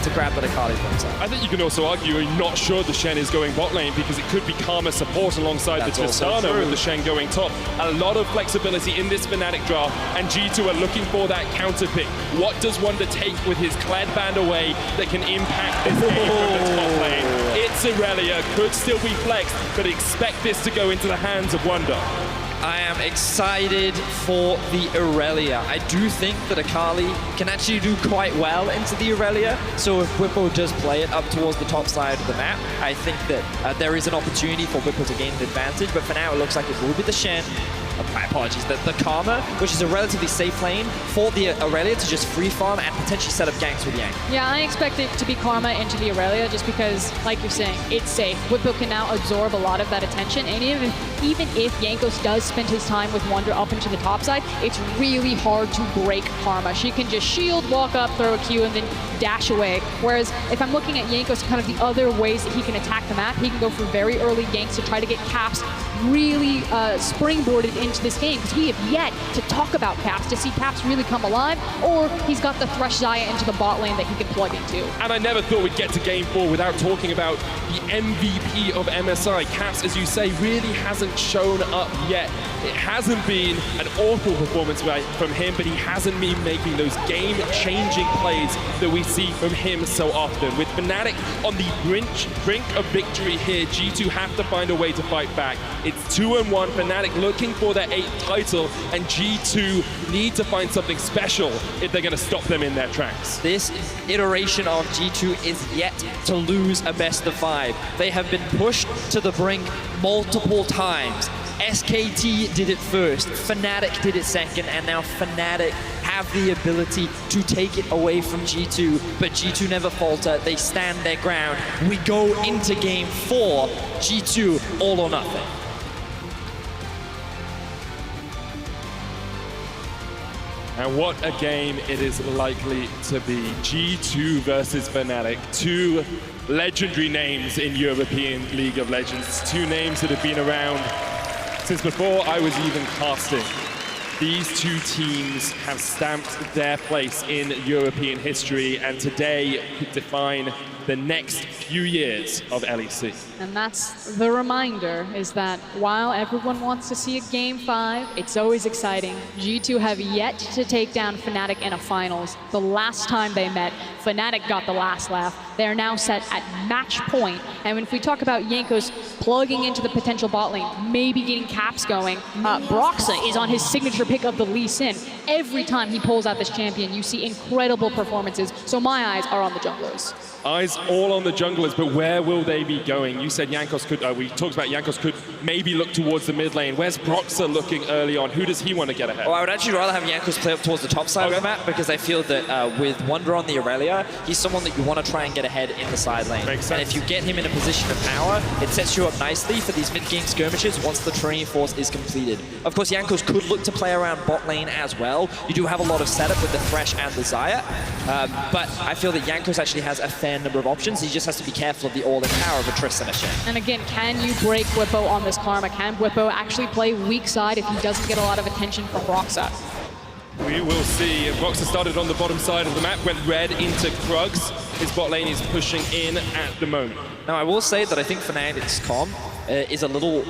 to grab that Akali points up. I think you can also argue you're not sure the Shen is going bot lane because it could be Karma support alongside the Tristana with the Shen going top. A lot of flexibility in this Fnatic draft, and G2 are looking for that counter pick. What does Wonder take with his Kled band away that can impact this game from the top lane? It's Irelia, could still be flexed, but expect this to go into the hands of Wonder. I am excited for the Irelia. I do think that Akali can actually do quite well into the Irelia, so if Whippo does play it up towards the top side of the map, I think that there is an opportunity for Whippo to gain an advantage, but for now it looks like it will be the Shen. My apologies, the Karma, which is a relatively safe lane for the Irelia to just free farm and potentially set up ganks with Yang. Yeah, I expect it to be Karma into the Irelia just because, like you're saying, it's safe. Whippo can now absorb a lot of that attention, and even if Jankos does spend his time with Wonder up into the top side, it's really hard to break Karma. She can just shield, walk up, throw a Q, and then dash away. Whereas if I'm looking at Jankos, kind of the other ways that he can attack the map, he can go for very early ganks to try to get Caps really springboarded into this game, because we have yet to talk about Caps, to see Caps really come alive, or he's got the Thresh Xayah into the bot lane that he can plug into. And I never thought we'd get to Game 4 without talking about the MVP of MSI. Caps, as you say, really hasn't shown up yet. It hasn't been an awful performance from him, but he hasn't been making those game-changing plays that we see from him so often. With Fnatic on the brink of victory here, G2 have to find a way to fight back. It's 2-1, Fnatic looking for their 8th title, and G2 need to find something special if they're going to stop them in their tracks. This iteration of G2 is yet to lose a best of 5. They have been pushed to the brink multiple times. SKT did it first, Fnatic did it second, and now Fnatic have the ability to take it away from G2, but G2 never falter, they stand their ground. We go into Game 4, G2 all or nothing. And what a game it is likely to be. G2 versus Fnatic, two legendary names in European League of Legends, two names that have been around since before I was even casting. These two teams have stamped their place in European history, and today could define the next few years of LEC. And that's the reminder, is that while everyone wants to see a Game 5, it's always exciting. G2 have yet to take down Fnatic in a finals. The last time they met, Fnatic got the last laugh. They are now set at match point. And if we talk about Jankos plugging into the potential bot lane, maybe getting Caps going, Broxa is on his signature pick of the Lee Sin. Every time he pulls out this champion, you see incredible performances. So my eyes are on the junglers. Eyes all on the junglers, but where will they be going? You said Jankos could, we talked about Jankos could maybe look towards the mid lane. Where's Broxa looking early on? Who does he want to get ahead? Well, I would actually rather have Jankos play up towards the top side of the map, because I feel that with Wonder on the Irelia, he's someone that you want to try and get ahead in the side lane. Makes sense. And if you get him in a position of power, it sets you up nicely for these mid-game skirmishes once the training force is completed. Of course, Jankos could look to play around bot lane as well. You do have a lot of setup with the Thresh and the Xayah, but I feel that Jankos actually has a fair number of options. He just has to be careful of the all-in power of a Tristana Shen. And again, can you break Whippo on this Karma? Can Whippo actually play weak side if he doesn't get a lot of attention from Broxa? We will see. Broxa started on the bottom side of the map, went red into Krugs. His bot lane is pushing in at the moment. Now, I will say that I think Fnatic's comp is a little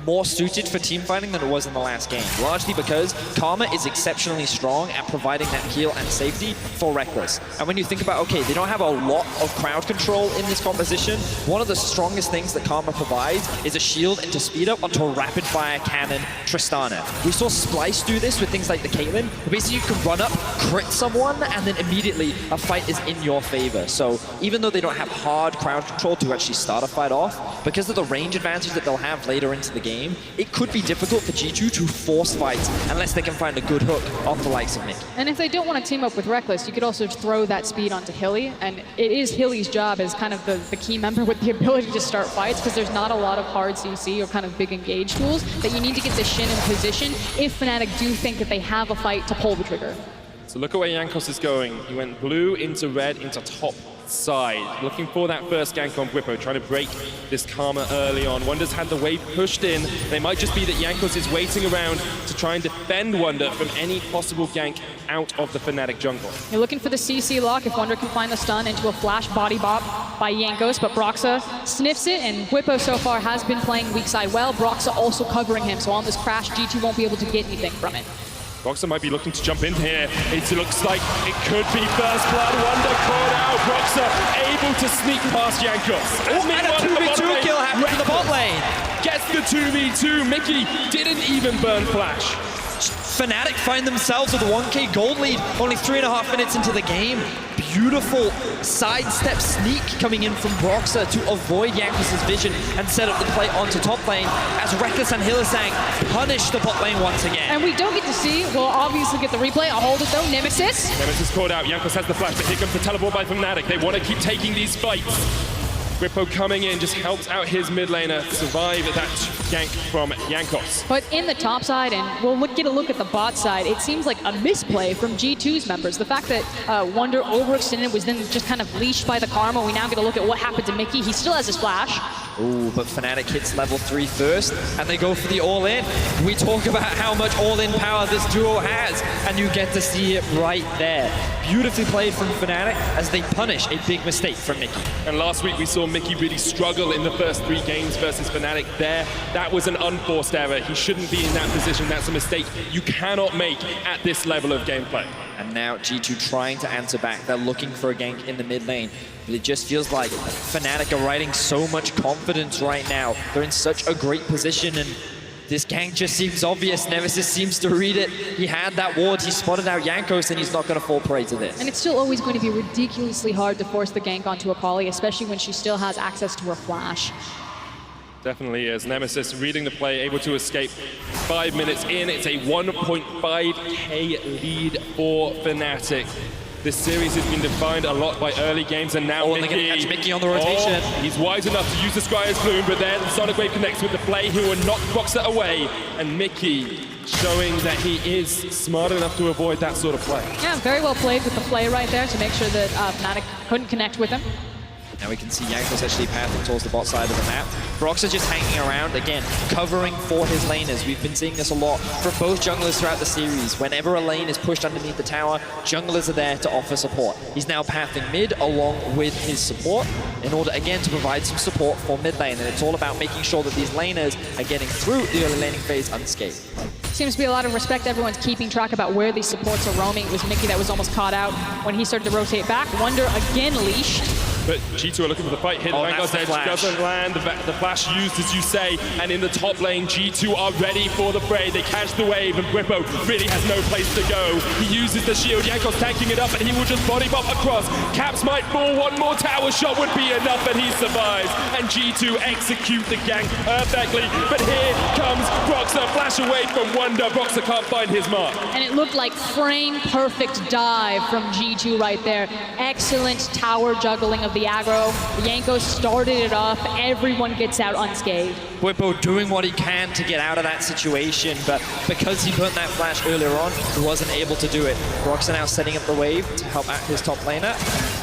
more suited for team fighting than it was in the last game, largely because Karma is exceptionally strong at providing that heal and safety for Reckless. And when you think about, okay, they don't have a lot of crowd control in this composition, one of the strongest things that Karma provides is a shield and to speed up onto a rapid fire cannon Tristana. We saw Splice do this with things like the Caitlyn, where basically you can run up, crit someone, and then immediately a fight is in your favor. So even though they don't have hard crowd control to actually start a fight off, because of the range advantage that they'll have later into the game, it could be difficult for G2 to force fights unless they can find a good hook off the likes of Nick. And if they don't want to team up with Reckless, you could also throw that speed onto Hilly, and it is Hilly's job as kind of the key member with the ability to start fights, because there's not a lot of hard CC or kind of big engage tools that you need to get the Shin in position if Fnatic do think that they have a fight to pull the trigger. So look at where Jankos is going. He went blue into red into top side. Looking for that first gank on Bwipo, trying to break this Karma early on. Wonder's had the wave pushed in. They might just be that Jankos is waiting around to try and defend Wonder from any possible gank out of the Fnatic jungle. You're looking for the CC lock if Wonder can find the stun into a flash body bop by Jankos, but Broxa sniffs it, and Bwipo so far has been playing weak side well. Broxa also covering him, so on this crash, G2 won't be able to get anything from it. Broxa might be looking to jump in here. It looks like it could be first blood. Wonder caught out. Broxa able to sneak past Jankos. And a 2v2 kill happens in the bot lane. Gets the 2v2. Mickey didn't even burn flash. Fnatic find themselves with a 1k gold lead, only 3.5 minutes into the game. Beautiful sidestep sneak coming in from Broxa to avoid Jankos' vision and set up the play onto top lane as Reckless and Hylissang punish the bot lane once again. And we don't get to see, we'll obviously get the replay. I'll hold it though, Nemesis. Nemesis caught out. Jankos has the flash, but here comes the teleport by Fnatic. They want to keep taking these fights. Bwipo coming in just helps out his mid laner survive that gank from Jankos. But in the top side, and we'll get a look at the bot side, it seems like a misplay from G2's members. The fact that Wonder overextended was then just kind of leashed by the Karma. We now get a look at what happened to Mickey. He still has his flash. Ooh, but Fnatic hits level 3 first, and they go for the all-in. We talk about how much all-in power this duo has, and you get to see it right there. Beautifully played from Fnatic as they punish a big mistake from Mickey. And last week we saw Mickey really struggle in the first 3 games versus Fnatic there. That was an unforced error. He shouldn't be in that position. That's a mistake you cannot make at this level of gameplay. And now G2 trying to answer back. They're looking for a gank in the mid lane. But it just feels like Fnatic are riding so much confidence right now. They're in such a great position, and this gank just seems obvious. Nemesis seems to read it. He had that ward, he spotted out Jankos, and he's not going to fall prey to this. And it's still always going to be ridiculously hard to force the gank onto Akali, especially when she still has access to her flash. Definitely is. Nemesis reading the play, able to escape 5 minutes in. It's a 1.5k lead for Fnatic. This series has been defined a lot by early games, and now Mickey. They're going to catch Mickey on the rotation. He's wise enough to use the Scryer's Bloom, but then Sonic Wave connects with the play. He will knock Broxa away, and Mickey showing that he is smart enough to avoid that sort of play. Yeah, very well played with the play right there to make sure that Fnatic couldn't connect with him. Now we can see Jankos actually pathing towards the bot side of the map. Broxa just hanging around, again, covering for his laners. We've been seeing this a lot from both junglers throughout the series. Whenever a lane is pushed underneath the tower, junglers are there to offer support. He's now pathing mid along with his support in order, again, to provide some support for mid lane. And it's all about making sure that these laners are getting through the early laning phase unscathed. Seems to be a lot of respect. Everyone's keeping track about where these supports are roaming. It was Mickey that was almost caught out when he started to rotate back. Wonder again leashed. But G2 are looking for the fight. Hit Vanguard's edge, doesn't land. The flash used, as you say. And in the top lane, G2 are ready for the fray. They catch the wave, and Bwipo really has no place to go. He uses the shield. Jankos tanking it up, and he will just body bop across. Caps might fall. One more tower shot would be enough, and he survives. And G2 execute the gank perfectly. But here comes Broxa. Flash away from Wonder. Broxa can't find his mark. And it looked like frame-perfect dive from G2 right there. Excellent tower juggling of the aggro. Jankos started it up. Everyone gets out unscathed. Bwipo doing what he can to get out of that situation, but because he burnt that flash earlier on, he wasn't able to do it. Broxa now setting up the wave to help out his top laner,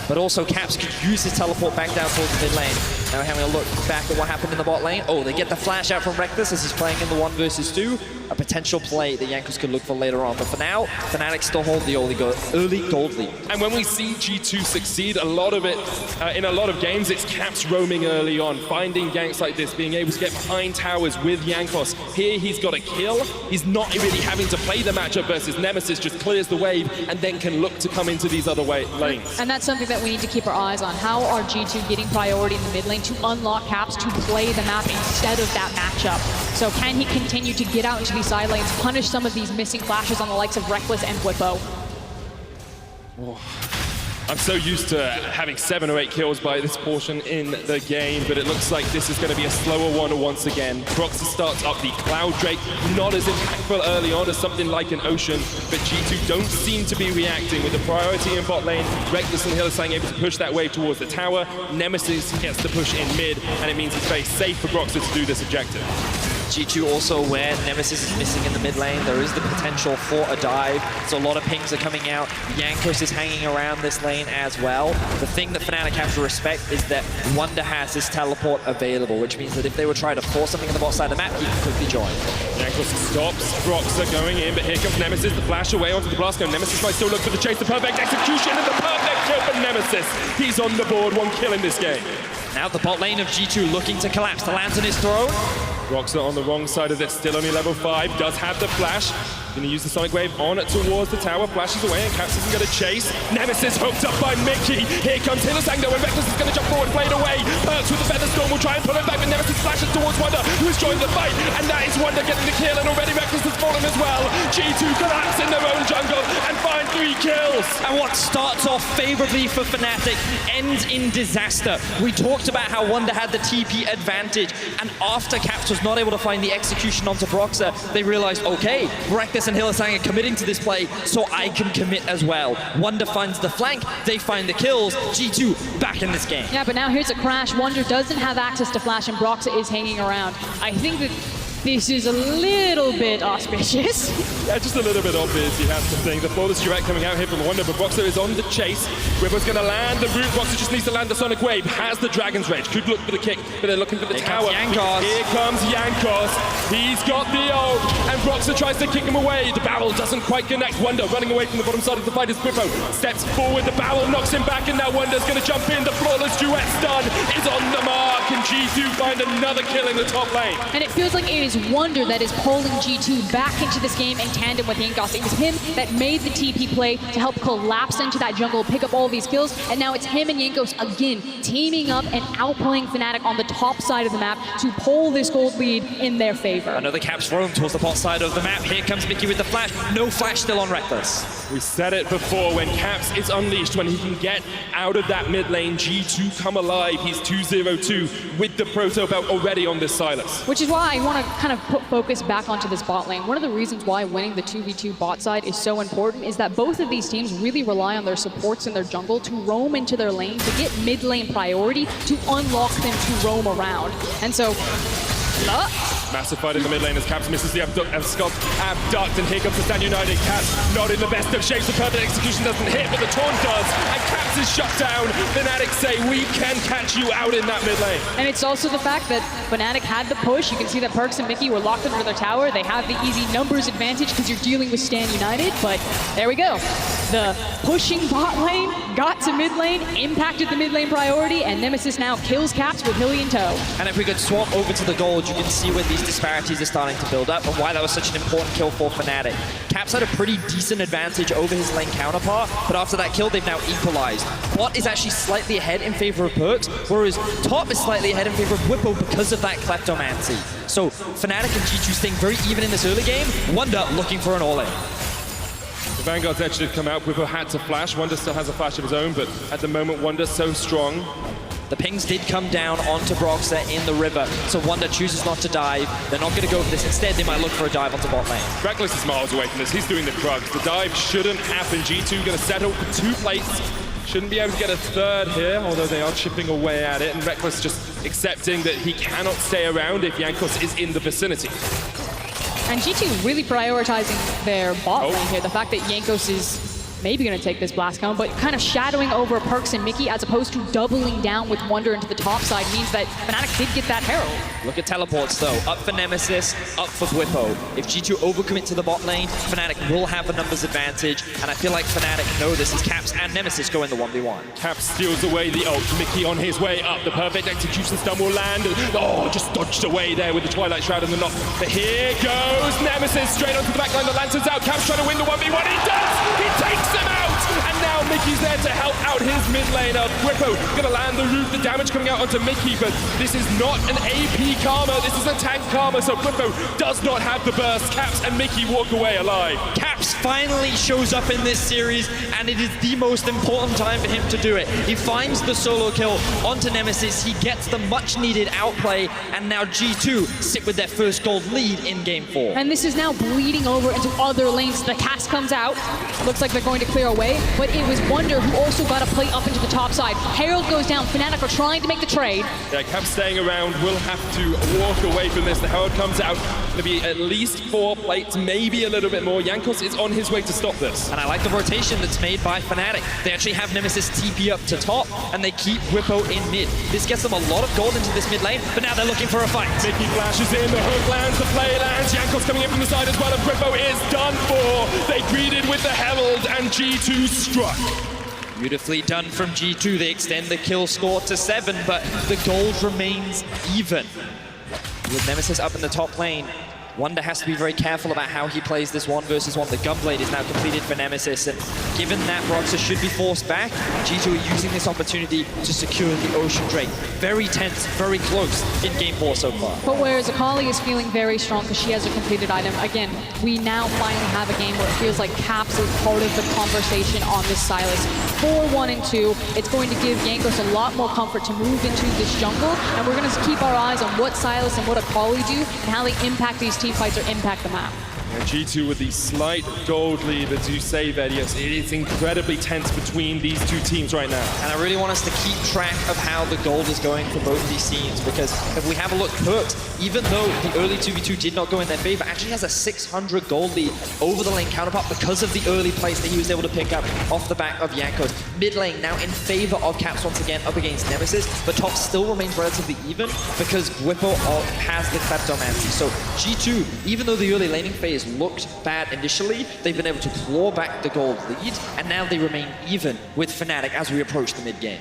but also Caps could use his teleport back down towards the mid lane. Now having a look back at what happened in the bot lane. Oh, they get the flash out from Reckless as he's playing in the 1 versus 2. A potential play that Jankos could look for later on. But for now, Fnatic still hold the early gold lead. And when we see G2 succeed, a lot of it, in a lot of games, it's Caps roaming early on, finding ganks like this, being able to get behind towers with Jankos. Here he's got a kill. He's not really having to play the matchup versus Nemesis, just clears the wave and then can look to come into these other lanes. And that's something that we need to keep our eyes on. How are G2 getting priority in the mid lane to unlock Caps to play the map instead of that matchup? So can he continue to get out into these side lanes, punish some of these missing flashes on the likes of Reckless and Bwipo? Oh. I'm so used to having 7 or 8 kills by this portion in the game, but it looks like this is going to be a slower one once again. Broxa starts up the Cloud Drake, not as impactful early on as something like an Ocean, but G2 don't seem to be reacting with the priority in bot lane. Reckless and Hylissang able to push that wave towards the tower. Nemesis gets the push in mid, and it means it's very safe for Broxa to do this objective. G2 also aware Nemesis is missing in the mid lane. There is the potential for a dive, so a lot of pings are coming out. Jankos is hanging around this lane as well. The thing that Fnatic have to respect is that Wonder has this teleport available, which means that if they were trying to force something on the bot side of the map, he can quickly join. Jankos stops, Broxer going in, but here comes Nemesis, the flash away onto the blast cone. Nemesis might still look for the chase, the perfect execution, and the perfect kill for Nemesis. He's on the board, 1 kill in this game. Now the bot lane of G2 looking to collapse. The lantern is thrown. Broxer on the wrong side of it, still only level 5, does have the flash. Gonna use the Sonic Wave on towards the tower, flashes away, and Caps isn't gonna chase. Nemesis hooked up by Mickey. Here comes Hylissang though, and Reckless is gonna jump forward, blade away. Perks with the Feather Storm will try and pull him back, but Nemesis flashes towards Wonder, who has joined the fight, and that is Wonder getting the kill, and already Reckless has fallen as well. G2 collapse in their own jungle and find 3 kills. And what starts off favorably for Fnatic ends in disaster. We talked about how Wonder had the TP advantage, and after Caps was not able to find the execution onto Broxer, they realized, okay, Reckless and Hylissang are committing to this play, so I can commit as well. Wonder finds the flank, they find the kills. G2 back in this game. Yeah, but now here's a crash. Wonder doesn't have access to flash, and Broxer is hanging around. I think that this is a little bit auspicious. Yeah, just a little bit obvious, you have to think. The flawless duet coming out here from Wonder, but Broxer is on the chase. Whipper's gonna land the root. Broxer just needs to land the Sonic Wave. Has the Dragon's Rage. Could look for the kick, but they're looking for the tower. Here comes Jankos. He's got the ult, and Broxer tries to kick him away. The barrel doesn't quite connect. Wonder running away from the bottom side of the fight as Whippo steps forward. The barrel knocks him back, and now Wonder's gonna jump in. The flawless duet stun is on the mark, and G2 find another kill in the top lane. And it feels like it is Wonder that is pulling G2 back into this game in tandem with Jankos. It was him that made the TP play to help collapse into that jungle, pick up all these kills, and now it's him and Jankos again teaming up and outplaying Fnatic on the top side of the map to pull this gold lead in their favor. Another Caps roam towards the bot side of the map. Here comes Mickey with the flash. No flash still on Reckless. We said it before, when Caps is unleashed, when he can get out of that mid lane, G2 come alive. He's 2-0-2 with the Proto belt already on this Silas. Which is why I want to kind of put focus back onto this bot lane. One of the reasons why winning the 2v2 bot side is so important is that both of these teams really rely on their supports in their jungle to roam into their lane, to get mid lane priority, to unlock them to roam around. And so, massive fight in the mid lane as Caps misses the abduct, and here comes the Stand United. Caps not in the best of shapes. The perfect execution doesn't hit, but the taunt does, and Caps is shut down. Fnatic say, we can catch you out in that mid lane. And it's also the fact that Fnatic had the push. You can see that Perks and Mickey were locked under their tower. They have the easy numbers advantage because you're dealing with Stand United, but there we go. The pushing bot lane got to mid lane, impacted the mid lane priority, and Nemesis now kills Caps with Hilly in tow. And if we could swap over to the gold, you can see where these disparities are starting to build up and why that was such an important kill for Fnatic. Caps had a pretty decent advantage over his lane counterpart, but after that kill, they've now equalized. Bot is actually slightly ahead in favor of Perks, whereas top is slightly ahead in favor of Whippo because of that Kleptomancy. So Fnatic and G2 staying very even in this early game. Wonder looking for an all-in. The Vanguard's edge did come out. Whippo had to flash. Wonder still has a flash of his own, but at the moment, Wonder's so strong. The pings did come down onto Broxer in the river, so Wonder chooses not to dive. They're not going to go for this. Instead, they might look for a dive onto bot lane. Reckless is miles away from this. He's doing the drugs. The dive shouldn't happen. G2 going to settle for 2 plates. Shouldn't be able to get a third here, although they are chipping away at it. And Reckless just accepting that he cannot stay around if Jankos is in the vicinity. And G2 really prioritizing their bot lane here. The fact that Jankos is maybe going to take this blast cone, but kind of shadowing over Perks and Mickey as opposed to doubling down with Wonder into the top side means that Fnatic did get that Herald. Look at teleports though. Up for Nemesis, up for Whippo. If G2 overcommit to the bot lane, Fnatic will have a numbers advantage, and I feel like Fnatic know this as Caps and Nemesis go in the 1v1. Caps steals away the ult. Mickey on his way up. The perfect execution stun will land. Oh, just dodged away there with the Twilight Shroud and the knock. But here goes Nemesis straight onto the backline. The Lantern's out. Caps trying to win the 1v1. He does! He takes him out! And now Mickey's there to help out his mid laner. Whippo gonna land the root. The damage coming out onto Mickey, but this is not an AP Karma. This is a tank Karma, so Whippo does not have the burst. Caps and Mickey walk away alive. Caps finally shows up in this series, and it is the most important time for him to do it. He finds the solo kill onto Nemesis. He gets the much-needed outplay, and now G2 sit with their first gold lead in Game 4. And this is now bleeding over into other lanes. The cast comes out. Looks like they're going to clear away, but it was is Wonder, who also got a plate up into the top side. Herald goes down. Fnatic are trying to make the trade. Yeah, Cap staying around, will have to walk away from this. The Herald comes out, going to be at least 4 plates, maybe a little bit more. Jankos is on his way to stop this. And I like the rotation that's made by Fnatic. They actually have Nemesis TP up to top, and they keep Whippo in mid. This gets them a lot of gold into this mid lane, but now they're looking for a fight. Mickey flashes in, the hook lands, the play lands. Jankos coming in from the side as well, and Whippo is done for. They greeted with the Herald, and G2 struck. Beautifully done from G2. They extend the kill score to 7, but the gold remains even. With Nemesis up in the top lane, Wonder has to be very careful about how he plays this 1 versus 1. The Gunblade is now completed for Nemesis, and given that Broxah should be forced back, G2 are using this opportunity to secure the Ocean Drake. Very tense, very close in Game 4 so far. But whereas Akali is feeling very strong because she has a completed item, again, we now finally have a game where it feels like Caps is part of the conversation on this Sylas. 4-1 and 2, it's going to give Jankos a lot more comfort to move into this jungle, and we're going to keep our eyes on what Sylas and what Akali do and how they impact these team fights or impact the map. And G2 with the slight gold lead, as you say, Vedius. It is incredibly tense between these 2 teams right now. And I really want us to keep track of how the gold is going for both of these teams, because if we have a look, Perks, even though the early 2v2 did not go in their favor, actually has a 600 gold lead over the lane counterpart because of the early plays that he was able to pick up off the back of Jankos. Mid lane now in favor of Caps once again up against Nemesis, but top still remains relatively even because Whippo has the Kleptomancy. So G2, even though the early laning phase looked bad initially, they've been able to claw back the gold lead, and now they remain even with Fnatic as we approach the mid game.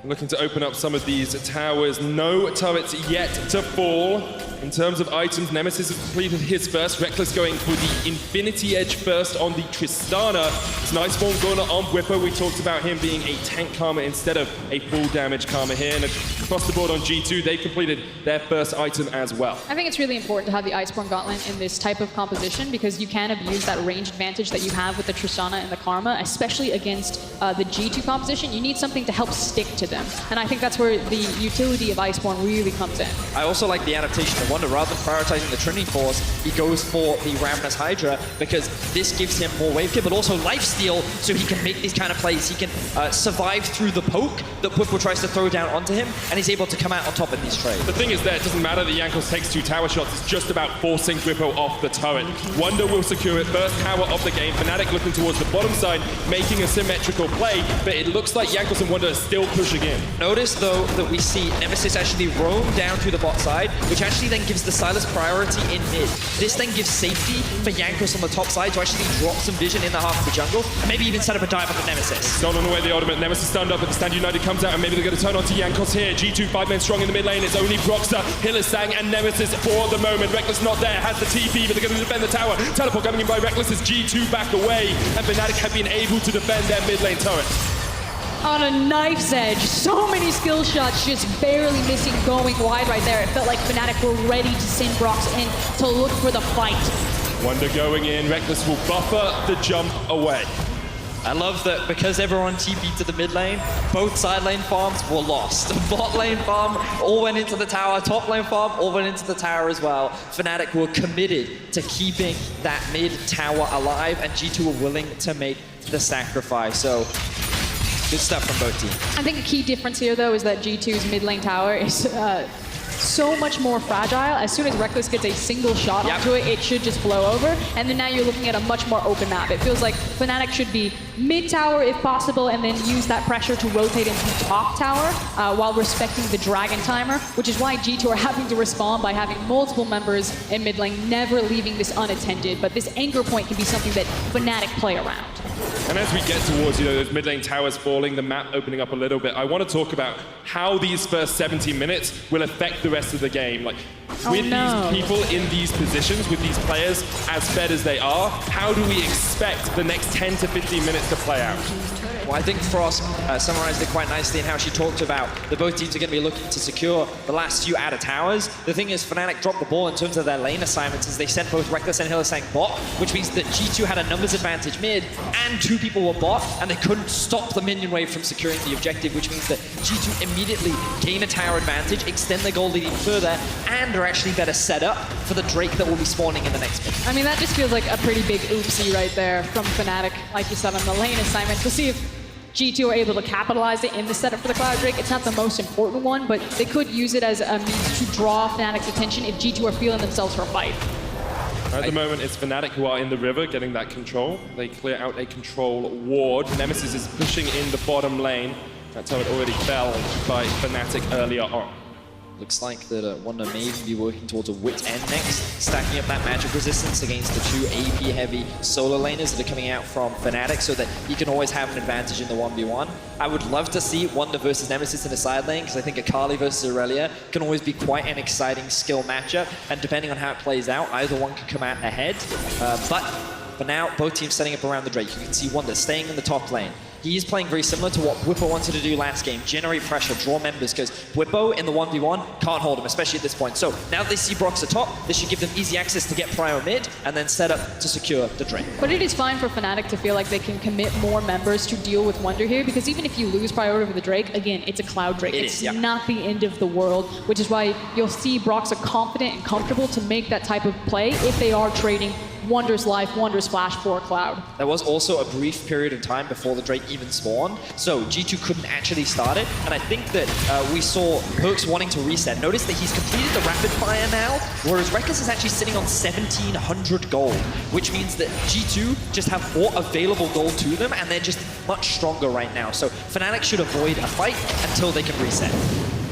Looking to open up some of these towers. No turrets yet to fall. In terms of items, Nemesis has completed his first. Reckless going for the Infinity Edge first on the Tristana. It's nice form going on Whippo. We talked about him being a tank Karma instead of a full damage Karma here. And across the board on G2, they've completed their first item as well. I think it's really important to have the Iceborne Gauntlet in this type of composition because you can abuse that range advantage that you have with the Tristana and the Karma, especially against the G2 composition. You need something to help stick to them. And I think that's where the utility of Iceborne really comes in. I also like the adaptation of Wonder. Rather than prioritizing the Trinity Force, he goes for the Ravenous Hydra because this gives him more wave kill, but also lifesteal, so he can make these kind of plays. He can survive through the poke that Whippo tries to throw down onto him, and he's able to come out on top in these trades. The thing is that it doesn't matter that Jankos takes 2 tower shots. It's just about forcing Whippo off the turret. Wonder will secure it. First tower of the game. Fnatic looking towards the bottom side, making a symmetrical play, but it looks like Jankos and Wonder are still pushing in. Notice, though, that we see Nemesis actually roam down to the bot side, which actually then gives the Sylas priority in mid. This then gives safety for Jankos on the top side to actually drop some vision in the heart of the jungle, and maybe even set up a dive on the Nemesis. Not on the way the ultimate. Nemesis stunned up, but the Stand United comes out, and maybe they're going to turn on to Jankos here. G2 5 men strong in the mid lane. It's only Broxah, Hylissang, and Nemesis for the moment. Reckless not there, has the TP, but they're going to defend the tower. Teleport coming in by Reckless as G2 back away, and Fnatic have been able to defend their mid lane turret. On a knife's edge, so many skill shots just barely missing, going wide right there. It felt like Fnatic were ready to send Broxah in to look for the fight. Wonder going in, Reckless will buffer the jump away. I love that because everyone TP'd to the mid lane, both side lane farms were lost. Bot lane farm all went into the tower, top lane farm all went into the tower as well. Fnatic were committed to keeping that mid tower alive, and G2 were willing to make the sacrifice. So good stuff from both teams. I think a key difference here, though, is that G2's mid lane tower is so much more fragile. As soon as Reckless gets a single shot onto it, it should just blow over. And then now you're looking at a much more open map. It feels like Fnatic should be mid tower if possible, and then use that pressure to rotate into top tower while respecting the dragon timer, which is why G2 are having to respond by having multiple members in mid lane, never leaving this unattended. But this anchor point can be something that Fnatic play around. And as we get towards, those mid lane towers falling, the map opening up a little bit, I want to talk about how these first 70 minutes will affect the rest of the game. Like, with these people in these positions, with these players as fed as they are, how do we expect the next 10 to 15 minutes to play out? Well, I think Frost summarized it quite nicely in how she talked about that both teams are going to be looking to secure the last few outer towers. The thing is, Fnatic dropped the ball in terms of their lane assignments as they sent both Reckless and Hylissang bot, which means that G2 had a numbers advantage mid and 2 people were bot, and they couldn't stop the minion wave from securing the objective, which means that G2 immediately gain a tower advantage, extend their gold lead even further, and are actually better set up for the Drake that will be spawning in the next mid. I mean, that just feels like a pretty big oopsie right there from Fnatic, like you said, on the lane assignment. We'll see if G2 are able to capitalize it in the setup for the Cloud Drake. It's not the most important one, but they could use it as a means to draw Fnatic's attention if G2 are feeling themselves for a fight. At the moment, it's Fnatic who are in the river getting that control. They clear out a control ward. Nemesis is pushing in the bottom lane. That's how it already fell by Fnatic earlier on. Looks like that Wonder may even be working towards a Wit End next, stacking up that magic resistance against the 2 AP-heavy solo laners that are coming out from Fnatic so that he can always have an advantage in the 1v1. I would love to see Wonder versus Nemesis in a side lane because I think Akali versus Aurelia can always be quite an exciting skill matchup, and depending on how it plays out, either one could come out ahead. But for now, both teams setting up around the Drake. You can see Wonder staying in the top lane. He is playing very similar to what Bwipo wanted to do last game, generate pressure, draw members, because Bwipo in the 1v1 can't hold him, especially at this point. So now that they see Brox atop, this should give them easy access to get prio mid, and then set up to secure the Drake. But it is fine for Fnatic to feel like they can commit more members to deal with Wonder here, because even if you lose priority over the Drake, again, it's a Cloud Drake. It's not the end of the world, which is why you'll see Brox are confident and comfortable to make that type of play if they are trading Wonder's life, Wonder's flash for Cloud. There was also a brief period of time before the Drake even spawned, so G2 couldn't actually start it, and I think that we saw Perks wanting to reset. Notice that he's completed the rapid fire now, whereas Reckless is actually sitting on 1,700 gold, which means that G2 just have more available gold to them, and they're just much stronger right now. So Fnatic should avoid a fight until they can reset.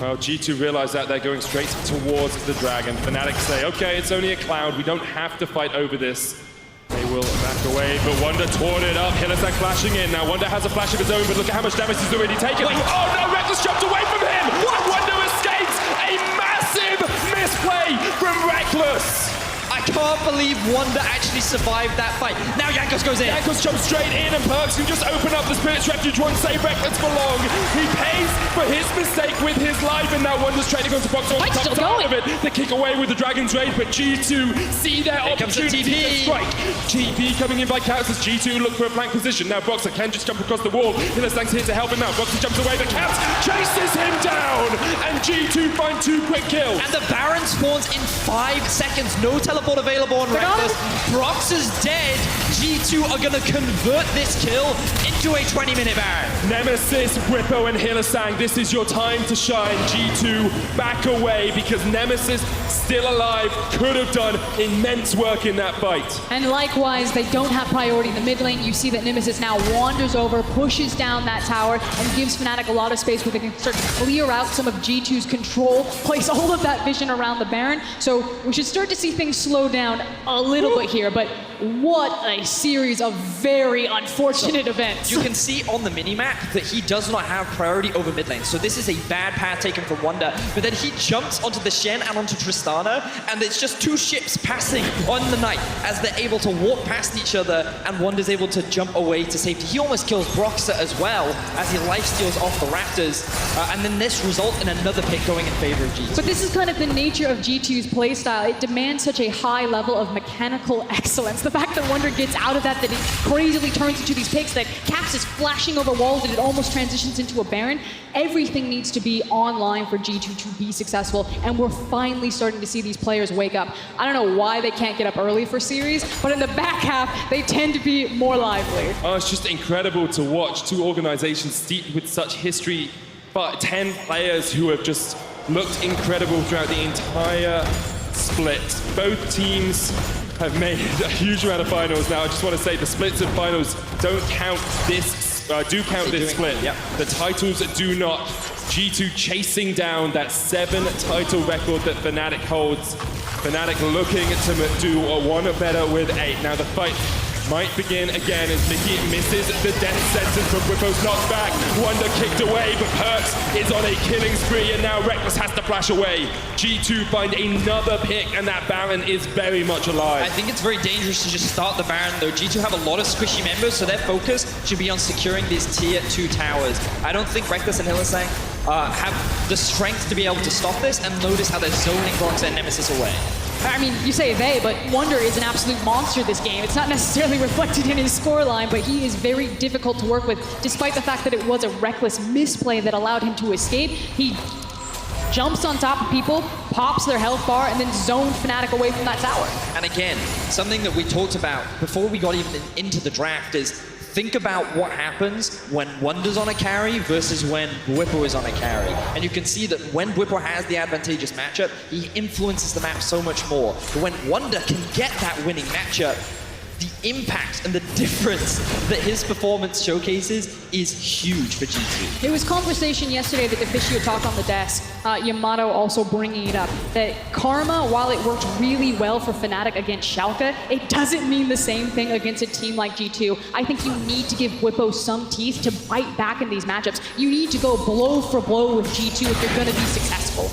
Well, G2 realize that they're going straight towards the Dragon. Fnatic say, okay, it's only a Cloud. We don't have to fight over this. They will back away, but Wonder torn it up. Hylissang flashing in. Now Wonder has a flash of his own, but look at how much damage he's already taken. Wait. Oh no, Reckless jumped away from him! What? Wonder escapes! A massive misplay from Reckless! I can't believe Wonder actually survived that fight. Now Jankos goes in. Jankos jumps straight in, and Perks can just open up the Spirit's Refuge, won't save Reckless for long. He pays for his mistake with his life, and now Wonder's trying to go to box on the top side of it. They kick away with the Dragon's Rage, but G2 see their opportunity to strike. TP coming in by Caps as G2 look for a flank position. Now Boxer can just jump across the wall. Hylissang's here to help him out. Boxer jumps away, but Caps chases him down, and G2 find 2 quick kills. And the Baron spawns in 5 seconds. No teleport available on Reckless. Brox is dead. G2 are going to convert this kill into a 20-minute Baron. Nemesis, Bwipo, and Hylissang, this is your time to shine. G2 back away because Nemesis, still alive, could have done immense work in that fight. And likewise, they don't have priority in the mid lane. You see that Nemesis now wanders over, pushes down that tower, and gives Fnatic a lot of space where they can start to clear out some of G2's control, place all of that vision around the Baron. So we should start to see things slow down a little bit here, but what a series of very unfortunate events. You can see on the minimap that he does not have priority over mid lane. So this is a bad path taken from Wonder, but then he jumps onto the Shen and onto Tristana, and it's just 2 ships passing on the night as they're able to walk past each other, and Wonder's able to jump away to safety. He almost kills Broxer as well as he lifesteals off the Raptors, and then this results in another pick going in favor of G2. But this is kind of the nature of G2's playstyle. It demands such a high level of mechanical excellence. The fact that Wonder gets out of that it crazily turns into these picks, that Caps is flashing over walls, and it almost transitions into a Baron. Everything needs to be online for G2 to be successful, and we're finally starting to see these players wake up. I don't know why they can't get up early for series, but in the back half, they tend to be more lively. Oh, it's just incredible to watch 2 organizations steeped with such history, but 10 players who have just looked incredible throughout the entire split. Both teams have made a huge amount of finals. Now, I just want to say the splits and finals don't count this, do count this split. Yep. The titles do not. G2 chasing down that 7 title record that Fnatic holds. Fnatic looking to do one better with 8. Now the fight might begin again as Mickey misses the death sentence from Whippo's knockback. Wonder kicked away, but Perks is on a killing spree, and now Reckless has to flash away. G2 find another pick, and that Baron is very much alive. I think it's very dangerous to just start the Baron, though. G2 have a lot of squishy members, so their focus should be on securing these tier 2 towers. I don't think Reckless and Hylissang have the strength to be able to stop this, and notice how they're zoning Brox and Nemesis away. I mean, you say they, but Wonder is an absolute monster this game. It's not necessarily reflected in his scoreline, but he is very difficult to work with, despite the fact that it was a reckless misplay that allowed him to escape. He jumps on top of people, pops their health bar, and then zones Fnatic away from that tower. And again, something that we talked about before we got even into the draft is think about what happens when Wonder's on a carry versus when Whippo is on a carry. And you can see that when Whippo has the advantageous matchup, he influences the map so much more. But when Wonder can get that winning matchup, the impact and the difference that his performance showcases is huge for G2. There was conversation yesterday that Deficio talked on the desk, Yamato also bringing it up, that Karma, while it worked really well for Fnatic against Schalke, it doesn't mean the same thing against a team like G2. I think you need to give Whippo some teeth to bite back in these matchups. You need to go blow for blow with G2 if you're going to be successful.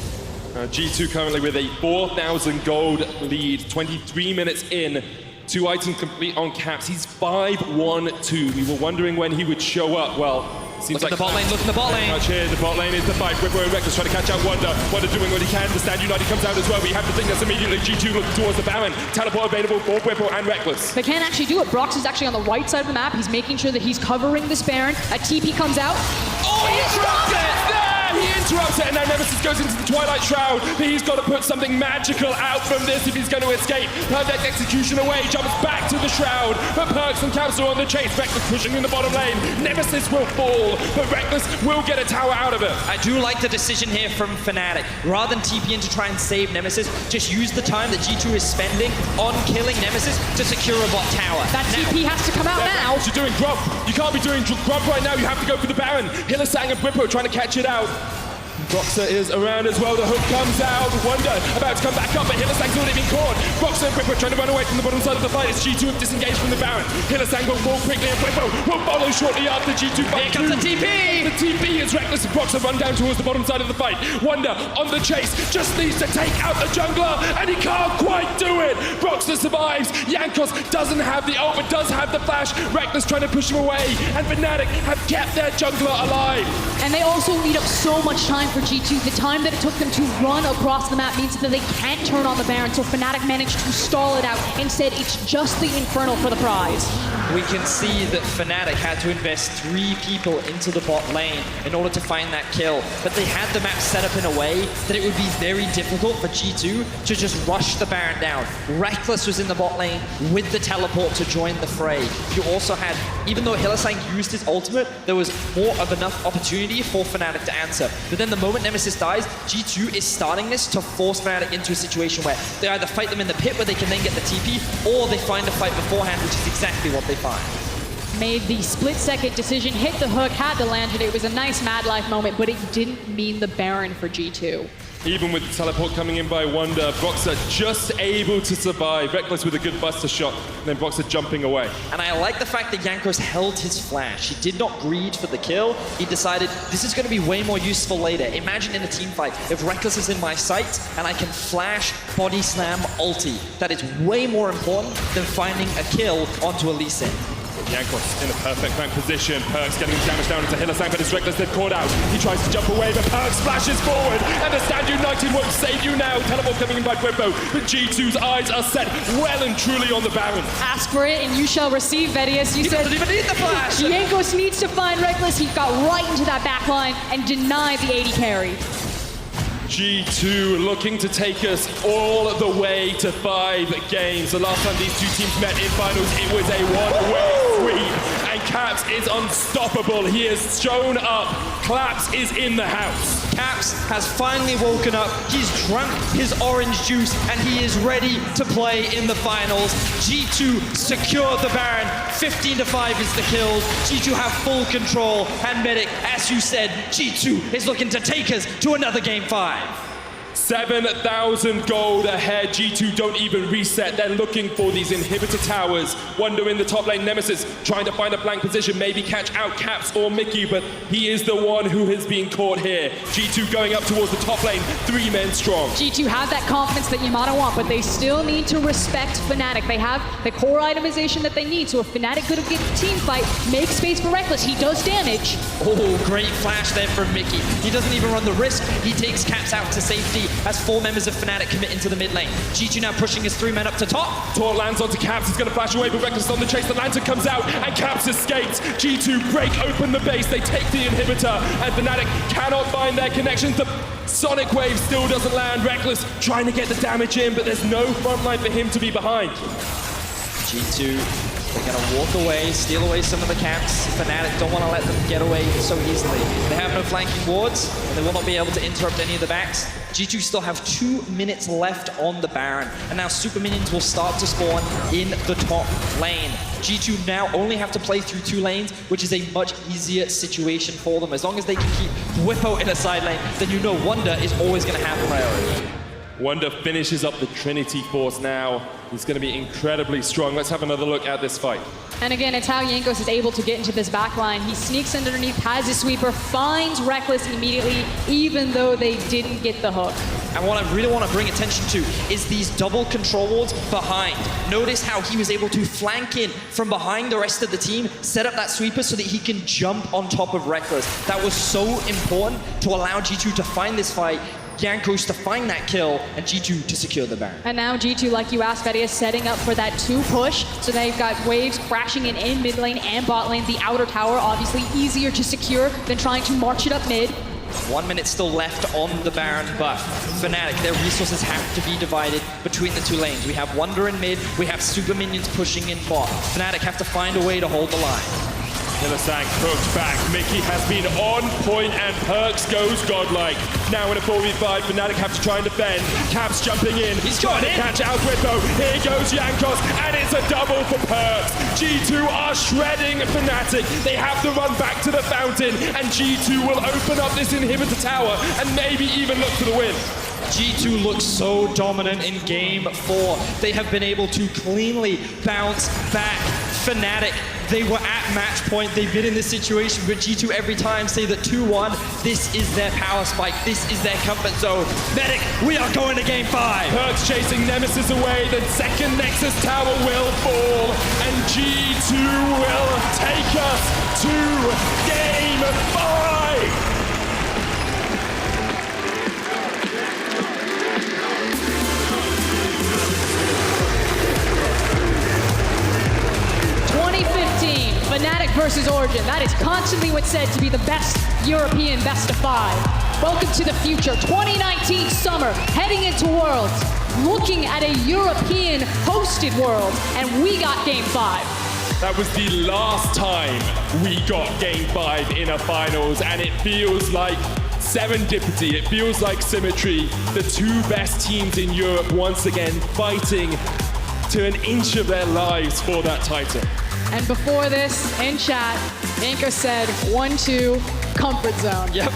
G2 currently with a 4,000 gold lead, 23 minutes in. 2 items complete on Caps. He's 5-1-2. We were wondering when he would show up. Well, seems look like at the bot lane, look at the bot lane. Much here. The bot lane is the fight. Whippo and Reckless trying to catch out Wonder. Wonder doing what he can. The Stand United comes out as well. We have to think that's immediately G2 looking towards the Baron. Teleport available for Whippo and Reckless. They can't actually do it. Brox is actually on the right side of the map. He's making sure that he's covering this Baron. A TP comes out. Oh, he interrupts it! He interrupts it, and now Nemesis goes into the Twilight Shroud. But he's got to put something magical out from this if he's going to escape. Perfect execution away, jumps back to the Shroud. But Perks and Caps are on the chase. Reckless pushing in the bottom lane. Nemesis will fall, but Reckless will get a tower out of it. I do like the decision here from Fnatic. Rather than TP in to try and save Nemesis, just use the time that G2 is spending on killing Nemesis to secure a bot tower. That TP has to come out now. What you're doing, Grub. You can't be doing Grub right now. You have to go for the Baron. Hylissang and Whippo trying to catch it out. Broxer is around as well. The hook comes out. Wonder about to come back up, but Hylissang's already been caught. Broxer and Whippo trying to run away from the bottom side of the fight as G2 have disengaged from the Baron. Hylissang will fall quickly, and Whippo will follow shortly after G2 fight. Here comes the TP! The TP is Reckless and Broxer run down towards the bottom side of the fight. Wonder on the chase, just needs to take out the jungler, and he can't quite do it. Broxer survives. Jankos doesn't have the ult, but does have the flash. Reckless trying to push him away, and Fnatic have kept their jungler alive. And they also eat up so much time for G2. The time that it took them to run across the map means that they can't turn on the Baron, so Fnatic managed to stall it out. Instead, it's just the Infernal for the prize. We can see that Fnatic had to invest 3 people into the bot lane in order to find that kill. But they had the map set up in a way that it would be very difficult for G2 to just rush the Baron down. Reckless was in the bot lane with the teleport to join the fray. You also had, even though Hylissang used his ultimate, there was more of enough opportunity for Fnatic to answer. But then the moment Nemesis dies, G2 is starting this to force Fnatic into a situation where they either fight them in the pit where they can then get the TP, or they find a fight beforehand, which is exactly what they find. Made the split-second decision, hit the hook, had to land it. It was a nice Mad Life moment, but it didn't mean the Baron for G2. Even with the teleport coming in by Wonder, Broxer just able to survive. Reckless with a good buster shot, and then Broxer jumping away. And I like the fact that Jankos held his flash. He did not greed for the kill. He decided, this is going to be way more useful later. Imagine in a team fight, if Reckless is in my sight, and I can flash, body slam, ulti. That is way more important than finding a kill onto a Lee Sin. Jankos in a perfect flank position. Perks getting damage down into Hylissang, but it's Reckless they've caught out. He tries to jump away, but Perks flashes forward, and the Stand United won't save you now. Teleport coming in by Whippo, but G2's eyes are set well and truly on the Baron. Ask for it, and you shall receive, Vedius. You said doesn't even need the flash. Jankos needs to find Reckless. He got right into that backline and denied the 80 carry. G2 looking to take us all the way to 5 games. The last time these 2 teams met in finals, it was a one-way sweep. And Caps is unstoppable. He has shown up. Claps is in the house. Caps has finally woken up. He's drunk his orange juice, and he is ready to play in the finals. G2 secure the Baron. 15-5 is the kills. G2 have full control. And Medic, as you said, G2 is looking to take us to another Game 5. 7,000 gold ahead. G2 don't even reset. They're looking for these inhibitor towers. Wonder in the top lane. Nemesis trying to find a blank position, maybe catch out Caps or Mickey, but he is the one who has been caught here. G2 going up towards the top lane, 3 men strong. G2 have that confidence that Yamato want, but they still need to respect Fnatic. They have the core itemization that they need, so if Fnatic could have get a team fight, make space for Reckless. He does damage. Oh, great flash there from Mickey. He doesn't even run the risk. He takes Caps out to safety as 4 members of Fnatic commit into the mid lane. G2 now pushing his 3 men up to top. Taunt lands onto Caps. He's going to flash away, but Reckless on the chase. The lantern comes out, and Caps escapes. G2 break open the base. They take the inhibitor, and Fnatic cannot find their connections. The Sonic Wave still doesn't land. Reckless trying to get the damage in, but there's no front line for him to be behind. G2, they're going to walk away, steal away some of the Caps. Fnatic don't want to let them get away so easily. They have no flanking wards, and they will not be able to interrupt any of the backs. G2 still have 2 minutes left on the Baron, and now super minions will start to spawn in the top lane. G2 now only have to play through 2 lanes, which is a much easier situation for them. As long as they can keep Whippo in a side lane, then you know Wonder is always going to have priority. Wonder finishes up the Trinity Force now. He's going to be incredibly strong. Let's have another look at this fight. And again, it's how Jankos is able to get into this backline. He sneaks underneath, has his sweeper, finds Reckless immediately, even though they didn't get the hook. And what I really want to bring attention to is these double control wards behind. Notice how he was able to flank in from behind the rest of the team, set up that sweeper so that he can jump on top of Reckless. That was so important to allow G2 to find this fight, Jankos to find that kill, and G2 to secure the Baron. And now G2, like you asked, Betty, is setting up for that 2 push. So they've got waves crashing in mid lane and bot lane. The outer tower, obviously easier to secure than trying to march it up mid. 1 minute still left on the Baron, but Fnatic, their resources have to be divided between the 2 lanes. We have Wonder in mid, we have super minions pushing in bot. Fnatic have to find a way to hold the line. Millisang hooked back. Mickey has been on point, and Perks goes godlike. Now in a 4v5, Fnatic have to try and defend. Caps jumping in. He's got it. Catch out Whippo. Here goes Jankos, and it's a double for Perks. G2 are shredding Fnatic. They have to run back to the fountain, and G2 will open up this inhibitor tower and maybe even look for the win. G2 looks so dominant in game 4. They have been able to cleanly bounce back. Fnatic, they were at match point. They've been in this situation, but G2 every time say that 2-1, this is their power spike. This is their comfort zone. Medic, we are going to game 5. Perks chasing Nemesis away. The second Nexus tower will fall, and G2 will take us to game 5. Fnatic versus Origin. That is constantly what's said to be the best European best of 5. Welcome to the future. 2019 summer, heading into Worlds, looking at a European hosted World, and we got game 5. That was the last time we got game 5 in a finals, and it feels like serendipity. It feels like symmetry. The 2 best teams in Europe once again fighting to an inch of their lives for that title. And before this, in chat, Jankos said 1-2 comfort zone. Yep.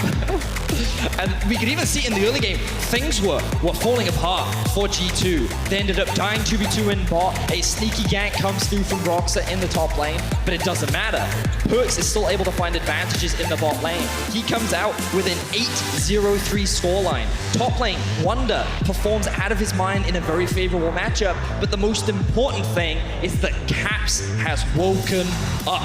And we could even see in the early game, things were falling apart for G2. They ended up dying 2v2 in bot. A sneaky gank comes through from Roxa in the top lane, but it doesn't matter. Perks is still able to find advantages in the bot lane. He comes out with an 8-0-3 scoreline. Top lane, Wonder performs out of his mind in a very favorable matchup, but the most important thing is that Caps has woken up.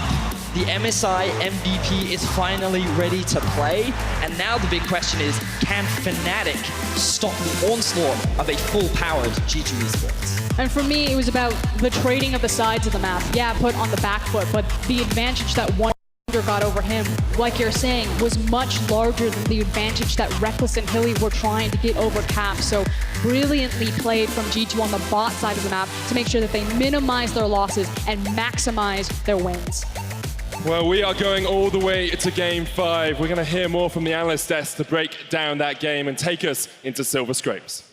The MSI MVP is finally ready to play, and now the big question is, can Fnatic stop the onslaught of a full-powered G2 Esports? And for me, it was about the trading of the sides of the map. Yeah, put on the back foot, but the advantage that Wonder got over him, like you're saying, was much larger than the advantage that Reckless and Hilly were trying to get over Cap. So brilliantly played from G2 on the bot side of the map to make sure that they minimize their losses and maximize their wins. Well, we are going all the way to game 5. We're going to hear more from the analyst desk to break down that game and take us into Silver Scrapes.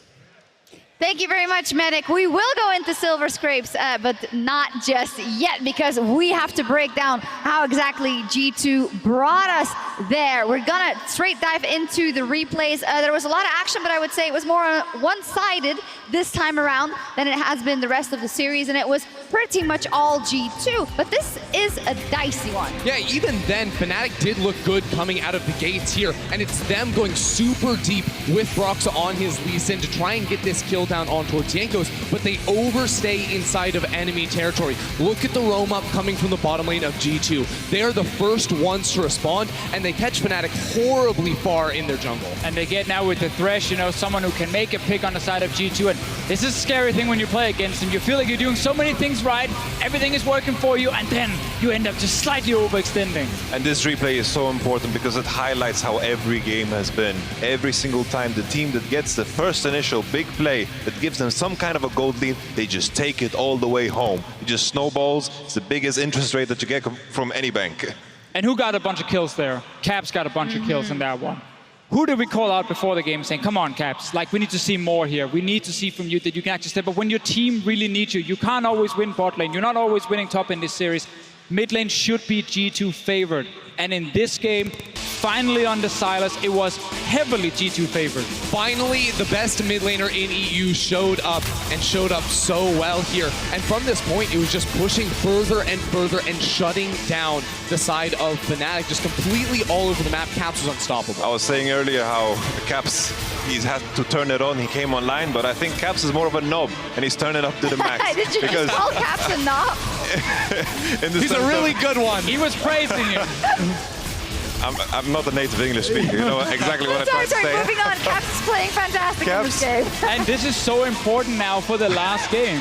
Thank you very much, Medic. We will go into Silver Scrapes, but not just yet, because we have to break down how exactly G2 brought us there. We're gonna straight dive into the replays. There was a lot of action, but I would say it was more one-sided this time around than it has been the rest of the series, and it was pretty much all G2. But this is a dicey one. Yeah, even then, Fnatic did look good coming out of the gates here, and it's them going super deep with Broxa on his Lee Sin to try and get this kill down on towards Jankos, but they overstay inside of enemy territory. Look at the roam up coming from the bottom lane of G2. They're the first ones to respond, and they catch Fnatic horribly far in their jungle. And they get now with the Thresh, you know, someone who can make a pick on the side of G2. And this is a scary thing when you play against him. You feel like you're doing so many things right, everything is working for you, and then you end up just slightly overextending. And this replay is so important because it highlights how every game has been. Every single time the team that gets the first initial big play that gives them some kind of a gold lead, they just take it all the way home. It just snowballs. It's the biggest interest rate that you get from any bank. And who got a bunch of kills there? Caps got a bunch of kills in that one. Who did we call out before the game saying, come on, Caps, like we need to see more here. We need to see from you that you can actually step up. When your team really needs you, you can't always win bot lane. You're not always winning top in this series. Mid lane should be G2 favored. And in this game, finally on the Silas, it was heavily G2 favored. Finally, the best mid laner in EU showed up, and showed up so well here. And from this point, it was just pushing further and further and shutting down the side of Fnatic, just completely all over the map. Caps was unstoppable. I was saying earlier how Caps, he's had to turn it on. He came online, but I think Caps is more of a knob, and he's turning up to the max. Did you just call Caps a knob? He's a really good one. He was praising you. I'm not a native English speaker, you know exactly what I'm trying to say. Moving on. Caps is playing fantastic in this game. And this is so important now for the last game.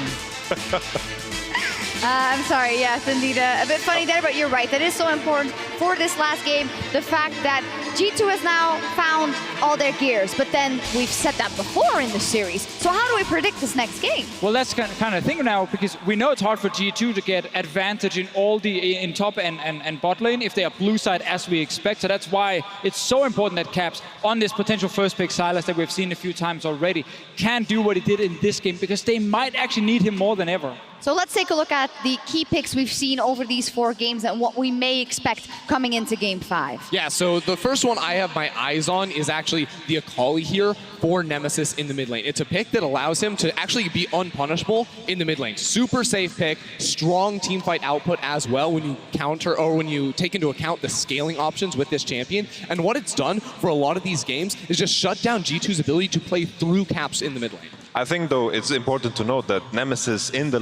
I'm sorry, yes, indeed. A bit funny there, but you're right. That is so important for this last game. The fact that G2 has now found all their gears, but then we've said that before in the series. So how do we predict this next game? Well, that's kind of thing now, because we know it's hard for G2 to get advantage in all in top and bot lane if they are blue side as we expect. So that's why it's so important that Caps on this potential first pick Silas that we've seen a few times already can do what he did in this game, because they might actually need him more than ever. So let's take a look at the key picks we've seen over these 4 games and what we may expect coming into Game 5. Yeah, so the first one I have my eyes on is actually the Akali here for Nemesis in the mid lane. It's a pick that allows him to actually be unpunishable in the mid lane. Super safe pick, strong team fight output as well when you counter or when you take into account the scaling options with this champion. And what it's done for a lot of these games is just shut down G2's ability to play through Caps in the mid lane. I think, though, it's important to note that Nemesis in the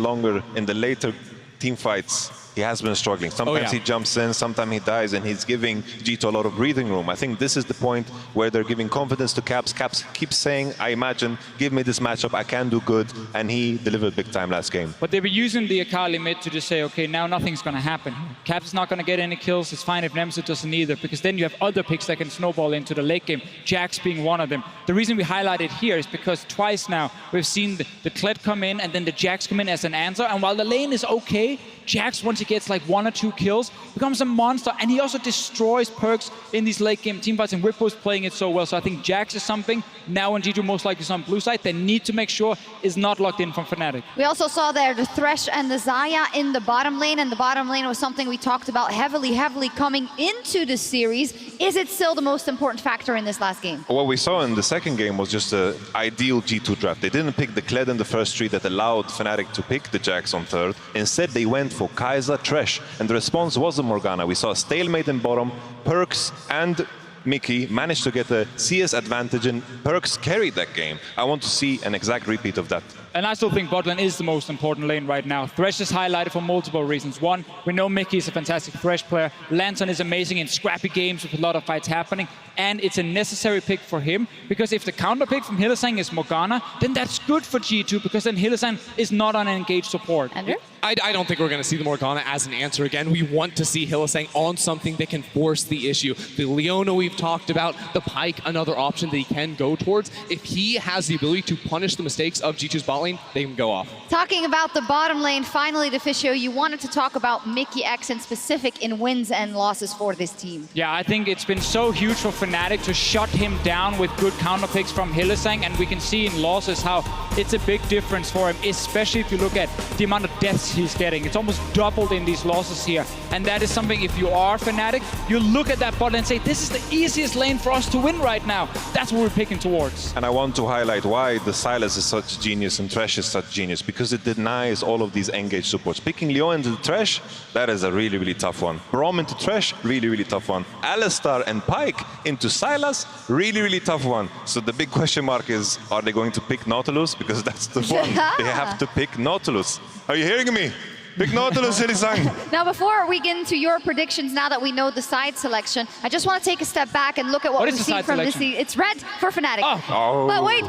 later team fights, he has been struggling. Sometimes he jumps in, sometimes he dies, and he's giving G2 a lot of breathing room. I think this is the point where they're giving confidence to Caps. Caps keeps saying, I imagine, give me this matchup, I can do good, and he delivered big time last game. But they were using the Akali mid to just say, okay, now nothing's going to happen. Caps is not going to get any kills. It's fine if Nemesis doesn't either, because then you have other picks that can snowball into the late game, Jax being one of them. The reason we highlight it here is because twice now we've seen the Kled come in and then the Jax come in as an answer, and while the lane is okay, Jax, once he gets like 1 or 2 kills, becomes a monster, and he also destroys perks in these late game teamfights, and Whippo's playing it so well. So I think Jax is something, now when G2 most likely is on blue side, they need to make sure is not locked in from Fnatic. We also saw there the Thresh and the Xayah in the bottom lane, and the bottom lane was something we talked about heavily coming into the series. Is it still the most important factor in this last game? What we saw in the second game was just an ideal G2 draft. They didn't pick the Kled in the first 3 that allowed Fnatic to pick the Jax on 3rd. Instead, they went for Kai'Sa, Thresh, and the response was a Morgana. We saw a stalemate in bottom. Perkz and Mickey managed to get a CS advantage, and Perkz carried that game. I want to see an exact repeat of that. And I still think bot lane is the most important lane right now. Thresh is highlighted for multiple reasons. One, we know Mickey is a fantastic Thresh player. Lanson is amazing in scrappy games with a lot of fights happening. And it's a necessary pick for him, because if the counter pick from Hylissang is Morgana, then that's good for G2, because then Hylissang is not on engaged support. Andrew? I don't think we're going to see the Morgana as an answer again. We want to see Hylissang on something that can force the issue. The Leona we've talked about, the Pyke, another option that he can go towards. If he has the ability to punish the mistakes of G2's bot lane, they can go off. Talking about the bottom lane, finally, Deficio, you wanted to talk about Mickey X in specific in wins and losses for this team. Yeah, I think it's been so huge for Fnatic to shut him down with good counter picks from Hylissang, and we can see in losses how it's a big difference for him, especially if you look at the amount of deaths he's getting. It's almost doubled in these losses here. And that is something, if you are Fnatic, you look at that bot and say, this is the easiest lane for us to win right now. That's what we're picking towards. And I want to highlight why the Sylas is such genius and Thresh is such genius, because it denies all of these engaged supports. Picking Leon into the Thresh, that is a really, really tough one. Braum into Thresh, really, really tough one. Alistar and Pyke into Sylas, really, really tough one. So the big question mark is, are they going to pick Nautilus? Because that's the one. They have to pick Nautilus. Are you hearing me? Pick Nautilus, Hilisang. Now, before we get into your predictions, now that we know the side selection, I just want to take a step back and look at what we've seen from this season. It's red for Fnatic. Oh. But wait.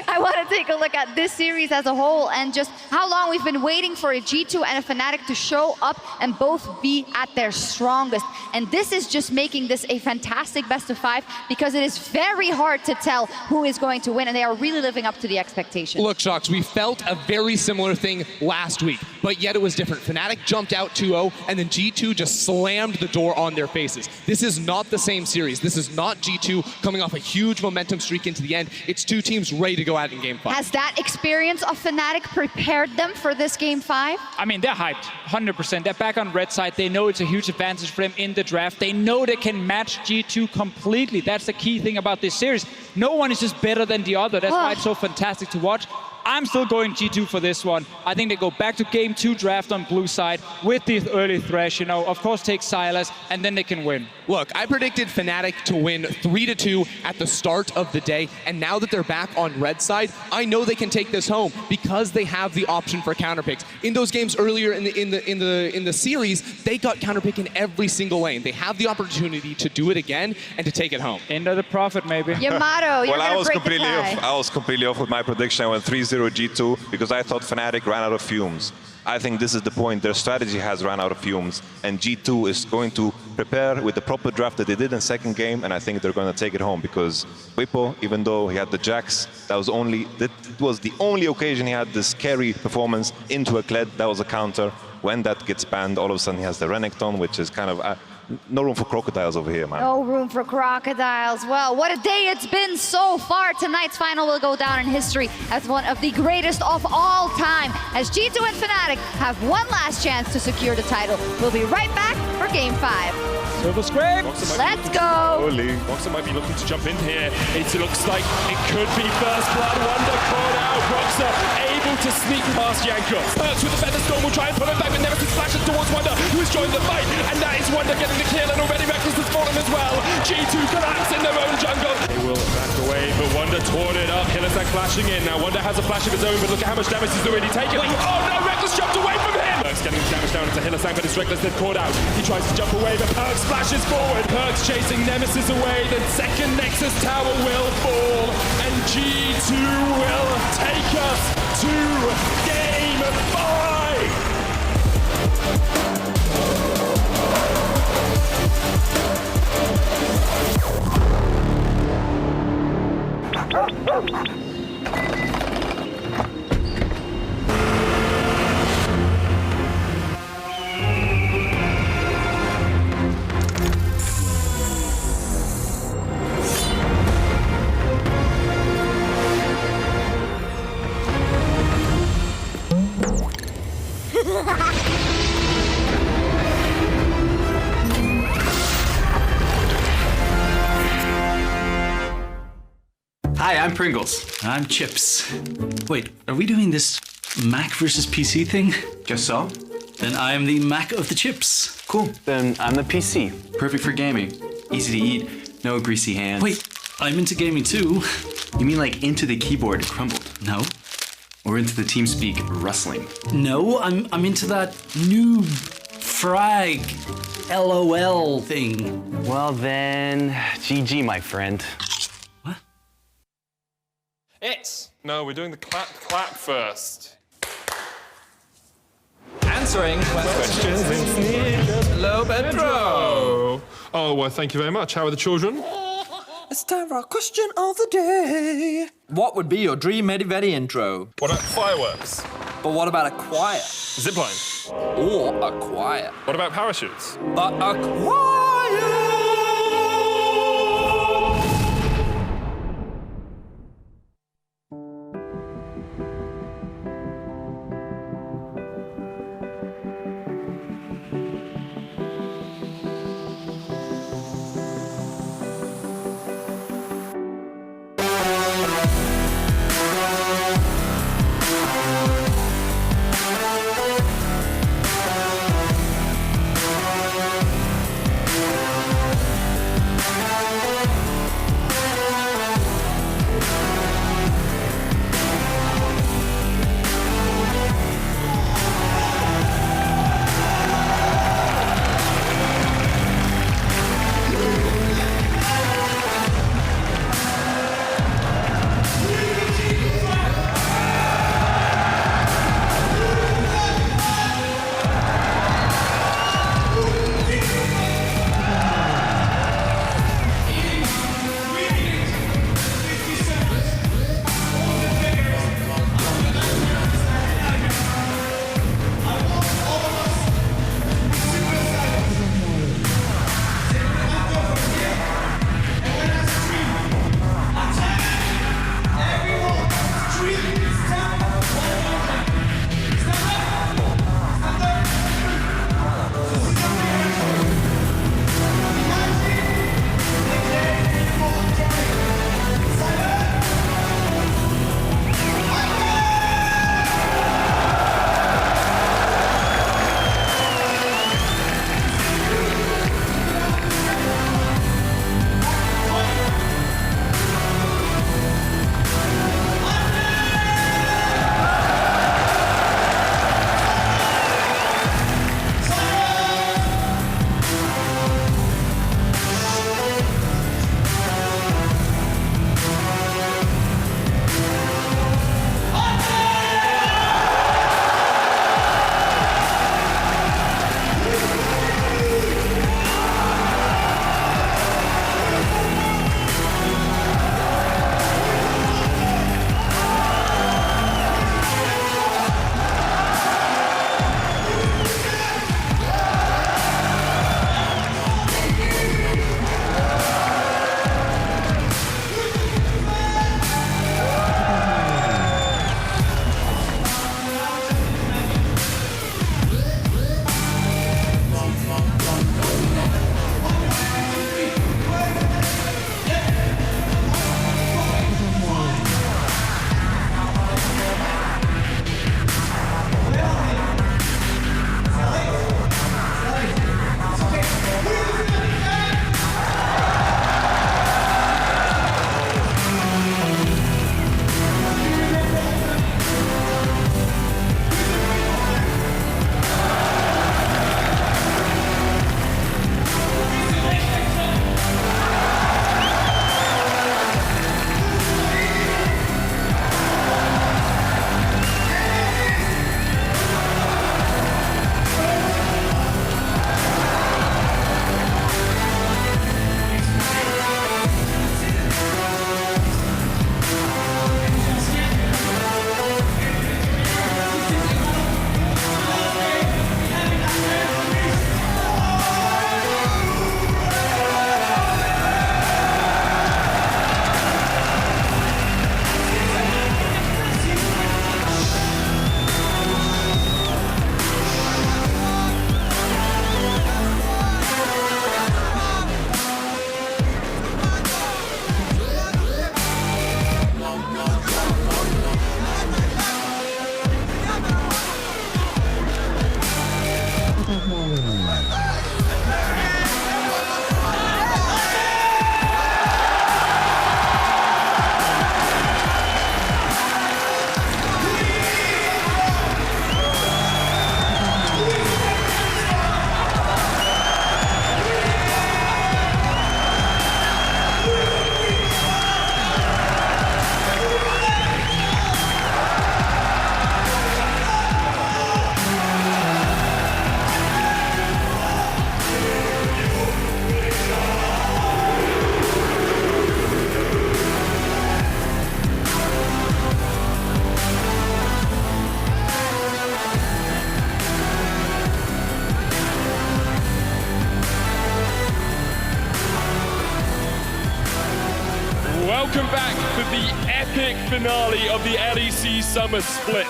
I want to take a look at this series as a whole and just how long we've been waiting for a G2 and a Fnatic to show up and both be at their strongest. And this is just making this a fantastic best of 5 because it is very hard to tell who is going to win, and they are really living up to the expectation. Look, Shox, we felt a very similar thing last week, but yet it was different. Fnatic jumped out 2-0, and then G2 just slammed the door on their faces. This is not the same series. This is not G2 coming off a huge momentum streak into the end. It's two teams ready to go out in Game 5. Has that experience of Fnatic prepared them for this Game 5? I mean, they're hyped, 100%. They're back on red side. They know it's a huge advantage for them in the draft. They know they can match G2 completely. That's the key thing about this series. No one is just better than the other. That's why it's so fantastic to watch. I'm still going G2 for this one. I think they go back to Game 2 draft on blue side with the early Thresh, of course take Sylas, and then they can win. Look, I predicted Fnatic to win 3-2 at the start of the day, and now that they're back on red side, I know they can take this home because they have the option for counterpicks. In those games earlier in the series, they got counterpick in every single lane. They have the opportunity to do it again and to take it home. End of the profit, maybe. Yamato, you're Well, I was break the tie. I was completely off with my prediction. I went 3-0 G2 because I thought Fnatic ran out of fumes. I think this is the point. Their strategy has run out of fumes, and G2 is going to prepare with the proper draft that they did in second game, and I think they're going to take it home because Whippo, even though he had the Jax, that was the only occasion he had this carry performance into a Kled. That was a counter. When that gets banned, all of a sudden he has the Renekton, which is kind of no room for crocodiles over here, man. No room for crocodiles. Well, what a day it's been so far. Tonight's final will go down in history as one of the greatest of all time, as G2 and Fnatic have one last chance to secure the title. We'll be right back for Game 5. Silver Scrape! Let's go! Roxa might be looking to jump in here. It looks like it could be first blood. Wonder caught out. Roxa able to sneak past Jankos. Perks with the Feather Storm will try and pull him back, but Nemesis flashes towards Wonder, who has joined the fight, and that is Wonder getting the kill, and already Reckless has fallen as well. G2 collapse in their own jungle. They will back away, but Wonder torn it up. Hillisang flashing in. Now Wonder has a flash of his own, but look at how much damage he's already taken. Oh no, Reckless jumped away from him! Perks getting damage down into Hillisang, but it's Reckless then caught out. He tries to jump away, but Perks flashes forward. Perks chasing Nemesis away, then second Nexus tower will fall, and G2 will take us to Game 5! Hi, I'm Pringles. I'm Chips. Wait, are we doing this Mac versus PC thing? Guess so. Then I am the Mac of the chips. Cool. Then I'm the PC. Perfect for gaming. Easy to eat, no greasy hands. Wait, I'm into gaming too. You mean like into the keyboard crumbled? No. Or into the TeamSpeak rustling? No, I'm into that new frag LOL thing. Well then, GG, my friend. No, we're doing the clap first. Answering questions in Hello, Pedro. Oh, well, thank you very much. How are the children? It's time for our question of the day. What would be your dream Medivedi intro? What about fireworks? But what about a choir? Zipline? Or a choir? What about parachutes? But a choir! Welcome back to the epic finale of the LEC Summer Split.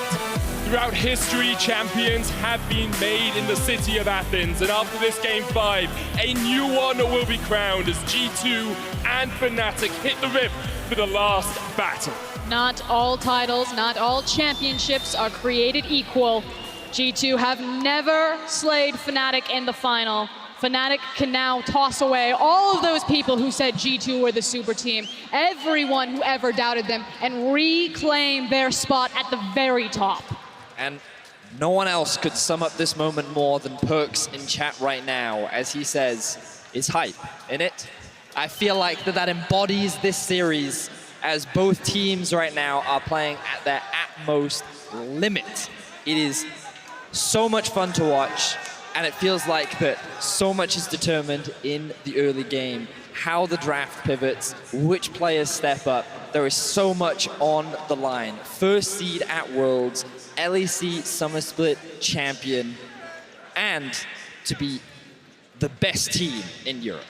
Throughout history, champions have been made in the city of Athens, and after this Game 5, a new one will be crowned as G2 and Fnatic hit the rip for the last battle. Not all titles, not all championships are created equal. G2 have never slayed Fnatic in the final. Fnatic can now toss away all of those people who said G2 were the super team, everyone who ever doubted them, and reclaim their spot at the very top. And no one else could sum up this moment more than Perks in chat right now, as he says, is hype, innit? I feel like that embodies this series, as both teams right now are playing at their utmost limit. It is so much fun to watch, and it feels like that so much is determined in the early game. How the draft pivots, which players step up. There is so much on the line. First seed at Worlds, LEC Summer Split champion, and to be the best team in Europe.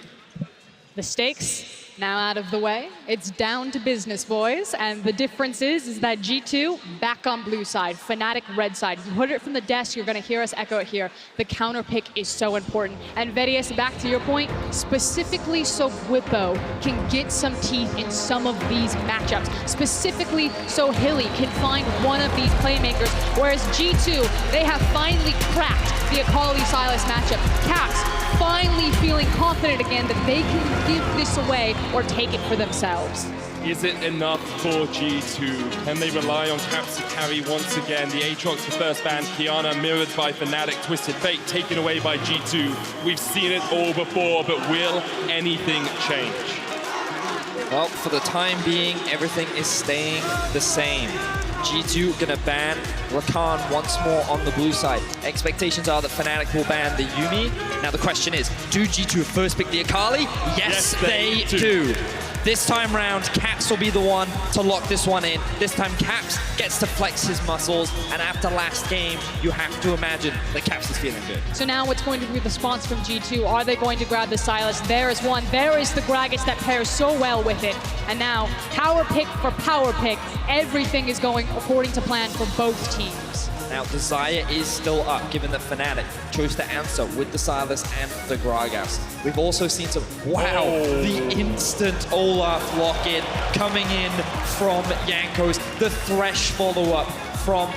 The stakes now out of the way. It's down to business, boys. And the difference is that G2 back on blue side, Fnatic red side. You heard it from the desk, you're gonna hear us echo it here. The counter pick is so important. And Vedius, back to your point, specifically so Bwipo can get some teeth in some of these matchups. Specifically so Hilly can find one of these playmakers. Whereas G2, they have finally cracked the Akali Sylas matchup. Caps finally feeling confident again that they can give this away or take it for themselves. Is it enough for G2? Can they rely on Caps to carry once again? The Aatrox, the first ban, Kiana mirrored by Fnatic, Twisted Fate taken away by G2. We've seen it all before, but will anything change? Well, for the time being, everything is staying the same. G2 gonna ban Rakan once more on the blue side. Expectations are that Fnatic will ban the Yuumi. Now the question is, do G2 first pick the Akali? Yes, they do. This time round, Caps will be the one to lock this one in. This time, Caps gets to flex his muscles, and after last game, you have to imagine that Caps is feeling good. So now what's going to be the response from G2? Are they going to grab the Sylas? There is one. There is the Gragas that pairs so well with it. And now, power pick for power pick, everything is going according to plan for both teams. Now, the Xayah is still up, given that Fnatic chose to answer with the Sylas and the Gragas. We've also seen some, the instant Olaf lock-in coming in from Jankos, the Thresh follow-up from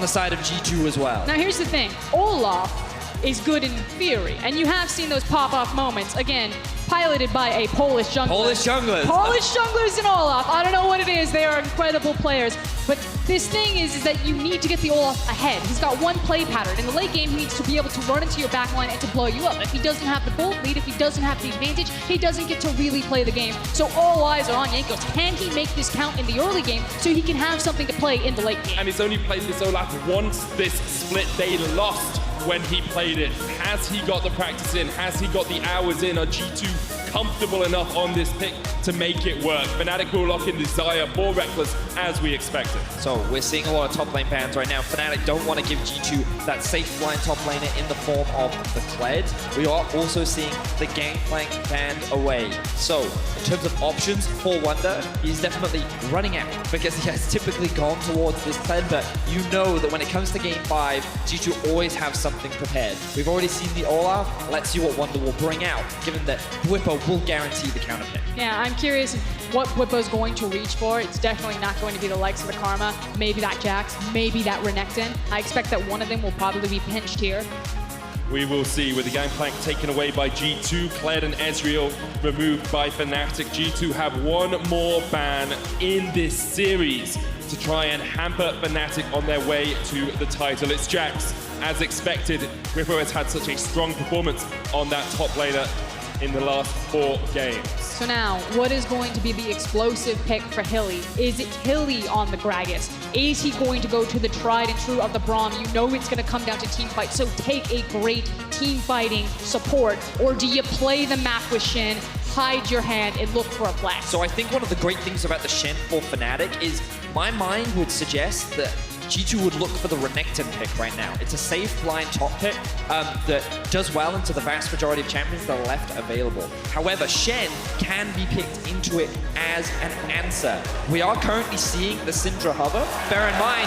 the side of G2 as well. Now here's the thing, Olaf is good in theory, and you have seen those pop-off moments, again, piloted by a Polish jungler. Polish junglers. Polish junglers in Olaf. I don't know what it is, they are incredible players. But this thing is that you need to get the Olaf ahead. He's got one play pattern. In the late game, he needs to be able to run into your backline and to blow you up. If he doesn't have the gold lead, if he doesn't have the advantage, he doesn't get to really play the game. So all eyes are on Jankos. Can he make this count in the early game so he can have something to play in the late game? And he's only played this Olaf once this split. They lost when he played it. Has he got the practice in? Has he got the hours in? Are G2 comfortable enough on this pick to make it work? Fnatic will lock in the Xayah for Reckless as we expected. So we're seeing a lot of top lane bans right now. Fnatic don't want to give G2 that safe blind top laner in the form of the Kled. We are also seeing the Gangplank banned away. So in terms of options for Wunder, he's definitely running out because he has typically gone towards this Kled, but you know that when it comes to game 5, G2 always have something prepared. We've already seen the Olaf. Let's see what Wunder will bring out, given that Bwipo will guarantee the counter pick. Yeah, I'm curious what Bwipo's going to reach for. It's definitely not going to be the likes of the Karma, maybe that Jax, maybe that Renekton. I expect that one of them will probably be pinched here. We will see, with the Gangplank taken away by G2, Kled and Ezreal removed by Fnatic. G2 have one more ban in this series to try and hamper Fnatic on their way to the title. It's Jax. As expected, Bwipo has had such a strong performance on that top laner in the last 4 games. So now, what is going to be the explosive pick for Hilly? Is it Hilly on the Gragas? Is he going to go to the tried and true of the Braum? You know it's going to come down to team fight, so take a great team fighting support. Or do you play the map with Shin, hide your hand, and look for a flash? So I think one of the great things about the Shen for Fnatic is my mind would suggest that G2 would look for the Renekton pick right now. It's a safe blind top pick that does well into the vast majority of champions that are left available. However, Shen can be picked into it as an answer. We are currently seeing the Syndra hover. Bear in mind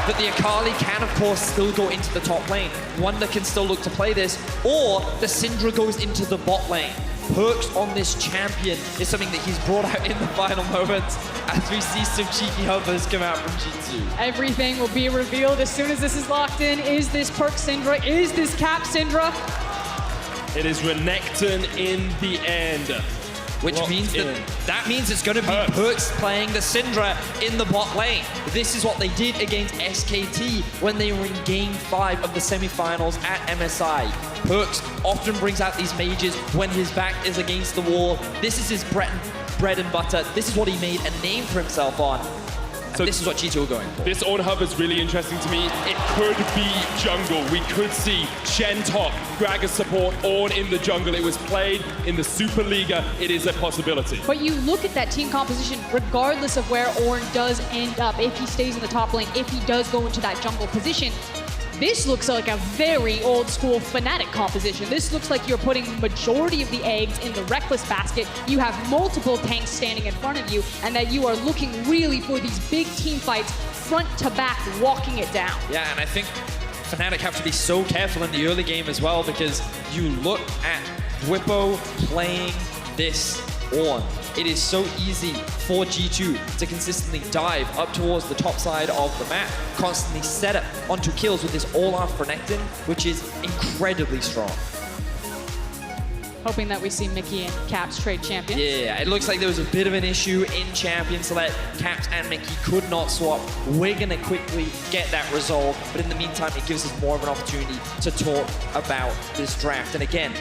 that the Akali can, of course, still go into the top lane. Wonder can still look to play this, or the Syndra goes into the bot lane. Perks on this champion is something that he's brought out in the final moments as we see some cheeky hovers come out from G2. Everything will be revealed as soon as this is locked in. Is this Perk Syndra? Is this Cap Syndra? It is Renekton in the end. Which means that means it's going to be Perks playing the Syndra in the bot lane. This is what they did against SKT when they were in Game 5 of the semifinals at MSI. Perks often brings out these mages when his back is against the wall. This is his bread and butter. This is what he made a name for himself on. So this is what G2 are going for. This Ornn hub is really interesting to me. It could be jungle. We could see Shen top, Gragas support, Ornn in the jungle. It was played in the Superliga. It is a possibility. But you look at that team composition, regardless of where Ornn does end up, if he stays in the top lane, if he does go into that jungle position, this looks like a very old school Fnatic composition. This looks like you're putting majority of the eggs in the Reckless basket. You have multiple tanks standing in front of you, and that you are looking really for these big team fights, front to back, walking it down. Yeah, and I think Fnatic have to be so careful in the early game as well, because you look at Dwippo playing this Ornn. It is so easy for G2 to consistently dive up towards the top side of the map, constantly set up onto kills with this Olaf Renekton, which is incredibly strong. Hoping that we see Mickey and Caps trade champions. Yeah, it looks like there was a bit of an issue in Champion Select. Caps and Mickey could not swap. We're going to quickly get that resolved, but in the meantime, it gives us more of an opportunity to talk about this draft. And again,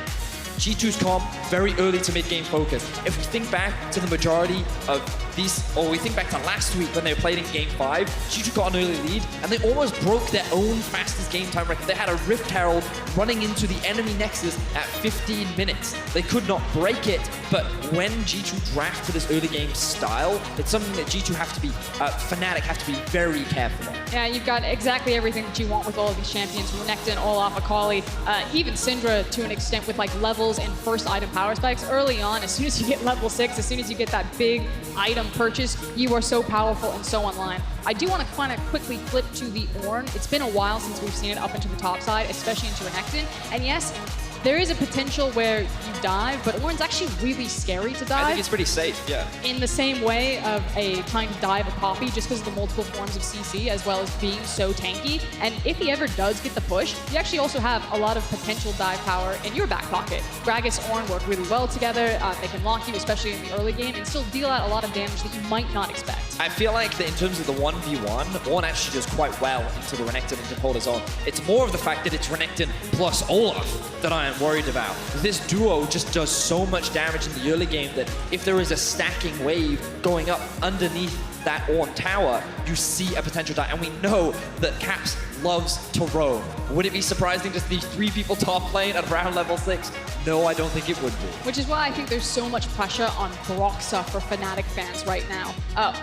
G2's comp, very early to mid-game focus. If we think back to the majority of these, or we think back to last week when they played in Game 5, G2 got an early lead, and they almost broke their own fastest game time record. They had a Rift Herald running into the enemy Nexus at 15 minutes. They could not break it, but when G2 draft for this early game style, it's something that G2 have to be, Fnatic have to be very careful of. Yeah, you've got exactly everything that you want with all of these champions. Renekton, Olaf, Akali, even Syndra to an extent with like levels and first item power spikes. Early on, as soon as you get level 6, as soon as you get that big item purchase, you are so powerful and so online. I do want to kind of quickly flip to the Ornn. It's been a while since we've seen it up into the top side, especially into Renekton. And yes, there is a potential where you dive, but Ornn's actually really scary to dive. I think it's pretty safe, yeah. In the same way of trying to dive a Poppy, just because of the multiple forms of CC, as well as being so tanky. And if he ever does get the push, you actually also have a lot of potential dive power in your back pocket. Gragas, Ornn work really well together. They can lock you, especially in the early game, and still deal out a lot of damage that you might not expect. I feel like that in terms of the 1v1, Ornn actually does quite well into the Renekton and can hold his own. It's more of the fact that it's Renekton plus Olaf that I am worried about. This duo just does so much damage in the early game that if there is a stacking wave going up underneath that Ornn tower, you see a potential die. And we know that Caps loves to roam. Would it be surprising to see 3 people top lane at around level 6? No, I don't think it would be. Which is why I think there's so much pressure on Broxa for Fnatic fans right now.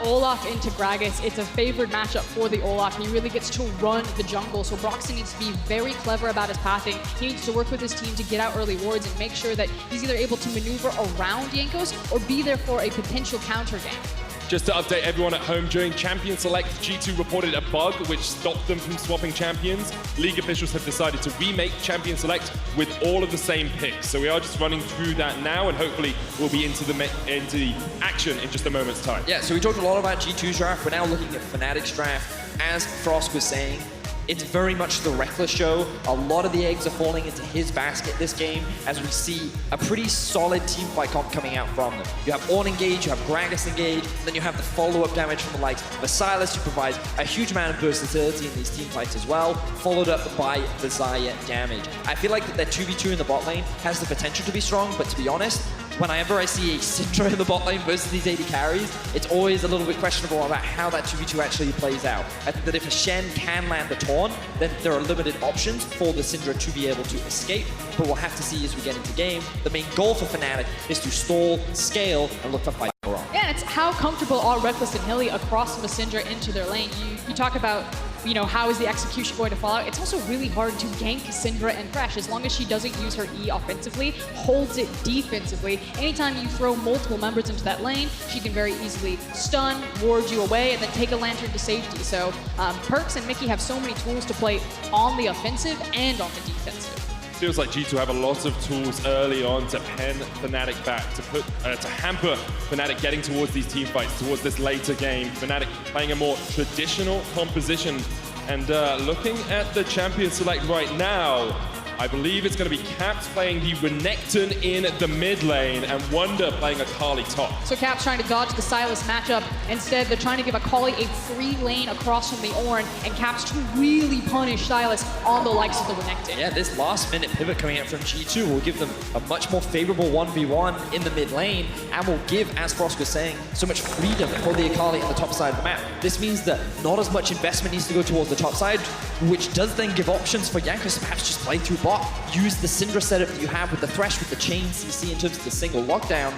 Olaf into Gragas, it's a favored matchup for the Olaf. He really gets to run the jungle, so Broxa needs to be very clever about his pathing. He needs to work with his team to get out early wards and make sure that he's either able to maneuver around Jankos or be there for a potential counter gank. Just to update everyone at home, during Champion Select, G2 reported a bug which stopped them from swapping champions. League officials have decided to remake Champion Select with all of the same picks. So we are just running through that now, and hopefully we'll be into the action in just a moment's time. Yeah, so we talked a lot about G2's draft. We're now looking at Fnatic's draft. As Frost was saying, it's very much the Reckless show. A lot of the eggs are falling into his basket this game as we see a pretty solid team fight comp coming out from them. You have Ornn engage, you have Gragas engage, then you have the follow-up damage from the likes of Silas, who provides a huge amount of versatility in these team fights as well, followed up by the Xayah damage. I feel like that their 2v2 in the bot lane has the potential to be strong, but to be honest, whenever I see a Syndra in the bot lane versus these AD carries, it's always a little bit questionable about how that 2v2 actually plays out. I think that if a Shen can land the taunt, then there are limited options for the Syndra to be able to escape, but we'll have to see as we get into game. The main goal for Fnatic is to stall, scale, and look for fight wrong. Yeah, it's how comfortable are Reckless and Hilly across from a Syndra into their lane. You talk about you know, how is the execution going to fall out? It's also really hard to gank Syndra and Thresh as long as she doesn't use her E offensively, holds it defensively. Anytime you throw multiple members into that lane, she can very easily stun, ward you away, and then take a Lantern to safety. So Perkz and Mickey have so many tools to play on the offensive and on the defensive. Feels like G2 have a lot of tools early on to pen Fnatic back, to hamper Fnatic getting towards these team fights, towards this later game. Fnatic playing a more traditional composition. And looking at the champion select right now, I believe it's going to be Caps playing the Renekton in the mid lane and Wunder playing Akali top. So Caps trying to dodge the Sylas matchup. Instead, they're trying to give Akali a free lane across from the Ornn, and Caps to really punish Sylas on the likes of the Renekton. Yeah, this last-minute pivot coming out from G2 will give them a much more favorable 1v1 in the mid lane, and will give, as Frost was saying, so much freedom for the Akali on the top side of the map. This means that not as much investment needs to go towards the top side, which does then give options for Jankos to perhaps just play through bot, use the Syndra setup that you have with the Thresh, with the chain CC in terms of the single lockdown,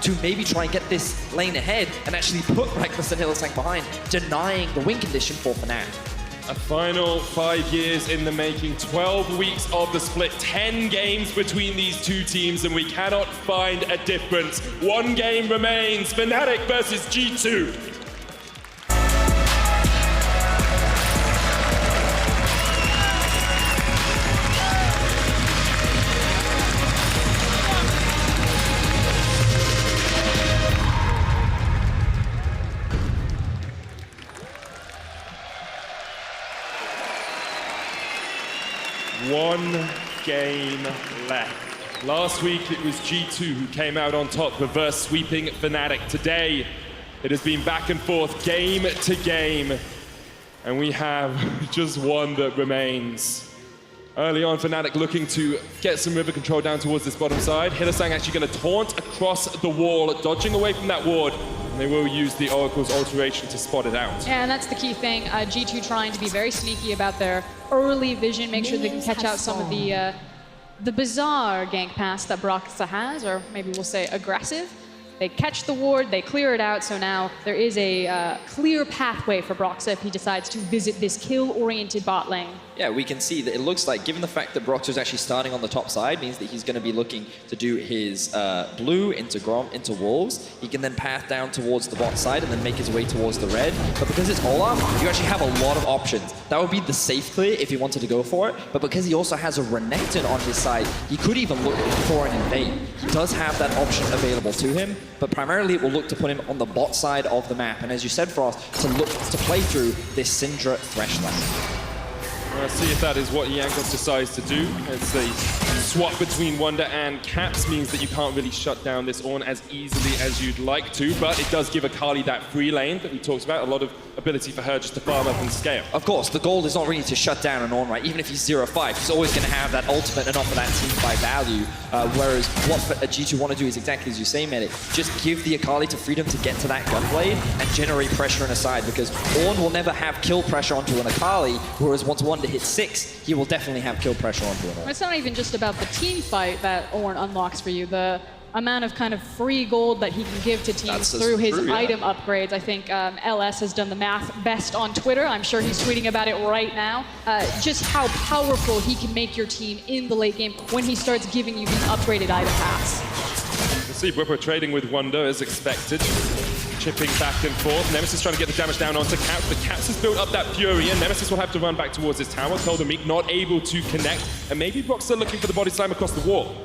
to maybe try and get this lane ahead and actually put Reckless and Hylissang behind, denying the win condition for Fnatic. A final 5 years in the making, 12 weeks of the split, 10 games between these two teams, and we cannot find a difference. One game remains, Fnatic versus G2. One game left. Last week it was G2 who came out on top, reverse sweeping Fnatic. Today it has been back and forth, game to game, and we have just one that remains. Early on, Fnatic looking to get some river control down towards this bottom side. Hylissang actually going to taunt across the wall, dodging away from that ward. And they will use the Oracle's alteration to spot it out. Yeah, and that's the key thing. G2 trying to be very sneaky about their early vision, make sure they can catch out some of the bizarre gank pass that Broxah has, or maybe we'll say aggressive. They catch the ward, they clear it out, so now there is a clear pathway for Broxah if he decides to visit this kill-oriented bot lane. Yeah, we can see that it looks like, given the fact that Broxah is actually starting on the top side, means that he's going to be looking to do his blue into Grom, into Wolves. He can then path down towards the bot side and then make his way towards the red. But because it's Olaf, you actually have a lot of options. That would be the safe clear if he wanted to go for it. But because he also has a Renekton on his side, he could even look for an invade. He does have that option available to him, but primarily it will look to put him on the bot side of the map. And as you said, Frost, to look to play through this Syndra Thresh lane. Let's see if that is what Jankos decides to do. It's a swap between Wunder and Caps, means that you can't really shut down this Ornn as easily as you'd like to, but it does give Akali that free lane that we talked about, a lot of ability for her just to farm up and scale. Of course, the goal is not really to shut down an Ornn, right? Even if he's 0-5, he's always going to have that ultimate and offer that team fight value, whereas what G2 want to do is exactly as you say, Medic, just give the Akali to freedom to get to that gunblade and generate pressure on a side, because Ornn will never have kill pressure onto an Akali, whereas once Wunder hits 6, he will definitely have kill pressure onto an Ornn. It's not even just about the team fight that Ornn unlocks for you. The amount of kind of free gold that he can give to teams through his item upgrades. I think LS has done the math best on Twitter. I'm sure he's tweeting about it right now. Just how powerful he can make your team in the late game when he starts giving you these upgraded item paths. Let's see, Whipper trading with Wunder as expected. Chipping back and forth. Nemesis trying to get the damage down onto Caps, but Caps has built up that Fury, and Nemesis will have to run back towards his tower. Meek not able to connect, and maybe Broxah looking for the body slam across the wall.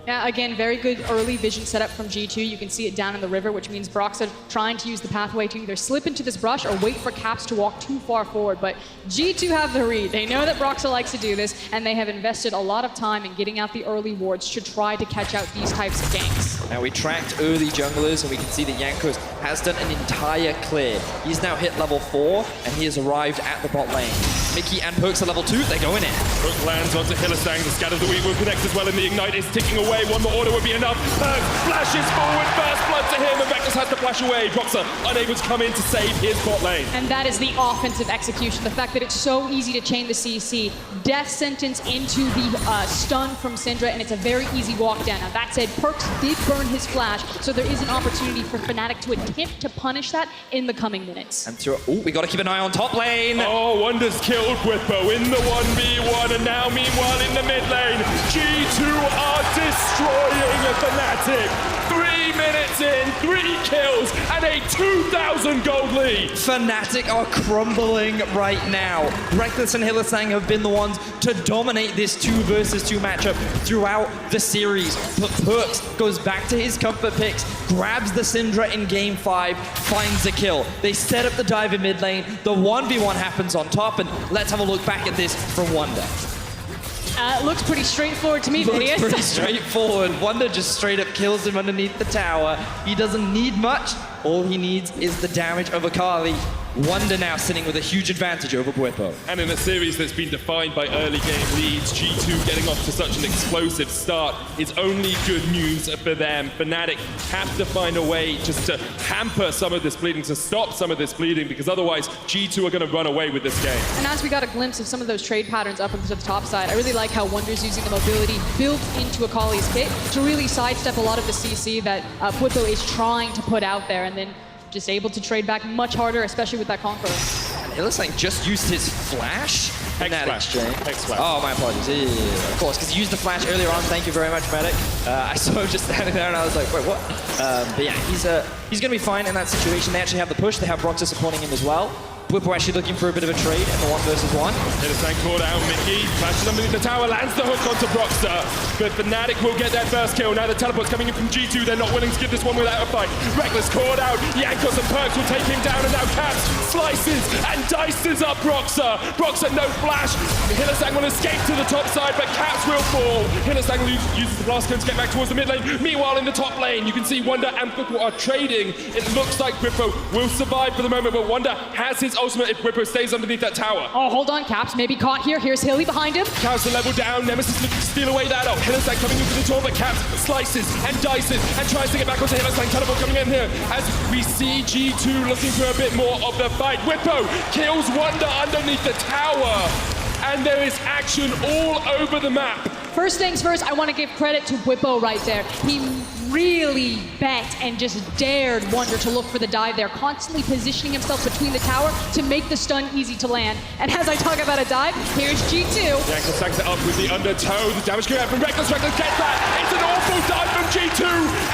Yeah, again, very good early vision setup from G2. You can see it down in the river, which means Broxah trying to use the pathway to either slip into this brush or wait for Caps to walk too far forward. But G2 have the read. They know that Broxah likes to do this, and they have invested a lot of time in getting out the early wards to try to catch out these types of ganks. Now we tracked early junglers, and we can see that Jankos has done an entire clear. He's now hit level 4, and he has arrived at the bot lane. Mickey and Perkz are level 2, they're going in. Hook lands onto Hylissang, the Scatter of the Weak will connect as well, and the Ignite is ticking away. One more order would be enough. Perkz flashes forward, first blood to him, and Reckless has to flash away. Broxah unable to come in to save his bot lane. And that is the offensive execution. The fact that it's so easy to chain the CC. Death sentence into the stun from Syndra, and it's a very easy walk down. Now that said, Perkz did burn his flash, so there is an opportunity for Fnatic to attempt to punish that in the coming minutes. And we got to keep an eye on top lane. Oh, Wonder's killed Whippo in the 1v1, and now meanwhile in the mid lane, G2 are destroying a Fnatic. 3 minutes in, 3 kills, and a 2,000 gold lead. Fnatic are crumbling right now. Reckless and Hylissang have been the ones to dominate this 2 versus 2 matchup throughout the series. But Perkz goes back to his comfort picks, grabs the Syndra in game 5, finds a kill. They set up the dive in mid lane. The 1v1 happens on top, and let's have a look back at this from Wonder. It looks pretty straightforward to me, Looks pretty straightforward. Wonder just straight up kills him underneath the tower. He doesn't need much. All he needs is the damage of Akali. Wonder now sitting with a huge advantage over Bwipo. And in a series that's been defined by early game leads, G2 getting off to such an explosive start is only good news for them. Fnatic have to find a way just to hamper some of this bleeding, to stop some of this bleeding, because otherwise G2 are going to run away with this game. And as we got a glimpse of some of those trade patterns up into the top side, I really like how Wonder's using the mobility built into Akali's kit to really sidestep a lot of the CC that Bwipo is trying to put out there, and then just able to trade back much harder, especially with that Conqueror. And Hylissang just used his flash in that exchange. Oh, my apologies. Yeah, of course, because he used the flash earlier on. Thank you very much, Medic. I saw him just standing there, and I was like, wait, what? But yeah, he's going to be fine in that situation. They actually have the push. They have Broxah supporting him as well. Bwipo actually looking for a bit of a trade in the 1 versus 1. Hylissang caught out Mickey, flashes underneath the tower, lands the hook onto Broxah, but Fnatic will get their first kill. Now the teleport's coming in from G2, they're not willing to give this one without a fight. Reckless caught out, Jankos and Perkz will take him down, and now Caps slices and dices up Broxah. Broxah no flash, Hylissang will escape to the top side, but Caps will fall. Hylissang uses the blast cone to get back towards the mid lane. Meanwhile in the top lane, you can see Wonder and Bwipo are trading. It looks like Bwipo will survive for the moment, but Wonder has his ultimate if Bwipo stays underneath that tower. Oh, hold on, Caps. Maybe caught here. Here's Hilly behind him. Caps the level down. Nemesis looking to steal away that up. Hylissang coming into the tour, but Caps slices and dices and tries to get back onto Hylissang. Teleport coming in here as we see G2 looking for a bit more of the fight. Bwipo kills Wonder underneath the tower. And there is action all over the map. First things first, I want to give credit to Bwipo right there. He really bet and just dared Wonder to look for the dive there, constantly positioning himself between the tower to make the stun easy to land. And as I talk about a dive, here's G2. Jankos stacks it up with the undertow. The damage coming out from Reckless. Reckless gets that. It's an awful dive from G2.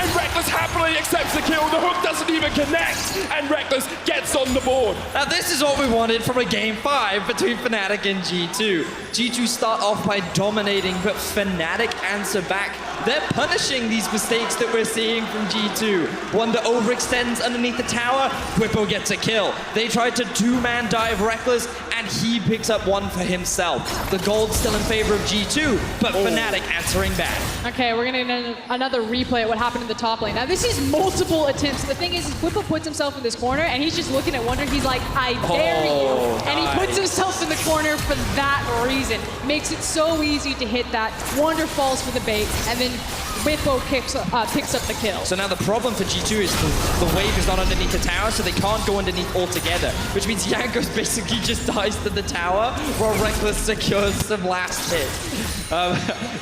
And Reckless happily accepts the kill. The hook doesn't even connect. And Reckless gets on the board. Now this is what we wanted from a game 5 between Fnatic and G2. G2 start off by dominating, but Fnatic answer back. They're punishing these mistakes that we're seeing from G2. Wonder overextends underneath the tower, Bwipo gets a kill. They tried to 2-man dive Reckless, and he picks up one for himself. The gold's still in favor of G2, but Fnatic answering back. Okay, we're gonna get another replay of what happened in the top lane. Now this is multiple attempts. The thing is Bwipo puts himself in this corner, and he's just looking at Wonder. He's like, I dare you. And he puts himself in the corner for that reason. Makes it so easy to hit that. Wonder falls for the bait, and then Bwipo picks up the kill. So now the problem for G2 is the wave is not underneath the tower, so they can't go underneath altogether, which means Jankos basically just dies to the tower while Reckless secures some last hits.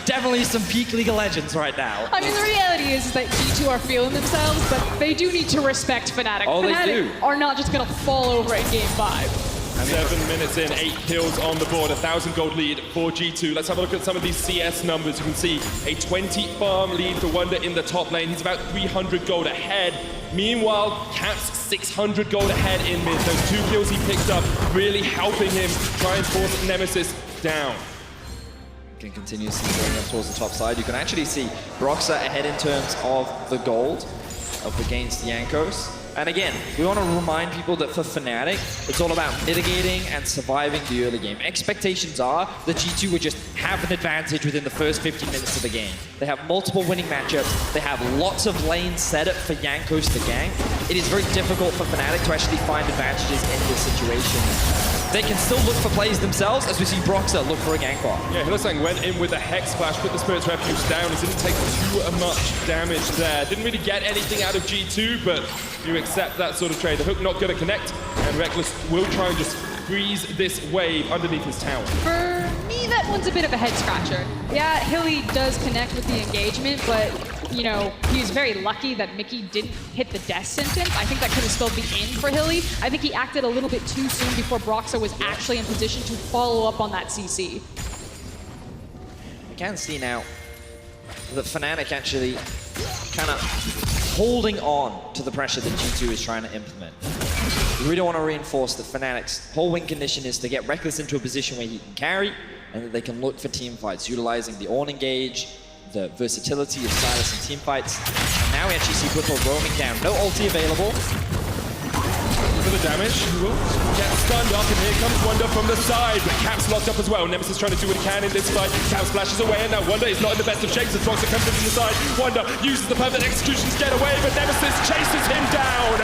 Definitely some peak League of Legends right now. I mean, the reality is that G2 are feeling themselves, but they do need to respect Fnatic. Oh, Fnatic they do. are not just going to fall over in game 5. 7 minutes in, 8 kills on the board, 1,000 gold lead for G2. Let's have a look at some of these CS numbers. You can see a 20 farm lead for Wonder in the top lane. He's about 300 gold ahead. Meanwhile, Caps 600 gold ahead in mid. Those 2 kills he picked up really helping him try and force Nemesis down. Can continue going up towards the top side. You can actually see Broxah ahead in terms of the gold up against Jankos. And again, we want to remind people that for Fnatic, it's all about mitigating and surviving the early game. Expectations are that G2 would just have an advantage within the first 15 minutes of the game. They have multiple winning matchups. They have lots of lanes set up for Jankos to gank. It is very difficult for Fnatic to actually find advantages in this situation. they can still look for plays themselves, as we see Broxer look for a gank bar. Yeah, Hillesang went in with a Hex Splash, put the Spirit's Refuge down. He didn't take too much damage there. Didn't really get anything out of G2, but you accept that sort of trade. The hook not going to connect, and Reckless will try and just freeze this wave underneath his tower. For me, that one's a bit of a head scratcher. Yeah, Hilly does connect with the engagement, but you know, he's very lucky that Mickey didn't hit the death sentence. I think that could have still been in for Hilly. I think he acted a little bit too soon before Broxer was actually in position to follow up on that CC. You can see now that Fnatic actually kind of holding on to the pressure that G2 is trying to implement. We really want to reinforce that Fnatic's whole win condition is to get Reckless into a position where he can carry and that they can look for team fights, utilizing the on engage, the versatility of Sylas in team fights. And now we actually see Whipple roaming down. No ulti available. For the damage, he will get stunned up, and here comes Wonder from the side, but Cap's locked up as well. Nemesis trying to do what he can in this fight. Cap splashes away, and now Wonder is not in the best of shapes as Broxer comes in from the side. Wonder uses the perfect execution to get away, but Nemesis chases him down.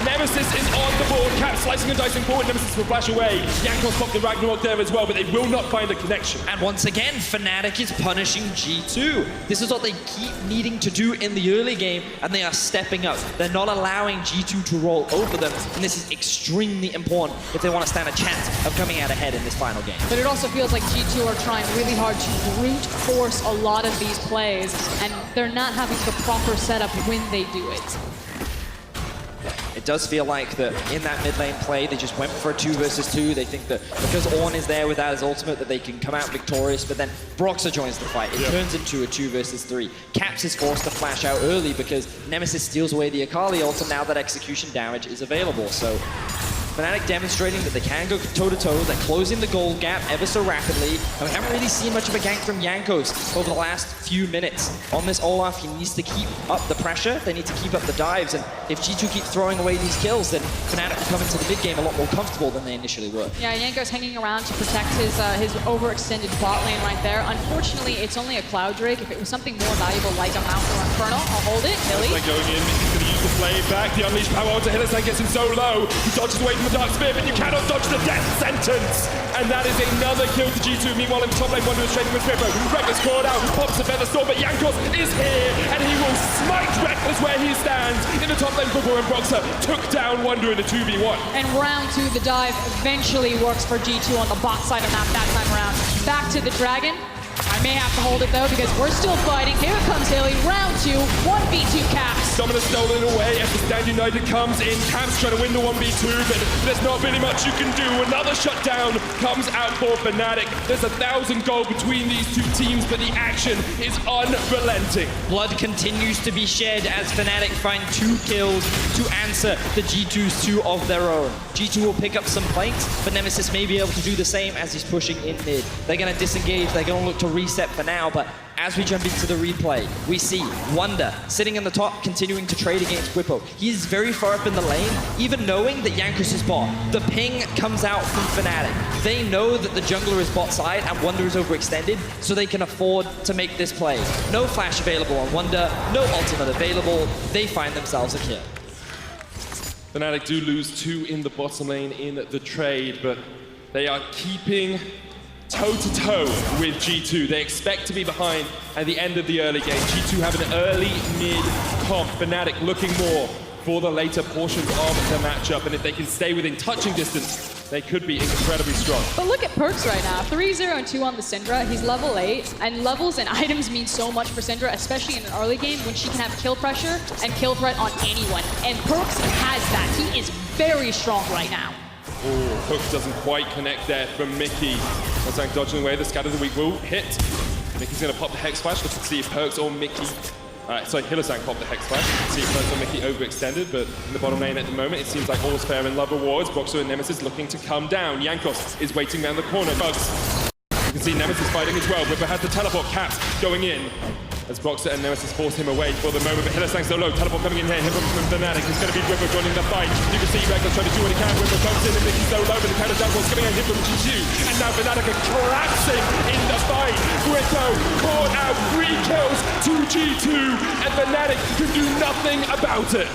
Nemesis is on the board. Cap slicing and dicing forward. Nemesis will flash away. Jankos popped the Ragnarok there as well, but they will not find a connection. And once again, Fnatic is punishing G2. This is what they keep needing to do in the early game, and they are stepping up. They're not allowing G2 to roll over them, and this is extremely important if they want to stand a chance of coming out ahead in this final game. But it also feels like G2 are trying really hard to brute force a lot of these plays, and they're not having the proper setup when they do it. It does feel like that in that mid lane play, they just went for a 2 versus 2. They think that because Ornn is there without his ultimate that they can come out victorious, but then Broxer joins the fight. It turns into a 2 versus 3. Caps is forced to flash out early because Nemesis steals away the Akali ult, and now that execution damage is available. So Fnatic demonstrating that they can go toe-to-toe. They're closing the gold gap ever so rapidly. And we haven't really seen much of a gank from Jankos over the last few minutes. On this Olaf, he needs to keep up the pressure. They need to keep up the dives. And if G2 keep throwing away these kills, then Fnatic will come into the mid-game a lot more comfortable than they initially were. Yeah, Jankos hanging around to protect his overextended bot lane right there. Unfortunately, it's only a Cloud Drake. If it was something more valuable like a Mount or Infernal, I'll hold it. Hilly. Going in, he's going to use the flame back. The unleashed power onto Hillesang gets him so low. He dodges away from the Dark Spear, but you cannot dodge the death sentence. And that is another kill to G2. Meanwhile, in top lane, Wonder is trading with Rippo. Reckless caught out, pops the Feather Storm, but Jankos is here, and he will smite Reckless where he stands. In the top lane, Rippo and Broxer took down Wonder in a 2v1. And round 2, the dive eventually works for G2 on the bot side of map that time around. Back to the Dragon. I may have to hold it though, because we're still fighting. Here comes Hilly, round 2, 1v2 Caps. Dominus stolen away as the Stand United comes in. Caps trying to win the 1v2, but there's not really much you can do. Another shutdown comes out for Fnatic. There's 1,000 gold between these two teams, but the action is unrelenting. Blood continues to be shed as Fnatic find 2 kills to answer the G2's 2 of their own. G2 will pick up some planks, but Nemesis may be able to do the same as he's pushing in mid. They're going to disengage, they're going to look to reset for now, but as we jump into the replay, we see Wonder sitting in the top, continuing to trade against Whippo. He's very far up in the lane, even knowing that Jankos is bot. The ping comes out from Fnatic. They know that the jungler is bot side and Wonder is overextended, so they can afford to make this play. No flash available on Wonder, no ultimate available. They find themselves a kill. Fnatic do lose 2 in the bottom lane in the trade, but they are keeping toe-to-toe with G2. They expect to be behind at the end of the early game. G2 have an early mid comp. Fnatic looking more for the later portions of the matchup, and if they can stay within touching distance, they could be incredibly strong. But look at Perks right now. 3-0-2 on the Syndra. He's level 8, and levels and items mean so much for Syndra, especially in an early game when she can have kill pressure and kill threat on anyone. And Perks has that. He is very strong right now. Oh, Hook doesn't quite connect there from Mickey. Hillesang dodging away. The Scatter of the Week will hit. Mickey's going to pop the Hex Flash. Let's see if Perks or Mickey... sorry, Hillesang popped the Hex Flash. Let's see if Perks or Mickey overextended, but in the bottom lane at the moment, it seems like all's fair in love awards. Broxer and Nemesis looking to come down. Jankos is waiting down the corner. Bugs. You can see Nemesis fighting as well. Ripper has the teleport. Caps going in. As Broxer and Nemesis force him away for the moment, but Hillesang's so low. Teleport coming in here, hit from Fnatic. It's going to be Ripper joining the fight. You can see Reckless trying to do what he can. Ripper comes in and Mickey's so low, but the counter downforce coming in, hit from G2. And now Fnatic are collapsing in the fight. Ripper caught out 3 kills to G2, and Fnatic can do nothing about it.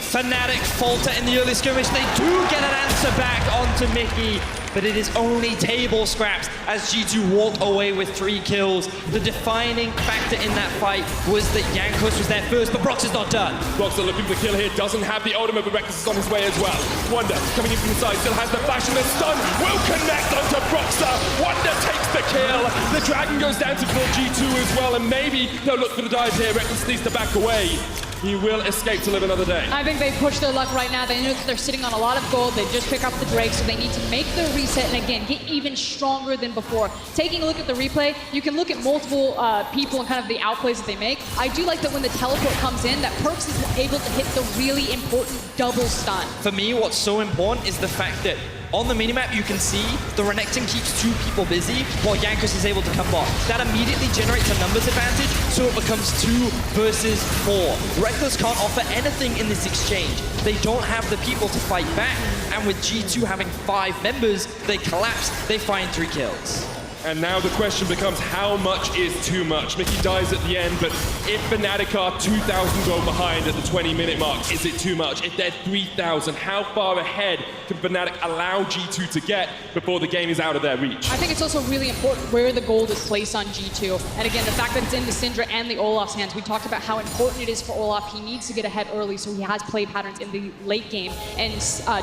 Fnatic falter in the early skirmish. They do get an answer back onto Mickey, but it is only table scraps as G2 walk away with 3 kills. The defining factor in that fight was that Jankos was there first, but Brox is not done. Broxer looking for the kill here, doesn't have the ultimate, but Reckless is on his way as well. Wonder coming in from the side, still has the flash and the stun, will connect onto Broxer. Wonder takes the kill. The Dragon goes down to kill G2 as well, and maybe they'll look for the dive here. Reckless needs to back away. He will escape to live another day. I think they push their luck right now. They know that they're sitting on a lot of gold. They just pick up the Drake, so they need to make their reset and again, get even stronger than before. Taking a look at the replay, you can look at multiple people and kind of the outplays that they make. I do like that when the teleport comes in, that Perkz is able to hit the really important double stun. For me, what's so important is the fact that on the minimap, you can see the Renekton keeps 2 people busy while Jankos is able to come bot. That immediately generates a numbers advantage, so it becomes 2 versus 4. Reckless can't offer anything in this exchange. They don't have the people to fight back, and with G2 having 5 members, they collapse, they find 3 kills. And now the question becomes, how much is too much? Mickey dies at the end, but if Fnatic are 2,000 gold behind at the 20-minute mark, is it too much? If they're 3,000, how far ahead can Fnatic allow G2 to get before the game is out of their reach? I think it's also really important where the gold is placed on G2. And again, the fact that it's in the Syndra and the Olaf's hands, we talked about how important it is for Olaf. He needs to get ahead early, so he has play patterns in the late game. And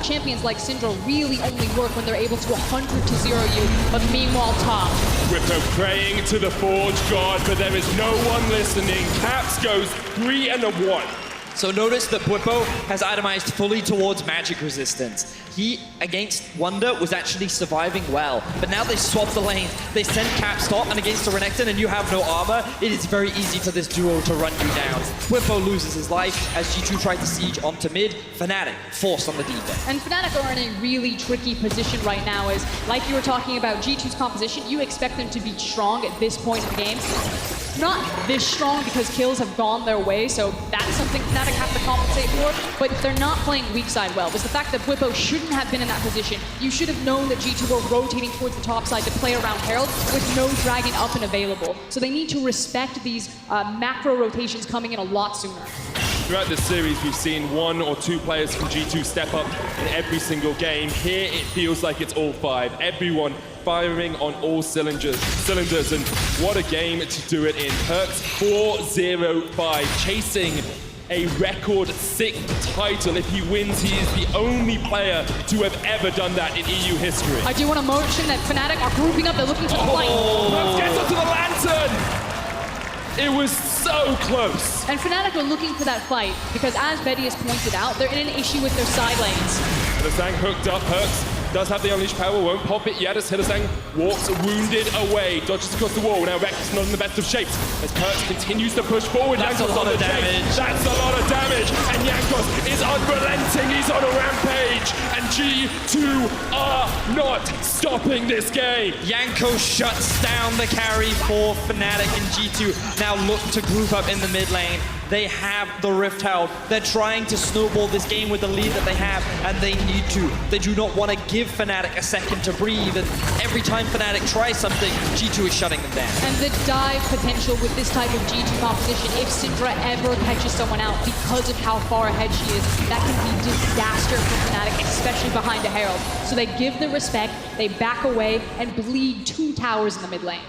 champions like Syndra really only work when they're able to 100 to 0 you, but meanwhile top. Whippo praying to the Forge God, but there is no one listening. Caps goes 3-1. So notice that Bwipo has itemized fully towards magic resistance. He, against Wonder, was actually surviving well. But now they swap the lanes. They send Caps top, and against the Renekton, and you have no armor, it is very easy for this duo to run you down. Bwipo loses his life as G2 tried to siege onto mid. Fnatic forced on the defense. And Fnatic are in a really tricky position right now, as like you were talking about G2's composition, you expect them to be strong at this point in the game. Not this strong because kills have gone their way, so that's something Fnatic have to compensate for, but they're not playing weak side well. It's the fact that Bwipo shouldn't have been in that position. You should have known that G2 were rotating towards the top side to play around Herald with no Dragon up and available. So they need to respect these macro rotations coming in a lot sooner. Throughout this series, we've seen 1 or 2 players from G2 step up in every single game. Here, it feels like it's all 5. Everyone firing on all cylinders, and what a game to do it in. Perkz 4-0-5, chasing a record 6th title. If he wins, he is the only player to have ever done that in EU history. I do want to mention that Fnatic are grouping up, they're looking for the fight. Perkz gets onto the lantern! It was so close. And Fnatic are looking for that fight, because as Betty has pointed out, they're in an issue with their side lanes. Hylissang hooked up, Perkz does have the unleashed power, won't pop it yet as Hylissang walks wounded away, dodges across the wall. Now Rex not in the best of shapes as Perkz continues to push forward. That's Jankos a lot of damage. That's a lot of damage, and Jankos is unrelenting. He's on a rampage, and G2 are not stopping this game. Jankos shuts down the carry for Fnatic, and G2 now look to group up in the mid lane. They have the Rift Herald. They're trying to snowball this game with the lead that they have, and they need to. They do not want to give Fnatic a second to breathe, and every time Fnatic tries something, G2 is shutting them down. And the dive potential with this type of G2 composition, if Syndra ever catches someone out because of how far ahead she is, that can be disaster for Fnatic, especially behind a Herald. So they give the respect, they back away, and bleed 2 towers in the mid lane.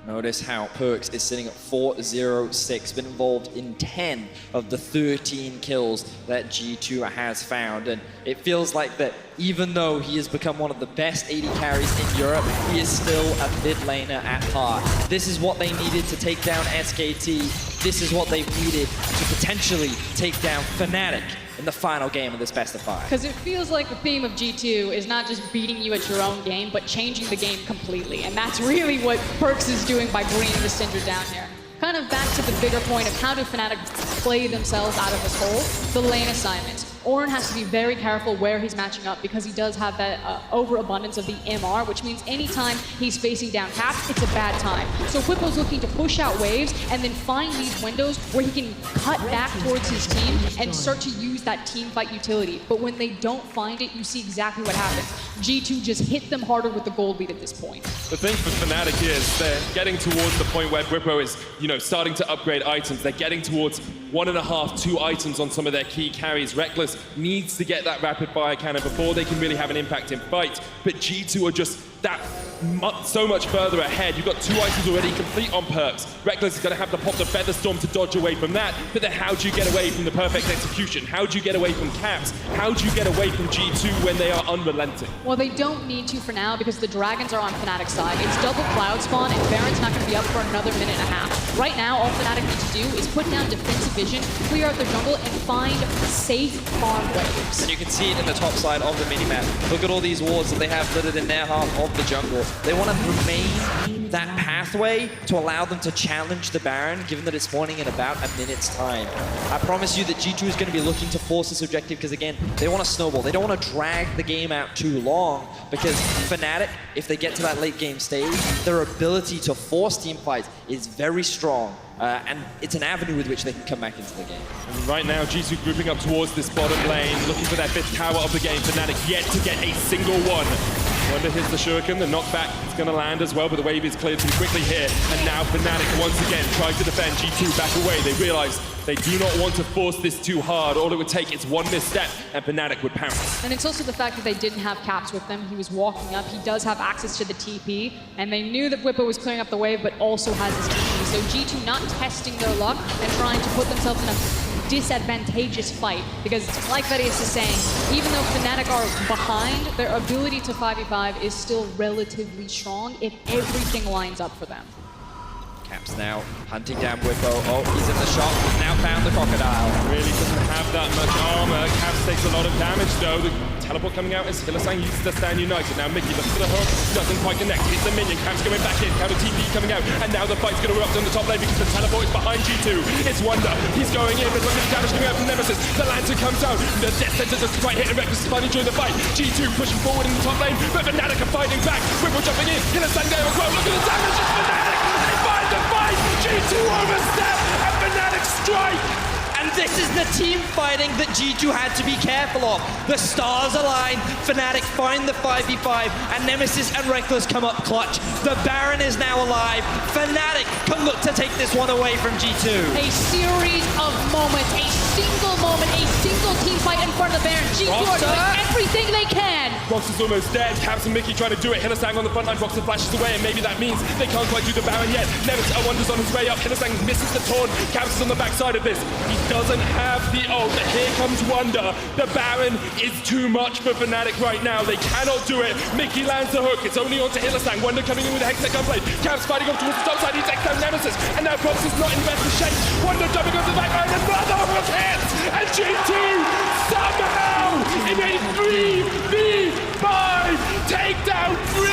Notice how Perkz is sitting at 4-0-6, been involved in 10 of the 13 kills that G2 has found. And it feels like that even though he has become one of the best AD carries in Europe, he is still a mid laner at heart. This is what they needed to take down SKT. This is what they've needed to potentially take down Fnatic in the final game of this best of 5. Because it feels like the theme of G2 is not just beating you at your own game, but changing the game completely. And that's really what Perkz is doing by bringing the Syndra down here. Kind of back to the bigger point of how do Fnatic play themselves out of this hole, the lane assignments. Orin has to be very careful where he's matching up because he does have that overabundance of the MR, which means anytime he's facing down Caps, it's a bad time. So Whipple's looking to push out waves and then find these windows where he can cut back towards his team and start to use that team fight utility. But when they don't find it, you see exactly what happens. G2 just hit them harder with the gold lead at this point. The thing for Fnatic is they're getting towards the point where Bwipo is, starting to upgrade items. They're getting towards 1.5, 2 items on some of their key carries. Reckless needs to get that rapid fire cannon before they can really have an impact in fights, but G2 are just so much further ahead. You've got 2 items already complete on perks. Reckless is going to have to pop the Feather Storm to dodge away from that, but then how do you get away from the perfect execution? How do you get away from Caps? How do you get away from G2 when they are unrelenting? Well, they don't need to for now because the Dragons are on Fnatic's side. It's double Cloud Spawn and Baron's not going to be up for another minute and a half. Right now, all Fnatic needs to do is put down defensive vision, clear out the jungle, and find safe farm waves. And you can see it in the top side of the minimap. Look at all these wards that they have littered in their half of the jungle. They want to remain that pathway to allow them to challenge the Baron, given that it's spawning in about a minute's time. I promise you that G2 is going to be looking to force this objective because, again, they want to snowball. They don't want to drag the game out too long because Fnatic, if they get to that late game stage, their ability to force team fights is very strong. And it's an avenue with which they can come back into the game. And right now, G2 grouping up towards this bottom lane, looking for their 5th tower of the game. Fnatic yet to get a single one. Wonder hits the shuriken, the knockback is going to land as well, but the wave is cleared too quickly here. And now Fnatic once again tries to defend. G2 back away. They realize they do not want to force this too hard. All it would take is one misstep and Fnatic would pounce. And it's also the fact that they didn't have Caps with them. He was walking up. He does have access to the TP. And they knew that Whippo was clearing up the wave, but also has his TP. So G2 not testing their luck and trying to put themselves in a disadvantageous fight. Because like Varius is saying, even though Fnatic are behind, their ability to 5v5 is still relatively strong if everything lines up for them. Caps now hunting down Whippo. Oh, he's in the shot. He's now found the crocodile. Really doesn't have that much armor. Caps takes a lot of damage though. The teleport coming out as Hylissang uses the stand united. Now Mickey looks for the hook, doesn't quite connect. Hits the minion. Caps going back in. Counter TP coming out. And now the fight's going to erupt on the top lane because the teleport is behind G2. It's Wonder. He's going in. But look at the damage coming out from Nemesis. The lantern comes out. The death sentence is quite hitting Reckless is fighting during the fight. G2 pushing forward in the top lane. But Fnatic are fighting back. Whippo jumping in. Hylissang there as well. Look at the damage. It's Fnatic. They find the fight. G2 overstep and Fnatic strike. And this is the team fighting that G2 had to be careful of. The stars align, Fnatic find the 5v5, and Nemesis and Reckless come up clutch. The Baron is now alive. Fnatic can look to take this one away from G2. A series of moments, a single team fight in front of the Baron. G2 are doing everything they can. Rox is almost dead. Caps and Mickey trying to do it. Hylissang on the front line. Rox flashes away, and maybe that means they can't quite do the Baron yet. Nemesis Wonder's on his way up. Hylissang misses the taunt. Caps is on the backside of this. He doesn't have the ult. Here comes Wonder. The Baron is too much for Fnatic right now. They cannot do it. Mickey lands the hook. It's only onto Hylissang. Wonder coming in with a Hextech gunblade. Caps fighting off towards the top side. He takes down Nemesis. And now Rox is not in best of shape. Wonder jumping over the back line. Another hook hits. And G2 somehow in a 3v5 take down 3.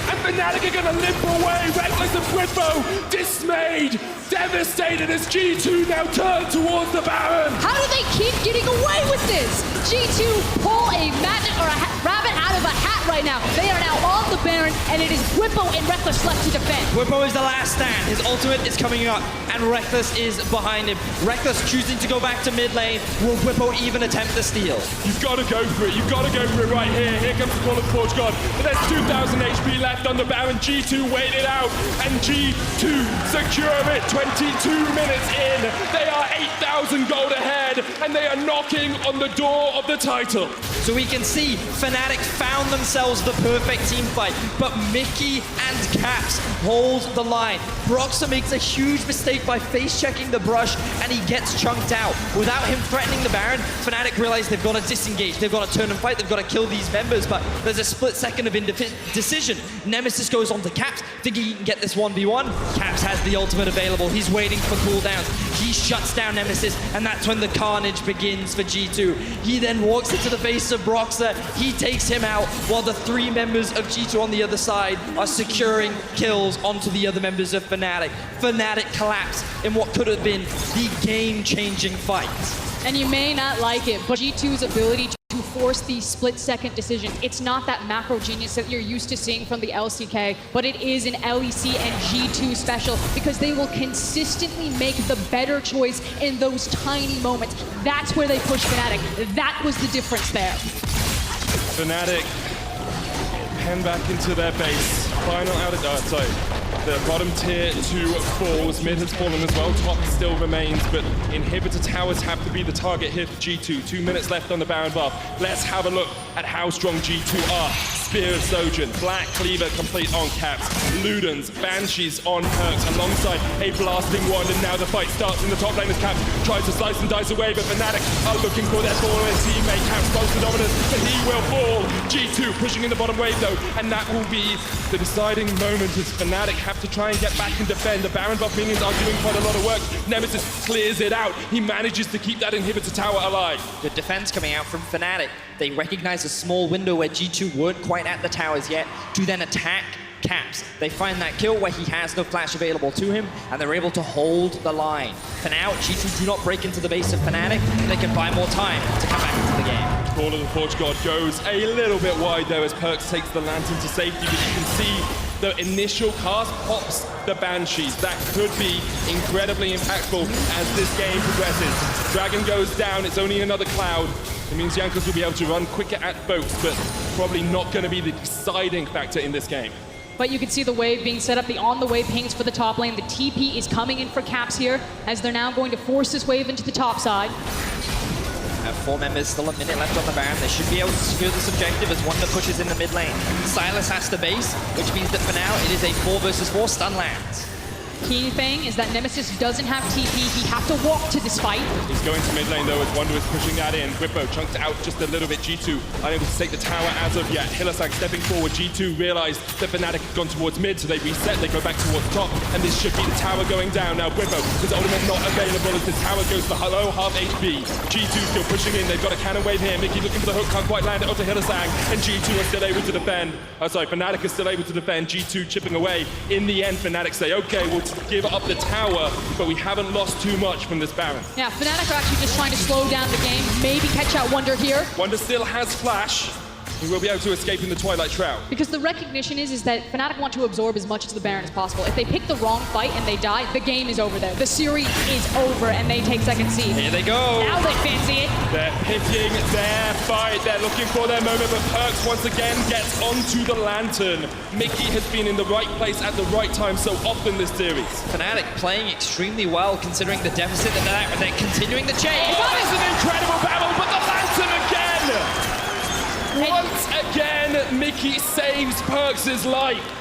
And Fnatic are going to limp away. Reckless and Whippo dismayed, devastated as G2 now turn towards the Baron. How do they keep getting away with this? G2 pull a magnet or a rabbit out of a hat right now. They are now on the Baron, and it is Whippo and Reckless left to defend. Whippo is the last stand. His ultimate is coming up, and Reckless is behind him. Reckless choosing to go back to mid lane. Will Whippo even attempt the steal? You've got to go for it. You've got to go for it right here. Here comes the Call of Forge God. But there's 2,000 HP left on the Baron. G2 wait it out, and G2 secure it. 22 minutes in. They are 8,000 gold ahead, and they are knocking on the door of the title. So we can see Fnatic found themselves the perfect team fight, but Mickey and Caps hold the line. Broxer makes a huge mistake by face-checking the brush, and he gets chunked out. Without him threatening the Baron, Fnatic realize they've got to disengage. They've got to turn and fight. They've got to kill these members, but there's a split second of indecision. Nemesis goes on to Caps, thinking he can get this 1v1. Caps has the ultimate available. He's waiting for cooldowns. He shuts down Nemesis, and that's when the carnage begins for G2. He then walks into the face of Broxer. He takes him out, while the 3 members of G2 on the other side are securing kills onto the other members of Fnatic. Fnatic collapse in what could have been the game-changing fight. And you may not like it, but G2's ability to force the split-second decision, it's not that macro genius that you're used to seeing from the LCK, but it is an LEC and G2 special because they will consistently make the better choice in those tiny moments. That's where they push Fnatic. That was the difference there. Fnatic pen back into their base. Final out of sorry. The bottom tier 2 falls, mid has fallen as well, top still remains, but inhibitor towers have to be the target here for G2. 2 minutes left on the Baron buff. Let's have a look at how strong G2 are. Spear of Sojourn, Black Cleaver complete on Caps, Ludens, Banshees on Perks, alongside a blasting wand, and now the fight starts in the top lane as Caps tries to slice and dice away, but Fnatic are looking for their fallen teammate. Caps close to dominance, but he will fall. G2 pushing in the bottom wave though, and that will be the deciding moment as Fnatic have to try and get back and defend. The Baron buff minions are doing quite a lot of work. Nemesis clears it out. He manages to keep that inhibitor tower alive. Good defense coming out from Fnatic. They recognize a small window where G2 weren't quite at the towers yet to then attack Caps. They find that kill where he has no flash available to him, and they're able to hold the line. For now, G2 do not break into the base of Fnatic. They can buy more time to come back into the game. Call of the Forge God goes a little bit wide though as Perks takes the Lantern to safety, but you can see the initial cast pops the Banshees. That could be incredibly impactful as this game progresses. Dragon goes down, it's only another cloud. It means Jankos will be able to run quicker at boats, but probably not going to be the deciding factor in this game. But you can see the wave being set up, the on-the-way pings for the top lane. The TP is coming in for Caps here, as they're now going to force this wave into the top side. 4 members, still a minute left on the Baron. They should be able to secure this objective as Wonder pushes in the mid lane. Silas has to base, which means that for now it is a 4 versus 4 stun lands. Key thing is that Nemesis doesn't have TP. He has to walk to this fight. He's going to mid lane though as Wonder is pushing that in. Whippo chunked out just a little bit. G2 unable to take the tower as of yet. Hylissang stepping forward. G2 realized that Fnatic had gone towards mid, so they reset. They go back towards top, and this should be the tower going down. Now Whippo, his ultimate not available as the tower goes for low half HP. G2 still pushing in. They've got a cannon wave here. Mickey looking for the hook, can't quite land it onto Hylissang, and G2 are still able to defend. Oh, sorry, Fnatic is still able to defend. G2 chipping away. In the end, Fnatic say, okay, we'll give up the tower, but we haven't lost too much from this Baron. Yeah, Fnatic are actually just trying to slow down the game, maybe catch out Wonder here. Wonder still has flash. He will be able to escape in the Twilight Shroud. Because the recognition is that Fnatic want to absorb as much of the Baron as possible. If they pick the wrong fight and they die, the game is over there. The series is over and they take second seed. Here they go. Now they fancy it. They're picking their fight. They're looking for their moment, but Perks once again gets onto the Lantern. Mickey has been in the right place at the right time so often this series. Fnatic playing extremely well considering the deficit that they're continuing the chase. That is an incredible battle, but the Lantern again! Once again, Mickey saves Perks' life.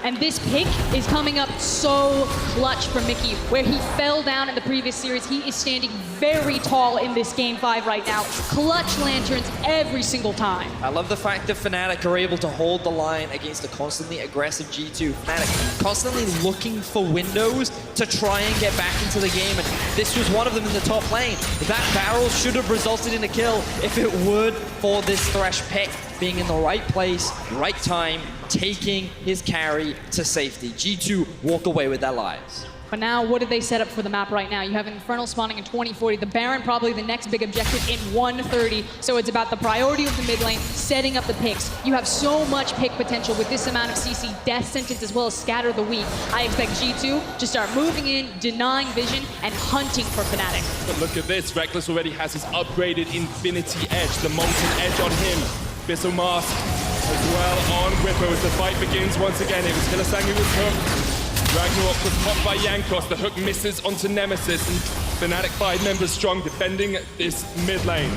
And this pick is coming up so clutch for Mickey. Where he fell down in the previous series, he is standing very tall in this Game 5 right now. Clutch lanterns every single time. I love the fact that Fnatic are able to hold the line against a constantly aggressive G2. Fnatic constantly looking for windows to try and get back into the game, and this was one of them in the top lane. That barrel should have resulted in a kill if it weren't for this Thresh pick being in the right place, right time, taking his carry to safety. G2 walk away with their lives. But now, what did they set up for the map right now? You have Infernal spawning in 2040. The Baron probably the next big objective in 130. So it's about the priority of the mid lane, setting up the picks. You have so much pick potential with this amount of CC, Death Sentence, as well as Scatter the Weak. I expect G2 to start moving in, denying vision, and hunting for Fnatic. But look at this. Reckless already has his upgraded Infinity Edge, the Molten Edge on him. Abyssal Mask as well on Whippo as the fight begins once again. It was Hylissang who was hooked. Ragnarok was popped by Jankos. The hook misses onto Nemesis. And Fnatic 5 members strong defending this mid lane.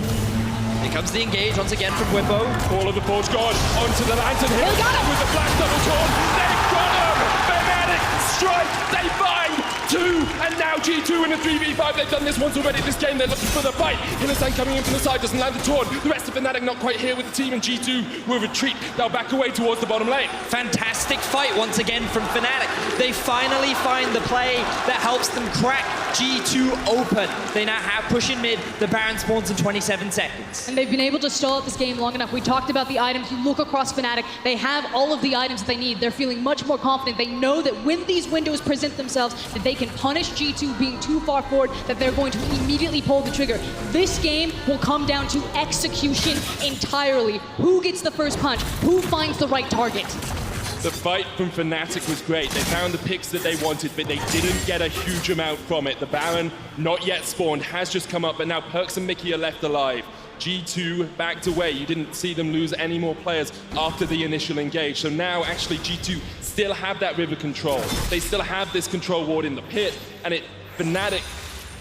Here comes the engage once again from Whippo. Call of the Forge God onto the Lantern. They got him! With the Black Double Torn. They've got him! Fnatic strike. They find 2, and now G2 in a 3v5. They've done this once already this game. They're looking for the fight. Hylissang coming in from the side, doesn't land the taunt. The rest of Fnatic not quite here with the team, and G2 will retreat. They'll back away towards the bottom lane. Fantastic fight once again from Fnatic. They finally find the play that helps them crack G2 open. They now have push in mid. The Baron spawns in 27 seconds. And they've been able to stall out this game long enough. We talked about the items. You look across Fnatic, they have all of the items that they need. They're feeling much more confident. They know that when these windows present themselves, that they can punish G2 being too far forward, that they're going to immediately pull the trigger. This game will come down to execution entirely. Who gets the first punch? Who finds the right target? The fight from Fnatic was great. They found the picks that they wanted, but they didn't get a huge amount from it. The Baron, not yet spawned, has just come up, but now Perks and Mickey are left alive. G2 backed away. You didn't see them lose any more players after the initial engage. So now actually G2 still have that river control. They still have this control ward in the pit, and Fnatic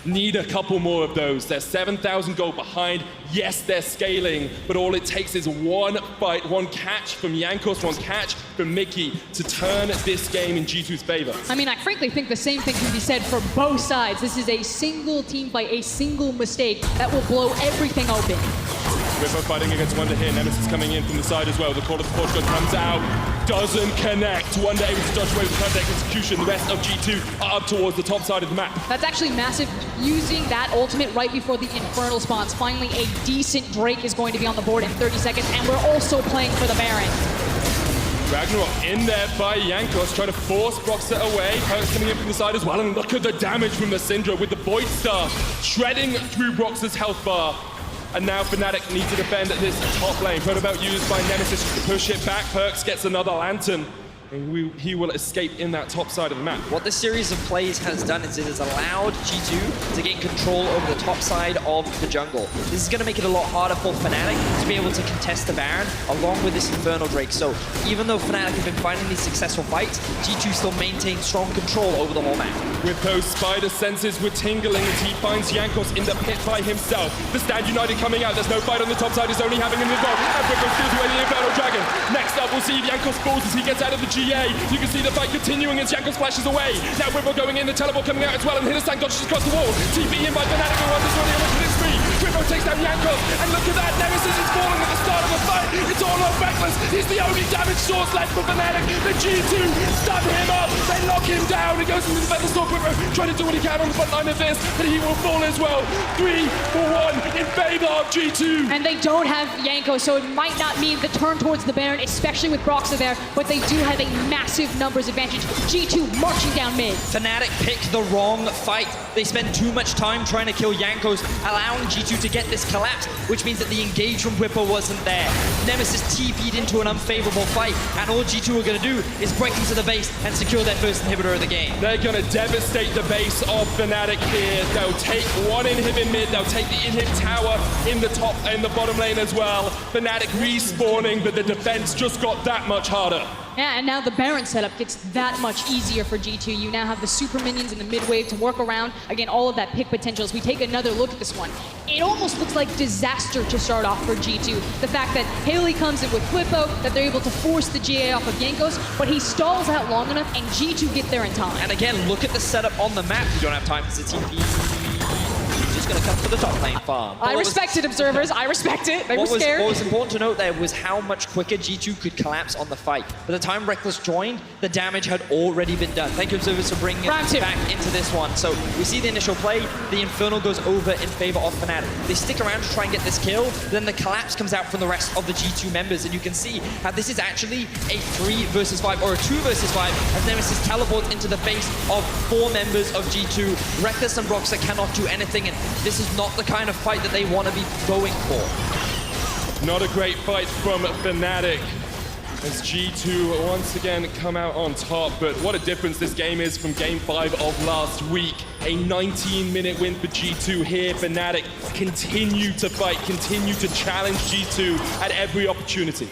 need a couple more of those. They're 7,000 gold behind. Yes, they're scaling, but all it takes is one fight, one catch from Jankos, one catch from Mickey to turn this game in G2's favor. I mean, I frankly think the same thing can be said for both sides. This is a single team fight, a single mistake that will blow everything open. Ripper fighting against Wonder here. Nemesis coming in from the side as well. The call of the Forge God comes out, doesn't connect. Wonder able to dodge away with perfect execution. The rest of G2 are up towards the top side of the map. That's actually massive. Using that ultimate right before the Infernal spawns. Finally, a decent Drake is going to be on the board in 30 seconds, and we're also playing for the Baron. Ragnarok in there by Jankos, trying to force Broxer away. Perks coming in from the side as well, and look at the damage from the Syndra with the Void Star shredding through Broxer's health bar. And now Fnatic need to defend this top lane. Protobout used by Nemesis to push it back. Perks gets another Lantern. And he will escape in that top side of the map. What this series of plays has done is it has allowed G2 to gain control over the top side of the jungle. This is going to make it a lot harder for Fnatic to be able to contest the Baron along with this Infernal Drake. So even though Fnatic have been finding these successful fights, G2 still maintains strong control over the whole map. With those spider senses were tingling as he finds Jankos in the pit by himself. The Stand United coming out. There's no fight on the top side. It's only having him involved. And Bricko steals away the Infernal Dragon. Next up, we'll see if Jankos falls as he gets out of the GA. You can see the fight continuing as Jankos flashes away. Now Whipple going in, the teleport coming out as well, and Hitterstank dodges across the wall. TP in by Fnatic who runs this one here with his free. Whipple takes down Jankos, and look at that, Nemesis is falling at the start of the fight. It's all on Reckless. He's the only damage source left for Fnatic. The G2 stun him up. They lock him down. He goes into the Feather Storm. Whipple trying to do what he can on the front line of this, but he will fall as well. 3 for 1 in favor of G2. And they don't have Jankos, so it might not mean the turn towards the Baron, especially with Broxer there, but they do have a massive numbers advantage. G2 marching down mid. Fnatic picked the wrong fight. They spent too much time trying to kill Jankos, allowing G2 to get this collapse, which means that the engage from Whipper wasn't there. Nemesis TP'd into an unfavorable fight, and all G2 are going to do is break into the base and secure their first inhibitor of the game. They're going to devastate the base of Fnatic here. They'll take one inhib in mid, they'll take the inhib tower in the top and the bottom lane as well. Fnatic respawning, but the defense just got that much harder. Yeah, and now the Baron setup gets that much easier for G2. You now have the super minions in the mid wave to work around, again, all of that pick potential. As we take another look at this one, it almost looks like disaster to start off for G2. The fact that Haley comes in with Flippo, that they're able to force the GA off of Jankos, but he stalls out long enough, and G2 get there in time. And again, look at the setup on the map. You don't have time for the TP. Just going to come for the top lane farm. I respect it, observers. I respect it. They were scared. What was important to note there was how much quicker G2 could collapse on the fight. By the time Reckless joined, the damage had already been done. Thank you, observers, for bringing it back into this one. So we see the initial play. The Infernal goes over in favor of Fnatic. They stick around to try and get this kill. Then the collapse comes out from the rest of the G2 members. And you can see how this is actually a 3 versus 5 or a 2 versus 5 as Nemesis teleports into the face of 4 members of G2. Reckless and Broxer cannot do anything. And this is not the kind of fight that they want to be going for. Not a great fight from Fnatic as G2 once again come out on top, but what a difference this game is from Game 5 of last week. A 19-minute win for G2 here. Fnatic continue to fight, continue to challenge G2 at every opportunity.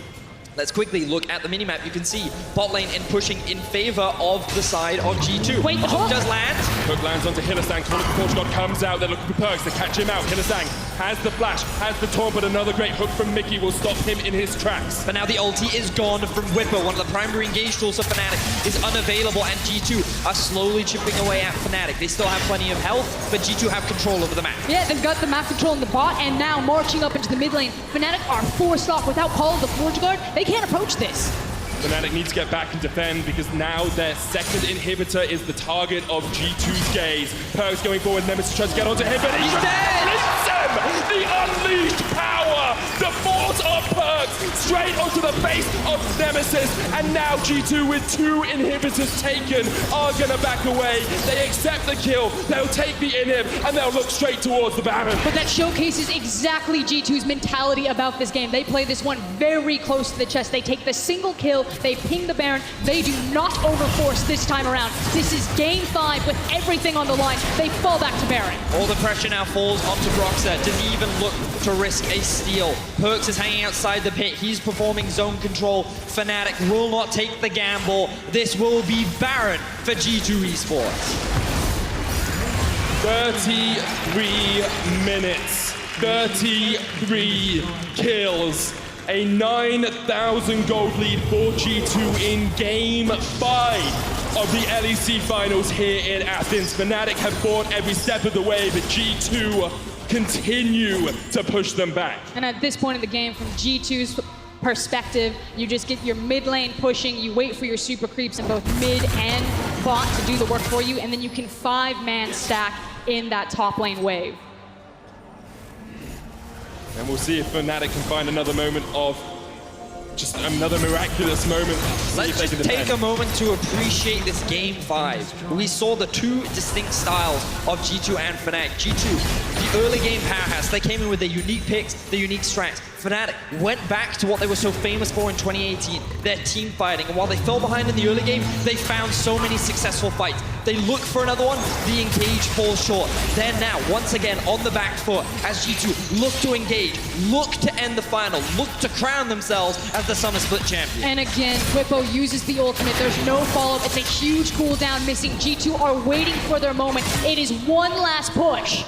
Let's quickly look at the minimap. You can see bot lane in pushing in favor of the side of G2. Wait, the hook does land. Hook lands onto Hitterstank. Forge God comes out. They're looking for Perks to catch him out. Hitterstank has the flash, has the taunt, but another great hook from Mickey will stop him in his tracks. But now the ulti is gone from Whipper. One of the primary engage tools for Fnatic is unavailable, and G2 are slowly chipping away at Fnatic. They still have plenty of health, but G2 have control over the map. Yeah, they've got the map control in the bot, and now marching up into the mid lane. Fnatic are forced off without Call of the Forge Guard. They can't approach this. Fnatic needs to get back and defend because now their second inhibitor is the target of G2's gaze. Perks going forward, Nemesis tries to get onto him, but he's dead! The unleashed power The force of Perks straight onto the face of Nemesis. And now G2 with 2 inhibitors taken are gonna back away. They accept the kill, they'll take the inhib, and they'll look straight towards the Baron. But that showcases exactly G2's mentality about this game. They play this one very close to the chest. They take the single kill, they ping the Baron. They do not overforce this time around. This is game 5 with everything on the line. They fall back to Baron. All the pressure now falls onto Broxer. Doesn't even look to risk a steal. Perks is hanging outside the pit. He's performing zone control. Fnatic will not take the gamble. This will be Baron for G2 Esports. 33 minutes, 33 kills. A 9,000 gold lead for G2 in game 5 of the LEC finals here in Athens. Fnatic have fought every step of the way, but G2 continue to push them back. And at this point in the game, from G2's perspective, you just get your mid lane pushing, you wait for your super creeps in both mid and bot to do the work for you, and then you can 5-man stack in that top lane wave. And we'll see if Fnatic can find another moment of just another miraculous moment. Let's just take a moment to appreciate this game 5. We saw the 2 distinct styles of G2 and Fnatic. G2, the early game powerhouse, they came in with their unique picks, their unique strengths. Fnatic went back to what they were so famous for in 2018, their team fighting. And while they fell behind in the early game, they found so many successful fights. They look for another one, the engage falls short. They're now, once again, on the back foot as G2 look to engage, look to end the final, look to crown themselves as the Summer Split champion. And again, Whippo uses the ultimate. There's no follow-up. It's a huge cooldown missing. G2 are waiting for their moment. It is one last push.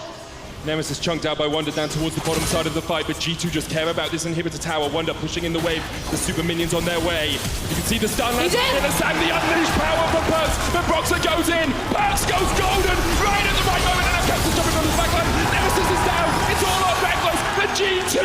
Nemesis chunked out by Wonder down towards the bottom side of the fight, but G2 just care about this inhibitor tower. Wonder pushing in the wave, the super minions on their way. You can see the stun lands in the sand, the unleashed power from Perks, but Broxer goes in. Perks goes golden right at the right moment, and now Captain's jumping on the backline. Nemesis is down. It's all on Reckless. The G2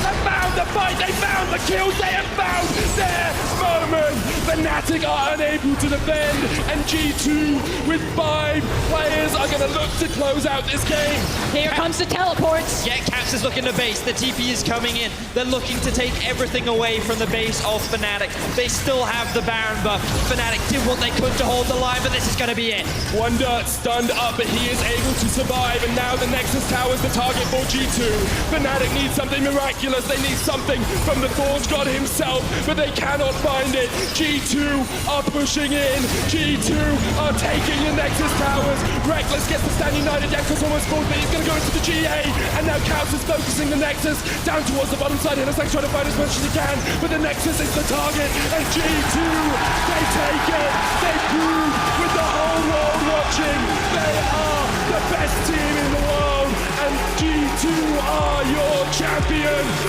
have found the fight. They found the kills. They have found their moment. Fnatic are unable to defend, and G2 with 5 players are going to look to close out this game. Here comes the teleports. Yeah, Caps is looking to base. The TP is coming in. They're looking to take everything away from the base of Fnatic. They still have the Baron buff. Fnatic did what they could to hold the line, but this is going to be it. Wonder stunned up, but he is able to survive, and now the Nexus Tower is the target for G2. Fnatic needs something miraculous. They need something from the Forge God himself, but they cannot find it. G2 are pushing in. G2 are taking the Nexus Towers. Reckless gets the stand united. Yanko's almost full, but he's going to go into the GA, and now Caps is focusing the Nexus down towards the bottom side. Hillesang's trying to fight as much as he can, but the Nexus is the target, and G2, they take it. They prove with the whole world watching, they are the best team in the world, and G2 are your champions.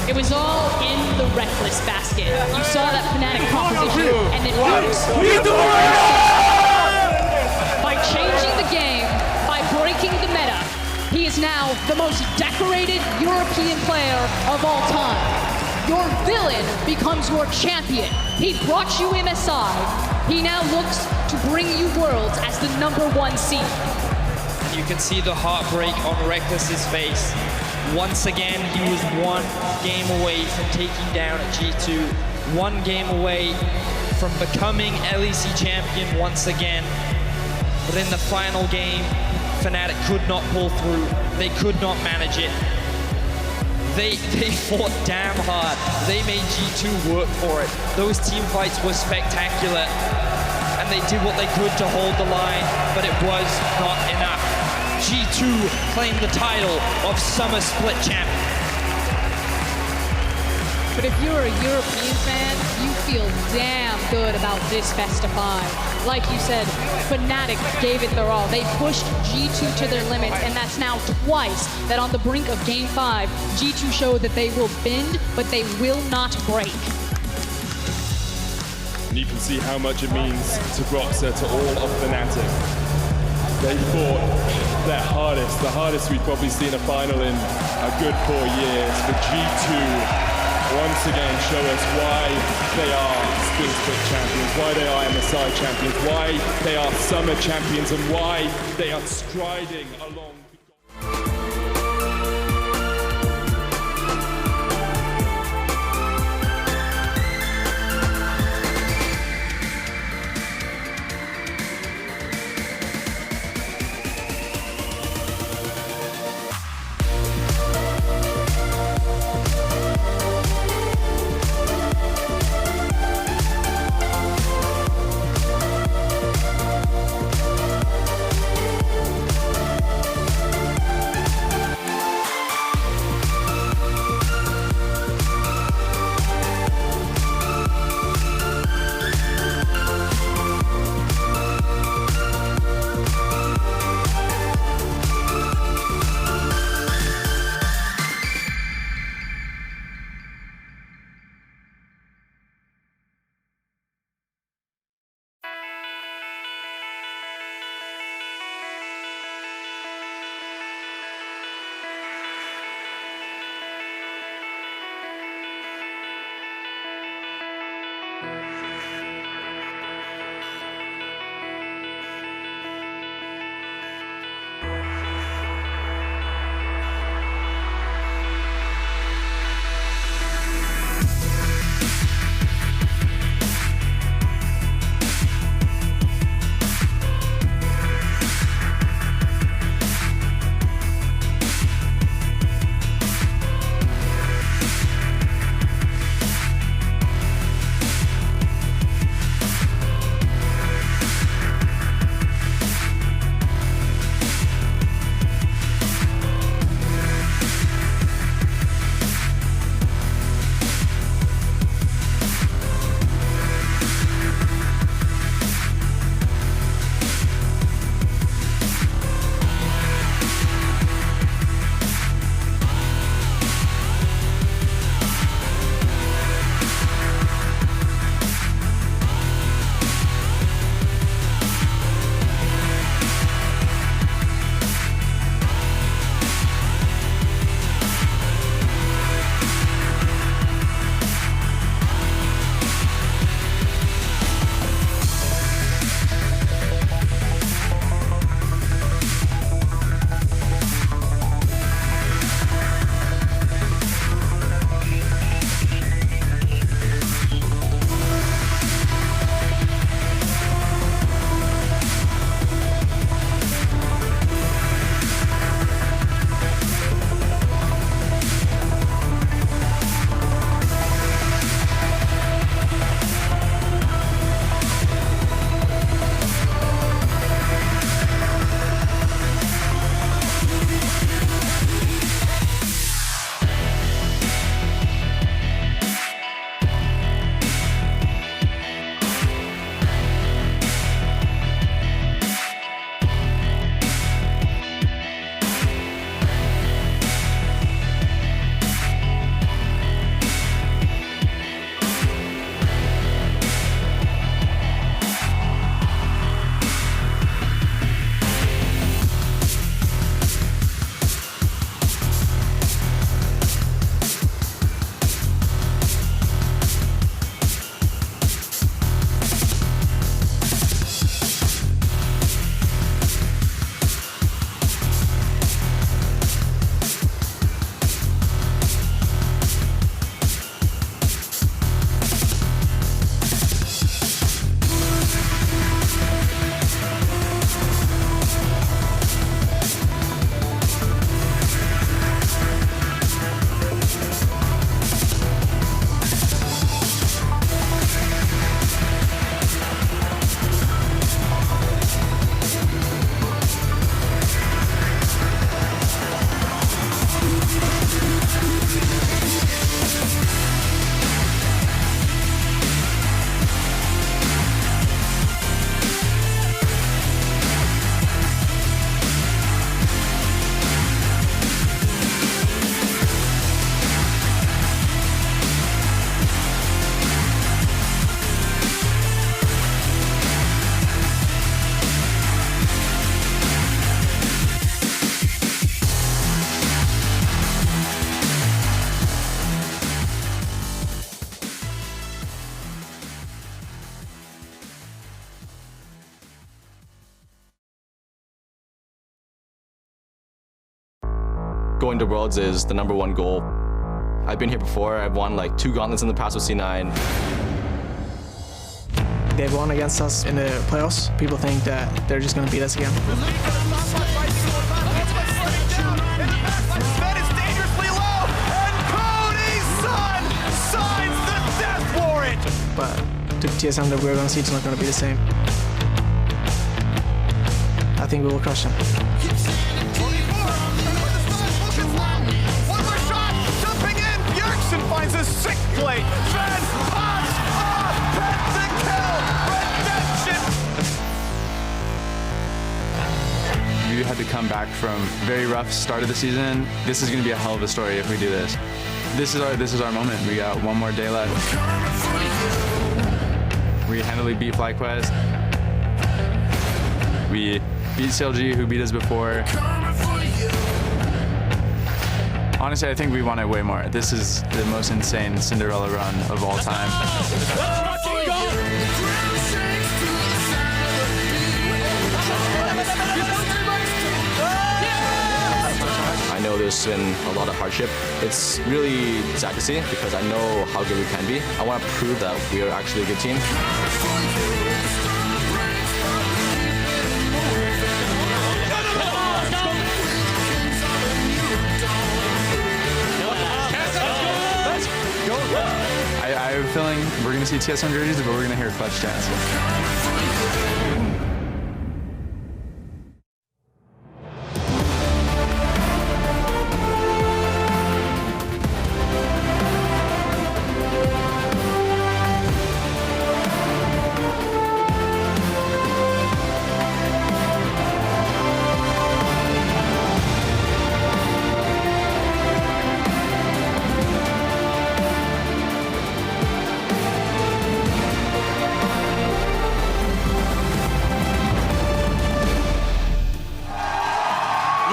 It was all in the Reckless basket. You saw that Fnatic composition, and then by changing the game, by breaking the meta, he is now the most decorated European player of all time. Your villain becomes your champion. He brought you MSI. He now looks to bring you Worlds as the #1 seed. You can see the heartbreak on Reckless's face. Once again, he was 1 game away from taking down G2. 1 game away from becoming LEC champion once again. But in the final game, Fnatic could not pull through. They could not manage it. They fought damn hard. They made G2 work for it. Those team fights were spectacular. And they did what they could to hold the line, but it was not enough. G2 claimed the title of Summer Split champion. But if you're a European fan, you feel damn good about this best of 5. Like you said, Fnatic gave it their all. They pushed G2 to their limits, and that's now twice that on the brink of Game 5, G2 showed that they will bend, but they will not break. And you can see how much it means to Groxa, to all of Fnatic. They fought their hardest, the hardest we've probably seen a final in a good 4 years. But G2 once again show us why they are Spin Split champions, why they are MSI champions, why they are Summer champions, and why they are striding along. going to Worlds is the #1 goal. I've been here before. I've won like 2 gauntlets in the past with C9. They've won against us in the playoffs. People think that they're just going to beat us again. But the TSM that we're going to see is not going to be the same. I think we will crush them. Finds a sick play. Sven pops off. Penta kill. Redemption. We had to come back from a very rough start of the season. This is going to be a hell of a story if we do this. This is our moment. We got 1 more day left. We handily beat FLICKR. We beat CLG, who beat us before. Honestly, I think we want it way more. This is the most insane Cinderella run of all time. I know there's been a lot of hardship. It's really sad to see because I know how good we can be. I want to prove that we are actually a good team. I have a feeling we're going to see TSM jerseys, but we're going to hear clutch chants.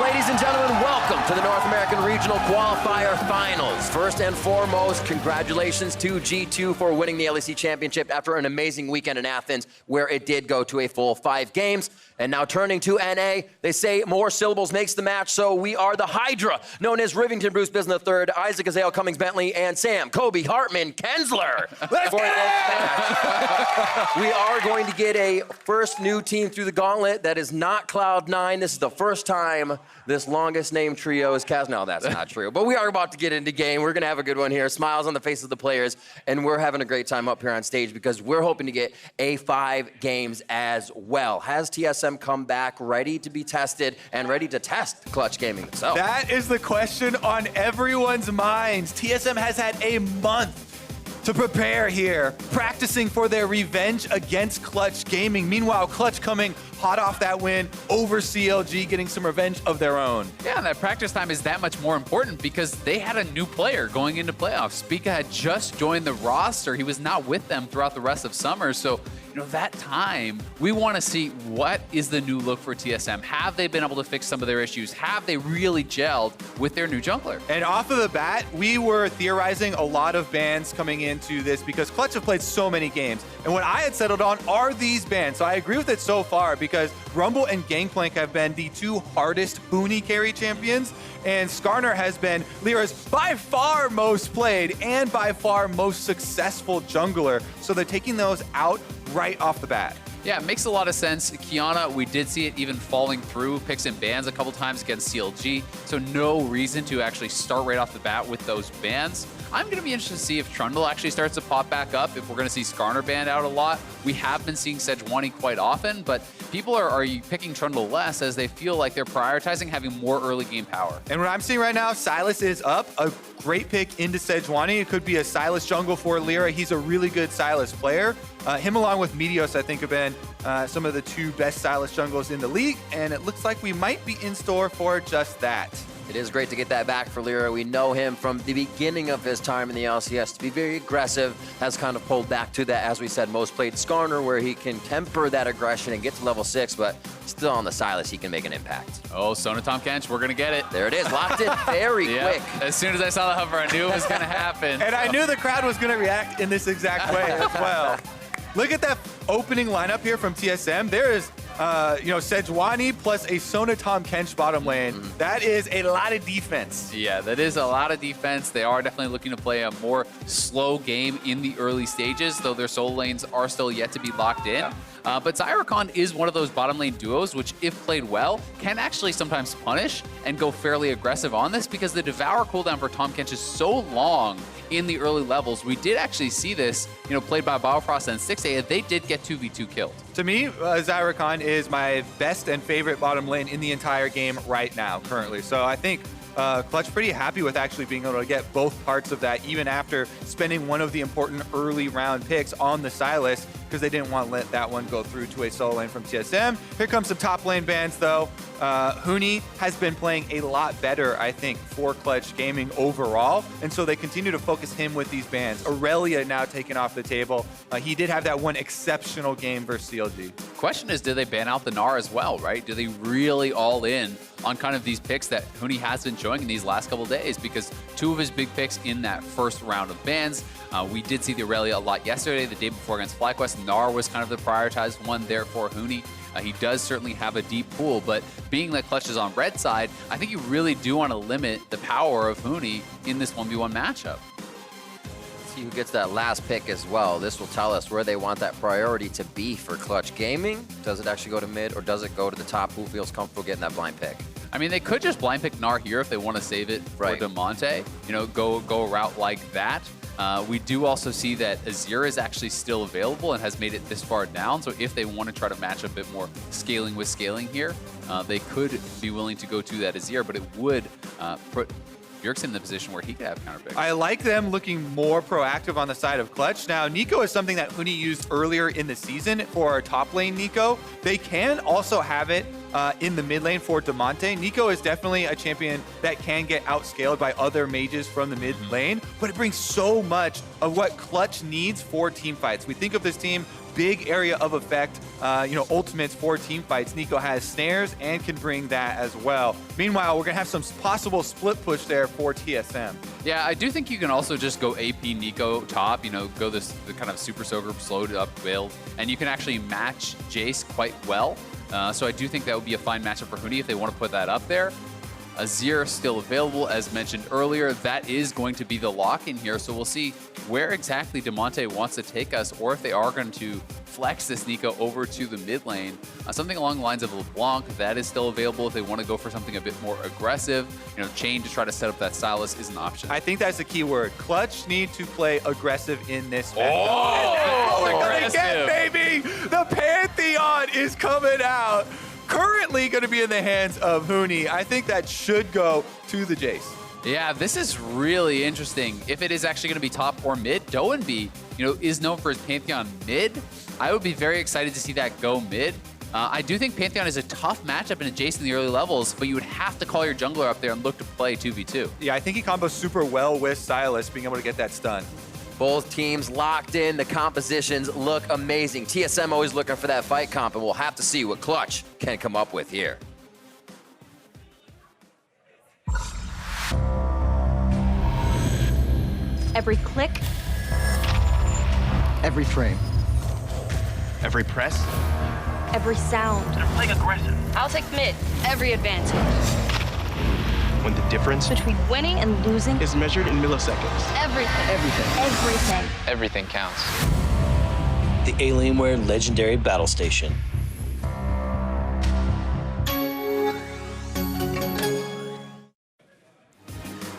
Ladies and gentlemen, welcome to the North American Regional Qualifier Finals. First and foremost, congratulations to G2 for winning the LEC Championship after an amazing weekend in Athens, where it did go to a full 5 games. And now turning to NA, they say more syllables makes the match, so we are the Hydra, known as Rivington, Bruce Business III, Isaac Azale, Cummings Bentley, and Sam, Kobe, Hartman, Kensler. Let's for this match. We are going to get a first new team through the gauntlet that is not Cloud9. This is the first time this longest named trio is cast. No, that's not true. But we are about to get into game. We're going to have a good one here. Smiles on the faces of the players. And we're having a great time up here on stage because we're hoping to get A5 games as well. Has TSM come back ready to be tested and ready to test Clutch Gaming themselves? That is the question on everyone's minds. TSM has had a month to prepare here, practicing for their revenge against Clutch Gaming. Meanwhile, Clutch coming hot off that win over CLG, getting some revenge of their own. Yeah, and that practice time is that much more important because they had a new player going into playoffs. Spica had just joined the roster. He was not with them throughout the rest of summer. So, you know, that time, we want to see what is the new look for TSM. Have they been able to fix some of their issues? Have they really gelled with their new jungler? And off of the bat, we were theorizing a lot of bans coming into this because Clutch have played so many games. And what I had settled on are these bans. So I agree with it so far because Rumble and Gangplank have been the 2 hardest Huni carry champions. And Skarner has been Lyra's by far most played and by far most successful jungler. So they're taking those out right off the bat. Yeah, it makes a lot of sense. Kiana, we did see it even falling through picks and bans a couple times against CLG. So no reason to actually start right off the bat with those bans. I'm going to be interested to see if Trundle actually starts to pop back up, if we're going to see Skarner banned out a lot. We have been seeing Sejuani quite often, but people are picking Trundle less as they feel like they're prioritizing having more early game power. And what I'm seeing right now, Sylas is up. A great pick into Sejuani. It could be a Sylas jungle for Lyra. He's a really good Sylas player. Him along with Meteos, I think, have been some of the 2 best Sylas jungles in the league, and it looks like we might be in store for just that. It is great to get that back for Lyra. We know him from the beginning of his time in the LCS to be very aggressive, has kind of pulled back to that, as we said, most played Skarner, where he can temper that aggression and get to level 6, but still on the Sylas, he can make an impact. Oh, Sonatom Kench, we're going to get it. There it is, locked in very quick. As soon as I saw the hover, I knew it was going to happen. And I knew the crowd was going to react in this exact way as well. Look at that opening lineup here from TSM. There is Sejuani plus a Sona Tahm Kench bottom lane. That is a lot of defense. Yeah, that is a lot of defense. They are definitely looking to play a more slow game in the early stages, though their solo lanes are still yet to be locked in. But Zyricon is one of those bottom lane duos which, if played well, can actually sometimes punish and go fairly aggressive on this because the Devour cooldown for Tahm Kench is so long in the early levels. We did actually see this, played by Biofrost and 6A, and they did get 2v2 killed. To me, Zyricon is my best and favorite bottom lane in the entire game right now, currently. So I think Clutch pretty happy with actually being able to get both parts of that, even after spending one of the important early round picks on the Sylas, because they didn't want to let that one go through to a solo lane from TSM. Here comes some top lane bans, though. Huni has been playing a lot better, I think, for Clutch Gaming overall, and so they continue to focus him with these bans. Aurelia now taken off the table. He did have that one exceptional game versus CLG. Question is, do they ban out the Gnar as well, right? Do they really all in on kind of these picks that Huni has been showing in these last couple of days? Because two of his big picks in that first round of bans, we did see the Aurelia a lot yesterday. The day before against FlyQuest, Gnar was kind of the prioritized one there for Huni. He does certainly have a deep pool, but being that Clutch is on red side, I think you really do want to limit the power of Huni in this 1v1 matchup. See who gets that last pick as well. This will tell us where they want that priority to be for Clutch Gaming. Does it actually go to mid, or does it go to the top? Who feels comfortable getting that blind pick? I mean, they could just blind pick Gnar here if they want to save it for Demonte. Go a route like that. We do also see that Azir is actually still available and has made it this far down. So if they want to try to match a bit more scaling with scaling here, they could be willing to go to that Azir, but it would put Bjergsen in the position where he could have counter picks. I like them looking more proactive on the side of Clutch. Now, Nico is something that Huni used earlier in the season for our top lane Nico. They can also have it in the mid lane for Demonte. Nico is definitely a champion that can get outscaled by other mages from the mid lane, but it brings so much of what Clutch needs for team fights. We think of this team, big area of effect, ultimates for team fights. Nico has snares and can bring that as well. Meanwhile, we're gonna have some possible split push there for TSM. Yeah, I do think you can also just go AP Nico top, go the kind of super soaker slowed up build, and you can actually match Jace quite well. So I do think that would be a fine matchup for Huni if they want to put that up there. Azir still available, as mentioned earlier. That is going to be the lock in here, so we'll see where exactly Demonte wants to take us, or if they are going to flex this Nico over to the mid lane. Something along the lines of LeBlanc, that is still available if they want to go for something a bit more aggressive. Chain to try to set up that Sylas is an option. I think that's the key word. Clutch need to play aggressive in this match. Oh, we're gonna get, baby! The Pantheon is coming out. Currently going to be in the hands of Huni. I think that should go to the Jace. Yeah, this is really interesting. If it is actually going to be top or mid, Doenby, is known for his Pantheon mid. I would be very excited to see that go mid. I do think Pantheon is a tough matchup in Jace in the early levels, but you would have to call your jungler up there and look to play 2v2. Yeah, I think he combos super well with Sylas, being able to get that stun. Both teams locked in. The compositions look amazing. TSM always looking for that fight comp, and we'll have to see what Clutch can come up with here. Every click. Every frame. Every press. Every sound. I'm playing aggressive. I'll take mid. Every advantage. When the difference between winning and losing is measured in milliseconds. Everything. Everything. Everything. Everything counts. The Alienware Legendary Battle Station.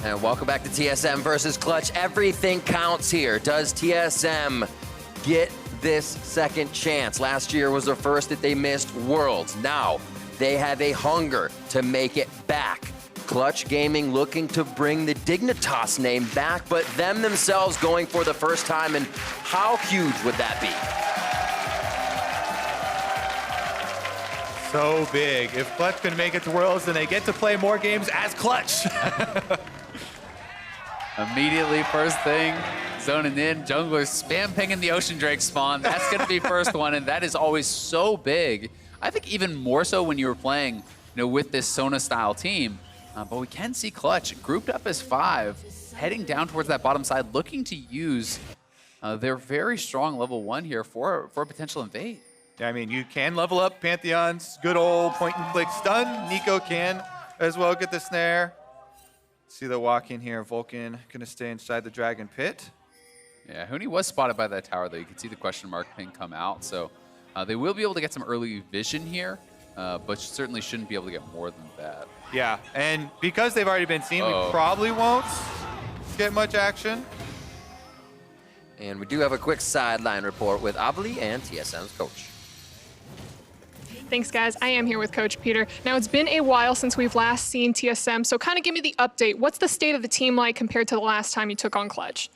And welcome back to TSM versus Clutch. Everything counts here. Does TSM get this second chance? Last year was the first that they missed Worlds. Now they have a hunger to make it back. Clutch Gaming looking to bring the Dignitas name back, but them themselves going for the first time, and how huge would that be? So big. If Clutch can make it to Worlds, then they get to play more games as Clutch. Immediately, first thing, zoning in, junglers spam pinging the Ocean Drake spawn. That's going to be first one, and that is always so big. I think even more so when you were playing, with this Sona-style team. But we can see Clutch grouped up as 5, heading down towards that bottom side, looking to use their very strong level 1 here for a potential invade. Yeah, I mean, you can level up Pantheon's good old point-and-click stun. Nico can as well get the snare. See the walk in here. Vulcan going to stay inside the Dragon Pit. Yeah, Huni was spotted by that tower, though. You can see the question mark ping come out. So they will be able to get some early vision here, but certainly shouldn't be able to get more than that. Yeah, and because they've already been seen, we probably won't get much action. And we do have a quick sideline report with Avli and TSM's coach. Thanks, guys. I am here with Coach Peter. Now, it's been a while since we've last seen TSM, so kind of give me the update. What's the state of the team like compared to the last time you took on Clutch?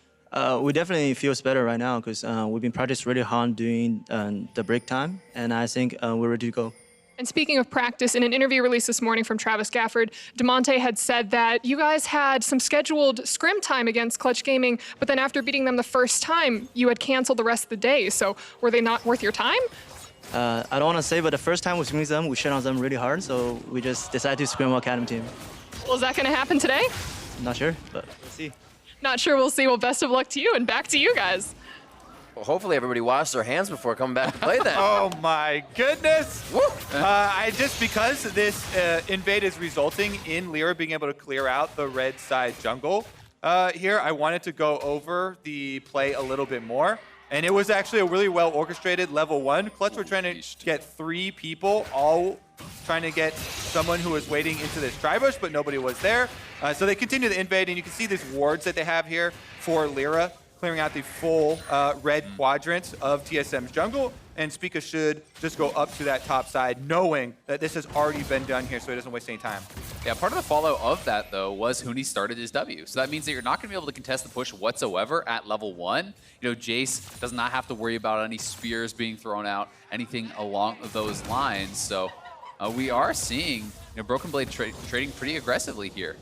We definitely feels better right now because we've been practicing really hard doing the break time, and I think we're ready to go. And speaking of practice, in an interview released this morning from Travis Gafford, Demonte had said that you guys had some scheduled scrim time against Clutch Gaming, but then after beating them the first time, you had canceled the rest of the day. So were they not worth your time? I don't want to say, but the first time we scrimmed them, we shit on them really hard, so we just decided to scrim our Academy team. Well, is that going to happen today? Not sure, but we'll see. Not sure, we'll see. Well, best of luck to you, and back to you guys. Well, hopefully everybody washed their hands before coming back to play that. Oh my goodness! Because this invade is resulting in Lyra being able to clear out the red side jungle here, I wanted to go over the play a little bit more. And it was actually a really well orchestrated level 1. Clutch were trying to get 3 people, all trying to get someone who was waiting into this Tribush, but nobody was there. So they continue to invade, and you can see these wards that they have here for Lyra, clearing out the full red quadrant of TSM's jungle. And Spica should just go up to that top side, knowing that this has already been done here, so he doesn't waste any time. Yeah, part of the follow of that, though, was Huni started his W. So that means that you're not going to be able to contest the push whatsoever at level 1. You know, Jace does not have to worry about any spears being thrown out, anything along those lines. So we are seeing Broken Blade trading pretty aggressively here.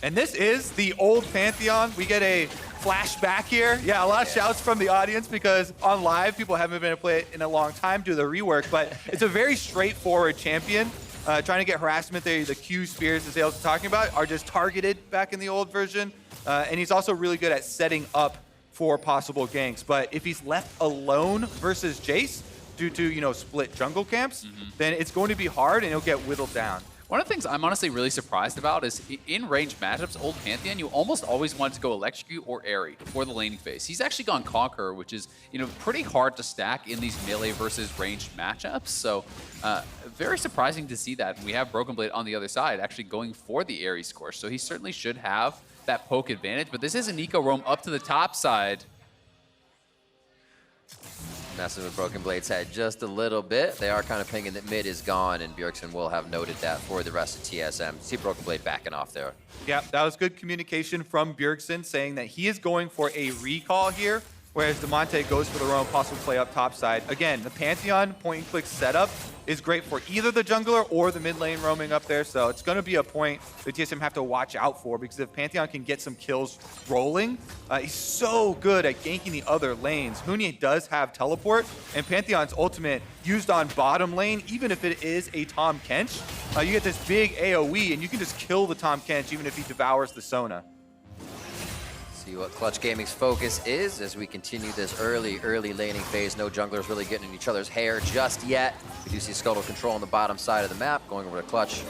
And this is the old Pantheon. We get a flashback here. Yeah, a lot of shouts from the audience because on live, people haven't been able to play it in a long time due to the rework, but it's a very straightforward champion. Trying to get harassment there. The Q spears, as Ales was talking about, are just targeted back in the old version. And he's also really good at setting up for possible ganks. But if he's left alone versus Jace, due to, split jungle camps, then it's going to be hard and he'll get whittled down. One of the things I'm honestly really surprised about is in range matchups, old Pantheon, you almost always want to go Electrocute or Airy for the laning phase. He's actually gone Conqueror, which is pretty hard to stack in these melee versus ranged matchups. So very surprising to see that. And we have Broken Blade on the other side actually going for the Airy score. So he certainly should have that poke advantage. But this is a Nico roam up to the top side. Messing with Broken Blade's head just a little bit. They are kind of pinging that mid is gone, and Bjergsen will have noted that for the rest of TSM. See Broken Blade backing off there. Yeah, that was good communication from Bjergsen saying that he is going for a recall here, whereas Demonte goes for the roam, possible play up top side. Again, the Pantheon point-and-click setup is great for either the jungler or the mid lane roaming up there, so it's going to be a point that TSM have to watch out for, because if Pantheon can get some kills rolling, he's so good at ganking the other lanes. Huni does have teleport, and Pantheon's ultimate used on bottom lane, even if it is a Tahm Kench, you get this big AoE, and you can just kill the Tahm Kench even if he devours the Sona. See what Clutch Gaming's focus is as we continue this early laning phase. No junglers really getting in each other's hair just yet. We do see Scuttle control on the bottom side of the map, going over to Clutch,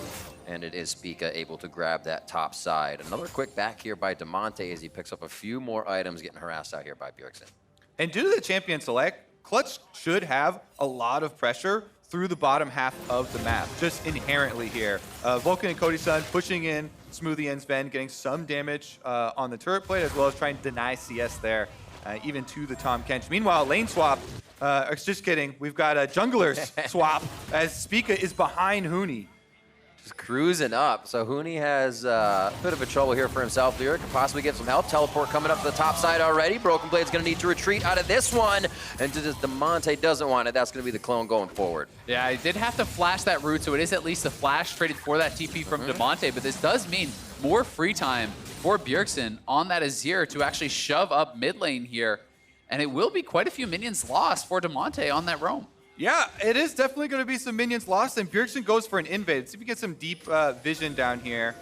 and it is Spica able to grab that top side. Another quick back here by Demonte as he picks up a few more items, getting harassed out here by Bjergsen. And due to the champion select, Clutch should have a lot of pressure through the bottom half of the map, just inherently here. Vulcan and Cody Sun pushing in Smoothie and Sven, getting some damage on the turret plate, as well as trying to deny CS there, even to the Tahm Kench. Meanwhile, lane swap, just kidding, we've got a jungler's swap as Spica is behind Huni. Just cruising up. So Huni has a bit of a trouble here for himself. Lyra could possibly get some help. Teleport coming up to the top side already. Broken Blade's going to need to retreat out of this one. And just Demonte doesn't want it. That's going to be the clone going forward. Yeah, I did have to flash that route, so it is at least a flash traded for that TP from Demonte. But this does mean more free time for Bjergsen on that Azir to actually shove up mid lane here. And it will be quite a few minions lost for Demonte on that roam. Yeah, it is definitely going to be some minions lost, and Bjergsen goes for an invade. See if we get some deep vision down here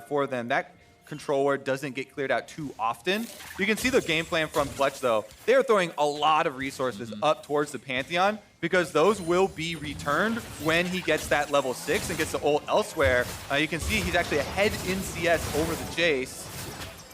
for them. That control ward doesn't get cleared out too often. You can see the game plan from Clutch, though. They are throwing a lot of resources up towards the Pantheon because those will be returned when he gets that level 6 and gets the ult elsewhere. You can see he's actually ahead in CS over the Jace.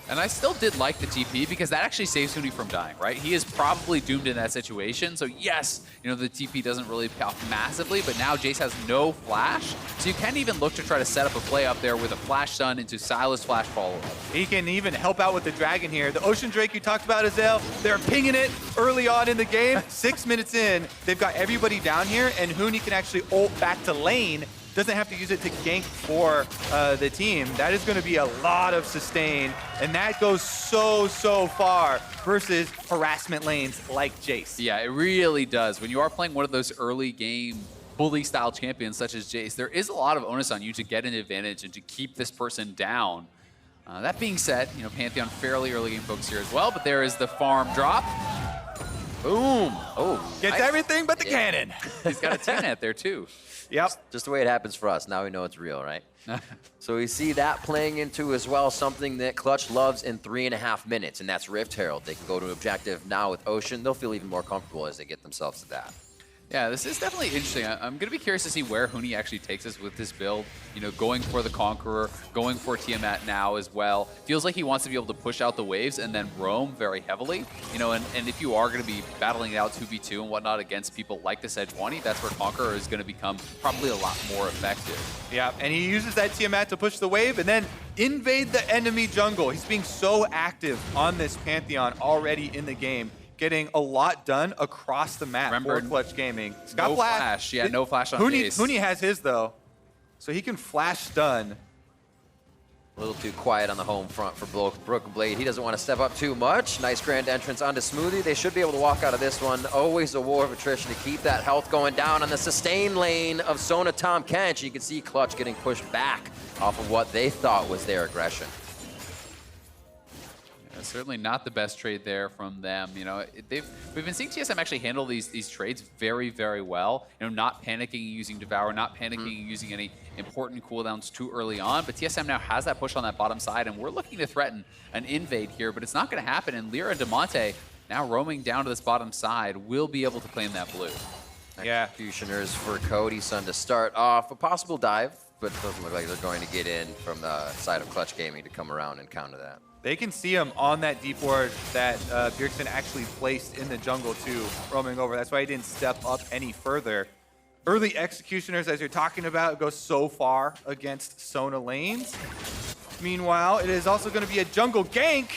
And I still did like the TP because that actually saves Huni from dying, right? He is probably doomed in that situation. So yes, the TP doesn't really pay off massively, but now Jace has no flash. So you can even look to try to set up a play up there with a flash stun into Sylas flash follow-up. He can even help out with the Dragon here. The Ocean Drake you talked about, Azael, they're pinging it early on in the game. 6 minutes in, they've got everybody down here, and Huni can actually ult back to lane. Doesn't have to use it to gank for the team. That is going to be a lot of sustain, and that goes so far versus harassment lanes like Jace. Yeah, it really does. When you are playing one of those early game bully-style champions such as Jace, there is a lot of onus on you to get an advantage and to keep this person down. That being said, Pantheon fairly early game focus here as well, but there is the farm drop. Boom. Oh, gets everything but the cannon. He's got a T-net there too. Yep. Just the way it happens for us. Now we know it's real, right? So we see that playing into as well something that Clutch loves in 3.5 minutes, and that's Rift Herald. They can go to objective now with Ocean. They'll feel even more comfortable as they get themselves to that. Yeah, this is definitely interesting. I'm going to be curious to see where Huni actually takes us with this build. Going for the Conqueror, going for Tiamat now as well. Feels like he wants to be able to push out the waves and then roam very heavily. And if you are going to be battling it out 2v2 and whatnot against people like the Sejuani, that's where Conqueror is going to become probably a lot more effective. Yeah, and he uses that Tiamat to push the wave and then invade the enemy jungle. He's being so active on this Pantheon already in the game, getting a lot done across the map for Clutch Gaming. He's got no flash. Yeah, no flash on Jace. Huni has his, though, so he can flash stun. A little too quiet on the home front for Broken Blade. He doesn't want to step up too much. Nice grand entrance onto Smoothie. They should be able to walk out of this one. Always a war of attrition to keep that health going down on the sustain lane of Sona Tom Kench. You can see Clutch getting pushed back off of what they thought was their aggression. Certainly not the best trade there from them. We've been seeing TSM actually handle these trades very, very well. Not panicking using Devour, not panicking using any important cooldowns too early on. But TSM now has that push on that bottom side, and we're looking to threaten an invade here, but it's not going to happen. And Lyra and Demonte, now roaming down to this bottom side, will be able to claim that blue. Yeah. Executioners for Cody Sun to start off. A possible dive, but it doesn't look like they're going to get in from the side of Clutch Gaming to come around and counter that. They can see him on that deep ward that Bjergsen actually placed in the jungle too, roaming over. That's why he didn't step up any further. Early Executioners, as you're talking about, go so far against Sona lanes. Meanwhile, it is also going to be a jungle gank.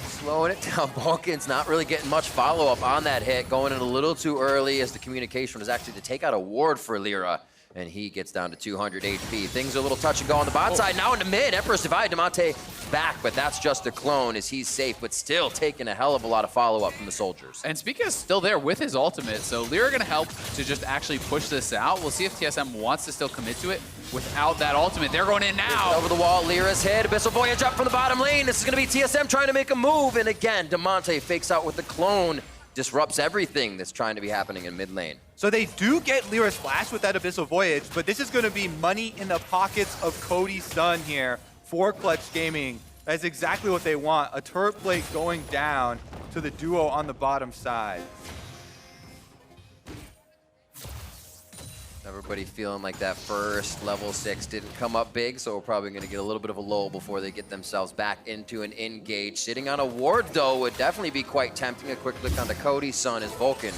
Slowing it down. Balkan's not really getting much follow-up on that hit, going in a little too early as the communication was actually to take out a ward for Lyra. And he gets down to 200 HP. Things are a little touch and go on the bot side. Now into mid. Empress Divide. Demonte back, but that's just a clone as he's safe, but still taking a hell of a lot of follow-up from the soldiers. And Spica is still there with his ultimate, so Lyra going to help to just actually push this out. We'll see if TSM wants to still commit to it without that ultimate. They're going in now. Over the wall, Lyra's hit. Abyssal Voyage up from the bottom lane. This is going to be TSM trying to make a move. And again, Demonte fakes out with the clone. Disrupts everything that's trying to be happening in mid lane. So they do get Lyra's flash with that Abyssal Voyage, but this is going to be money in the pockets of Cody Sun here for Clutch Gaming. That's exactly what they want. A turret plate going down to the duo on the bottom side. Everybody feeling like that first level 6 didn't come up big, so we're probably going to get a little bit of a lull before they get themselves back into an engage. Sitting on a ward, though, would definitely be quite tempting. A quick look on the Cody Sun is Vulcan.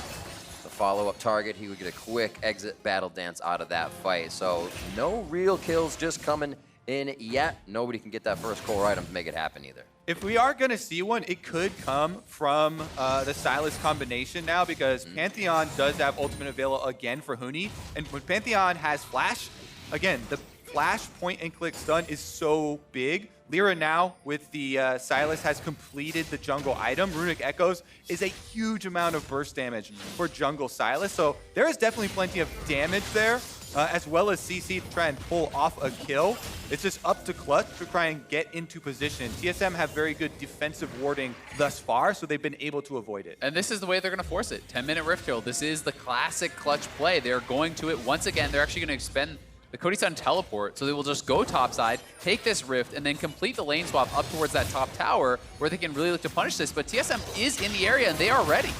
The follow-up target, he would get a quick exit battle dance out of that fight. So no real kills just coming in yet. Nobody can get that first core item to make it happen either. If we are going to see one, it could come from the Sylas combination now, because Pantheon does have ultimate available again for Huni. And when Pantheon has flash, again, the flash point and click stun is so big. Lyra now with the Sylas has completed the jungle item. Runic Echoes is a huge amount of burst damage for jungle Sylas. So there is definitely plenty of damage there. As well as CC to try and pull off a kill. It's just up to Clutch to try and get into position. TSM have very good defensive warding thus far, so they've been able to avoid it. And this is the way they're going to force it. 10-minute Rift Herald. This is the classic Clutch play. They're going to it once again. They're actually going to expend the Cody Sun teleport, so they will just go topside, take this rift, and then complete the lane swap up towards that top tower where they can really look to punish this. But TSM is in the area and they are ready.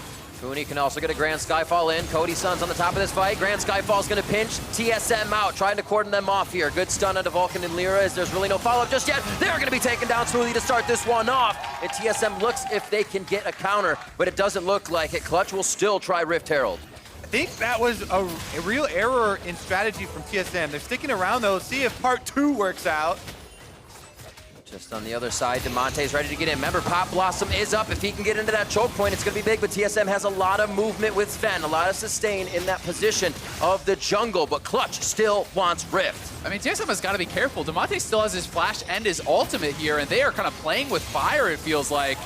Huni can also get a Grand Skyfall in. Cody Sun's on the top of this fight. Grand Skyfall's going to pinch TSM out, trying to cordon them off here. Good stun onto Vulcan and Lyra as there's really no follow-up just yet. They're going to be taken down smoothly to start this one off. And TSM looks if they can get a counter, but it doesn't look like it. Clutch will still try Rift Herald. I think that was a real error in strategy from TSM. They're sticking around though, see if part 2 works out. Just on the other side, Demonte's ready to get in. Remember, Pop Blossom is up. If he can get into that choke point, it's going to be big, but TSM has a lot of movement with Sven, a lot of sustain in that position of the jungle, but Clutch still wants Rift. I mean, TSM has got to be careful. Demonte still has his flash and his ultimate here, and they are kind of playing with fire, it feels like.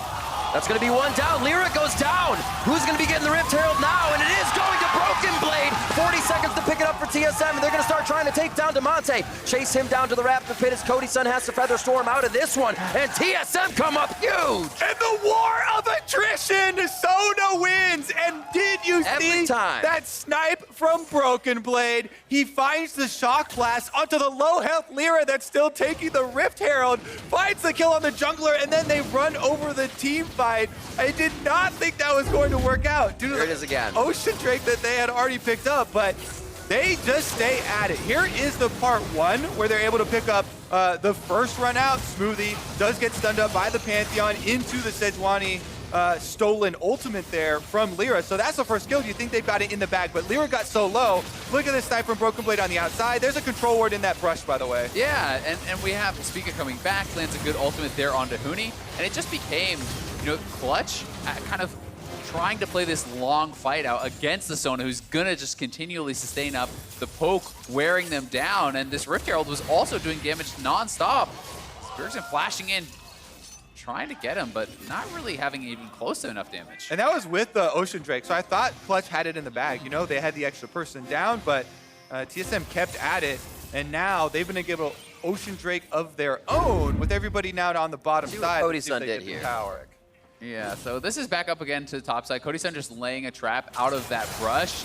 That's going to be one down. Lyra goes down. Who's going to be getting the Rift Herald now? And it is going to Broken Blade. 40 seconds to pick it up for TSM, and they're going to start trying to take down Demonte. Chase him down to the Raptor Pit as Cody Sun has to Feather Storm out of this one. And TSM come up huge. And the war of attrition, Sona wins. And did you see that snipe from Broken Blade? He finds the Shock Blast onto the low health Lyra that's still taking the Rift Herald, finds the kill on the jungler, and then they run over the team fight. I did not think that was going to work out due to Here it is again. Ocean Drake that they had already picked up, but they just stay at it. Here is the part 1 where they're able to pick up the first run out. Smoothie does get stunned up by the Pantheon into the Sejuani stolen ultimate there from Lyra. So that's the first kill. You think they've got it in the bag, but Lyra got so low. Look at this snipe from Broken Blade on the outside. There's a control ward in that brush, by the way. Yeah, and we have Spica coming back, lands a good ultimate there onto Huni, and it just became, Clutch kind of trying to play this long fight out against the Sona, who's gonna just continually sustain up the poke, wearing them down, and this Rift Herald was also doing damage non-stop. Spurgeon flashing in, trying to get him, but not really having even close to enough damage. And that was with the Ocean Drake, so I thought Clutch had it in the bag. They had the extra person down, but TSM kept at it, and now they've been able to Ocean Drake of their own with everybody now on the bottom See side. what Cody Sun did here. Yeah, so this is back up again to the top side. Cody Sun just laying a trap out of that brush.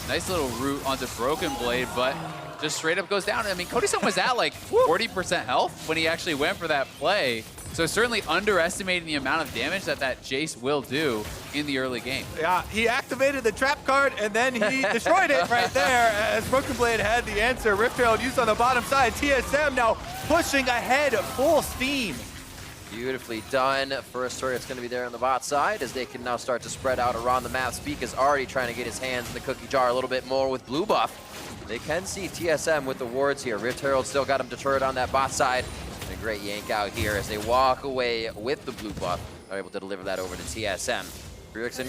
Nice little route onto Broken Blade, but just straight up goes down. I mean, Cody Sun was at like 40% health when he actually went for that play. So certainly underestimating the amount of damage that Jace will do in the early game. Yeah, he activated the trap card and then he destroyed it right there as Broken Blade had the answer. Rift Herald used on the bottom side. TSM now pushing ahead full steam. Beautifully done. First turret is going to be there on the bot side as they can now start to spread out around the map. Speak is already trying to get his hands in the cookie jar a little bit more with blue buff. They can see TSM with the wards here. Rift Herald still got him deterred on that bot side. And a great yank out here as they walk away with the blue buff. They're able to deliver that over to TSM. Erickson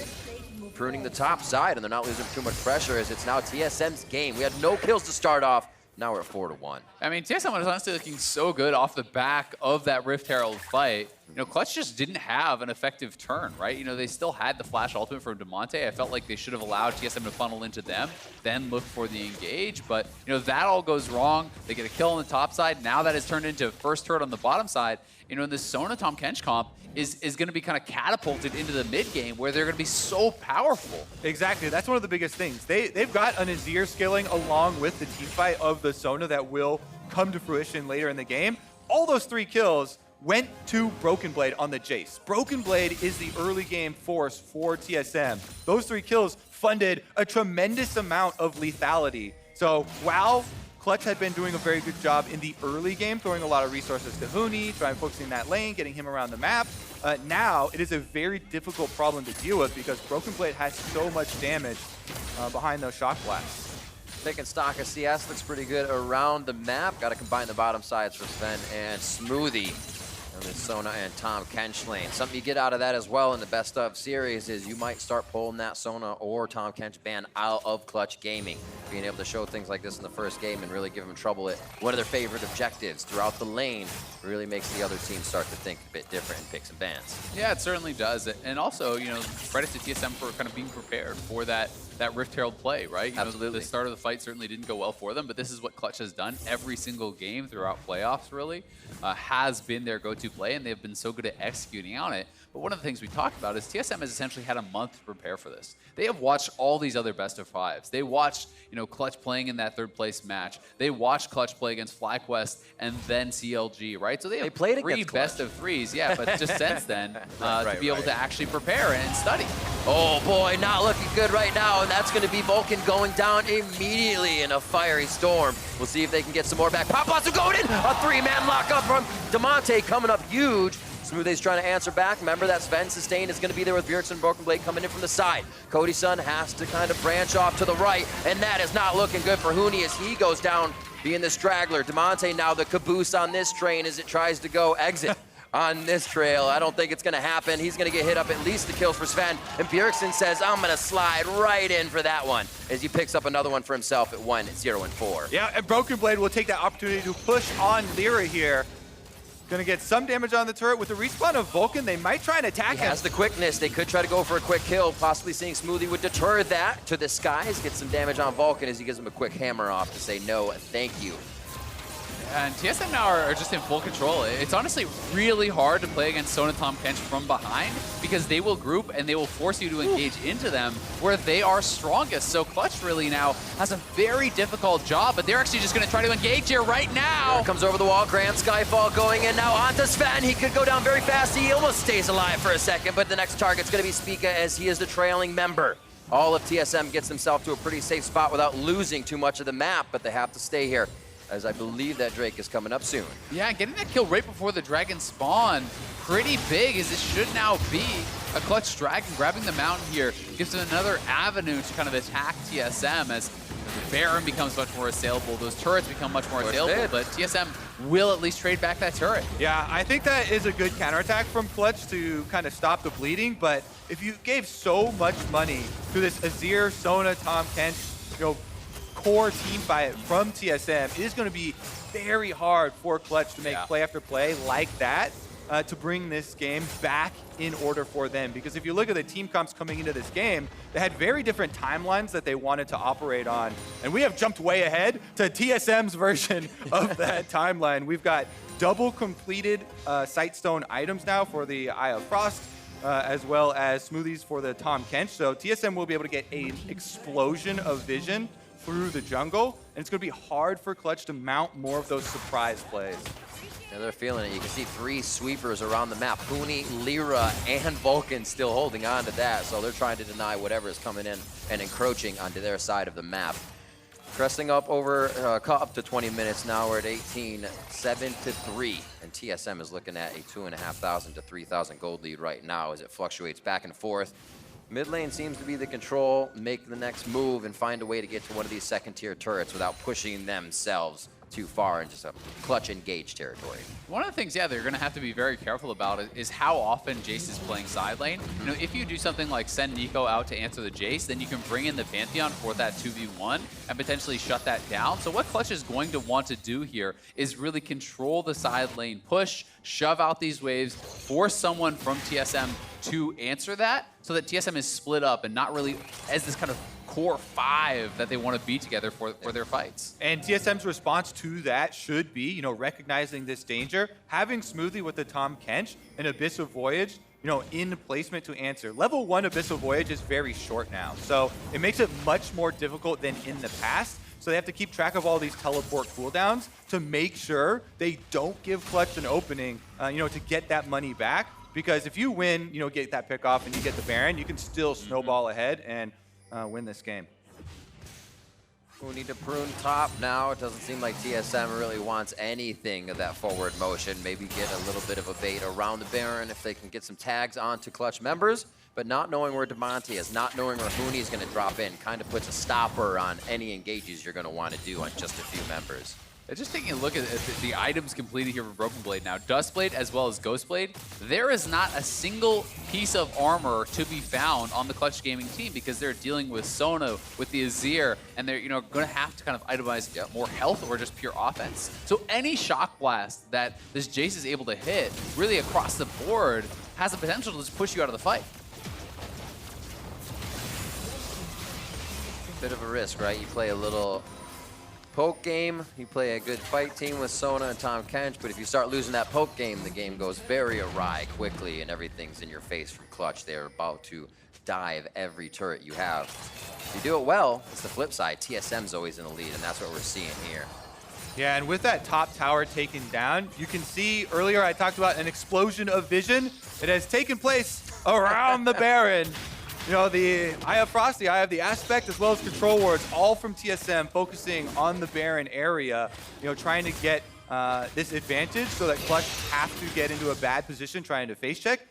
pruning the top side, and they're not losing too much pressure as it's now TSM's game. We had no kills to start off. Now we're at 4-1. I mean, TSM was honestly looking so good off the back of that Rift Herald fight. Clutch just didn't have an effective turn, right? They still had the flash ultimate from Demonte. I felt like they should have allowed TSM to funnel into them, then look for the engage. But, that all goes wrong. They get a kill on the top side. Now that has turned into first turret on the bottom side. The Sona Tahm Kench comp is going to be kind of catapulted into the mid game where they're going to be so powerful. Exactly. That's one of the biggest things. They've got an Azir scaling along with the team fight of the Sona that will come to fruition later in the game. All those 3 kills went to Broken Blade on the Jace. Broken Blade is the early game force for TSM. Those 3 kills funded a tremendous amount of lethality. So while Clutch had been doing a very good job in the early game, throwing a lot of resources to Huni, trying focusing that lane, getting him around the map. Now it is a very difficult problem to deal with because Broken Blade has so much damage behind those shock blasts. Taking stock of CS looks pretty good around the map. Got to combine the bottom sides for Sven and Smoothie. And then Sona and Tahm Kench lane. Something you get out of that as well in the best of series is you might start pulling that Sona or Tahm Kench ban out of Clutch Gaming. Being able to show things like this in the first game and really give them trouble at one of their favorite objectives throughout the lane really makes the other team start to think a bit different and pick some bans. Yeah, it certainly does. And also, credit to TSM for kind of being prepared for that Rift Herald play, right? Absolutely. The start of the fight certainly didn't go well for them, but this is what Clutch has done every single game throughout playoffs, really, has been their go-to play, and they've been so good at executing on it. But one of the things we talked about is TSM has essentially had a month to prepare for this. They have watched all these other best of fives. They watched, Clutch playing in that third place match. They watched Clutch play against FlyQuest and then CLG, right? So they have played three against best Clutch. of threes, yeah, but just since then, Right, to be able to actually prepare and study. Oh boy, not looking good right now, and that's going to be Vulcan going down immediately in a fiery storm. We'll see if they can get some more back. Papasu going in! A three-man lock-up from Demonte coming up huge. Smoothie's trying to answer back. Remember that Sven Sustain is going to be there with Bjergsen and Broken Blade coming in from the side. Cody Sun has to kind of branch off to the right, and that is not looking good for Huni as he goes down being the straggler. Demonte now the caboose on this train as it tries to go exit on this trail. I don't think it's going to happen. He's going to get hit up at least the kills for Sven, and Bjergsen says, I'm going to slide right in for that one as he picks up another one for himself at 1-0-4. Yeah, and Broken Blade will take that opportunity to push on Lyra here. Gonna get some damage on the turret. With the respawn of Vulcan, they might try and attack him. He has the quickness. They could try to go for a quick kill, possibly seeing Smoothie would deter that to the skies, get some damage on Vulcan as he gives him a quick hammer off to say no, thank you. And TSM now are just in full control. It's honestly really hard to play against Sona Tom Kench from behind because they will group and they will force you to engage into them where they are strongest. So Clutch really now has a very difficult job, but they're actually just going to try to engage here right now. Here comes over the wall, Grand Skyfall going in now onto Sven. He could go down very fast. He almost stays alive for a second, but the next target's going to be Spica as he is the trailing member. All of TSM gets themselves to a pretty safe spot without losing too much of the map, but they have to stay here, as I believe that Drake is coming up soon. Yeah, getting that kill right before the Dragon spawn, pretty big as it should now be. A Clutch Dragon grabbing the mountain here gives them another avenue to kind of attack TSM as the Baron becomes much more assailable. Those turrets become much more assailable, but TSM will at least trade back that turret. Yeah, I think that is a good counterattack from Clutch to kind of stop the bleeding, but if you gave so much money to this Azir, Sona, Tom Kench, core team fight from TSM, it is going to be very hard for Clutch to make play after play like that to bring this game back in order for them. Because if you look at the team comps coming into this game, they had very different timelines that they wanted to operate on. And we have jumped way ahead to TSM's version of that timeline. We've got double completed Sightstone items now for the Eye of Frost, as well as Smoothies for the Tom Kench. So TSM will be able to get an explosion of vision through the jungle, and it's going to be hard for Clutch to mount more of those surprise plays. Yeah, they're feeling it. You can see 3 sweepers around the map. Huni, Lyra, and Vulcan still holding on to that, so they're trying to deny whatever is coming in and encroaching onto their side of the map. Cresting up over, up to 20 minutes now. We're at 18, 7-3, and TSM is looking at a 2,500 to 3,000 gold lead right now as it fluctuates back and forth. Mid lane seems to be the control, make the next move, and find a way to get to one of these second-tier turrets without pushing themselves too far into some Clutch engaged territory. One of the things, they're going to have to be very careful about is how often Jace is playing side lane. If you do something like send Nico out to answer the Jace, then you can bring in the Pantheon for that 2v1 and potentially shut that down. So what Clutch is going to want to do here is really control the side lane push, shove out these waves, force someone from TSM to answer that so that TSM is split up and not really as this kind of core 5 that they want to be together for their fights. And TSM's response to that should be, recognizing this danger, having Smoothie with the Tom Kench and Abyssal Voyage, in placement to answer. Level 1 Abyssal Voyage is very short now, so it makes it much more difficult than in the past. So they have to keep track of all these teleport cooldowns to make sure they don't give Clutch an opening, to get that money back. Because if you win, get that pick off and you get the Baron, you can still snowball ahead and win this game. We need to prune top now. It doesn't seem like TSM really wants anything of that forward motion. Maybe get a little bit of a bait around the Baron if they can get some tags onto Clutch members. But not knowing where Demonte is, not knowing where Huni is going to drop in, kind of puts a stopper on any engages you're going to want to do on just a few members. Just taking a look at the items completed here for Broken Blade now, Dustblade as well as Ghostblade, there is not a single piece of armor to be found on the Clutch Gaming team because they're dealing with Sona, with the Azir, and they're going to have to kind of itemize more health or just pure offense. So any shock blast that this Jace is able to hit, really across the board, has the potential to just push you out of the fight. Bit of a risk, right? You play a little poke game, you play a good fight team with Sona and Tom Kench, but if you start losing that poke game, the game goes very awry quickly and everything's in your face from Clutch. They're about to dive every turret you have. If you do it well, it's the flip side. TSM's always in the lead, and that's what we're seeing here. Yeah, and with that top tower taken down, you can see earlier I talked about an explosion of vision. It has taken place around the Baron. You know, I have Frosty, I have the Aspect as well as Control Wards, all from TSM focusing on the Baron area, you know, trying to get this advantage so that Clutch have to get into a bad position trying to face check.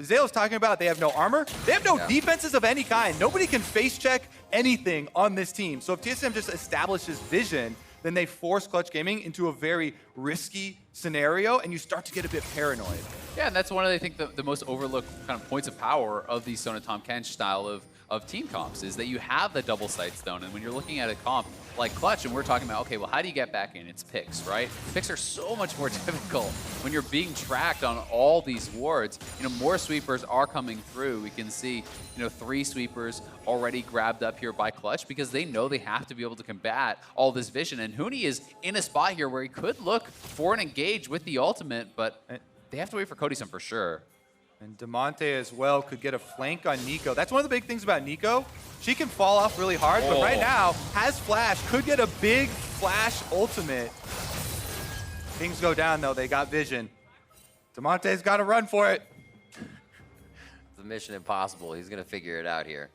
Zale's talking about they have no armor. They have no defenses of any kind. Nobody can face check anything on this team. So if TSM just establishes vision, then they force Clutch Gaming into a very risky scenario, and you start to get a bit paranoid. Yeah, and that's one of, I think, the most overlooked kind of points of power of the Sona Tom Kench style of team comps is that you have the double sight stone, and when you're looking at a comp like Clutch, and we're talking about, okay, well, how do you get back in? It's picks, right? Picks are so much more difficult when you're being tracked on all these wards. You know, more sweepers are coming through. We can see, you know, 3 sweepers already grabbed up here by Clutch because they know they have to be able to combat all this vision. And Huni is in a spot here where he could look for an engage with the ultimate, but they have to wait for Cody-san for sure. And Damonte as well could get a flank on Nico. That's one of the big things about Nico. She can fall off really hard, but right now has flash, could get a big flash ultimate. Things go down though, they got vision. Damonte's got to run for it. The mission impossible. He's going to figure it out here.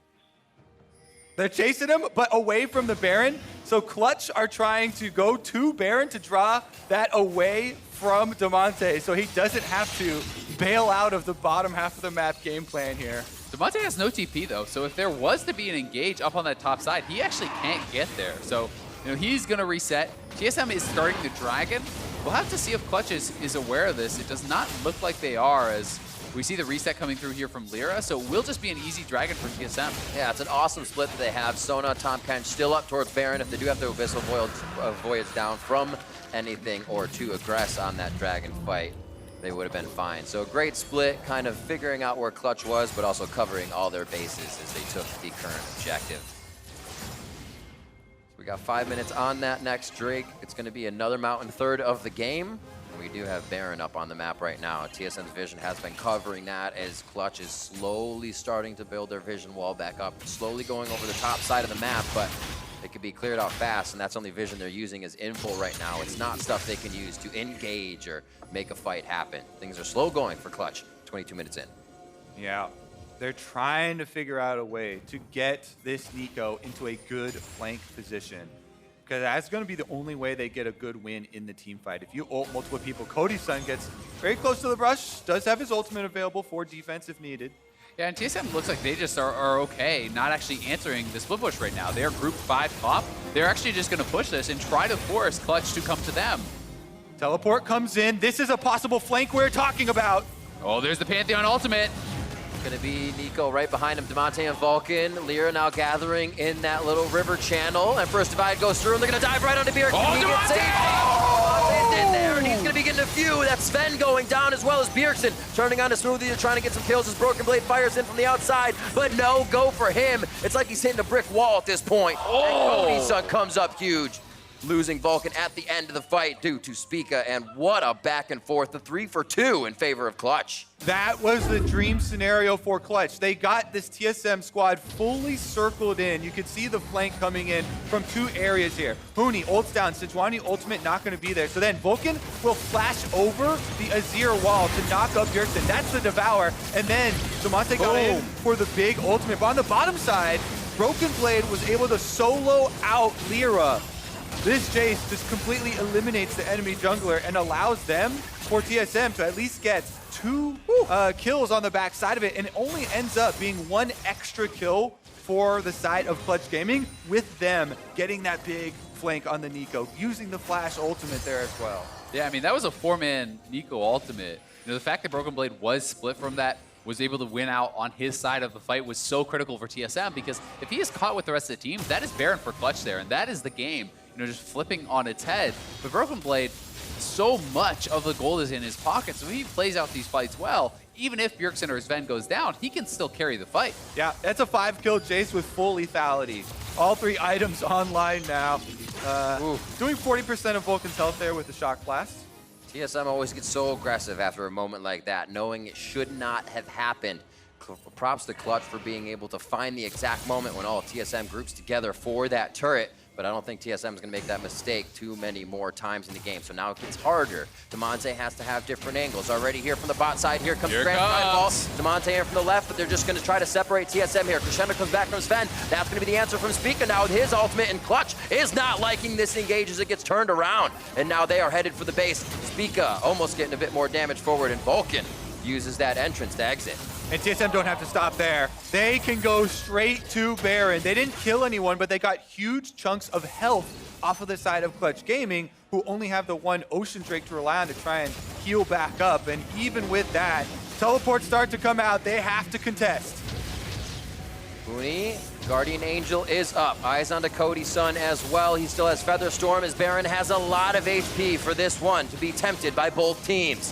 They're chasing him, but away from the Baron. So Clutch are trying to go to Baron to draw that away from Damonte, so he doesn't have to bail out of the bottom half of the map game plan here. Damonte has no TP though, so if there was to be an engage up on that top side, he actually can't get there. So, you know, he's gonna reset. TSM is starting the Dragon. We'll have to see if Clutch is aware of this. It does not look like they are, as we see the reset coming through here from Lyra, so it will just be an easy Dragon for TSM. Yeah, it's an awesome split that they have. Sona, Tom Kench still up towards Baron if they do have to Abyssal Voyage down from anything or to aggress on that Dragon fight. They would have been fine. So a great split, kind of figuring out where Clutch was, but also covering all their bases as they took the current objective. So we got 5 minutes on that next Drake. It's going to be another Mountain third of the game. And we do have Baron up on the map right now. TSM's vision has been covering that as Clutch is slowly starting to build their vision wall back up, slowly going over the top side of the map, but it could be cleared out fast, and that's only vision they're using as info right now. It's not stuff they can use to engage or make a fight happen. Things are slow going for Clutch, 22 minutes in. Yeah, they're trying to figure out a way to get this Nico into a good flank position, because that's going to be the only way they get a good win in the team fight. If you ult multiple people, Cody-san gets very close to the brush, does have his ultimate available for defense if needed. Yeah, and TSM looks like they just are okay not actually answering the split push right now. They're group 5 top. They're actually just going to push this and try to force Clutch to come to them. Teleport comes in. This is a possible flank we're talking about. Oh, there's the Pantheon ultimate. Gonna be Nico right behind him, Damonte and Vulcan. Lyra now gathering in that little river channel. And first divide goes through, and they're gonna dive right onto Bjerg. Oh, Damonte! Damonte's in there, and he's gonna be getting a few. That's Sven going down as well as Bjergsen. Turning on to Smoothie, they're trying to get some kills as Broken Blade fires in from the outside. But no go for him. It's like he's hitting a brick wall at this point. And Cody-san comes up huge. Losing Vulcan at the end of the fight due to Spica, and what a back and forth, the 3 for 2 in favor of Clutch. That was the dream scenario for Clutch. They got this TSM squad fully circled in. You could see the flank coming in from 2 areas here. Huni ults down, Sejuani ultimate not going to be there. So then Vulcan will flash over the Azir wall to knock up Bjergsen. That's the Devour, and then Damonte got in for the big ultimate. But on the bottom side, Broken Blade was able to solo out Lyra. This Jace just completely eliminates the enemy jungler and allows them, for TSM, to at least get 2 kills on the back side of it, and it only ends up being 1 extra kill for the side of Clutch Gaming, with them getting that big flank on the Nico, using the flash ultimate there as well. Yeah, I mean, that was a 4-man Nico ultimate. You know, the fact that Broken Blade was split from that, was able to win out on his side of the fight, was so critical for TSM, because if he is caught with the rest of the team, that is Baron for Clutch there, and that is the game. You know, just flipping on its head. But Broken Blade, so much of the gold is in his pocket, so he plays out these fights well. even if Bjergsen or Sven goes down, he can still carry the fight. Yeah, that's a 5-kill Jace with full lethality. All 3 items online now. Doing 40% of Vulcan's health there with the Shock Blast. TSM always gets so aggressive after a moment like that, knowing it should not have happened. Props to Clutch for being able to find the exact moment when all TSM groups together for that turret, but I don't think TSM is going to make that mistake too many more times in the game. So now it gets harder. Demonte has to have different angles. Already here from the bot side, here comes Grand Skyfall. Demonte in from the left, but they're just going to try to separate TSM here. Crescendo comes back from Sven. That's going to be the answer from Spica now with his ultimate, and Clutch is not liking this engage as it gets turned around. And now they are headed for the base. Spica almost getting a bit more damage forward, and Vulcan uses that entrance to exit. And TSM don't have to stop there. They can go straight to Baron. They didn't kill anyone, but they got huge chunks of health off of the side of Clutch Gaming, who only have the 1 Ocean Drake to rely on to try and heal back up. And even with that, teleports start to come out. They have to contest. Huni, Guardian Angel is up. Eyes onto Cody's son as well. He still has Featherstorm as Baron has a lot of HP for this one to be tempted by both teams.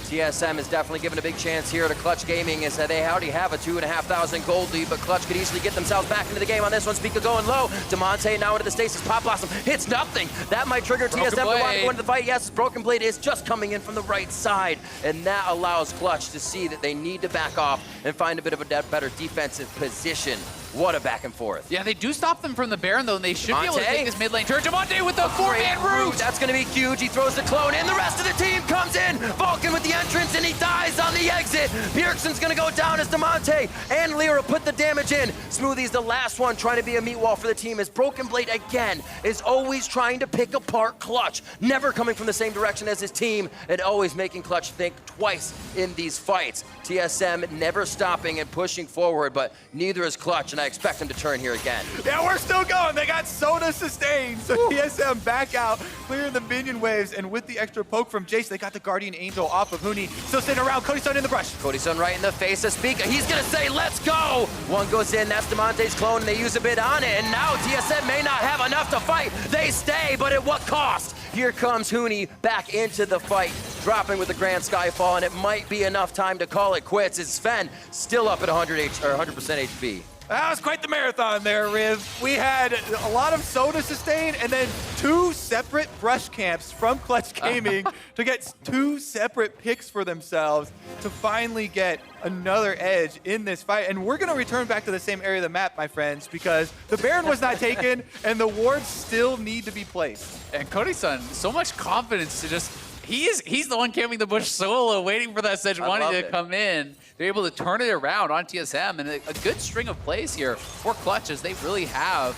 TSM is definitely given a big chance here to Clutch Gaming as they already have a 2,500 gold lead, but Clutch could easily get themselves back into the game on this one. Spica going low. Demonte now into the stasis. Pop Blossom hits nothing. That might trigger TSM to want to go into the fight. Yes, Broken Blade is just coming in from the right side, and that allows Clutch to see that they need to back off and find a bit of a better defensive position. What a back and forth. Yeah, they do stop them from the Baron, though, and they should be able to take this mid lane turret. Demonte with the 4-man root! That's going to be huge. He throws the clone in. The rest of the team comes in. Vulcan with the entrance, and he dies on the exit. Bjergsen's going to go down as Demonte and Lyra put the damage in. Smoothie's the last one trying to be a meat wall for the team as Broken Blade, again, is always trying to pick apart Clutch. Never coming from the same direction as his team, and always making Clutch think twice in these fights. TSM never stopping and pushing forward, but neither is Clutch, and I expect him to turn here again. Yeah, we're still going. They got Soda sustained. So TSM back out, clearing the minion waves, and with the extra poke from Jace, they got the Guardian Angel off of Huni. Still sitting around. Cody Sun in the brush. Cody Sun right in the face of Spica. He's going to say, let's go. One goes in. That's Demonte's clone, and they use a bit on it. And now TSM may not have enough to fight. They stay, but at what cost? Here comes Huni back into the fight, dropping with the Grand Skyfall, and it might be enough time to call it quits. It's Sven still up at 100% HP. That was quite the marathon there, Riv. We had a lot of Soda sustain and then 2 separate brush camps from Clutch Gaming to get 2 separate picks for themselves to finally get another edge in this fight. And we're going to return back to the same area of the map, my friends, because the Baron was not taken and the wards still need to be placed. And Cody-san, so much confidence to just... He's the one camping the bush solo, waiting for that Sejuani to come in. They're able to turn it around on TSM, and a good string of plays here for Clutch as they really have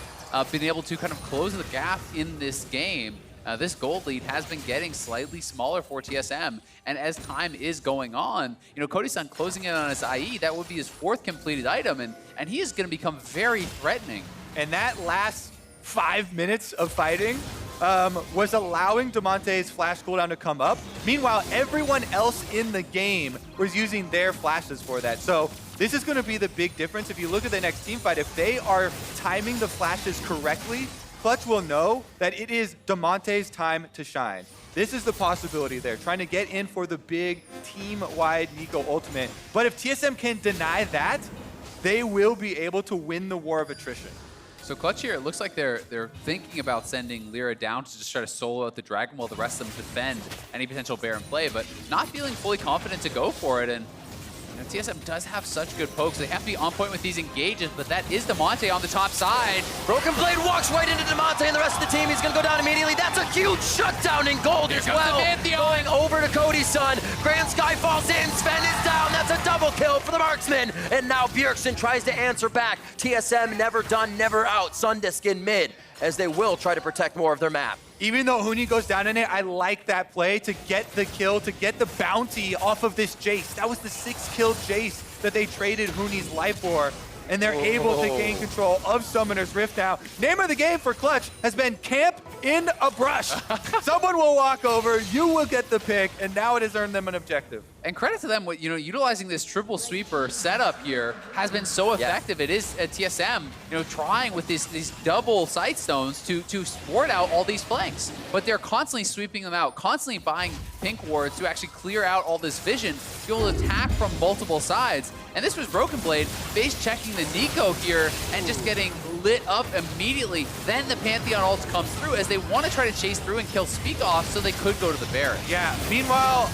been able to kind of close the gap in this game. This gold lead has been getting slightly smaller for TSM, and as time is going on, you know, Cody-san closing in on his IE, that would be his 4th completed item, and he is going to become very threatening. And that last 5 minutes of fighting was allowing Demonte's flash cooldown to come up. Meanwhile, everyone else in the game was using their flashes for that. So this is going to be the big difference. If you look at the next team fight, if they are timing the flashes correctly, Clutch will know that it is Demonte's time to shine. This is the possibility there, trying to get in for the big team-wide Nico ultimate. But if TSM can deny that, they will be able to win the war of attrition. So Clutch here, it looks like they're thinking about sending Lyra down to just try to solo out the Dragon while the rest of them defend any potential Baron play, but not feeling fully confident to go for it. And you know, TSM does have such good pokes. They have to be on point with these engages, but that is Demonte on the top side. Broken Blade walks right into Demonte and the rest of the team. He's going to go down immediately. That's a huge shutdown in gold as well. Going over to Cody's son. Grand Sky falls in. Sven is down. That's a double kill for the marksman. And now Bjergsen tries to answer back. TSM never done, never out. Sundisk in mid as they will try to protect more of their map. Even though Huni goes down in it, I like that play to get the kill, to get the bounty off of this Jace. That was the 6-kill Jace that they traded Huni's life for. And they're able to gain control of Summoner's Rift now. Name of the game for Clutch has been camp in a brush. Someone will walk over, you will get the pick, and now it has earned them an objective. And credit to them, utilizing this triple sweeper setup here has been so effective. It is at TSM, trying with these double sight stones to sport out all these flanks. But they're constantly sweeping them out, constantly buying pink wards to actually clear out all this vision, be able to attack from multiple sides. And this was Broken Blade base checking the Nico here and just getting lit up immediately. Then the Pantheon ult comes through as they want to try to chase through and kill Speak off so they could go to the Baron. Yeah, meanwhile,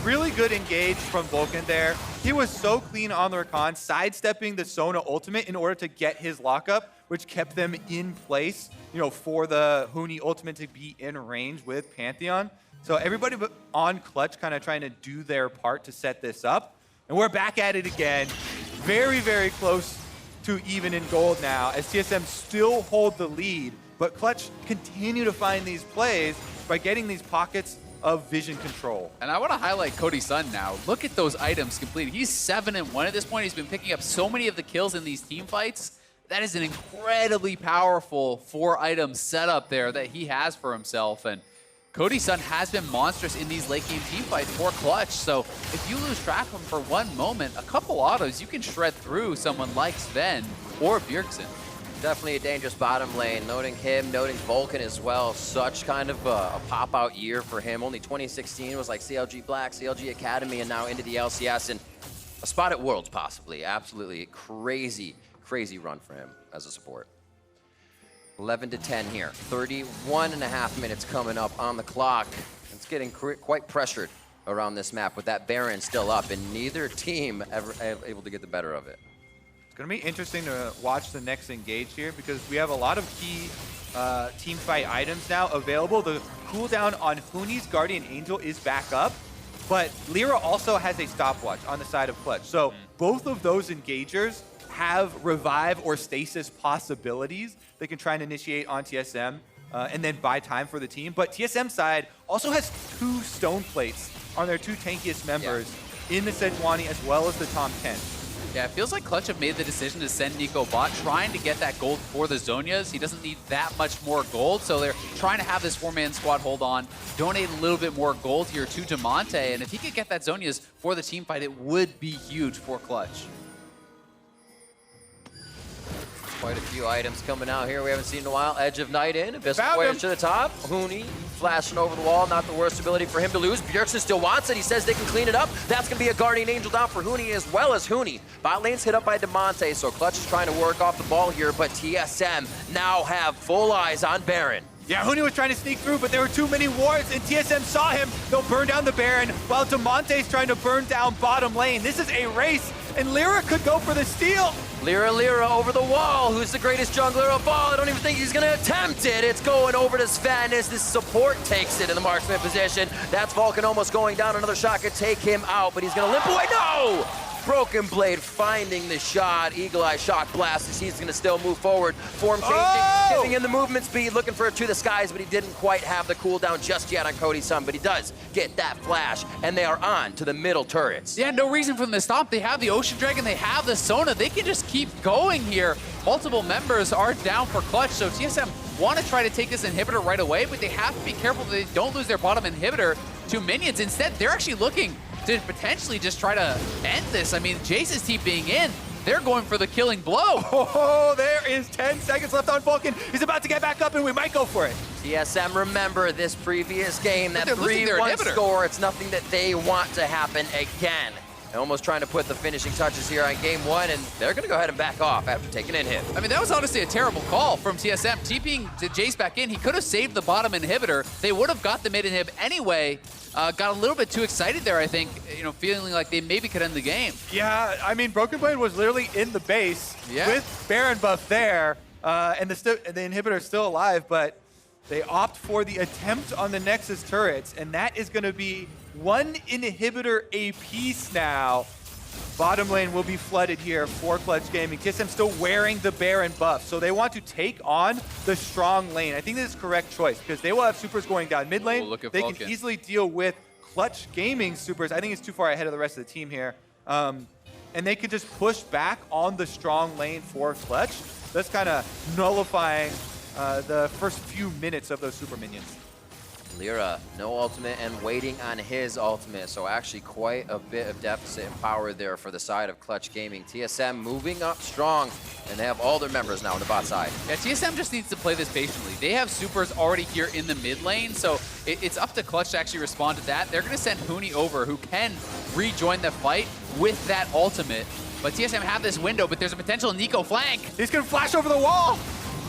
really good engage from Vulcan there. He was so clean on the recon, sidestepping the Sona ultimate in order to get his lockup, which kept them in place, for the Huni ultimate to be in range with Pantheon. So everybody on Clutch kind of trying to do their part to set this up. And we're back at it again. Very, very close to even in gold now, as TSM still hold the lead, but Clutch continue to find these plays by getting these pockets of vision control. And I want to highlight Cody Sun now. Look at those items completed. He's 7-1 at this point. He's been picking up so many of the kills in these team fights. That is an incredibly powerful 4-item setup there that he has for himself. And Cody Sun has been monstrous in these late game team fights for Clutch. So if you lose track of him for one moment, a couple autos, you can shred through someone like Sven or Bjergsen. Definitely a dangerous bottom lane. Noting him, noting Vulcan as well. Such kind of a pop-out year for him. Only 2016 was like CLG Black, CLG Academy, and now into the LCS and a spot at Worlds possibly. Absolutely crazy, crazy run for him as a support. 11-10 here. 31.5 minutes coming up on the clock. It's getting quite pressured around this map with that Baron still up, and neither team ever able to get the better of it. It's going to be interesting to watch the next engage here because we have a lot of key team fight items now available. The cooldown on Huni's Guardian Angel is back up, but Lyra also has a stopwatch on the side of Clutch. So both of those engagers have revive or stasis possibilities they can try and initiate on TSM and then buy time for the team. But TSM side also has 2 stone plates on their 2 tankiest members in the Sejuani as well as the Tom 10. Yeah, it feels like Clutch have made the decision to send Nico bot, trying to get that gold for the Zhonyas. He doesn't need that much more gold, so they're trying to have this 4-man squad hold on, donate a little bit more gold here to Damonte, and if he could get that Zhonyas for the team fight, it would be huge for Clutch. Quite a few items coming out here we haven't seen in a while. Edge of Night in, Abyss Voyage to the top. Huni flashing over the wall, not the worst ability for him to lose. Bjergsen still wants it, he says they can clean it up. That's gonna be a Guardian Angel down for Huni as well as Huni. Bot lane's hit up by Damonte, so Clutch is trying to work off the ball here, but TSM now have full eyes on Baron. Yeah, Huni was trying to sneak through, but there were too many wards, and TSM saw him. They'll burn down the Baron, while Damonte's trying to burn down bottom lane. This is a race, and Lyra could go for the steal. Lyra over the wall. Who's the greatest jungler of all? I don't even think he's going to attempt it. It's going over to Sven as this support takes it in the marksman position. That's Vulcan almost going down. Another shot could take him out, but he's going to limp away. No! Broken Blade finding the shot. Eagle Eye Shock Blast as he's going to still move forward. Form changing, giving him the movement speed, looking for it to the skies, but he didn't quite have the cooldown just yet on Cody Sun, but he does get that flash, and they are on to the middle turrets. Yeah, no reason for them to stop. They have the Ocean Dragon, they have the Sona. They can just keep going here. Multiple members are down for Clutch, so TSM want to try to take this inhibitor right away, but they have to be careful that they don't lose their bottom inhibitor to minions. Instead, they're actually looking to potentially just try to end this. I mean, Jace's team being in, they're going for the killing blow. Oh, there is 10 seconds left on Vulcan. He's about to get back up, and we might go for it. TSM, remember this previous game, that 3-1 score, it's nothing that they want to happen again. And almost trying to put the finishing touches here on game 1, and they're going to go ahead and back off after taking an hit. I mean, that was honestly a terrible call from TSM. TPing to Jace back in, he could have saved the bottom inhibitor. They would have got the mid inhib anyway. Got a little bit too excited there, I think, feeling like they maybe could end the game. Yeah, I mean, Broken Blade was literally in the base with Baron buff there, and the inhibitor is still alive, but they opt for the attempt on the Nexus turrets, and that is going to be 1 inhibitor apiece now. Bottom lane will be flooded here for Clutch Gaming. TSM still wearing the Baron buff, so they want to take on the strong lane. I think this is the correct choice because they will have supers going down mid lane. They can easily deal with Clutch Gaming supers. I think it's too far ahead of the rest of the team here. And they can just push back on the strong lane for Clutch. That's kind of nullifying the first few minutes of those super minions. Lyra, no ultimate and waiting on his ultimate, so actually quite a bit of deficit in power there for the side of Clutch Gaming. TSM moving up strong, and they have all their members now on the bot side. Yeah, TSM just needs to play this patiently. They have supers already here in the mid lane, so it's up to Clutch to actually respond to that. They're going to send Huni over, who can rejoin the fight with that ultimate. But TSM have this window, but there's a potential Nico flank. He's going to flash over the wall.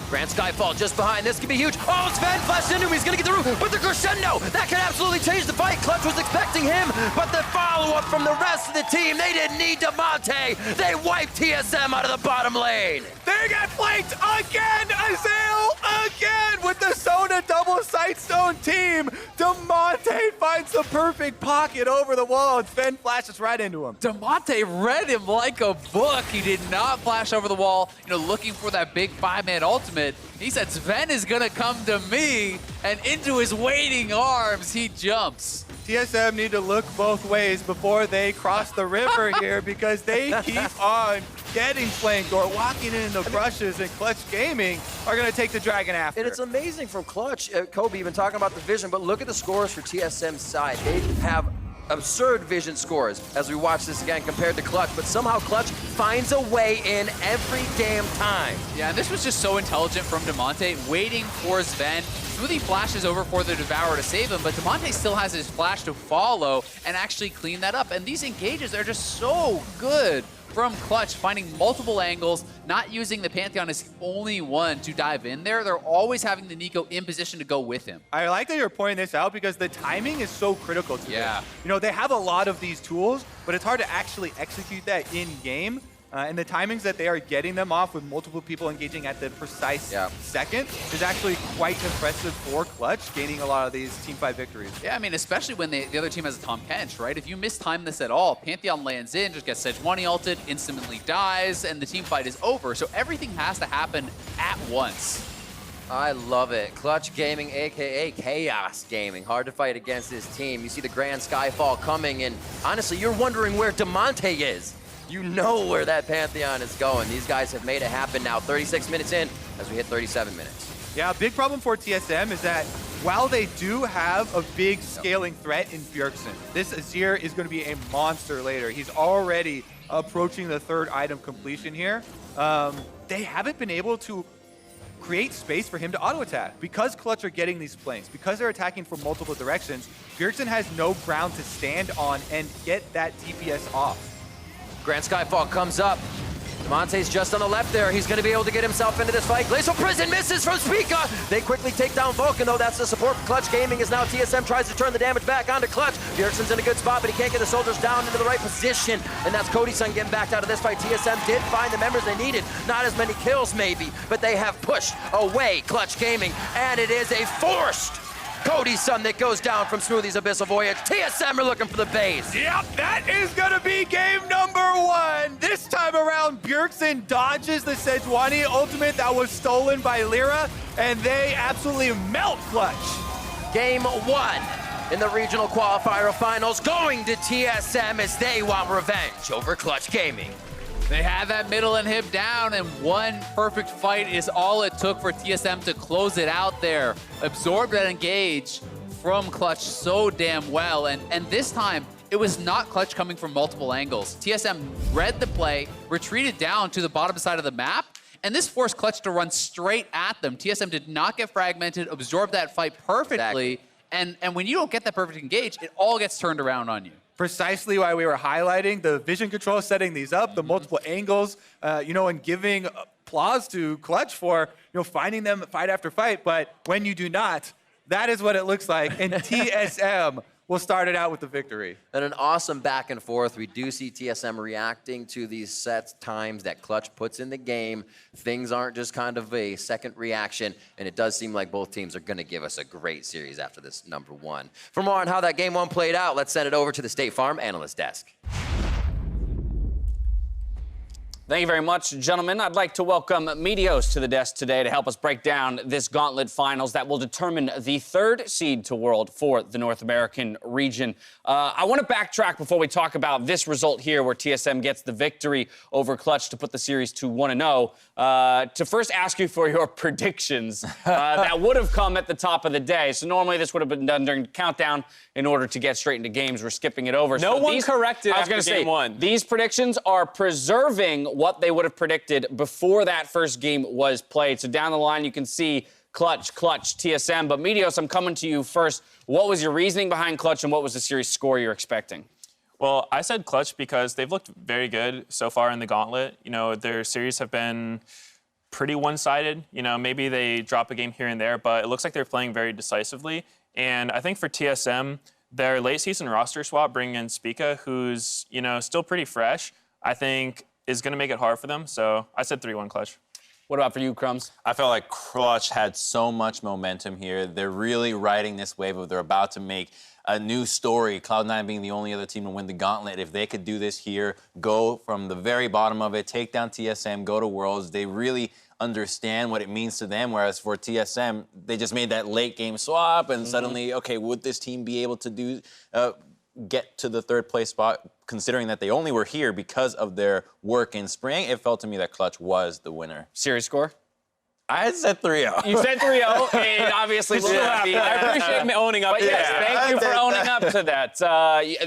Grand Skyfall just behind. This could be huge. Oh, Sven flashed into him. He's going to get the roof with the crescendo. That can absolutely change the fight. Clutch was expecting him, but the follow-up from the rest of the team, they didn't need Demonte. They wiped TSM out of the bottom lane. They got flanked again, Azael, again with the Sona double Sightstone team. Demonte finds the perfect pocket over the wall, and Sven flashes right into him. Demonte read him like a book. He did not flash over the wall, looking for that big 5-man ultimate. He said, Sven is gonna come to me, and into his waiting arms, he jumps. TSM need to look both ways before they cross the river here, because they keep on getting flanked or walking in the brushes, and Clutch Gaming are gonna take the dragon after. And it's amazing from Clutch, Kobe even talking about the vision, but look at the scores for TSM's side. They have absurd vision scores as we watch this again compared to Clutch, but somehow Clutch finds a way in every damn time. Yeah, and this was just so intelligent from Demonte, waiting for Sven. Smoothie flashes over for the Devourer to save him, but Demonte still has his flash to follow and actually clean that up. And these engages are just so good from Clutch, finding multiple angles, not using the Pantheon as the only one to dive in there. They're always having the Nico in position to go with him. I like that you're pointing this out because the timing is so critical to this. They have a lot of these tools, but it's hard to actually execute that in-game. And the timings that they are getting them off with multiple people engaging at the precise second is actually quite impressive for Clutch, gaining a lot of these teamfight victories. Yeah, I mean, especially when the other team has a Tom Kench, right? If you mistime this at all, Pantheon lands in, just gets Sejuani ulted, instantly dies, and the team fight is over. So everything has to happen at once. I love it. Clutch Gaming, aka Chaos Gaming. Hard to fight against this team. You see the Grand Skyfall coming, and honestly, you're wondering where Demonte is. You know where that Pantheon is going. These guys have made it happen now. 36 minutes in as we hit 37 minutes. Yeah, a big problem for TSM is that while they do have a big scaling threat in Bjergsen, this Azir is going to be a monster later. He's already approaching the third item completion here. They haven't been able to create space for him to auto-attack. Because Clutch are getting these flanks, because they're attacking from multiple directions, Bjergsen has no ground to stand on and get that DPS off. Grand Skyfall comes up. Demonte's just on the left there. He's going to be able to get himself into this fight. Glacial Prison misses from Spica. They quickly take down Vulcan, though. That's the support for Clutch Gaming as now TSM tries to turn the damage back onto Clutch. Bjergsen's in a good spot, but he can't get the soldiers down into the right position. And that's Cody-san getting backed out of this fight. TSM did find the members they needed. Not as many kills, maybe, but they have pushed away Clutch Gaming. And it is a forced Cody's son that goes down from Smoothie's Abyssal Voyage. TSM are looking for the base. Yep, that is going to be game number 1. This time around, Bjergsen dodges the Sejuani ultimate that was stolen by Lyra, and they absolutely melt Clutch. Game 1 in the regional qualifier finals going to TSM as they want revenge over Clutch Gaming. They have that middle inhib down, and one perfect fight is all it took for TSM to close it out there. Absorb that engage from Clutch so damn well, and this time, it was not Clutch coming from multiple angles. TSM read the play, retreated down to the bottom side of the map, and this forced Clutch to run straight at them. TSM did not get fragmented, absorbed that fight perfectly, and when you don't get that perfect engage, it all gets turned around on you. Precisely why we were highlighting the vision control, setting these up, the multiple angles, and giving applause to Clutch for, finding them fight after fight. But when you do not, that is what it looks like. And TSM will start it out with the victory. And an awesome back and forth. We do see TSM reacting to these set times that Clutch puts in the game. Things aren't just kind of a second reaction, and it does seem like both teams are going to give us a great series after this number 1. For more on how that game 1 played out, let's send it over to the State Farm Analyst Desk. Thank you very much, gentlemen. I'd like to welcome Meteos to the desk today to help us break down this gauntlet finals that will determine the third seed to World for the North American region. I want to backtrack before we talk about this result here where TSM gets the victory over Clutch to put the series to 1-0. To first ask you for your predictions that would have come at the top of the day. So normally this would have been done during countdown in order to get straight into games. We're skipping it over. No one corrected after game one. These predictions are preserving what they would have predicted before that first game was played. So down the line, you can see Clutch, TSM. But Meteos, I'm coming to you first. What was your reasoning behind Clutch, and what was the series score you're expecting? Well, I said Clutch because they've looked very good so far in the gauntlet. You know, their series have been pretty one-sided. You know, maybe they drop a game here and there, but it looks like they're playing very decisively. And I think for TSM, their late season roster swap, bringing in Spica, who's, you know, still pretty fresh, I think is going to make it hard for them. So I said 3-1 Clutch. What about for you, Crumbs? I felt like Clutch had so much momentum here. They're really riding this wave of they're about to make a new story, Cloud9 being the only other team to win the gauntlet. If they could do this here, go from the very bottom of it, take down TSM, go to Worlds, they really understand what it means to them, whereas for TSM, they just made that late game swap and suddenly, okay, would this team be able to do get to the third place spot, considering that they only were here because of their work in spring? It felt to me that Clutch was the winner. Series score? I said 3-0. You said 3-0, and obviously we'll I appreciate me owning up to that. Yes, thank you for owning up to that.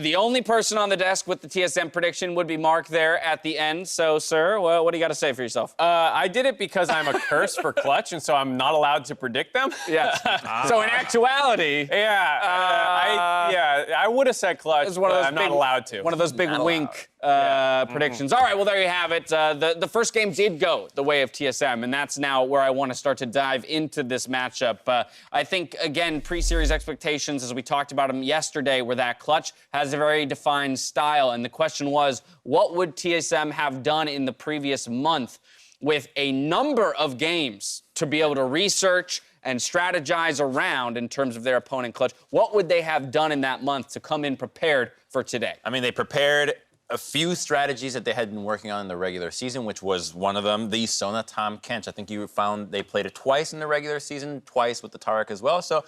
The only person on the desk with the TSM prediction would be Mark there at the end. So, sir, what do you got to say for yourself? I did it because I'm a curse for Clutch, and so I'm not allowed to predict them. Yeah. So in actuality, I would have said Clutch, but I'm not allowed to. One of those big wink predictions. All right, well, there you have it. The first game did go the way of TSM, and that's now where I want to start to dive into this matchup. I think, again, pre-series expectations, as we talked about them yesterday, were that Clutch has a very defined style, and the question was, what would TSM have done in the previous month with a number of games to be able to research and strategize around in terms of their opponent Clutch? What would they have done in that month to come in prepared for today? I mean, they prepared a few strategies that they had been working on in the regular season, which was one of them, the Sona Tom Kench. I think you found they played it twice in the regular season, twice with the Tarek as well. So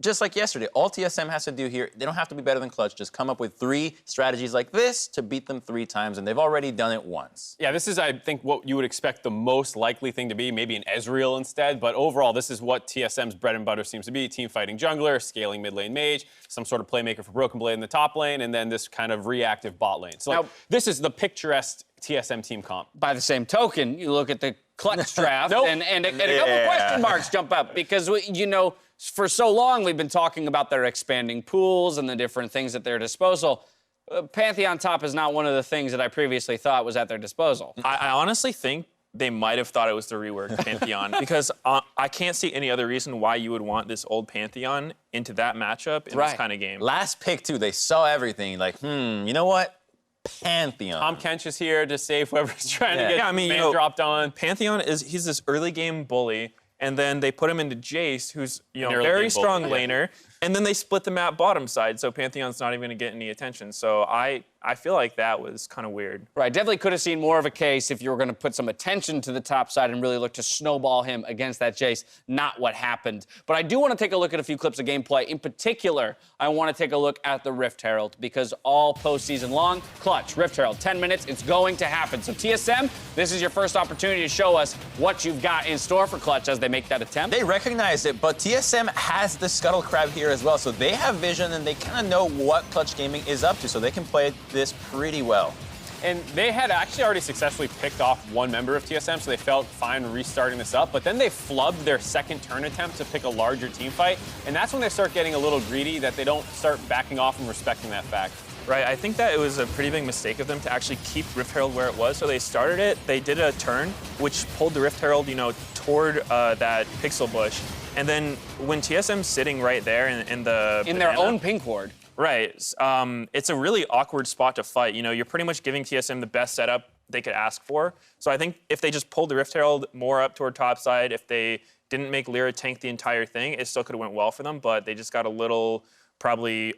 just like yesterday, all TSM has to do here, they don't have to be better than Clutch, just come up with 3 strategies like this to beat them 3 times, and they've already done it once. Yeah, this is, I think, what you would expect the most likely thing to be, maybe an Ezreal instead, but overall, this is what TSM's bread and butter seems to be, team fighting jungler, scaling mid lane mage, some sort of playmaker for Broken Blade in the top lane, and then this kind of reactive bot lane. So like, this is the picturesque TSM team comp. By the same token, you look at the Clutch draft, and a couple question marks jump up, because, you know, for so long, we've been talking about their expanding pools and the different things at their disposal. Pantheon top is not one of the things that I previously thought was at their disposal. I honestly think they might have thought it was the reworked Pantheon because I can't see any other reason why you would want this old Pantheon into that matchup in this kind of game. Last pick, too, they saw everything. Like, you know what? Pantheon. Tom Kench is here to save whoever's trying to get dropped on. Pantheon he's this early game bully. And then they put him into Jace, who's very strong laner, and then they split the map bottom side, so Pantheon's not even going to get any attention. So I feel like that was kind of weird. Right, definitely could have seen more of a case if you were going to put some attention to the top side and really look to snowball him against that Jace. Not what happened. But I do want to take a look at a few clips of gameplay. In particular, I want to take a look at the Rift Herald, because all postseason long, Clutch, Rift Herald, 10 minutes, it's going to happen. So TSM, this is your first opportunity to show us what you've got in store for Clutch as they make that attempt. They recognize it, but TSM has the Scuttle Crab here as well, so they have vision and they kind of know what Clutch Gaming is up to, so they can play this pretty well. And they had actually already successfully picked off one member of TSM, so they felt fine restarting this up, but then they flubbed their second turn attempt to pick a larger team fight, and that's when they start getting a little greedy, that they don't start backing off and respecting that fact. Right, I think that it was a pretty big mistake of them to actually keep Rift Herald where it was. So they started it, they did a turn, which pulled the Rift Herald, toward that pixel bush. And then when TSM's sitting right there in their own pink ward. Right, it's a really awkward spot to fight. You're pretty much giving TSM the best setup they could ask for. So I think if they just pulled the Rift Herald more up toward top side, if they didn't make Lyra tank the entire thing, it still could have went well for them, but they just got a little, probably,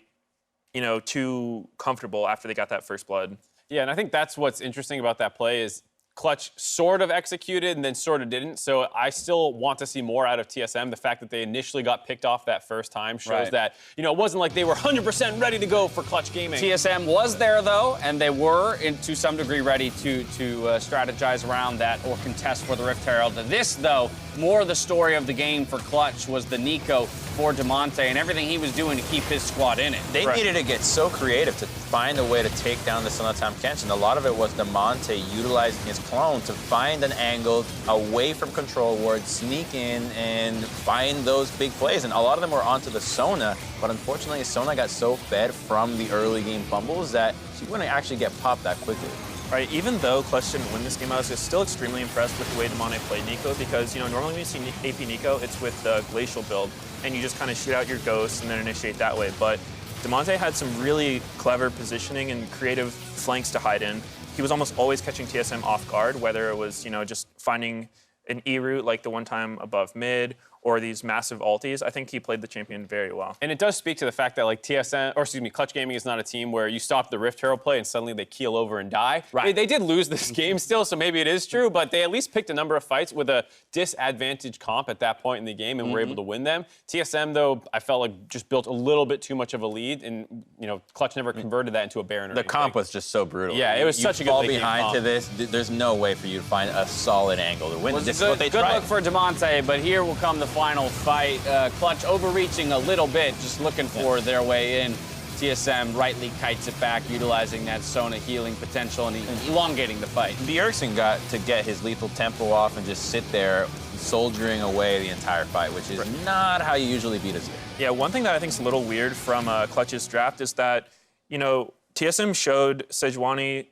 too comfortable after they got that first blood. Yeah, and I think that's what's interesting about that play is Clutch sort of executed and then sort of didn't. So I still want to see more out of TSM. The fact that they initially got picked off that first time shows that, you know, it wasn't like they were 100% ready to go for Clutch Gaming. TSM was there, though, and they were, to some degree, ready to strategize around that or contest for the Rift Herald. This, though, more the story of the game for Clutch was the Nico for Demonte and everything he was doing to keep his squad in it. They needed to get so creative to find a way to take down the Sonatam Kenshin. A lot of it was Demonte utilizing his clone to find an angle away from control ward, sneak in, and find those big plays. And a lot of them were onto the Sona, but unfortunately, Sona got so fed from the early game fumbles that she wouldn't actually get popped that quickly. Right, even though Clutch didn't win this game, I was just still extremely impressed with the way Demonte played Nico because, you know, normally when you see AP Nico, it's with the Glacial build, and you just kind of shoot out your ghosts and then initiate that way. But Demonte had some really clever positioning and creative flanks to hide in. He was almost always catching TSM off guard, whether it was, you know, just finding an E route like the one time above mid, or these massive ultis. I think he played the champion very well. And it does speak to the fact that, like, Clutch Gaming is not a team where you stop the Rift Herald play and suddenly they keel over and die. Right. They did lose this game still, so maybe it is true, but they at least picked a number of fights with a disadvantaged comp at that point in the game and were able to win them. TSM, though, I felt like just built a little bit too much of a lead, and, you know, Clutch never converted that into a Baron or The anything. comp was just so brutal. Yeah, it was such a good fall late game behind comp. to this, there's no way for you to find a solid angle to win. This is what they Good tried. look for Demonte, but here will come the final fight. Clutch overreaching a little bit, just looking for their way in. TSM rightly kites it back, utilizing that Sona healing potential and elongating the fight. The Erickson got to get his lethal tempo off and just sit there soldiering away the entire fight, which is not how you usually beat a Zero. Yeah, one thing that I think is a little weird from Clutch's draft is that, you know, TSM showed Sejuani,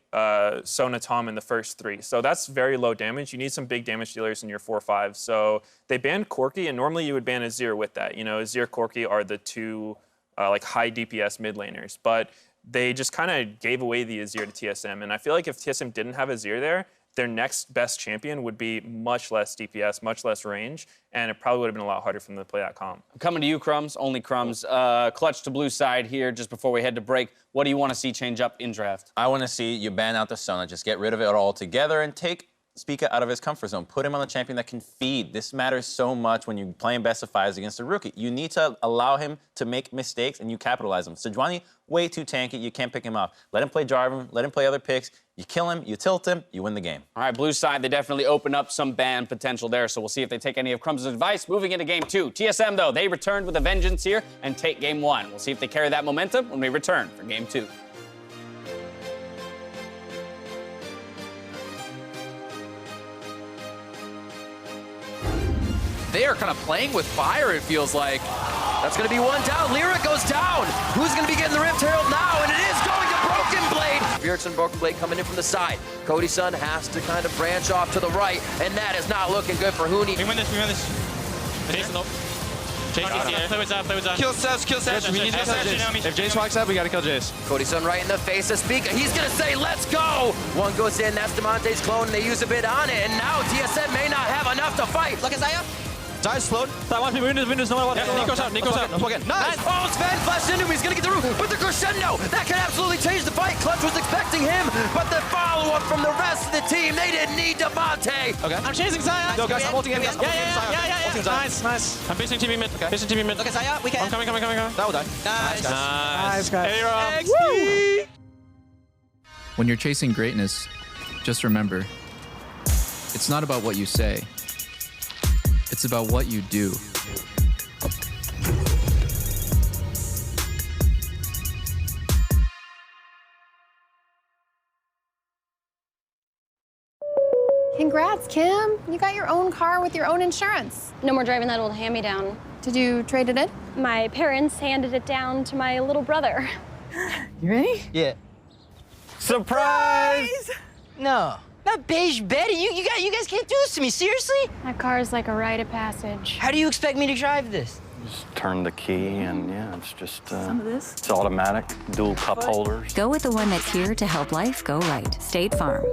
Sona, Tom in the first 3. So that's very low damage. You need some big damage dealers in your 4-5. So they banned Corki, and normally you would ban Azir with that. You know, Azir, Corki are the two like high DPS mid laners. But they just kind of gave away the Azir to TSM. And I feel like if TSM didn't have Azir there, their next best champion would be much less DPS, much less range, and it probably would have been a lot harder for them to play that comp. Coming to you, Crumbs, only Crumbs. Clutch to blue side here just before we head to break. What do you want to see change up in draft? I want to see you ban out the Sona, just get rid of it altogether and take Spica out of his comfort zone. Put him on the champion that can feed. This matters so much when you're playing best of fives against a rookie. You need to allow him to make mistakes and you capitalize him. Sejuani, way too tanky. You can't pick him up. Let him play Jarvan. Let him play other picks. You kill him, you tilt him, you win the game. All right, blue side, they definitely open up some ban potential there, so we'll see if they take any of Crumbs' advice. Moving into game 2. TSM, though, they returned with a vengeance here and take game 1. We'll see if they carry that momentum when we return for game 2. They are kind of playing with fire, it feels like. That's going to be one down. Lyric goes down. Who's going to be getting the Rift Herald now? And it is going to Broken Blade. Bjergsen, Broken Blade coming in from the side. Cody Sun has to kind of branch off to the right, and that is not looking good for Huni. We win this. Jason, nope. Jason, play with Zap, Kill Sesh. We need to kill Jace. If Jace walks up, we gotta kill Jace. Cody Sun right in the face of Spica. He's gonna say, let's go! One goes in, that's Demonte's clone, and they use a bit on it, and now TSM may not have enough to fight. Look at Zaya. Zaya's slowed. Zaya, watch me. Windows, no one. Nico's out. Plug in. Nice. Oh, Sven flashed into him. He's gonna get the root, but the crescendo, that can absolutely change the fight. Clutch was expecting him, but the follow-up from the rest of the team, they didn't need Demonte. Okay. I'm chasing Zaya. Go, guys. I'm ulting him. Yeah. Nice. I'm facing TV mid. Facing TV mid. Look at Zaya. We can. I'm coming. That will die. Nice, guys. XP. When you're chasing greatness, just remember, it's not about what you say. It's about what you do. Congrats, Kim. You got your own car with your own insurance. No more driving that old hand-me-down. Did you trade it in? My parents handed it down to my little brother. You ready? Yeah. Surprise! No. Not beige Betty. You guys can't do this to me. Seriously? That car is like a rite of passage. How do you expect me to drive this? Just turn the key and yeah, it's just Some of this. it's automatic, dual cup holders. Go with the one that's here to help life go right. State Farm.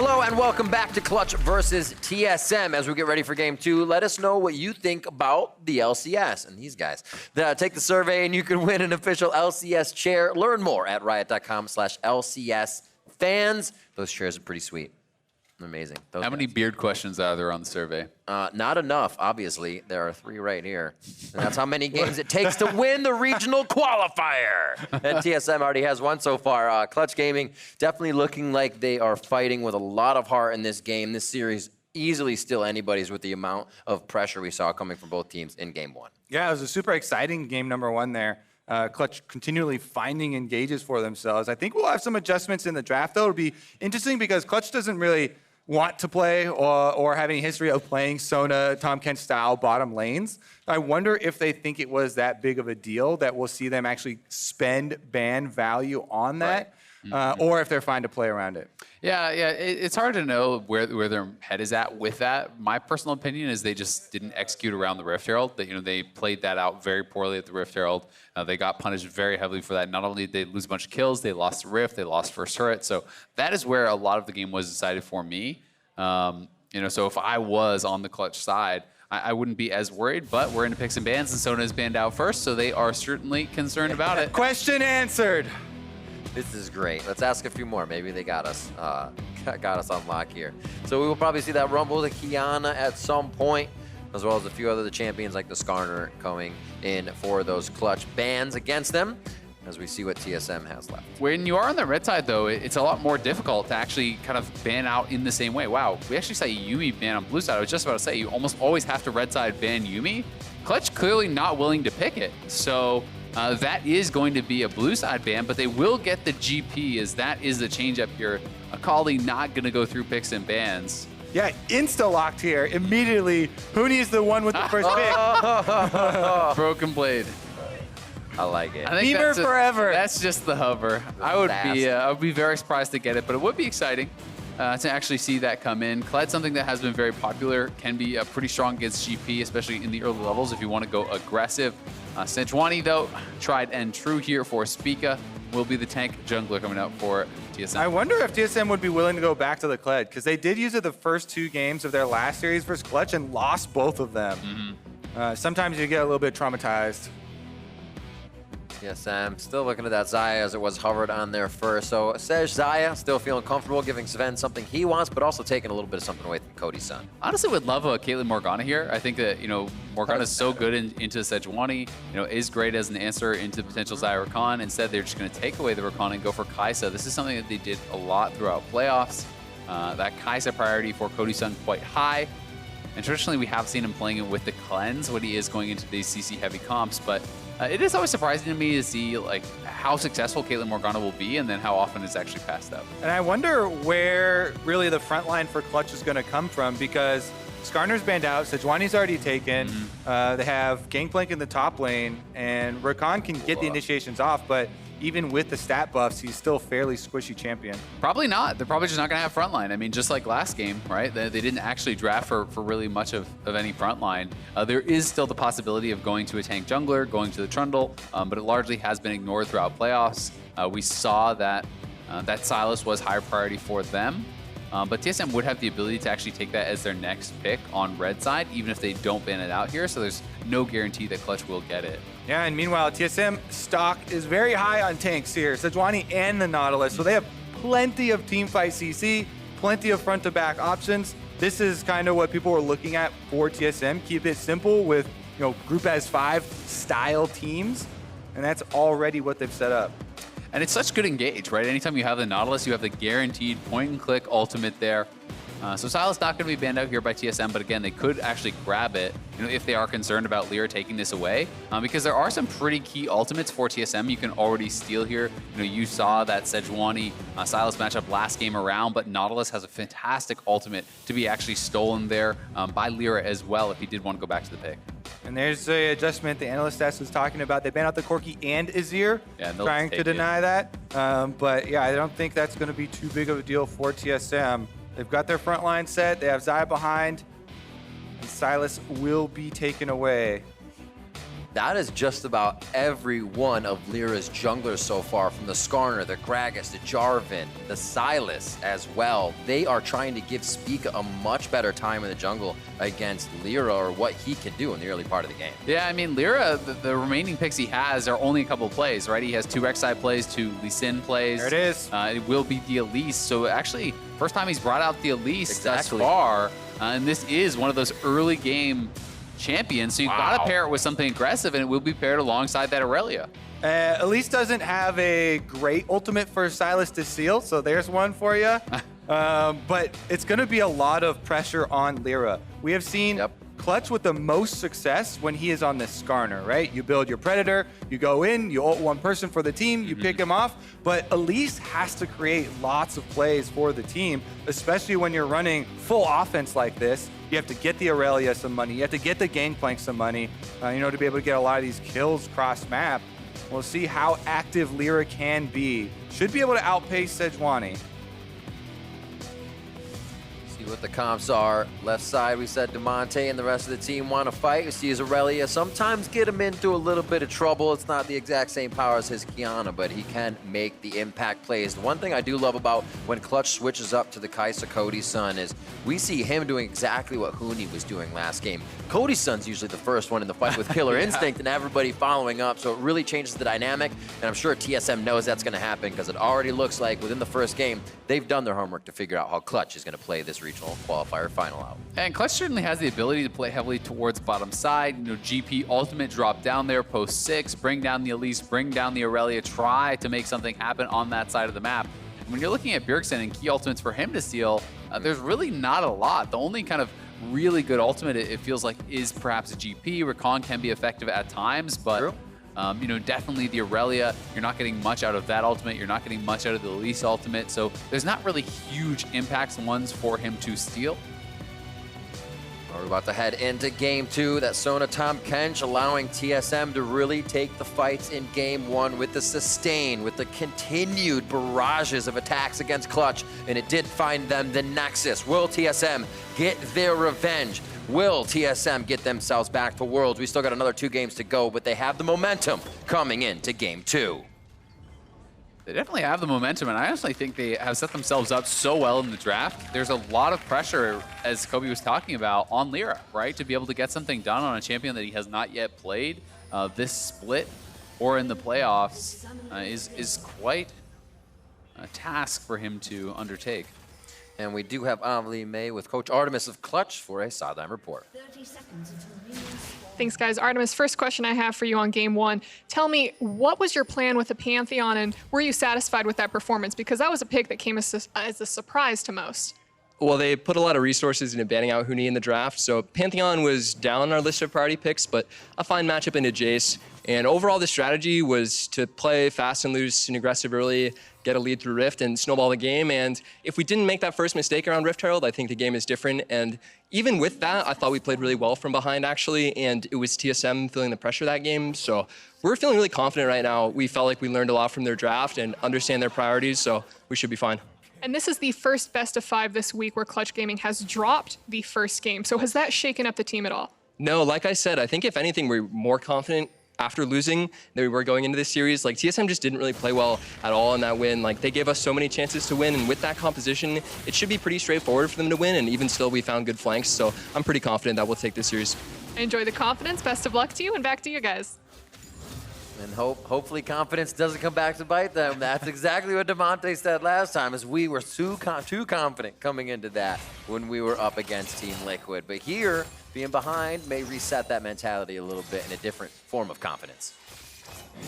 Hello and welcome back to Clutch versus TSM. As we get ready for game 2, let us know what you think about the LCS and these guys. Take the survey and you can win an official LCS chair. Learn more at riot.com/LCS fans. Those chairs are pretty sweet. Amazing. How many beard questions are there on the survey? Not enough, obviously. There are 3 right here. And that's how many games it takes to win the regional qualifier. And TSM already has one so far. Clutch Gaming definitely looking like they are fighting with a lot of heart in this game. This series easily still anybody's with the amount of pressure we saw coming from both teams in game 1. Yeah, it was a super exciting game number 1 there. Clutch continually finding engages for themselves. I think we'll have some adjustments in the draft, though. It'll be interesting because Clutch doesn't really want to play or have any history of playing Sona, Tom Kent style bottom lanes. I wonder if they think it was that big of a deal that we'll see them actually spend ban value on that, or if they're fine to play around it. Yeah, it's hard to know where their head is at with that. My personal opinion is they just didn't execute around the Rift Herald. They played that out very poorly at the Rift Herald. They got punished very heavily for that. Not only did they lose a bunch of kills, they lost the Rift, they lost first turret. So that is where a lot of the game was decided for me. So if I was on the Clutch side, I wouldn't be as worried, but we're into picks and bans, and Sona is banned out first, so they are certainly concerned about it. Question answered. This is great. Let's ask a few more. Maybe they got us on lock here. So we will probably see that Rumble to Kiana at some point, as well as a few other champions like the Skarner coming in for those Clutch bans against them, as we see what TSM has left. When you are on the red side, though, it's a lot more difficult to actually kind of ban out in the same way. Wow, we actually saw Yuumi ban on blue side. I was just about to say, you almost always have to red side ban Yuumi. Clutch clearly not willing to pick it. So that is going to be a blue side ban, but they will get the GP, as that is the change up here. Akali not going to go through picks and bans. Yeah, insta-locked here. Immediately, Huni is the one with the first pick. Broken blade. I like it. I think Beamer forever. That's just the hover. I would be very surprised to get it, but it would be exciting to actually see that come in. Kled, something that has been very popular, can be pretty strong against GP, especially in the early levels if you want to go aggressive. Sejuani, though, tried and true here for Spica, will be the tank jungler coming out for TSM. I wonder if TSM would be willing to go back to the Kled, because they did use it the first 2 games of their last series versus Clutch and lost both of them. Sometimes you get a little bit traumatized. Yes, I'm still looking at that Xayah as it was hovered on there first. So Sej Xayah still feeling comfortable giving Sven something he wants, but also taking a little bit of something away from Cody's son. Honestly, would love a Caitlyn Morgana here. I think that, Morgana is so good into Sejuani, is great as an answer into potential Xayah Rakan. Instead, they're just going to take away the Rakan and go for Kai'Sa. This is something that they did a lot throughout playoffs. That Kai'Sa priority for Cody's son quite high. And traditionally, we have seen him playing it with the cleanse when he is going into these CC-heavy comps, but it is always surprising to me to see how successful Caitlyn Morgana will be and then how often it's actually passed up. And I wonder where really the front line for Clutch is going to come from, because Skarner's banned out, Sejuani's already taken. They have Gangplank in the top lane, and Rakan can get the initiations off, but even with the stat buffs, he's still fairly squishy champion. Probably not. They're probably just not going to have frontline. I mean, just like last game, right? They didn't actually draft for really much of any frontline. There is still the possibility of going to a tank jungler, going to the Trundle, but it largely has been ignored throughout playoffs. We saw that that Sylas was higher priority for them. But TSM would have the ability to actually take that as their next pick on red side, even if they don't ban it out here. So there's no guarantee that Clutch will get it. Yeah, and meanwhile, TSM stock is very high on tanks here, Sejuani and the Nautilus. So they have plenty of teamfight CC, plenty of front-to-back options. This is kind of what people were looking at for TSM. Keep it simple with, group as 5 style teams, and that's already what they've set up. And it's such good engage, right? Anytime you have the Nautilus, you have the guaranteed point-and-click ultimate there. So Sylas not going to be banned out here by TSM, but again, they could actually grab it, if they are concerned about LCR taking this away, because there are some pretty key ultimates for TSM you can already steal here. You saw that Sejuani Sylas matchup last game around, but Nautilus has a fantastic ultimate to be actually stolen there by LCR as well if he did want to go back to the pick. And there's the adjustment the analyst desk was talking about. They banned out the Corki and Azir, trying to deny that. But yeah, I don't think that's going to be too big of a deal for TSM. They've got their front line set. They have Xayah behind. And Sylas will be taken away. That is just about every one of Lyra's junglers so far, from the Skarner, the Gragas, the Jarvan, the Sylas as well. They are trying to give Spica a much better time in the jungle against Lyra, or what he can do in the early part of the game. Yeah, I mean, Lyra, the remaining picks he has are only a couple of plays, right? He has 2 Rek'Sai plays, 2 Lee Sin plays. There it is. It will be the Elise. So actually, first time he's brought out the Elise thus far. And this is one of those early game champions, so you've got to pair it with something aggressive, and it will be paired alongside that Aurelia. Elise doesn't have a great ultimate for Sylas to seal, so there's one for you. But it's going to be a lot of pressure on Lyra. We have seen Clutch with the most success when he is on this Skarner, right? You build your Predator, you go in, you ult one person for the team, you pick him off, but Elise has to create lots of plays for the team, especially when you're running full offense like this. You have to get the Aurelia some money, you have to get the Gangplank some money, to be able to get a lot of these kills cross-map. We'll see how active Lyra can be. Should be able to outpace Sejuani. What the comps are. Left side, we said Demonte and the rest of the team want to fight. We see his Aurelia sometimes get him into a little bit of trouble. It's not the exact same power as his Kiana, but he can make the impact plays. The one thing I do love about when Clutch switches up to the Kaisa Cody's son is we see him doing exactly what Huni was doing last game. Cody's son's usually the first one in the fight with Killer Instinct and everybody following up, so it really changes the dynamic, and I'm sure TSM knows that's going to happen because it already looks like within the first game, they've done their homework to figure out how Clutch is going to play this regional qualifier final out. And Clutch certainly has the ability to play heavily towards bottom side. GP ultimate drop down there, post 6, bring down the Elise, bring down the Aurelia, try to make something happen on that side of the map. When you're looking at Bjergsen and key ultimates for him to steal, there's really not a lot. The only kind of really good ultimate, it feels like, is perhaps a GP. Rakan can be effective at times, but definitely the Aurelia, you're not getting much out of that ultimate. You're not getting much out of the Elise ultimate. So there's not really huge impacts ones for him to steal. We're about to head into game 2. That Sona Tom Kench allowing TSM to really take the fights in game 1 with the sustain, with the continued barrages of attacks against Clutch, and it did find them the Nexus. Will TSM get their revenge? Will TSM get themselves back to Worlds? We still got another 2 games to go, but they have the momentum coming into game 2. They definitely have the momentum, and I honestly think they have set themselves up so well in the draft. There's a lot of pressure, as Kobe was talking about, on Lyra, right? To be able to get something done on a champion that he has not yet played this split or in the playoffs is quite a task for him to undertake. And we do have Amelie May with Coach Artemis of Clutch for a sideline report. 30 seconds until Thanks, guys. Artemis, first question I have for you on game 1. Tell me, what was your plan with the Pantheon, and were you satisfied with that performance? Because that was a pick that came as a surprise to most. Well, they put a lot of resources into banning out Huni in the draft, so Pantheon was down on our list of priority picks, but a fine matchup into Jace. And overall, the strategy was to play fast and loose and aggressive early, get a lead through Rift, and snowball the game. And if we didn't make that first mistake around Rift Herald, I think the game is different. And even with that, I thought we played really well from behind, actually, and it was TSM feeling the pressure that game. So we're feeling really confident right now. We felt like we learned a lot from their draft and understand their priorities, so we should be fine. And this is the first best of 5 this week where Clutch Gaming has dropped the first game. So has that shaken up the team at all? No, like I said, I think if anything, we're more confident after losing than we were going into this series. Like, TSM just didn't really play well at all in that win. Like, they gave us so many chances to win, and with that composition, it should be pretty straightforward for them to win, and even still, we found good flanks, so I'm pretty confident that we'll take this series. Enjoy the confidence. Best of luck to you, and back to you guys. And hopefully confidence doesn't come back to bite them. That's exactly what Demonte said last time, is we were too confident coming into that when we were up against Team Liquid. But here, being behind may reset that mentality a little bit in a different form of confidence.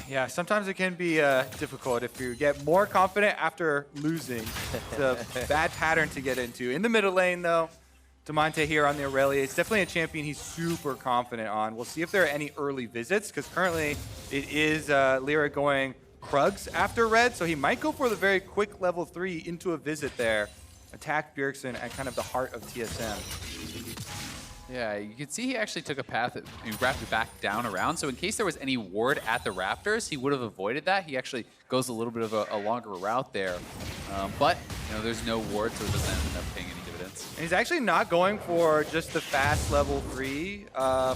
Yeah, sometimes it can be difficult if you get more confident after losing. It's a bad pattern to get into. In the middle lane, though, Demonte here on the Aurelia. It's definitely a champion he's super confident on. We'll see if there are any early visits, because currently it is Lyra going Krugs after red, so he might go for the very quick level 3 into a visit there. Attack Bjergsen at kind of the heart of TSM. Yeah, you can see he actually took a path that he wrapped it back down around. So in case there was any ward at the Raptors, he would have avoided that. He actually goes a little bit of a longer route there. But there's no ward, so it doesn't end up paying any dividends. sense. And he's actually not going for just the fast level 3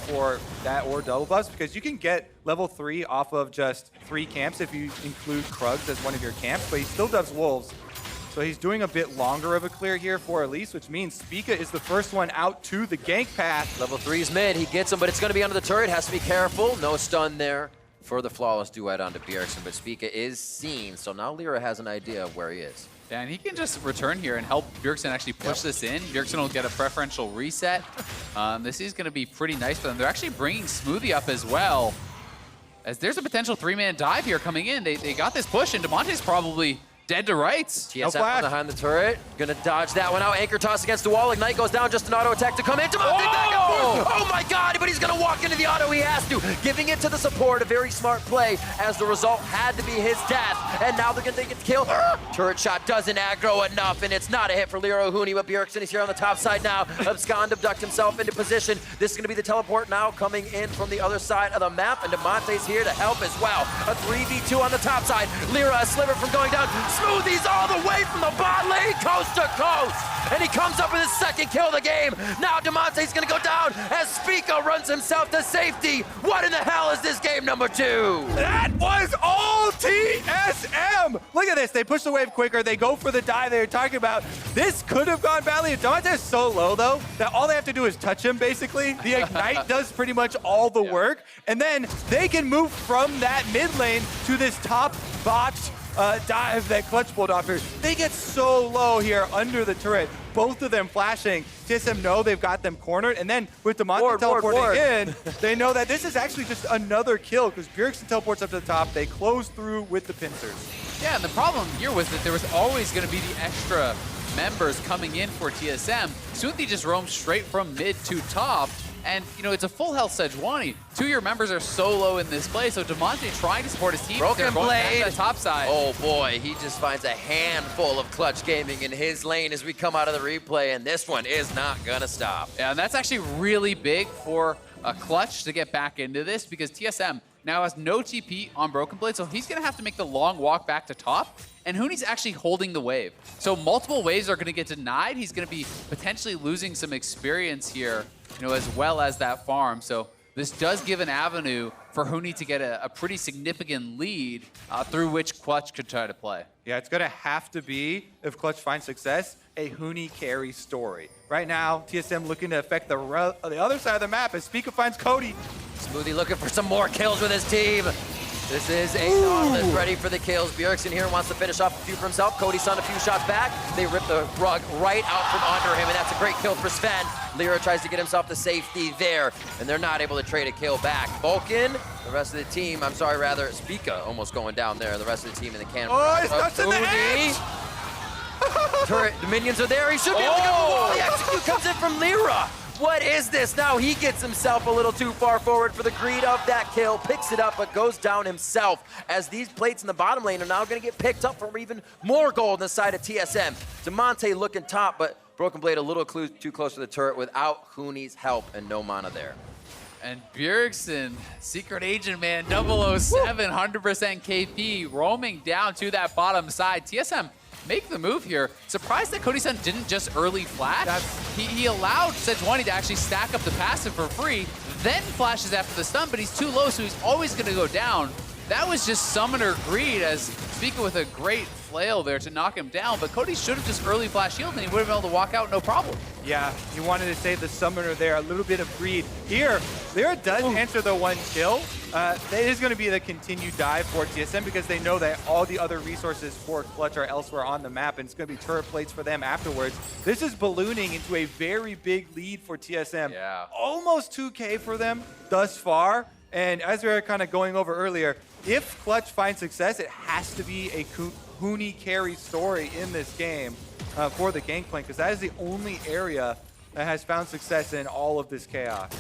for that or double buffs, because you can get level 3 off of just 3 camps if you include Krugs as one of your camps, but he still does Wolves. So he's doing a bit longer of a clear here for Elise, which means Spica is the first one out to the gank path. Level 3's mid, he gets him, but it's going to be under the turret, has to be careful. No stun there for the flawless duet onto Bjergsen, but Spica is seen, so now Lyra has an idea of where he is. Yeah, and he can just return here and help Bjergsen actually push this in. Bjergsen will get a preferential reset. This is going to be pretty nice for them. They're actually bringing Smoothie up as well, as there's a potential 3-man dive here coming in. They got this push, and Damonte's probably dead to rights. TSM behind the turret, gonna dodge that one out. Anchor toss against the wall. Ignite goes down, just an auto attack to come in. Damonte back and forth. Oh my God, but he's gonna walk into the auto, he has to. Giving it to the support, a very smart play, as the result had to be his death. And now they're gonna take it to kill. Turret shot doesn't aggro enough, and it's not a hit for Lyra Huni, but Bjergsen is here on the top side now. Abscond, abduct himself into position. This is gonna be the teleport now coming in from the other side of the map, and Damonte's here to help as well. A 3v2 on the top side. Lyra, a sliver from going down. Smoothie's all the way from the bot lane, coast to coast. And he comes up with his second kill of the game. Now Damonte's gonna go down as Spica runs himself to safety. What in the hell is this game number 2? That was all TSM! Look at this, they push the wave quicker, they go for the dive they were talking about. This could have gone badly. Damonte is so low though, that all they have to do is touch him basically. The Ignite does pretty much all the work, and then they can move from that mid lane to this top box dive that Clutch pulled off here. They get so low here under the turret, both of them flashing. TSM know they've got them cornered, and then with Damonte teleporting in, they know that this is actually just another kill, because Bjergsen teleports up to the top, they close through with the pincers. Yeah, and the problem here was that there was always going to be the extra members coming in for TSM. Smoothie just roams straight from mid to top. And, you know, it's a full health Sejuani. 2 of your members are solo in this play, so Damonte trying to support his team. Broken blade. Back to the top side. Oh boy, he just finds a handful of Clutch Gaming in his lane as we come out of the replay, and this one is not gonna stop. Yeah, and that's actually really big for a Clutch to get back into this, because TSM now has no TP on Broken Blade, so he's gonna have to make the long walk back to top. And Huni's actually holding the wave. So multiple waves are gonna get denied. He's gonna be potentially losing some experience here, you know, as well as that farm. So this does give an avenue for Huni to get a pretty significant lead through which Clutch could try to play. Yeah, it's gonna have to be, if Clutch finds success, a Huni carry story. Right now, TSM looking to affect the other side of the map as Spica finds Cody. Smoothie looking for some more kills with his team. This is a Nautilus ready for the kills. Bjergsen here wants to finish off a few for himself. Cody sent a few shots back. They rip the rug right out from under him, and that's a great kill for Sven. Lyra tries to get himself to safety there, and they're not able to trade a kill back. Vulcan, the rest of the team, Spica almost going down there. The rest of the team in the camp. Oh, he's touching the edge! Turret, the minions are there. He should be able to get the wall. The execute comes in from Lyra. What is this? Now he gets himself a little too far forward for the greed of that kill, picks it up, but goes down himself, as these plates in the bottom lane are now gonna get picked up for even more gold on the side of TSM. Damonte looking top, but Broken Blade a little too close to the turret without Huni's help, and no mana there. And Bjergsen, Secret Agent Man, 007, 100% KP, roaming down to that bottom side. TSM make the move here. Surprised that Cody-san didn't just early flash. He allowed Sejuani to actually stack up the passive for free, then flashes after the stun, but he's too low, so he's always going to go down. That was just Summoner greed, as Spica with a great flail there to knock him down, but Cody should have just early flash healed and he would have been able to walk out no problem. Yeah, he wanted to save the Summoner there, a little bit of greed. Here, Lyra does answer the one kill. That is going to be the continued dive for TSM, because they know that all the other resources for Clutch are elsewhere on the map, and it's going to be turret plates for them afterwards. This is ballooning into a very big lead for TSM. Yeah. Almost 2K for them thus far. And as we were kind of going over earlier, if Clutch finds success, it has to be a Huni carry story in this game for the Gangplank, because that is the only area that has found success in all of this chaos.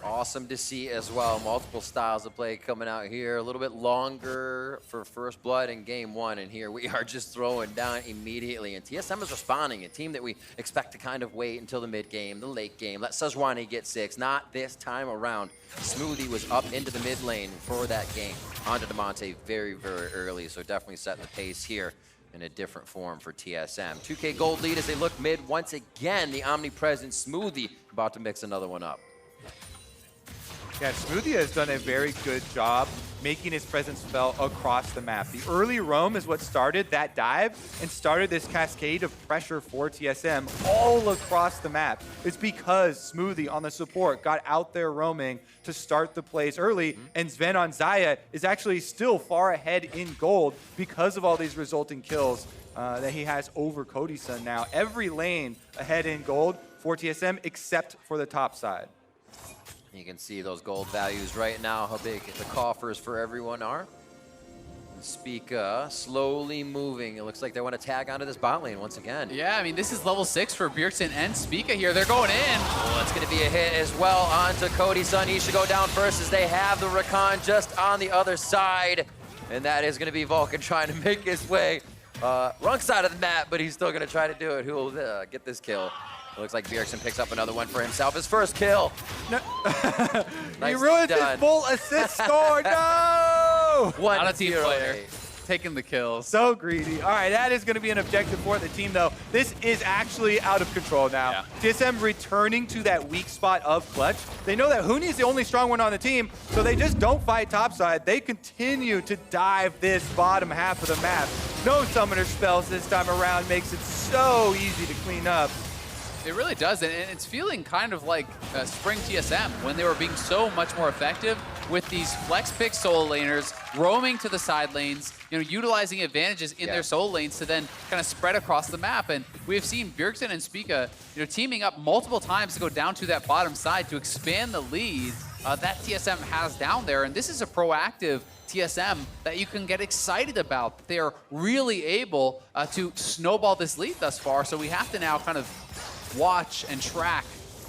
Awesome to see as well. Multiple styles of play coming out here. A little bit longer for First Blood in game 1, and here we are just throwing down immediately. And TSM is responding, a team that we expect to kind of wait until the mid game, the late game. Let Sejuani get 6. Not this time around. Smoothie was up into the mid lane for that game. Onto Damonte very, very early, so definitely setting the pace here. in a different form for TSM. 2K gold lead as they look mid once again. The omnipresent Smoothie about to mix another one up. Yeah, Smoothie has done a very good job making his presence felt across the map. The early roam is what started that dive and started this cascade of pressure for TSM all across the map. It's because Smoothie on the support got out there roaming to start the plays early, and Sven on Xayah is actually still far ahead in gold because of all these resulting kills that he has over Cody-san now. Every lane ahead in gold for TSM except for the top side. You can see those gold values right now, how big the coffers for everyone are. And Spica slowly moving. It looks like they want to tag onto this bot lane once again. Yeah, I mean, this is level 6 for Bjergsen and Spica here. They're going in. Oh, it's going to be a hit as well onto Cody-san. He should go down first as they have the Rakan just on the other side. And that is going to be Vulcan trying to make his way wrong side of the map, but he's still going to try to do it. Who will get this kill? It looks like Bjergsen picks up another one for himself. His first kill. No. He ruined his full assist score. No! Not a team player. Taking the kills. So greedy. All right, that is going to be an objective for the team, though. This is actually out of control now. Yeah. TSM returning to that weak spot of Clutch. They know that Huni is the only strong one on the team, so they just don't fight topside. They continue to dive this bottom half of the map. No summoner spells this time around makes it so easy to clean up. It really does, and it's feeling kind of like Spring TSM when they were being so much more effective with these flex pick solo laners roaming to the side lanes, utilizing advantages in their solo lanes to then kind of spread across the map. And we have seen Bjergsen and Spica, teaming up multiple times to go down to that bottom side to expand the lead that TSM has down there. And this is a proactive TSM that you can get excited about. They're really able to snowball this lead thus far, so we have to now kind of watch and track.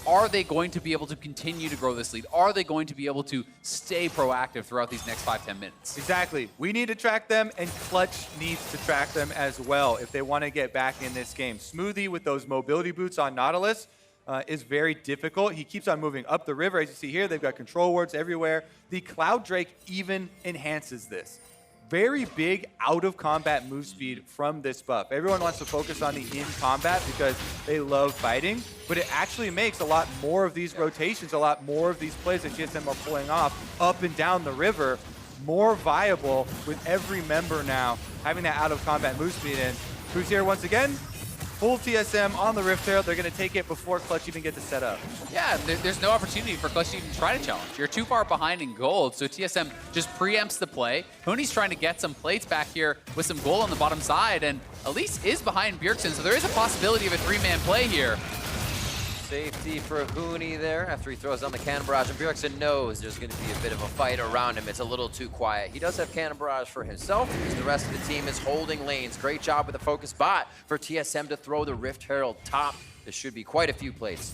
Are they going to be able to continue to grow this lead? Are they going to be able to stay proactive throughout these next 5-10 minutes? Exactly. We need to track them, and Clutch needs to track them as well if they want to get back in this game. Smoothie with those mobility boots on Nautilus is very difficult. He keeps on moving up the river. As you see here, they've got control wards everywhere. The Cloud Drake even enhances this. Very big out-of-combat move speed from this buff. Everyone wants to focus on the in-combat because they love fighting, but it actually makes a lot more of these rotations, a lot more of these plays that TSM are pulling off up and down the river more viable with every member now having that out-of-combat move speed. And Crusader once again, full TSM on the Rift Herald. They're going to take it before Clutch even gets to set up. Yeah, there's no opportunity for Clutch to even try to challenge. You're too far behind in gold, so TSM just preempts the play. Huni's trying to get some plates back here with some gold on the bottom side, and Elise is behind Bjergsen, so there is a possibility of a 3-man play here. Safety for Huni there after he throws on the Cannon Barrage, and Bjergsen knows there's going to be a bit of a fight around him. It's a little too quiet. He does have Cannon Barrage for himself, as the rest of the team is holding lanes. Great job with the focus bot for TSM to throw the Rift Herald top. This should be quite a few plates.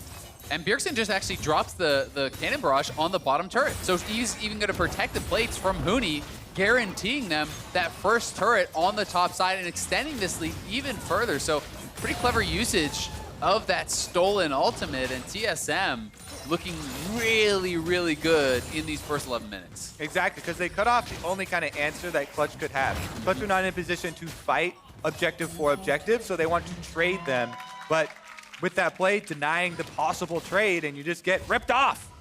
And Bjergsen just actually drops the Cannon Barrage on the bottom turret, so he's even going to protect the plates from Huni, guaranteeing them that first turret on the top side and extending this lead even further. So pretty clever usage of that stolen ultimate, and TSM looking really, really good in these first 11 minutes. Exactly, because they cut off the only kind of answer that Clutch could have. Clutch are not in a position to fight objective for objective, so they want to trade them. But with that play, denying the possible trade, and you just get ripped off.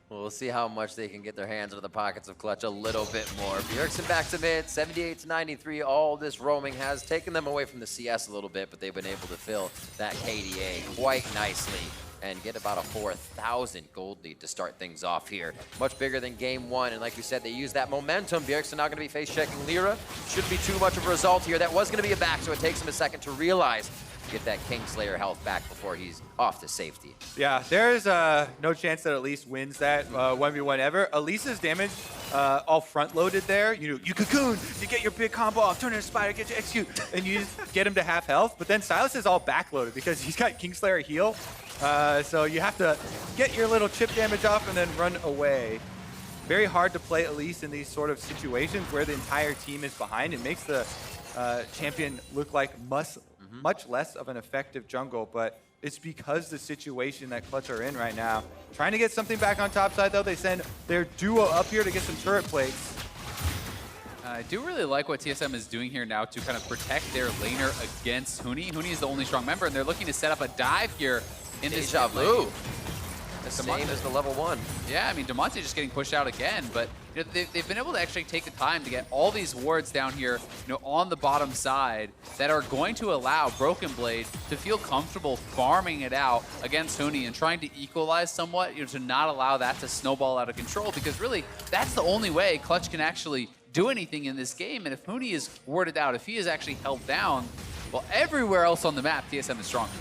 Well, we'll see how much they can get their hands into the pockets of Clutch a little bit more. Bjergsen back to mid, 78-93. All this roaming has taken them away from the CS a little bit, but they've been able to fill that KDA quite nicely and get about a 4,000 gold lead to start things off here. Much bigger than game one, and like we said, they use that momentum. Bjergsen now going to be face-checking Lyra. Shouldn't be too much of a result here. That was going to be a back, so it takes him a second to realize get that Kingslayer health back before he's off to safety. Yeah, there's no chance that Elise wins that 1v1 ever. Elise's damage all front-loaded there. You cocoon, you get your big combo off, turn into Spider, get your execute, and you just get him to half health. But then Silas is all backloaded because he's got Kingslayer heal. So you have to get your little chip damage off and then run away. Very hard to play Elise in these sort of situations where the entire team is behind. It makes the champion look like much less of an effective jungle, but it's because the situation that Clutch are in right now. Trying to get something back on top side, though. They send their duo up here to get some turret plates. I do really like what TSM is doing here now to kind of protect their laner against Huni. Huni is the only strong member, and they're looking to set up a dive here in this Deja vu. The Demonte, same as the level 1. Yeah, I mean, Demonte just getting pushed out again, but you know, they've been able to actually take the time to get all these wards down here, you know, on the bottom side that are going to allow Broken Blade to feel comfortable farming it out against Huni and trying to equalize somewhat, you know, to not allow that to snowball out of control, because really that's the only way Clutch can actually do anything in this game. And if Huni is warded out, if he is actually held down, well, everywhere else on the map, TSM is stronger.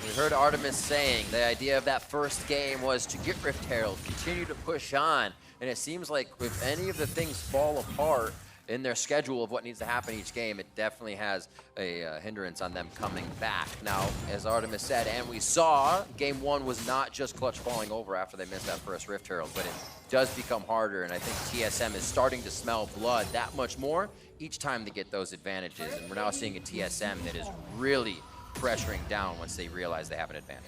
We heard Artemis saying the idea of that first game was to get Rift Herald, continue to push on, and it seems like if any of the things fall apart in their schedule of what needs to happen each game, it definitely has a hindrance on them coming back. Now, as Artemis said, and we saw, game 1 was not just Clutch falling over after they missed that first Rift Herald, but it does become harder, and I think TSM is starting to smell blood that much more each time they get those advantages, and we're now seeing a TSM that is really pressuring down once they realize they have an advantage.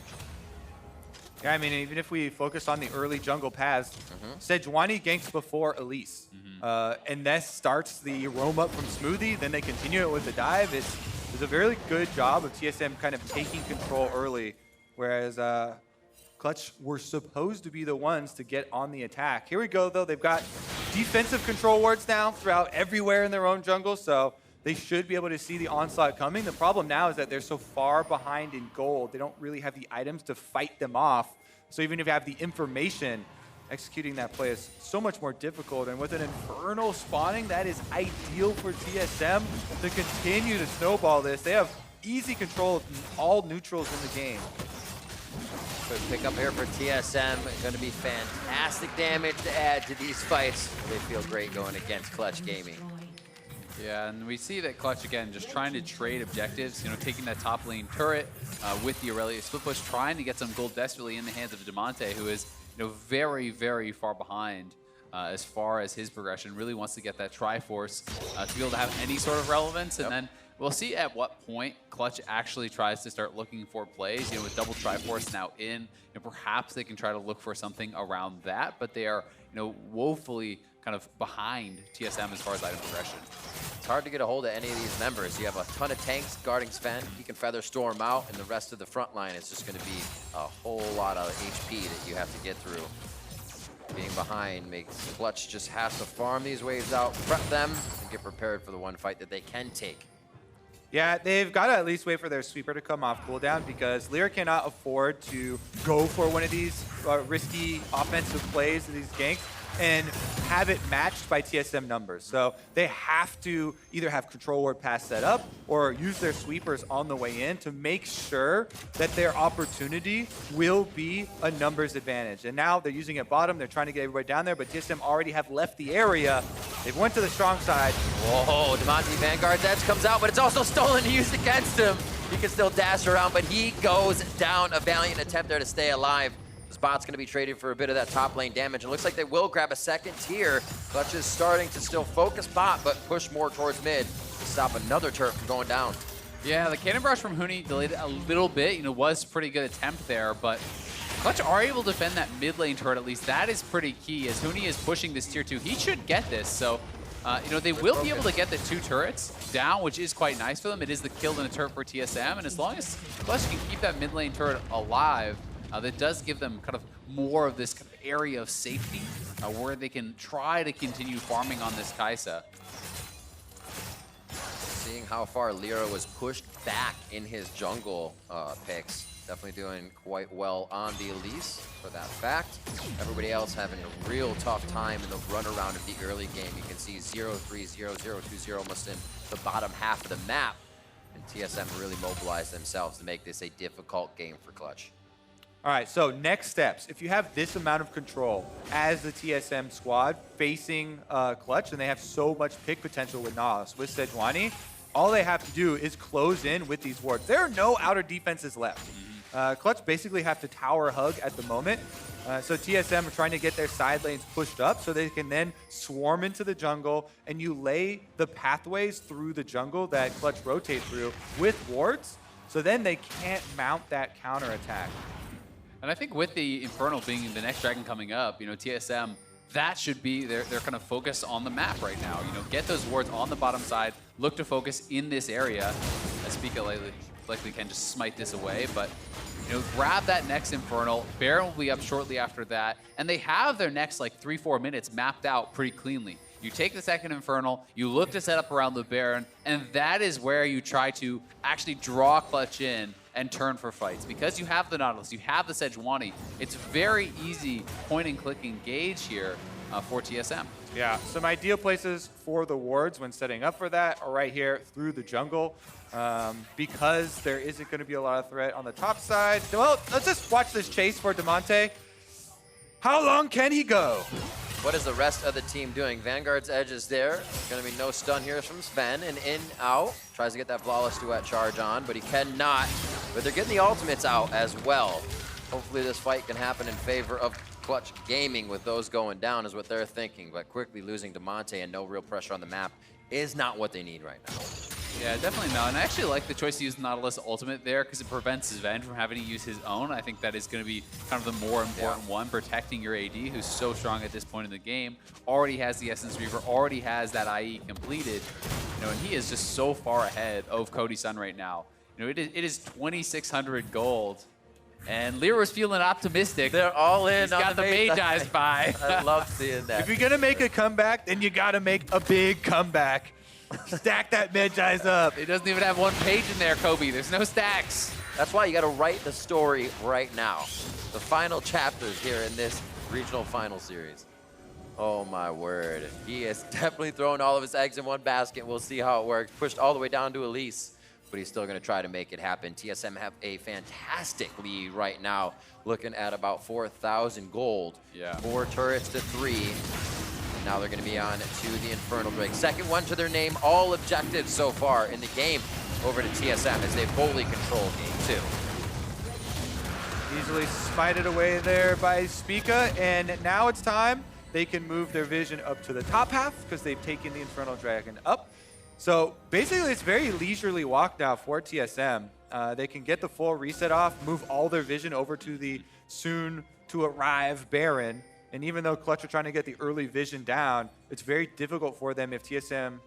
Yeah, I mean, even if we focus on the early jungle paths, Sejuani ganks before Elise. And that starts the roam up from Smoothie, then they continue it with the dive. It's a very good job of TSM kind of taking control early, whereas Clutch were supposed to be the ones to get on the attack. Here we go, though. They've got defensive control wards now throughout everywhere in their own jungle, so they should be able to see the onslaught coming. The problem now is that they're so far behind in gold, they don't really have the items to fight them off. So even if you have the information, executing that play is so much more difficult. And with an Infernal spawning, that is ideal for TSM to continue to snowball this. They have easy control of all neutrals in the game. Quick pick up here for TSM. Going to be fantastic damage to add to these fights. They feel great going against Clutch Gaming. Yeah, and we see that Clutch, again, just trying to trade objectives, you know, taking that top lane turret with the Aurelia split push, trying to get some gold desperately in the hands of Demonte, who is, you know, very, very far behind as far as his progression. Really wants to get that Triforce to be able to have any sort of relevance, and then we'll see at what point Clutch actually tries to start looking for plays. You know, with double Triforce now in, and perhaps they can try to look for something around that, but they are, you know, woefully kind of behind TSM as far as item progression. It's hard to get a hold of any of these members. You have a ton of tanks guarding Sven. He can Feather Storm out, and the rest of the front line is just going to be a whole lot of HP that you have to get through. Being behind makes Clutch just has to farm these waves out, prep them, and get prepared for the one fight that they can take. Yeah, they've got to at least wait for their sweeper to come off cooldown, because LCR cannot afford to go for one of these risky offensive plays, these ganks, and have it matched by TSM numbers. So they have to either have control ward pass set up or use their sweepers on the way in to make sure that their opportunity will be a numbers advantage. And now they're using it bottom. They're trying to get everybody down there, but TSM already have left the area. They've went to the strong side. Whoa, Demonte Vanguard's edge comes out, but it's also stolen and used against him. He can still dash around, but he goes down. A valiant attempt there to stay alive. This bot's going to be traded for a bit of that top lane damage. It looks like they will grab a second tier. Clutch is starting to still focus bot, but push more towards mid to stop another turret from going down. Yeah, the cannon barrage from Huni delayed it a little bit. You know, was a pretty good attempt there, but Clutch are able to defend that mid lane turret at least. That is pretty key as Huni is pushing this tier 2. He should get this, so you know, they will be able to get the 2 turrets down, which is quite nice for them. It is the kill and a turret for TSM, and as long as Clutch can keep that mid lane turret alive, that does give them kind of more of this kind of area of safety where they can try to continue farming on this Kai'Sa. Seeing how far Lyra was pushed back in his jungle picks. Definitely doing quite well on the Elise for that fact. Everybody else having a real tough time in the run around of the early game. You can see 0-3, 0-0, 2-0 almost in the bottom half of the map. And TSM really mobilized themselves to make this a difficult game for Clutch. All right, so next steps. If you have this amount of control as the TSM squad facing Clutch, and they have so much pick potential with Nas, with Sejuani, all they have to do is close in with these wards. There are no outer defenses left. Clutch basically have to tower hug at the moment. So TSM are trying to get their side lanes pushed up so they can then swarm into the jungle, and you lay the pathways through the jungle that Clutch rotate through with wards, so then they can't mount that counter attack. And I think with the Infernal being the next dragon coming up, you know, TSM that should be their kind of focus on the map right now. You know, get those wards on the bottom side, look to focus in this area. As Spica likely can just smite this away, but you know, grab that next Infernal. Baron will be up shortly after that, and they have their next like 3-4 minutes mapped out pretty cleanly. You take the second Infernal, you look to set up around the Baron, and that is where you try to actually draw Clutch in and turn for fights. Because you have the Nautilus, you have the Sejuani, it's very easy point and click engage here for TSM. Yeah, some ideal places for the wards when setting up for that are right here through the jungle. Because there isn't going to be a lot of threat on the top side. Well, let's just watch this chase for Damonte. How long can he go? What is the rest of the team doing? Vanguard's edge is there. Going to be no stun here from Sven. And in, out. Tries to get that flawless duet charge on, but he cannot. But they're getting the ultimates out as well. Hopefully this fight can happen in favor of Clutch Gaming with those going down is what they're thinking. But quickly losing Damonte and no real pressure on the map is not what they need right now. Yeah, definitely not. And I actually like the choice to use Nautilus Ultimate there because it prevents Sven from having to use his own. I think that is going to be kind of the more important one, protecting your AD, who's so strong at this point in the game. Already has the Essence Reaver, already has that IE completed. You know, and he is just so far ahead of Cody Sun right now. You know, it is 2,600 gold. And Lyra's feeling optimistic. They're all in. He's got the Mage Eyes by. I love seeing that. If you're going to make a comeback, then you got to make a big comeback. Stack that Mage Eyes up. It doesn't even have one page in there, Kobe. There's no stacks. That's why you got to write the story right now. The final chapters here in this regional final series. Oh my word. He is definitely throwing all of his eggs in one basket. We'll see how it works. Pushed all the way down to Elise, but he's still going to try to make it happen. TSM have a fantastic lead right now, looking at about 4,000 gold. Yeah. 4 turrets to 3. Now they're going to be on to the Infernal Drake. Second one to their name, all objectives so far in the game over to TSM as they fully control game 2. Easily spited away there by Spica, and now it's time. They can move their vision up to the top half because they've taken the Infernal Dragon up. So basically it's very leisurely walk now for TSM. They can get the full reset off, move all their vision over to the soon to arrive Baron. And even though Clutch are trying to get the early vision down, it's very difficult for them if TSM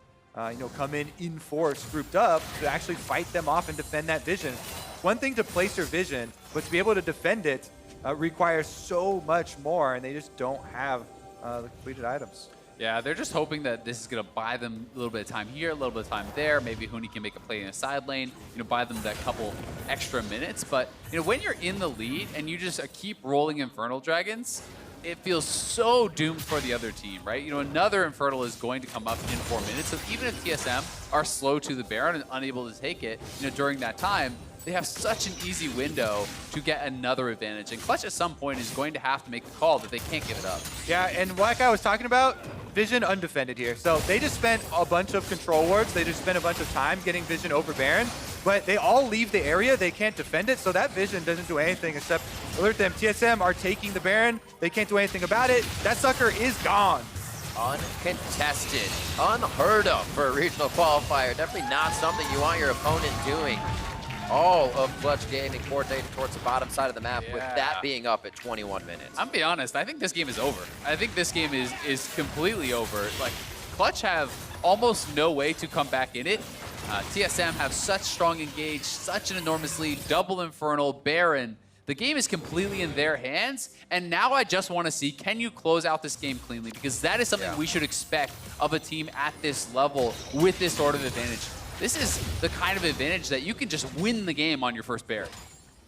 come in force, grouped up, to actually fight them off and defend that vision. One thing to place your vision, but to be able to defend it requires so much more, and they just don't have the completed items. Yeah, they're just hoping that this is going to buy them a little bit of time here, a little bit of time there. Maybe Huni can make a play in a side lane, buy them that couple extra minutes. But, when you're in the lead and you just keep rolling Infernal Dragons, it feels so doomed for the other team, right? Another Infernal is going to come up in 4 minutes. So even if TSM are slow to the Baron and unable to take it, during that time, they have such an easy window to get another advantage. And Clutch at some point is going to have to make the call that they can't give it up. Yeah, and like I was talking about, Vision undefended here. So they just spent a bunch of control wards. They just spent a bunch of time getting Vision over Baron, but they all leave the area. They can't defend it, so that Vision doesn't do anything except alert them. TSM are taking the Baron. They can't do anything about it. That sucker is gone. Uncontested, unheard of for a regional qualifier. Definitely not something you want your opponent doing. All of Clutch Gaming coordinated towards the bottom side of the map, with that being up at 21 minutes. I'm gonna be honest, I think this game is over. I think this game is completely over. Like, Clutch have almost no way to come back in it. TSM have such strong engage, such an enormous lead, double Infernal, Baron. The game is completely in their hands, and now I just want to see, can you close out this game cleanly? Because that is something we should expect of a team at this level with this sort of advantage. This is the kind of advantage that you can just win the game on your first Baron.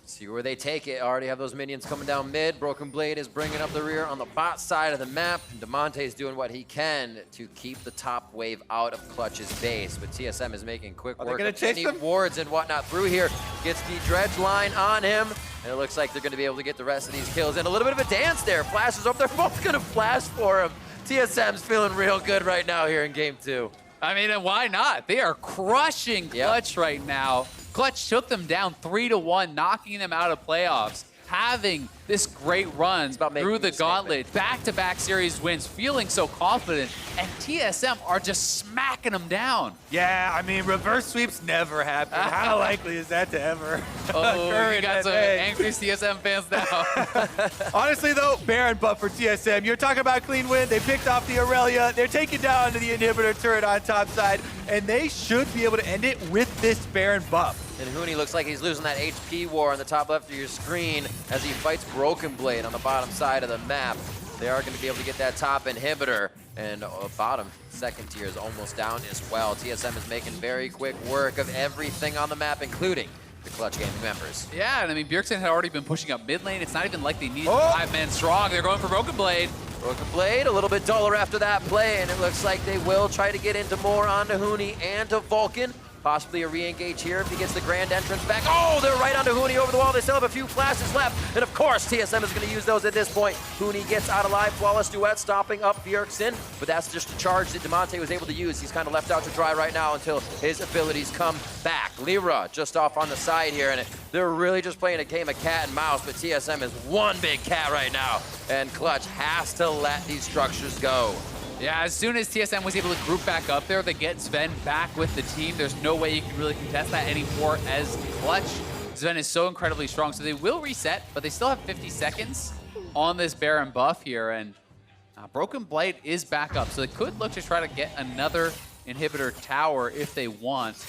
See where they take it. Already have those minions coming down mid. Broken Blade is bringing up the rear on the bot side of the map. Damonte is doing what he can to keep the top wave out of Clutch's base. But TSM is making quick work of any wards and whatnot through here. Gets the dredge line on him. And it looks like they're going to be able to get the rest of these kills. And a little bit of a dance there. Flashes up. They're both going to flash for him. TSM's feeling real good right now here in game 2. I mean, and why not? They are crushing Clutch right now. Clutch took them down 3-1, knocking them out of playoffs. having this great run through the gauntlet, back-to-back series wins, feeling so confident, and TSM are just smacking them down. Yeah, I mean, reverse sweeps never happen. How likely is that to ever occur? You got some angry TSM fans now. Honestly, though, Baron buff for TSM. You're talking about clean win. They picked off the Aurelia. They're taking down the inhibitor turret on top side, and they should be able to end it with this Baron buff. And Huni looks like he's losing that HP war on the top left of your screen as he fights Broken Blade on the bottom side of the map. They are going to be able to get that top inhibitor, and bottom second tier is almost down as well. TSM is making very quick work of everything on the map, including the Clutch Gaming members. Yeah, and I mean, Bjergsen had already been pushing up mid lane. It's not even like they need 5 men strong. They're going for Broken Blade. Broken Blade, a little bit duller after that play, and it looks like they will try to get into more onto Huni and to Vulcan. Possibly a re-engage here if he gets the grand entrance back. Oh, they're right onto Huni over the wall. They still have a few flashes left. And of course, TSM is going to use those at this point. Huni gets out alive. Flawless duet, stopping up Bjergsen. But that's just a charge that Demonte was able to use. He's kind of left out to dry right now until his abilities come back. Lyra just off on the side here. And they're really just playing a game of cat and mouse. But TSM is one big cat right now. And Clutch has to let these structures go. Yeah, as soon as TSM was able to group back up there, they get Sven back with the team. There's no way you can really contest that anymore as Clutch. Sven is so incredibly strong, so they will reset, but they still have 50 seconds on this Baron buff here, and Broken Blade is back up, so they could look to try to get another inhibitor tower if they want.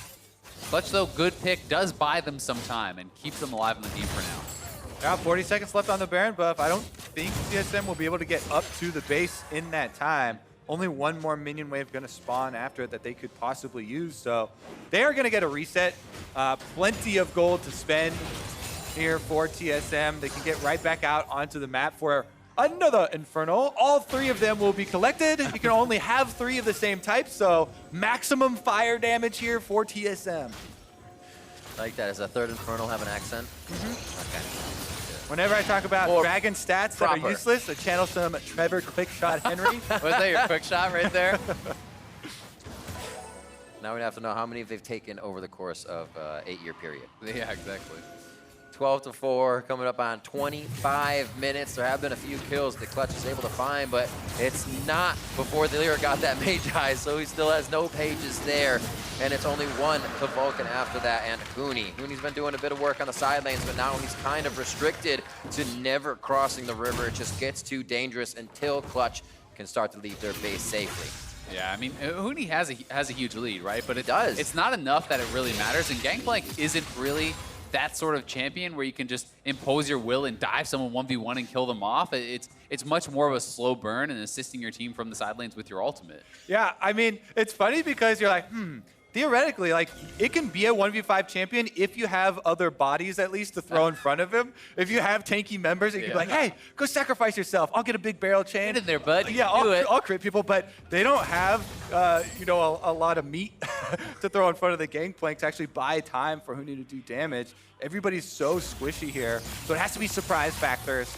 Clutch, though, good pick, does buy them some time and keeps them alive in the team for now. Yeah, 40 seconds left on the Baron buff. I don't think TSM will be able to get up to the base in that time. Only one more minion wave going to spawn after that they could possibly use. So they are going to get a reset. Plenty of gold to spend here for TSM. They can get right back out onto the map for another Infernal. All 3 of them will be collected. You can only have 3 of the same type, so maximum fire damage here for TSM. I like that. Does a third Infernal have an accent? Okay. Whenever I talk about dragon stats that are useless, I channel some Trevor Quickshot Henry. Was that your quick shot right there? Now we have to know how many they've taken over the course of 8-year period. Yeah, exactly. 12-4, coming up on 25 minutes. There have been a few kills that Clutch is able to find, but it's not before the Lyra got that Magi, so he still has no pages there. And it's only 1 to Vulcan after that, and Huni. Huni's been doing a bit of work on the side lanes, but now he's kind of restricted to never crossing the river. It just gets too dangerous until Clutch can start to leave their base safely. Yeah, I mean, Huni has a huge lead, right? But it does. It's not enough that it really matters, and Gangplank isn't really that sort of champion where you can just impose your will and dive someone 1v1 and kill them off. It's much more of a slow burn and assisting your team from the side lanes with your ultimate. Yeah, I mean, it's funny because you're like, theoretically, like, it can be a 1v5 champion if you have other bodies at least to throw in front of him. If you have tanky members, you can be like, hey, go sacrifice yourself. I'll get a big barrel chain. Get in there, bud. Yeah, I'll crit people, but they don't have, you know, a lot of meat to throw in front of the Gangplank to actually buy time for Huni to do damage. Everybody's so squishy here, so it has to be surprise factors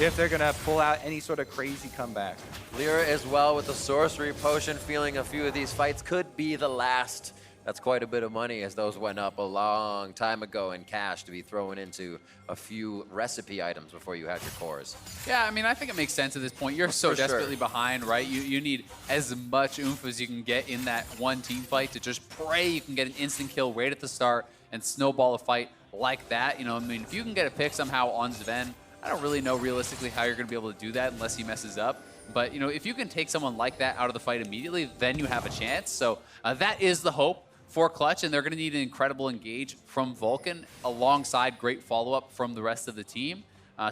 if they're going to pull out any sort of crazy comeback. Lyra as well with the sorcery potion, feeling a few of these fights could be the last. That's quite a bit of money as those went up a long time ago in cash to be thrown into a few recipe items before you had your cores. Yeah, I mean, I think it makes sense at this point. You're so desperately behind, right? You need as much oomph as you can get in that one team fight to just pray you can get an instant kill right at the start and snowball a fight like that. You know, I mean, if you can get a pick somehow on Sven, I don't really know realistically how you're going to be able to do that unless he messes up. But, you know, if you can take someone like that out of the fight immediately, then you have a chance. So that is the hope for Clutch, and they're going to need an incredible engage from Vulcan alongside great follow-up from the rest of the team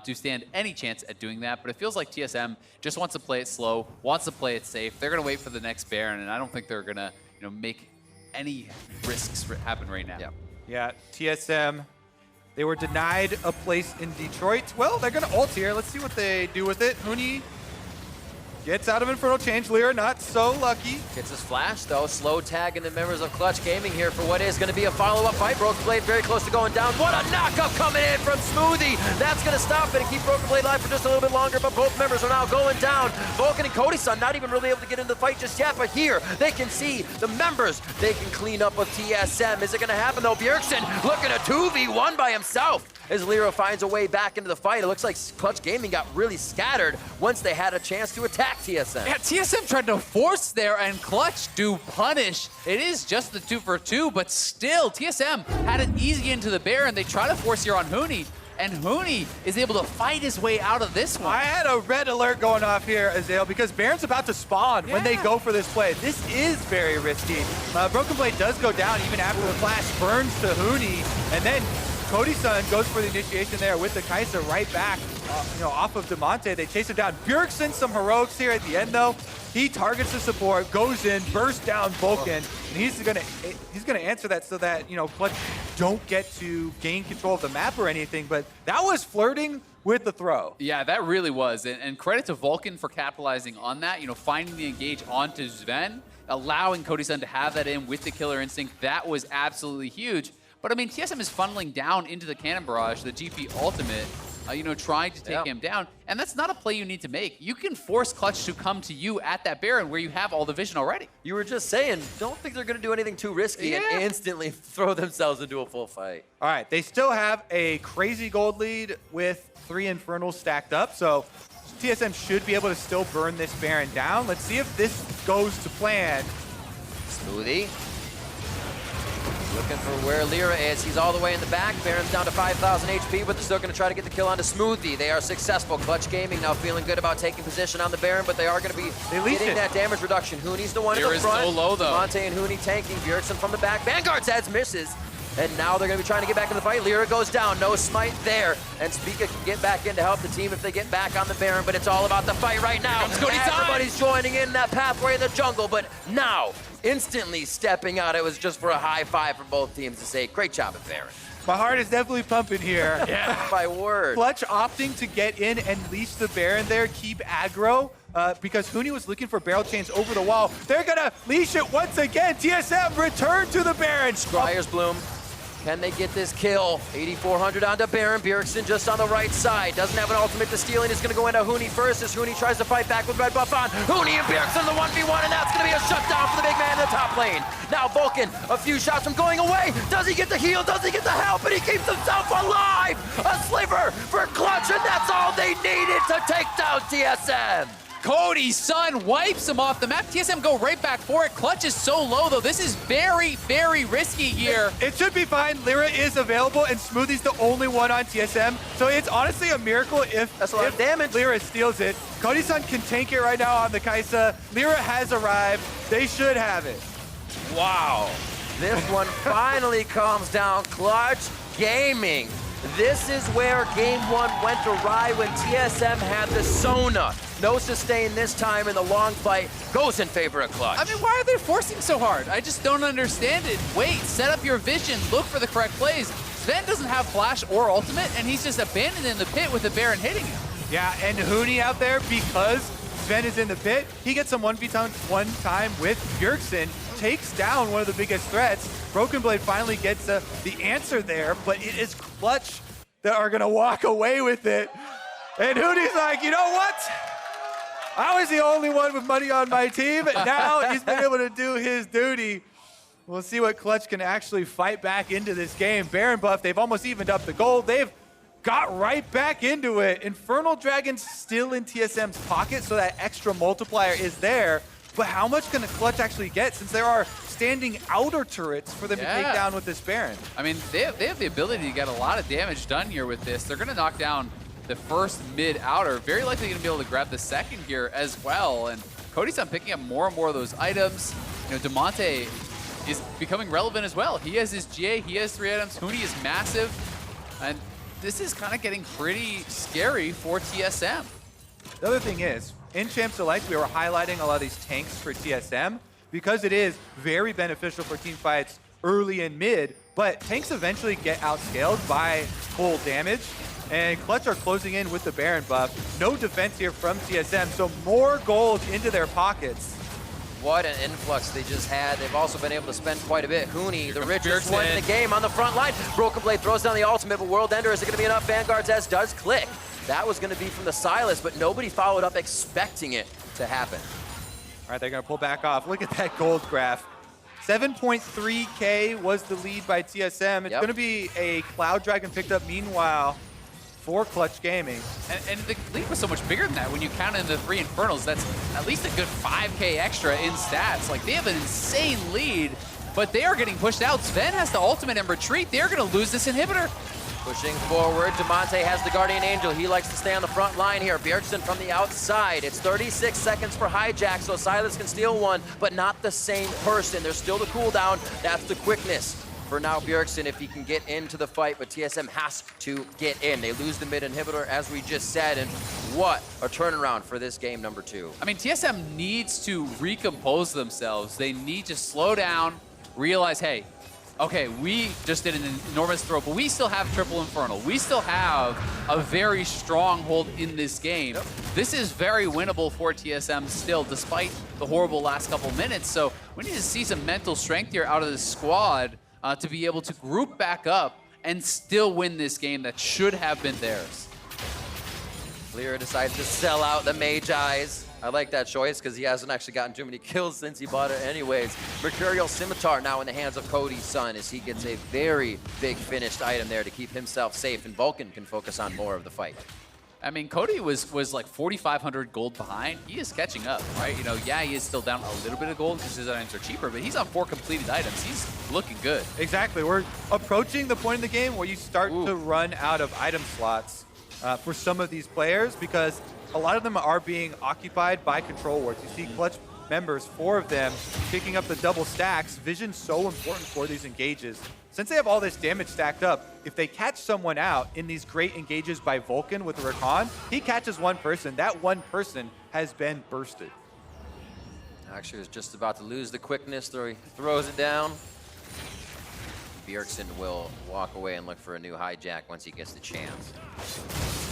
to stand any chance at doing that. But it feels like TSM just wants to play it slow, wants to play it safe. They're going to wait for the next Baron, and I don't think they're going to, you know, make any risks happen right now. Yeah, TSM, they were denied a place in Detroit. Well, they're going to ult here. Let's see what they do with it. Huni gets out of Infernal Change. Lyra not so lucky. Gets his flash, though. Slow tagging the members of Clutch Gaming here for what is going to be a follow-up fight. Broken Blade very close to going down. What a knockup coming in from Smoothie. That's going to stop it and keep Broken Blade alive for just a little bit longer, but both members are now going down. Vulcan and Cody-san not even really able to get into the fight just yet, but here they can see the members they can clean up with TSM. Is it going to happen, though? Bjergsen looking at 2v1 by himself. as Lyra finds a way back into the fight. It looks like Clutch Gaming got really scattered once they had a chance to attack TSM. Yeah, TSM tried to force there, and Clutch do punish. It is just the 2-for-2, but still, TSM had an easy into the Baron. They try to force here on Huni, and Huni is able to fight his way out of this one. I had a red alert going off here, Azael, because Baron's about to spawn when they go for this play. This is very risky. Broken Blade does go down even after the flash burns to Huni, and then Cody-san goes for the initiation there with the Kai'Sa right back, off of Demonte. They chase him down. Bjergsen, some heroics here at the end though. He targets the support, goes in, bursts down Vulcan, and he's gonna answer that so that Clutch don't get to gain control of the map or anything. But that was flirting with the throw. Yeah, that really was, and credit to Vulcan for capitalizing on that. Finding the engage onto Sven, allowing Cody-san to have that in with the killer instinct. That was absolutely huge. But I mean, TSM is funneling down into the cannon barrage, the GP ultimate, trying to take him down. And that's not a play you need to make. You can force Clutch to come to you at that Baron where you have all the vision already. You were just saying, don't think they're going to do anything too risky and instantly throw themselves into a full fight. All right, they still have a crazy gold lead with 3 Infernals stacked up, so TSM should be able to still burn this Baron down. Let's see if this goes to plan. Smoothie. Looking for where Lyra is. He's all the way in the back. Baron's down to 5,000 HP, but they're still going to try to get the kill onto Smoothie. They are successful. Clutch Gaming now feeling good about taking position on the Baron, but they are going to be getting that damage reduction. Huni's the one in the front. So low, though. Monte and Huni tanking. Bjergsen from the back. Vanguard's edge misses. And now they're going to be trying to get back in the fight. Lyra goes down. No smite there. And Spica can get back in to help the team if they get back on the Baron, but it's all about the fight right now. Everybody's joining in that pathway in the jungle, but now instantly stepping out. It was just for a high five from both teams to say, great job at Baron. My heart is definitely pumping here. My word. Clutch opting to get in and leash the Baron there, keep aggro, because Huni was looking for barrel chains over the wall. They're gonna leash it once again. TSM return to the Baron. Scryer's Bloom. Can they get this kill? 8,400 onto Baron. Bjergsen just on the right side. Doesn't have an ultimate to steal, and he's going to go into Huni first as Huni tries to fight back with red buff on. Huni and Bjergsen the 1v1, and that's going to be a shutdown for the big man in the top lane. Now Vulcan, a few shots from going away. Does he get the heal? Does he get the help? And he keeps himself alive. A sliver for Clutch, and that's all they needed to take down TSM. Cody-san wipes him off the map. TSM go right back for it. Clutch is so low, though. This is very, very risky here. It should be fine. Lyra is available, and Smoothie's the only one on TSM. So it's honestly a miracle if, that's a lot of damage. Lyra steals it. Cody-san can tank it right now on the Kai'Sa. Lyra has arrived. They should have it. Wow. This one finally calms down. Clutch Gaming. This is where game 1 went awry when TSM had the Sona. No sustain this time, and the long fight goes in favor of Clutch. I mean, why are they forcing so hard? I just don't understand it. Wait, set up your vision, look for the correct plays. Sven doesn't have flash or ultimate, and he's just abandoned in the pit with the Baron hitting him. Yeah, and Huni out there, because Sven is in the pit, he gets some 1v1 time with Bjergsen, takes down one of the biggest threats. Broken Blade finally gets the answer there, but it is Clutch that are gonna walk away with it. And Huni's like, you know what? I was the only one with money on my team, and now he's been able to do his duty. We'll see what Clutch can actually fight back into this game. Baron buff, they've almost evened up the gold. They've got right back into it. Infernal Dragon's still in TSM's pocket, so that extra multiplier is there. But how much can the Clutch actually get, since there are standing outer turrets for them to take down with this Baron? I mean, they have the ability to get a lot of damage done here with this. They're going to knock down the first mid-outer. Very likely going to be able to grab the second here as well. And Cody-san picking up more and more of those items. Demonte is becoming relevant as well. He has his GA, he has 3 items. Huni is massive. And this is kind of getting pretty scary for TSM. The other thing is, in Champ Select, we were highlighting a lot of these tanks for TSM because it is very beneficial for team fights early and mid, but tanks eventually get outscaled by full damage, and Clutch are closing in with the Baron buff. No defense here from TSM, so more gold into their pockets. What an influx they just had. They've also been able to spend quite a bit. Huni, the richest one in the game, on the front line. Broken Blade throws down the ultimate, but World Ender, is it going to be enough? Vanguard's S does click. That was going to be from the Silas, but nobody followed up expecting it to happen. All right, they're going to pull back off. Look at that gold graph. 7.3K was the lead by TSM. It's going to be a Cloud Dragon picked up meanwhile for Clutch Gaming. And the lead was so much bigger than that. When you count in the 3 Infernals, that's at least a good 5K extra in stats. Like, they have an insane lead, but they are getting pushed out. Sven has the ultimate and retreat. They're going to lose this inhibitor. Pushing forward, Demonte has the Guardian Angel. He likes to stay on the front line here. Bjergsen from the outside. It's 36 seconds for Hijack, so Silas can steal one, but not the same person. There's still the cooldown. That's the quickness for now Bjergsen if he can get into the fight, but TSM has to get in. They lose the mid inhibitor, as we just said, and what a turnaround for this game number 2. I mean, TSM needs to recompose themselves. They need to slow down, realize, hey, okay, we just did an enormous throw, but we still have triple Infernal. We still have a very strong hold in this game. This is very winnable for TSM still, despite the horrible last couple minutes. So we need to see some mental strength here out of this squad to be able to group back up and still win this game that should have been theirs. FLICKR decides to sell out the Magi's. I like that choice because he hasn't actually gotten too many kills since he bought it anyways. Mercurial Scimitar now in the hands of Cody's son as he gets a very big finished item there to keep himself safe, and Vulcan can focus on more of the fight. I mean, Cody was like 4,500 gold behind. He is catching up, right? You know, yeah, he is still down a little bit of gold because his items are cheaper, but he's on 4 completed items. He's looking good. Exactly. We're approaching the point in the game where you start to run out of item slots for some of these players because a lot of them are being occupied by control wards. You see Clutch members, 4 of them, picking up the double stacks. Vision's so important for these engages. Since they have all this damage stacked up, if they catch someone out in these great engages by Vulcan with the Rakan, he catches one person. That one person has been bursted. Actually, is just about to lose the quickness, so he throws it down. Bjergsen will walk away and look for a new Hijack once he gets the chance.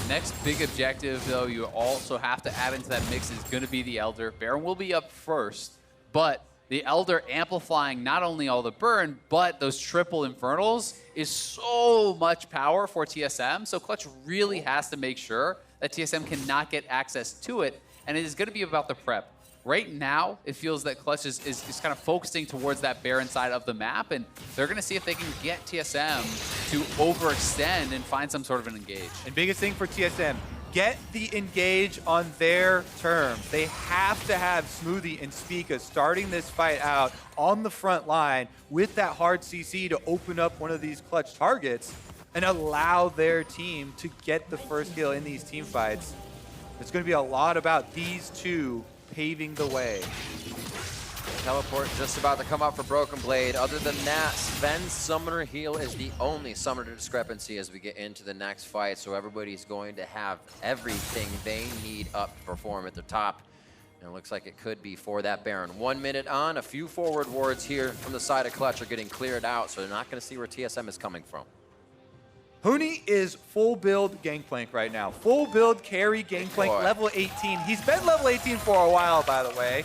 Next big objective, though, you also have to add into that mix is going to be the Elder. Baron will be up first, but the Elder amplifying not only all the burn, but those triple Infernals is so much power for TSM. So Clutch really has to make sure that TSM cannot get access to it, and it is going to be about the prep. Right now, it feels that Clutch is kind of focusing towards that Baron side of the map, and they're going to see if they can get TSM to overextend and find some sort of an engage. And biggest thing for TSM, get the engage on their terms. They have to have Smoothie and Spica starting this fight out on the front line with that hard CC to open up one of these Clutch targets and allow their team to get the first kill in these team fights. It's going to be a lot about these two paving the way. Teleport just about to come up for Broken Blade. Other than that, Sven's summoner heal is the only summoner discrepancy as we get into the next fight, so everybody's going to have everything they need up to perform at the top. And it looks like it could be for that Baron. 1 minute on, a few forward wards here from the side of Clutch are getting cleared out, so they're not going to see where TSM is coming from. Huni is full build Gangplank right now. Full build carry Gangplank, level 18. He's been level 18 for a while, by the way.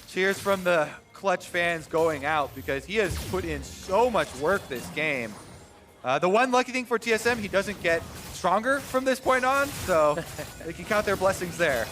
Cheers from the Clutch fans going out because he has put in so much work this game. The one lucky thing for TSM, he doesn't get stronger from this point on, so they can count their blessings there.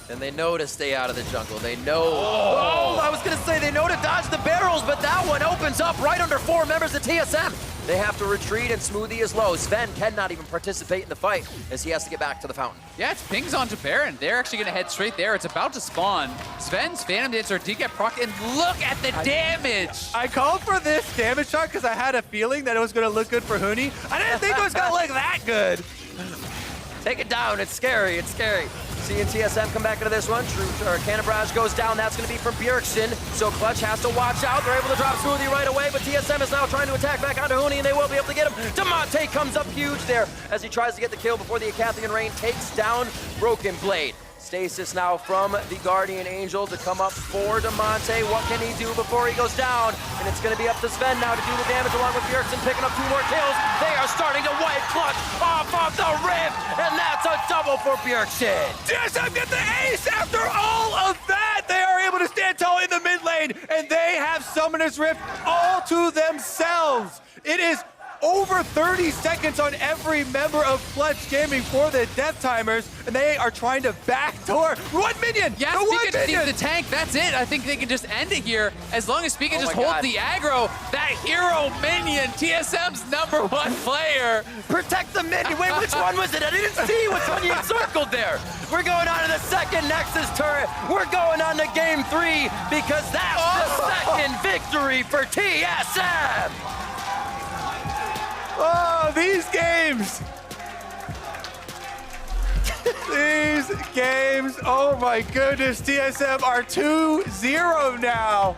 And they know to stay out of the jungle. They know. Oh, I was going to say they know to dodge the barrels, but that one opens up right under 4 members of TSM. They have to retreat, and Smoothie is low. Sven cannot even participate in the fight as he has to get back to the fountain. Yeah, it's pings onto Baron. They're actually going to head straight there. It's about to spawn. Sven's Phantom Dancer did get proc, and look at the damage. I called for this damage shot because I had a feeling that it was going to look good for Huni. I didn't think it was going to look that good. Take it down. It's scary. It's scary. Seeing TSM come back into this one. Cannon Barrage goes down. That's going to be from Bjergsen. So Clutch has to watch out. They're able to drop Smoothie right away, but TSM is now trying to attack back onto Huni, and they will be able to get him. Demonte comes up huge there as he tries to get the kill before the Acathian Rain takes down Broken Blade. Stasis now from the Guardian Angel to come up for Demonte. What can he do before he goes down? And it's going to be up to Sven now to do the damage along with Bjergsen picking up 2 more kills. They are starting to wipe Clutch off of the Rift, and that's a double for Bjergsen. TSM get the ace after all of that. They are able to stand tall in the mid lane, and they have Summoner's Rift all to themselves. It is over 30 seconds on every member of Clutch Gaming for the Death Timers, and they are trying to backdoor one minion. Yeah, the one Spica minion. sees the tank. That's it. I think they can just end it here as long as Spica just my holds God. the aggro. That hero minion, TSM's #1 player. Protect the minion. Wait, which one was it? I didn't see which one you encircled there. We're going on to the second Nexus turret. We're going on to game 3 because that's the second victory for TSM. Oh, these games. These games, oh my goodness. TSM are 2-0 now.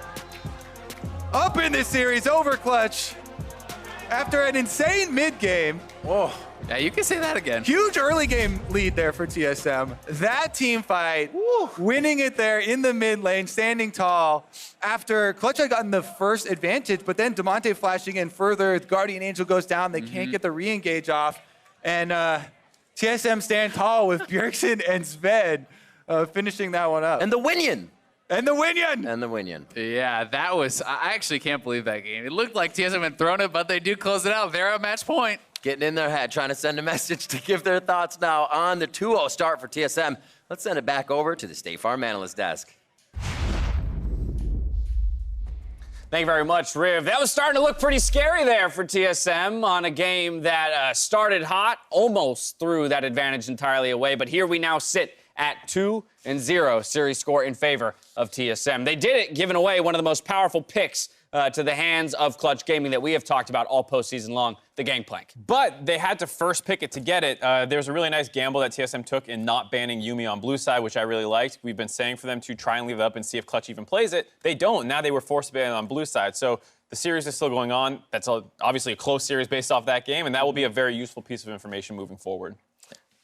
Up in this series over Clutch after an insane mid game. Whoa. Yeah, you can say that again. Huge early game lead there for TSM. That team fight, winning it there in the mid lane, standing tall. After Clutch had gotten the first advantage, but then Demonte flashing in further. Guardian Angel goes down. They can't get the re-engage off. And TSM stand tall with Bjergsen and Sved finishing that one up. And the Winion. And the Winion. And the Winion. Yeah, that was, I actually can't believe that game. It looked like TSM had thrown it, but they do close it out. They're at match point. Getting in their head, trying to send a message to give their thoughts now on the 2-0 start for TSM. Let's send it back over to the State Farm analyst desk. Thank you very much, Riv. That was starting to look pretty scary there for TSM on a game that started hot, almost threw that advantage entirely away. But here we now sit at 2-0 series score in favor of TSM. They did it, giving away one of the most powerful picks to the hands of Clutch Gaming that we have talked about all postseason long, the Gangplank. But they had to first pick it to get it. There's a really nice gamble that TSM took in not banning Yuumi on blue side, which I really liked. We've been saying for them to try and leave it up and see if Clutch even plays it. They don't. Now they were forced to ban it on blue side. So the series is still going on. That's obviously a close series based off that game, and that will be a very useful piece of information moving forward.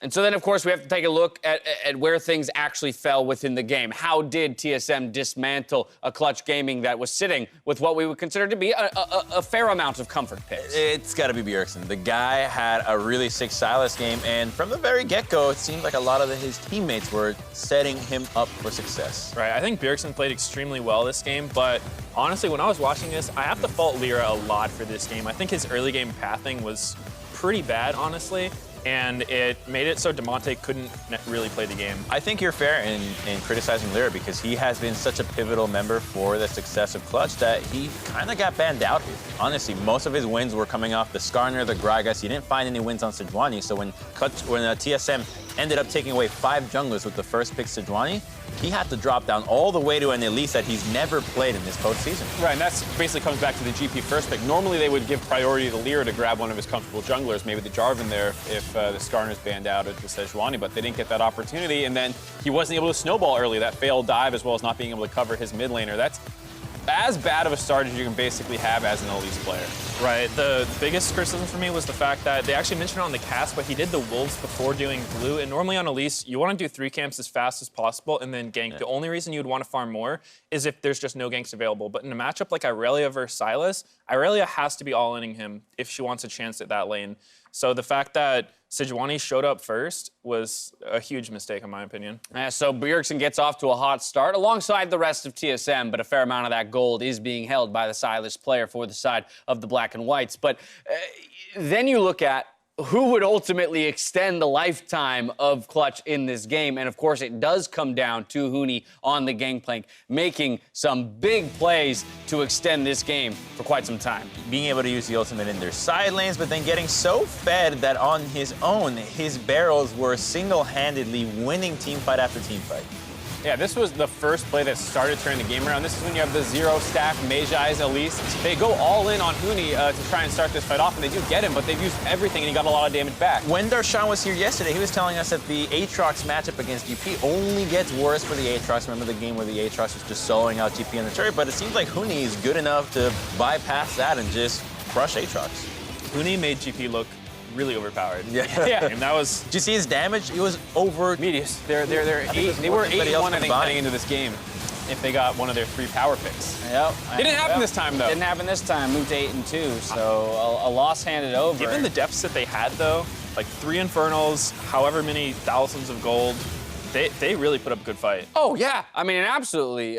And so then, of course, we have to take a look at where things actually fell within the game. How did TSM dismantle a Clutch Gaming that was sitting with what we would consider to be a fair amount of comfort picks? It's got to be Bjergsen. The guy had a really sick Silas game, and from the very get-go, it seemed like a lot of his teammates were setting him up for success. Right, I think Bjergsen played extremely well this game, but honestly, when I was watching this, I have to fault Lyra a lot for this game. I think his early game pathing was pretty bad, honestly. And it made it so Demonte couldn't really play the game. I think you're fair in criticizing Lyra because he has been such a pivotal member for the success of Clutch that he kind of got banned out here. Honestly, most of his wins were coming off the Skarner, the Gragas. He didn't find any wins on Sejuani, so when TSM ended up taking away 5 junglers with the first pick Sejuani, he had to drop down all the way to an Elise that he's never played in this postseason. Right, and that basically comes back to the GP first pick. Normally they would give priority to Lyra to grab one of his comfortable junglers, maybe the Jarvan there if the Skarner's banned out at the Sejuani, but they didn't get that opportunity, and then he wasn't able to snowball early. That failed dive as well as not being able to cover his mid laner. That's as bad of a start as you can basically have as an Elise player. Right, the biggest criticism for me was the fact that they actually mentioned it on the cast, but he did the wolves before doing blue, and normally on Elise, you want to do 3 camps as fast as possible and then gank. Yeah. The only reason you would want to farm more is if there's just no ganks available, but in a matchup like Irelia versus Silas, Irelia has to be all-inning him if she wants a chance at that lane. So the fact that Sejuani showed up first was a huge mistake, in my opinion. So Bjergsen gets off to a hot start alongside the rest of TSM, but a fair amount of that gold is being held by the Silas player for the side of the Black and Whites. But then you look at who would ultimately extend the lifetime of Clutch in this game. And of course, it does come down to Huni on the Gangplank, making some big plays to extend this game for quite some time. Being able to use the ultimate in their side lanes, but then getting so fed that on his own, his barrels were single-handedly winning teamfight after teamfight. Yeah, this was the first play that started turning the game around. This is when you have the 0-stack Mejai's Elise. They go all in on Huni to try and start this fight off, and they do get him, but they've used everything, and he got a lot of damage back. When Darshan was here yesterday, he was telling us that the Aatrox matchup against GP only gets worse for the Aatrox. Remember the game where the Aatrox was just soloing out GP in the turret? But it seems like Huni is good enough to bypass that and just crush Aatrox. Huni made GP look really overpowered. Yeah. And that was... Did you see his damage? It was over... Medius. They were 8-1, I think, heading into this game if they got one of their 3 power picks. Yep. Didn't happen this time, though. Didn't happen this time. Moved to 8-2, so a loss handed over. Given the deficit they had, though, like 3 Infernals, however many thousands of gold, they really put up a good fight. Oh, yeah. I mean, an absolutely,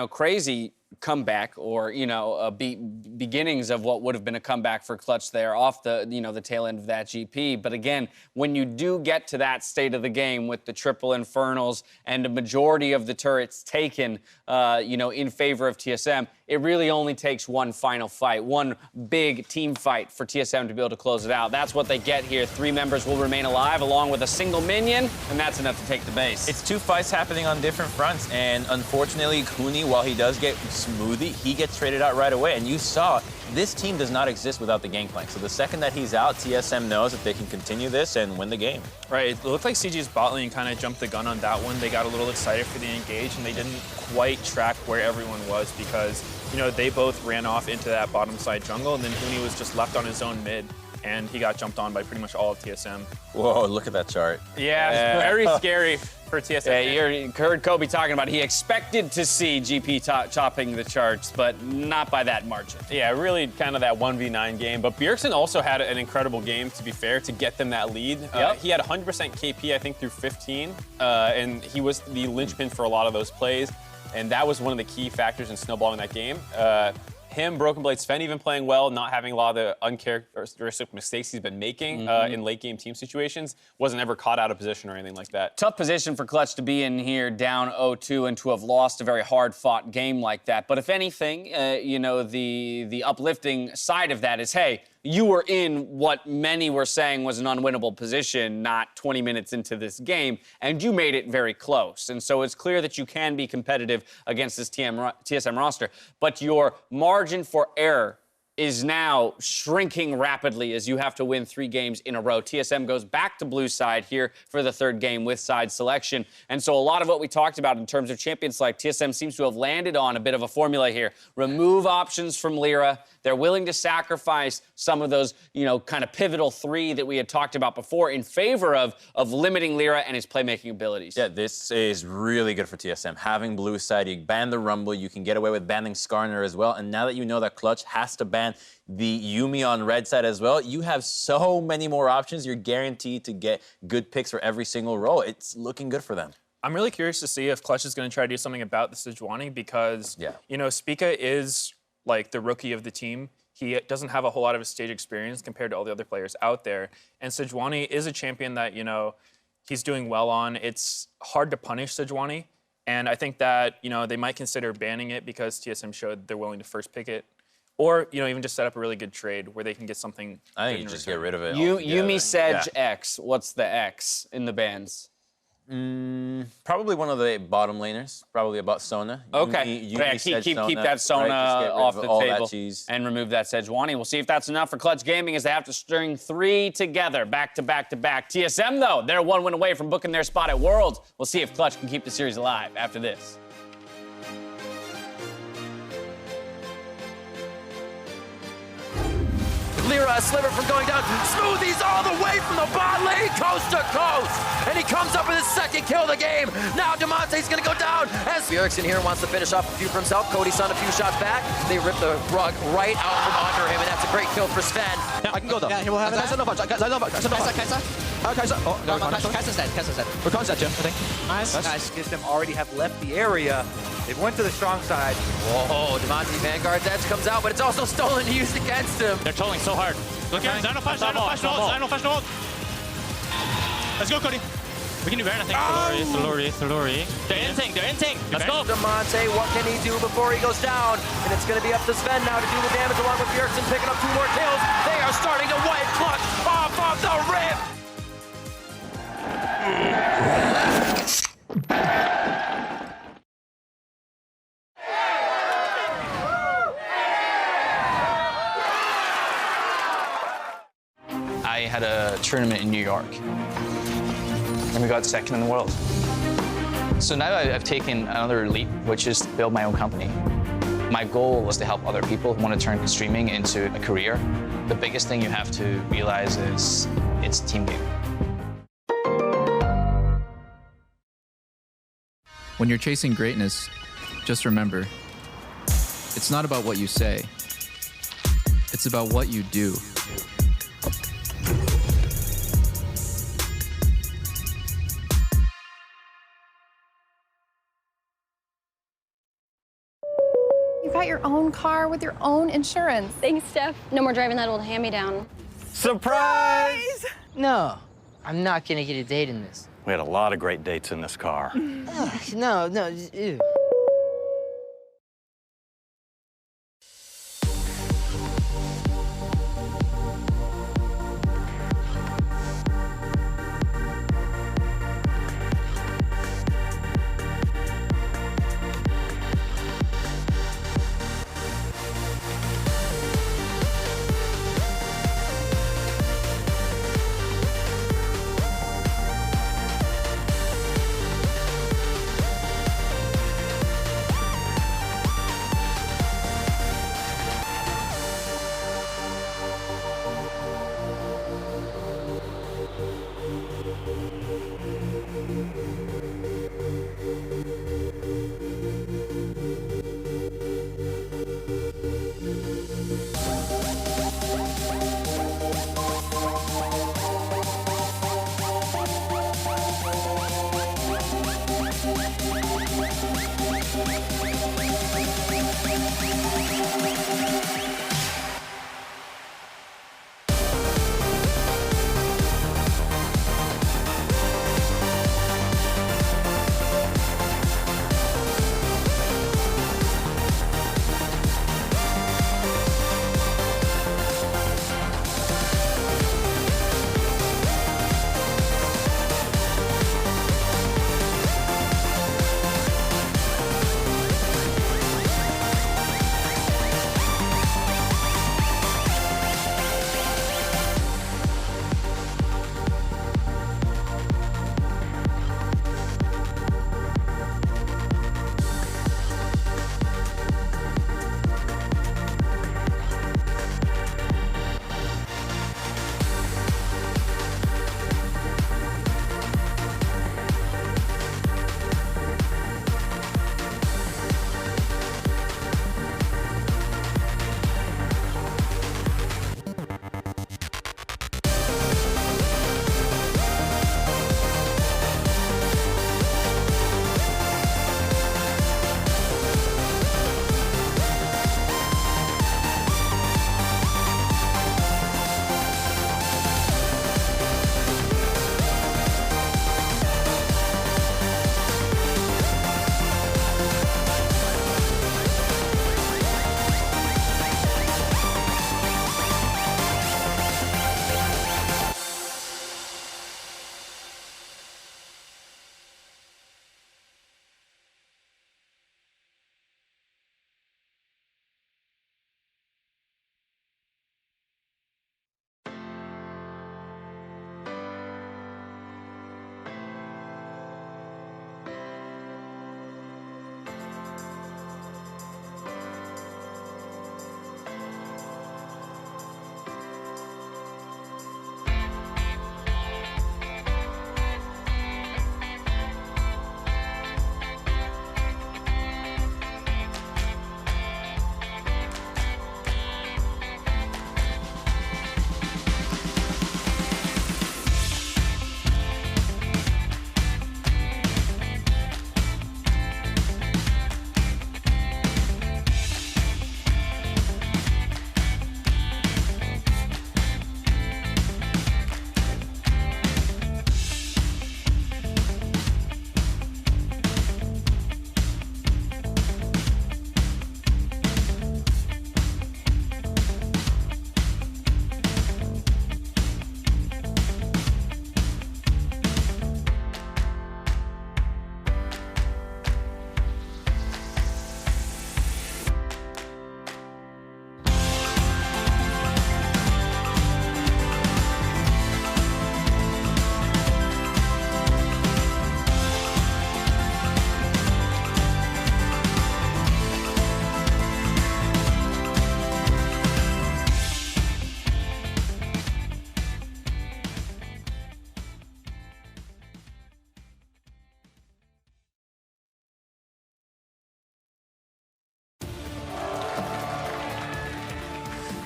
crazy comeback or, beginnings of what would have been a comeback for Clutch there off the tail end of that GP. But again, when you do get to that state of the game with the triple Infernals and a majority of the turrets taken, in favor of TSM, it really only takes one final fight, one big team fight for TSM to be able to close it out. That's what they get here. 3 members will remain alive along with a single minion, and that's enough to take the base. It's 2 fights happening on different fronts, and unfortunately, Huni, while he does get Smoothie, he gets traded out right away. And you saw, this team does not exist without the Gangplank. So the second that he's out, TSM knows that they can continue this and win the game. Right, it looked like CG's bot lane kind of jumped the gun on that one. They got a little excited for the engage, and they didn't quite track where everyone was because, they both ran off into that bottom side jungle, and then Huni was just left on his own mid, and he got jumped on by pretty much all of TSM. Whoa, look at that chart. Yeah, Very scary for TSM. Yeah, you heard Kobe talking about it. He expected to see GP topping the charts, but not by that margin. Yeah, really kind of that 1v9 game. But Bjergsen also had an incredible game, to be fair, to get them that lead. He had 100% KP, I think, through 15, and he was the linchpin for a lot of those plays. And that was one of the key factors in snowballing that game. Him, Broken Blade, Sven even playing well, not having a lot of the uncharacteristic mistakes he's been making in late game team situations, wasn't ever caught out of position or anything like that. Tough position for Clutch to be in here, down 0-2, and to have lost a very hard-fought game like that. But if anything, the uplifting side of that is, hey, you were in what many were saying was an unwinnable position not 20 minutes into this game, and you made it very close. And so it's clear that you can be competitive against this TSM roster, but your margin for error is now shrinking rapidly as you have to win 3 games in a row. TSM goes back to blue side here for the 3rd game with side selection. And so a lot of what we talked about in terms of champion select, TSM seems to have landed on a bit of a formula here. Remove options from Lyra. They're willing to sacrifice some of those, kind of pivotal 3 that we had talked about before in favor of limiting Lyra and his playmaking abilities. Yeah, this is really good for TSM. Having blue side, you ban the Rumble, you can get away with banning Skarner as well. And now that you know that Clutch has to ban the Yuumi on red side as well, you have so many more options. You're guaranteed to get good picks for every single role. It's looking good for them. I'm really curious to see if Clutch is going to try to do something about the Sejuani because, Spica is like the rookie of the team. He doesn't have a whole lot of stage experience compared to all the other players out there. And Sejuani is a champion that, he's doing well on. It's hard to punish Sejuani. And I think that, they might consider banning it because TSM showed they're willing to first pick it. Or, even just set up a really good trade where they can get something. I think you just get rid of it. Yuumi, Sedge, X. What's the X in the bans? Probably one of the bottom laners. Probably about Sona. Okay. Keep that Sona off the table and remove that Sejuani. We'll see if that's enough for Clutch Gaming as they have to string 3 together, back to back to back. TSM, though, they're 1 win away from booking their spot at Worlds. We'll see if Clutch can keep the series alive after this. Lyra, a sliver from going down. Smoothies all the way from the bot lane, coast to coast. And he comes up with his 2nd kill of the game. Now Demonte's gonna go down as Bjergsen here wants to finish off a few for himself. Cody's on a few shots back. They rip the rug right out from under him, and that's a great kill for Sven. I can go though. Yeah, he will have it. Kaiser. Oh, no, Kaiser's dead. We're dead, Jim, I think. Nice. Them already have left the area. They went to the strong side. Whoa, Demonte Vanguard's edge comes out, but it's also stolen and used against him. They're trolling so hard. Look here, Dino flash ult. Let's go, Cody. We can do better, I think. Salori. They're in tank. Let's go. Demonte, what can he do before he goes down? And it's going to be up to Sven now to do the damage along with Bjergsen picking up 2 more kills. They are starting to wipe Clutch off of the rip. I had a tournament in New York, and we got 2nd in the world. So now I've taken another leap, which is to build my own company. My goal was to help other people who want to turn streaming into a career. The biggest thing you have to realize is it's a team game. When you're chasing greatness, just remember, it's not about what you say, it's about what you do. You got your own car with your own insurance. Thanks, Steph. No more driving that old hand-me-down. Surprise! No, I'm not gonna get a date in this. We had a lot of great dates in this car. Ugh, no, ew.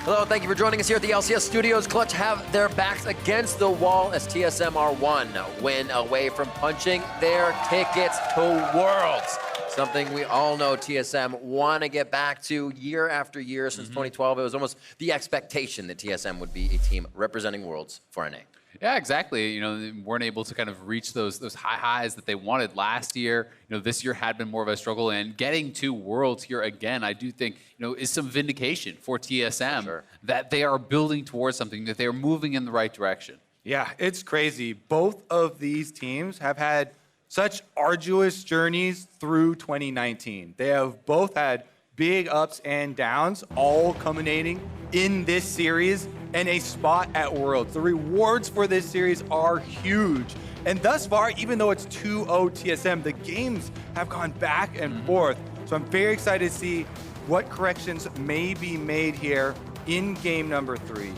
Hello, thank you for joining us here at the LCS Studios. Clutch have their backs against the wall as TSM are 1 win away from punching their tickets to Worlds. Something we all know TSM want to get back to year after year since 2012. It was almost the expectation that TSM would be a team representing Worlds for NA. Yeah, exactly. You know, they weren't able to kind of reach those high highs that they wanted last year. You know, this year had been more of a struggle, and getting to Worlds here again, I do think, you know, is some vindication for TSM that they are building towards something, that they are moving in the right direction. Yeah, it's crazy. Both of these teams have had such arduous journeys through 2019. They have both had big ups and downs, all culminating in this series and a spot at Worlds. The rewards for this series are huge. And thus far, even though it's 2-0 TSM, the games have gone back and forth. So I'm very excited to see what corrections may be made here in game number 3.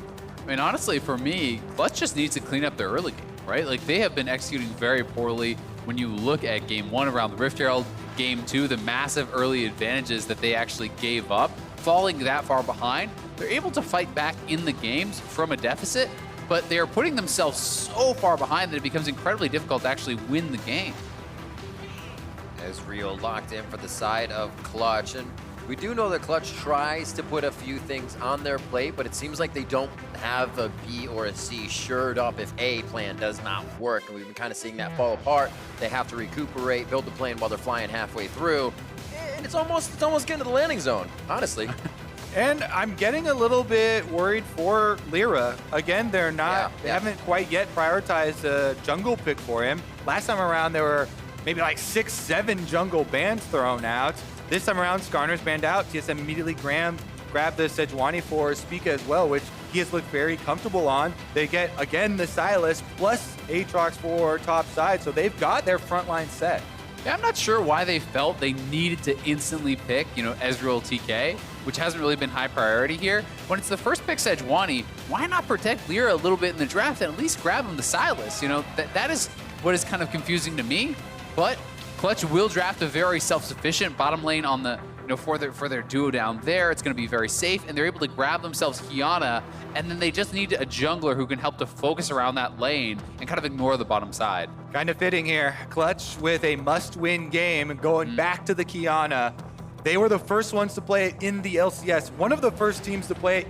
I mean, honestly, for me, Clutch just needs to clean up their early game, right? Like, they have been executing very poorly. When you look at game 1 around the Rift Herald, game 2, the massive early advantages that they actually gave up, falling that far behind, they're able to fight back in the games from a deficit, but they're putting themselves so far behind that it becomes incredibly difficult to actually win the game. Ezreal locked in for the side of Clutch, and we do know that Clutch tries to put a few things on their plate, but it seems like they don't have a B or a C shored up if A plan does not work, and we've been kind of seeing that fall apart. They have to recuperate, build the plane while they're flying halfway through, and it's almost getting to the landing zone, honestly. And I'm getting a little bit worried for Lyra. Again, they haven't quite yet prioritized a jungle pick for him. Last time around, there were maybe like 6-7 jungle bans thrown out. This time around, Skarner's banned out. TSM immediately grabbed the Sejuani for Spica as well, which he has looked very comfortable on. They get, again, the Sylas plus Aatrox for top side, so they've got their front line set. Yeah, I'm not sure why they felt they needed to instantly pick, you know, Ezreal TK, which hasn't really been high priority here. When it's the first pick Sejuani, why not protect Lyra a little bit in the draft and at least grab him the Sylas? You know, that is what is kind of confusing to me, but Clutch will draft a very self-sufficient bottom lane on the, you know, for their duo down there. It's going to be very safe, and they're able to grab themselves Kiana, and then they just need a jungler who can help to focus around that lane and kind of ignore the bottom side. Kind of fitting here. Clutch with a must-win game and going back to the Kiana. They were the first ones to play it in the LCS. One of the first teams to play it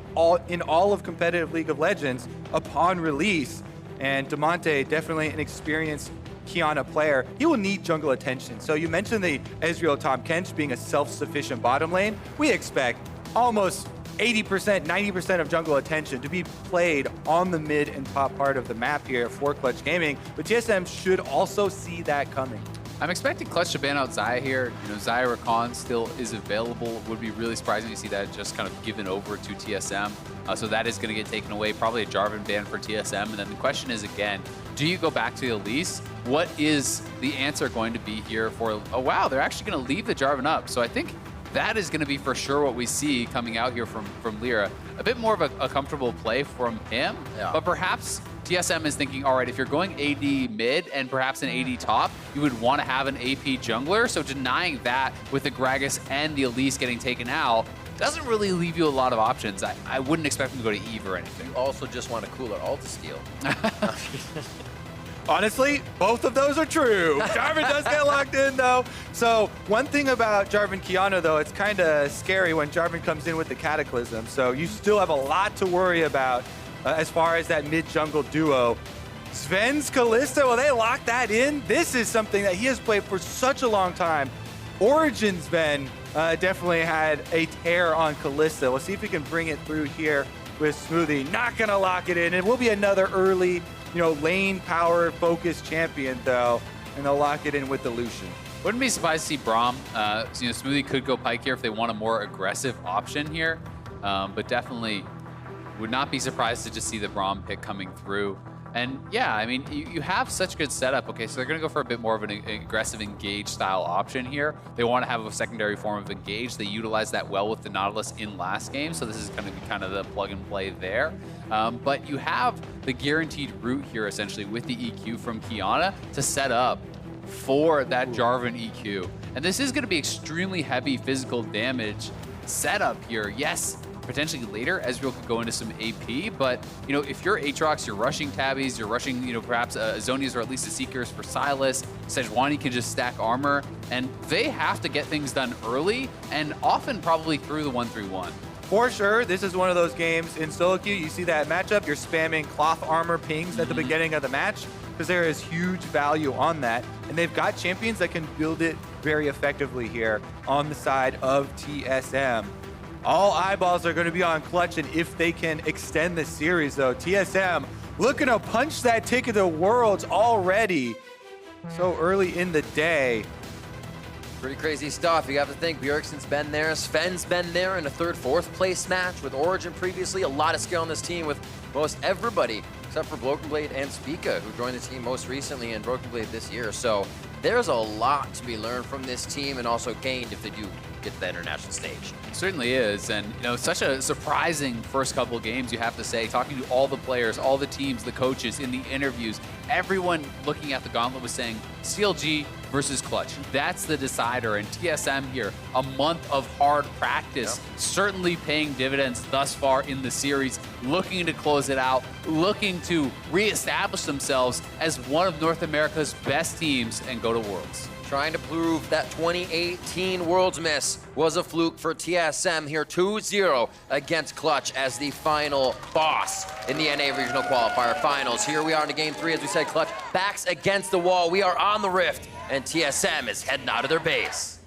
in all of competitive League of Legends upon release. And Damonte, definitely an experienced Kiana player. He will need jungle attention. So you mentioned the Ezreal Tahm Kench being a self-sufficient bottom lane. We expect almost 80%, 90% of jungle attention to be played on the mid and top part of the map here for Clutch Gaming. But TSM should also see that coming. I'm expecting Clutch to ban out Xayah here. You know, Xayah Rakan still is available. Would be really surprising to see that just kind of given over to TSM. So that is going to get taken away. Probably a Jarvan ban for TSM. And then the question is, again, do you go back to the Elise? What is the answer going to be here for, oh, wow, they're actually going to leave the Jarvan up. So I think that is going to be for sure what we see coming out here from Lyra. A bit more of a comfortable play from him, but perhaps TSM is thinking, all right, if you're going AD mid and perhaps an AD top, you would want to have an AP jungler. So denying that with the Gragas and the Elise getting taken out doesn't really leave you a lot of options. I wouldn't expect them to go to Eve or anything. You also just want a cooler ult steal. Honestly, both of those are true. Jarvan does get locked in, though. So one thing about Jarvan Kiana, though, it's kind of scary when Jarvan comes in with the Cataclysm. So you still have a lot to worry about as far as that mid-jungle duo. Sven's Kalista, well, they locked that in. This is something that he has played for such a long time. Origin Sven definitely had a tear on Kalista. We'll see if we can bring it through here with Smoothie. Not going to lock it in. It will be another early, you know, lane power focused champion, though, and they'll lock it in with the Lucian. Wouldn't be surprised to see Braum. You know, Smoothie could go Pyke here if they want a more aggressive option here, but definitely would not be surprised to just see the Braum pick coming through. And yeah, I mean, you have such good setup. Okay, so they're going to go for a bit more of an aggressive engage style option here. They want to have a secondary form of engage. They utilized that well with the Nautilus in last game, so this is going to be kind of the plug and play there. But you have the guaranteed route here, essentially, with the EQ from Kiana to set up for that Jarvan EQ. And this is going to be extremely heavy physical damage setup here. Yes, potentially later, Ezreal could go into some AP. But, you know, if you're Aatrox, you're rushing Tabbies, you're rushing, you know, perhaps Zonias or at least the Seekers for Sylas. Sejuani can just stack armor. And they have to get things done early and often probably through the 1-3-1. For sure, this is one of those games in solo queue. You see that matchup, you're spamming cloth armor pings at the beginning of the match because there is huge value on that. And they've got champions that can build it very effectively here on the side of TSM. All eyeballs are going to be on Clutch, and if they can extend the series, though, TSM looking to punch that ticket to Worlds already so early in the day. Pretty crazy stuff. You have to think Bjergsen's been there, Sven's been there in a third, fourth place match with Origin previously. A lot of skill on this team with most everybody except for Broken Blade and Spica, who joined the team most recently in Broken Blade this year. So there's a lot to be learned from this team and also gained if they do get to the international stage. It certainly is. And, you know, such a surprising first couple of games, you have to say, talking to all the players, all the teams, the coaches in the interviews, everyone looking at the gauntlet was saying CLG versus Clutch. That's the decider. And TSM here, a month of hard practice, certainly paying dividends thus far in the series, looking to close it out, looking to reestablish themselves as one of North America's best teams and go to Worlds. Trying to prove that 2018 Worlds miss was a fluke for TSM here, 2-0 against Clutch as the final boss in the NA Regional Qualifier Finals. Here we are in Game 3, as we said, Clutch backs against the wall. We are on the Rift, and TSM is heading out of their base.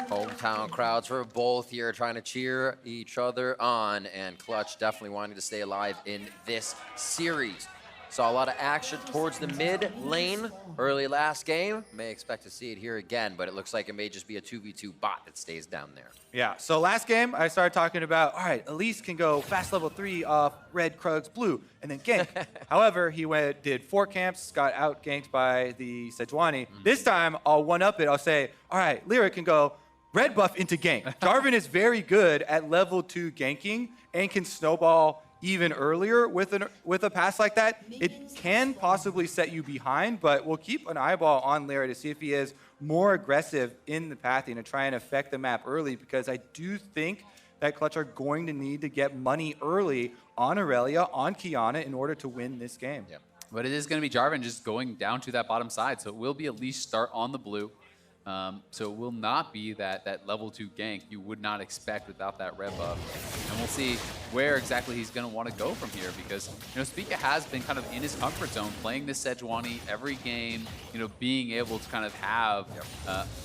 Hometown crowds for both here trying to cheer each other on, and Clutch definitely wanting to stay alive in this series. Saw a lot of action towards the mid lane early last game. May expect to see it here again, but it looks like it may just be a 2v2 bot that stays down there. Yeah, so last game, I started talking about, all right, Elise can go fast level 3 off red, Krugs, blue, and then gank. However, he did 4 camps, got out ganked by the Sejuani. This time, I'll one-up it. I'll say, all right, Lyra can go red buff into gank. Jarvan is very good at level 2 ganking and can snowball even earlier with a pass like that. It can possibly set you behind, but we'll keep an eyeball on Lyra to see if he is more aggressive in the pathing to try and affect the map early, because I do think that Clutch are going to need to get money early on Aurelia, on Kiana, in order to win this game. Yeah. But it is going to be Jarvan just going down to that bottom side, so it will be at least start on the blue. So it will not be that level 2 gank you would not expect without that red buff. And we'll see where exactly he's going to want to go from here, because, you know, Spica has been kind of in his comfort zone, playing this Sejuani every game, you know, being able to kind of have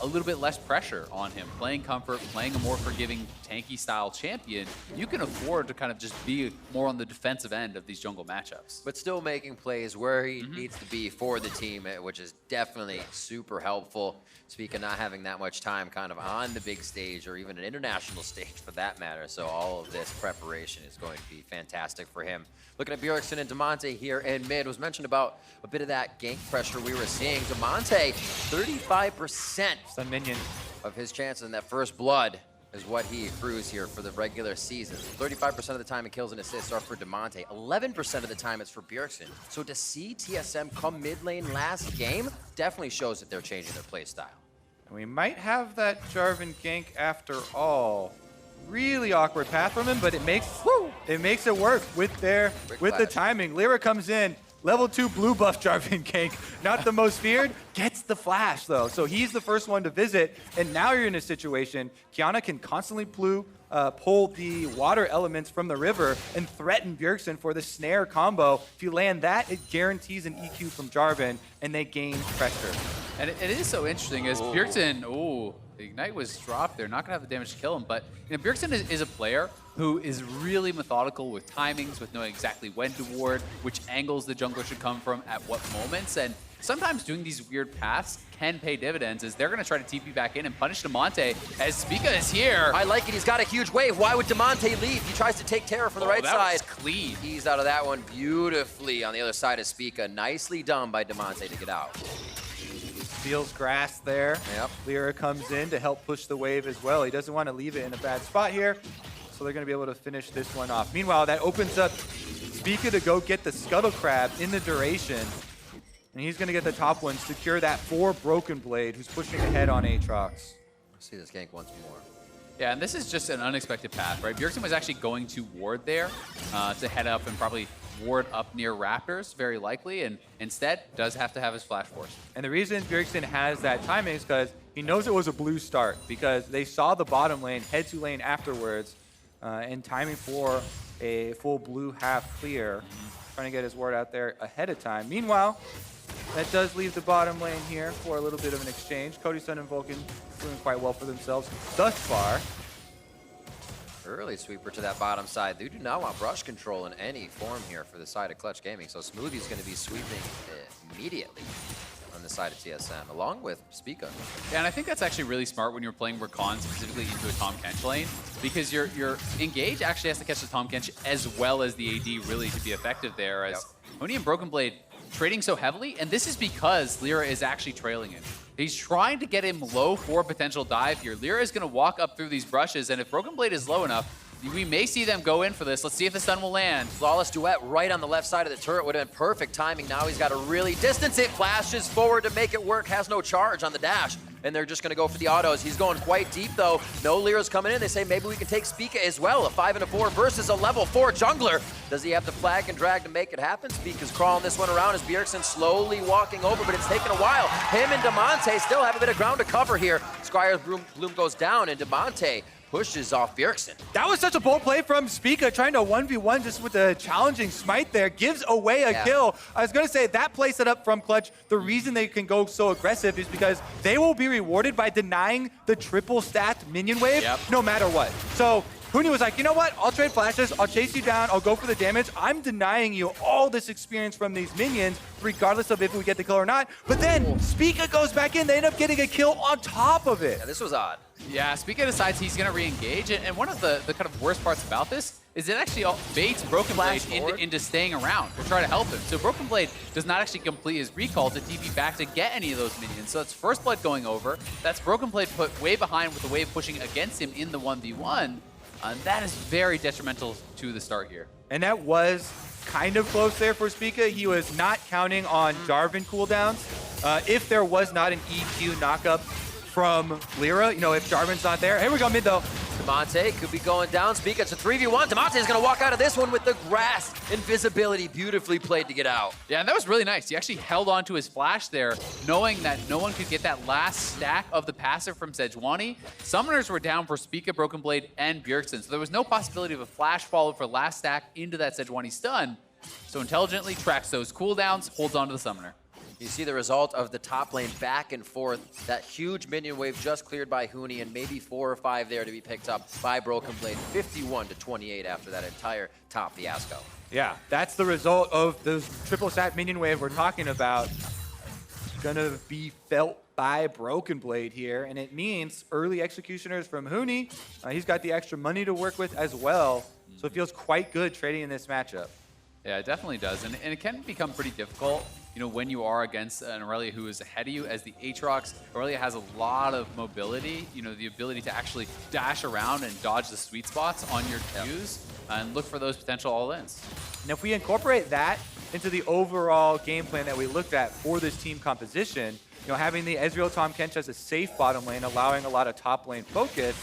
a little bit less pressure on him, playing comfort, playing a more forgiving, tanky style champion. You can afford to kind of just be more on the defensive end of these jungle matchups. But still making plays where he needs to be for the team, which is definitely super helpful. Speaking of not having that much time kind of on the big stage or even an international stage for that matter. So all of this preparation is going to be fantastic for him. Looking at Bjergsen and Damonte here in mid, was mentioned about a bit of that gank pressure we were seeing. Damonte, 35% minion of his chances in that first blood is what he accrues here for the regular season. 35% of the time it kills and assists are for Damonte. 11% of the time it's for Bjergsen. So to see TSM come mid lane last game definitely shows that they're changing their play style. And we might have that Jarvan gank after all. Really awkward path from him, but it makes it work with the timing. Lyra comes in, level 2 blue buff Jarvan gank, not the most feared, gets the flash though. So he's the first one to visit, and now you're in a situation, Kiana can constantly pull the water elements from the river and threaten Bjergsen for the snare combo. If you land that, it guarantees an EQ from Jarvan, and they gain pressure. And it is so interesting as Bjergsen, the Ignite was dropped there, not gonna have the damage to kill him, but you know, Bjergsen is a player who is really methodical with timings, with knowing exactly when to ward, which angles the jungler should come from at what moments, and sometimes doing these weird paths can pay dividends as they're gonna try to TP back in and punish Damonte as Spica is here. I like it, he's got a huge wave. Why would Damonte leave? He tries to take Terra from the right side. That was clean. He's out of that one beautifully on the other side of Spica. Nicely done by Damonte to get out. Steals grass there. Yep. Lyra comes in to help push the wave as well. He doesn't want to leave it in a bad spot here, so they're going to be able to finish this one off. Meanwhile, that opens up Spica to go get the Scuttle Crab in the duration. and he's going to get the top one, secure that for Broken Blade, who's pushing ahead on Aatrox. See this gank once more. Yeah, and this is just an unexpected path, right? Bjergsen was actually going to ward there to head up and probably ward up near Raptors, very likely, and instead does have to have his Flash Force. And the reason Bjergsen has that timing is because he knows it was a blue start, because they saw the bottom lane, head to lane afterwards, and timing for a full blue half clear, trying to get his ward out there ahead of time. Meanwhile, that does leave the bottom lane here for a little bit of an exchange. Cody, Sun, and Vulcan doing quite well for themselves thus far. Early sweeper to that bottom side. They do not want brush control in any form here for the side of Clutch Gaming, so Smoothie's going to be sweeping immediately on the side of TSM, along with Spica. Yeah, and I think that's actually really smart when you're playing Rakan specifically into a Tahm Kench lane, because your engage actually has to catch the Tahm Kench as well as the AD really to be effective there, as Huni and Broken Blade trading so heavily, and this is because Lyra is actually trailing him. He's trying to get him low for a potential dive here. Lyra is going to walk up through these brushes, and if Broken Blade is low enough, we may see them go in for this. Let's see if the stun will land. Flawless duet right on the left side of the turret would have been perfect timing. Now he's got to really distance it, flashes forward to make it work, has no charge on the dash, and they're just going to go for the autos. He's going quite deep, though. No Lyra's coming in. They say maybe we can take Spica as well. A 5 and a 4 versus a level 4 jungler. Does he have the flag and drag to make it happen? Spica's crawling this one around as Bjergsen slowly walking over, but it's taken a while. Him and Demonte still have a bit of ground to cover here. Squire's Bloom goes down, and Demonte pushes off Bjergsen. That was such a bold play from Spica, trying to 1v1 just with a challenging smite there. Gives away a kill. I was going to say, that play set up from Clutch, the reason they can go so aggressive is because they will be rewarded by denying the triple stacked minion wave no matter what. So Huni was like, you know what? I'll trade flashes. I'll chase you down. I'll go for the damage. I'm denying you all this experience from these minions, regardless of if we get the kill or not. But then Spica goes back in. They end up getting a kill on top of it. Yeah, this was odd. Yeah, Spica decides he's going to re-engage, and one of the kind of worst parts about this is it actually baits Broken Blade into staying around to try to help him. So Broken Blade does not actually complete his recall to TP back to get any of those minions. So it's First Blood going over. That's Broken Blade put way behind with the wave pushing against him in the 1v1. And that is very detrimental to the start here. And that was kind of close there for Spica. He was not counting on Jarvan cooldowns. If there was not an EQ knockup from Lyra, you know, if Jarvan's not there. Here we go, mid though. Demonte could be going down. Spica, it's a 3v1. Demonte is going to walk out of this one with the grass invisibility. Beautifully played to get out. Yeah, and that was really nice. He actually held on to his flash there, knowing that no one could get that last stack of the passive from Sejuani. Summoners were down for Spica, Broken Blade, and Bjergsen, so there was no possibility of a flash follow for last stack into that Sejuani stun. So intelligently tracks those cooldowns, holds on to the Summoner. You see the result of the top lane back and forth. That huge minion wave just cleared by Huni, and maybe 4 or 5 there to be picked up by Broken Blade. 51-28 after that entire top fiasco. Yeah, that's the result of those triple stack minion wave we're talking about. Gonna be felt by Broken Blade here, and it means early executioners from Huni. He's got the extra money to work with as well, so it feels quite good trading in this matchup. Yeah, it definitely does, and it can become pretty difficult, you know, when you are against an Aurelia who is ahead of you. As the Aatrox, Aurelia has a lot of mobility, you know, the ability to actually dash around and dodge the sweet spots on your Qs and look for those potential all-ins. And if we incorporate that into the overall game plan that we looked at for this team composition, you know, having the Ezreal Tahm Kench as a safe bottom lane, allowing a lot of top lane focus,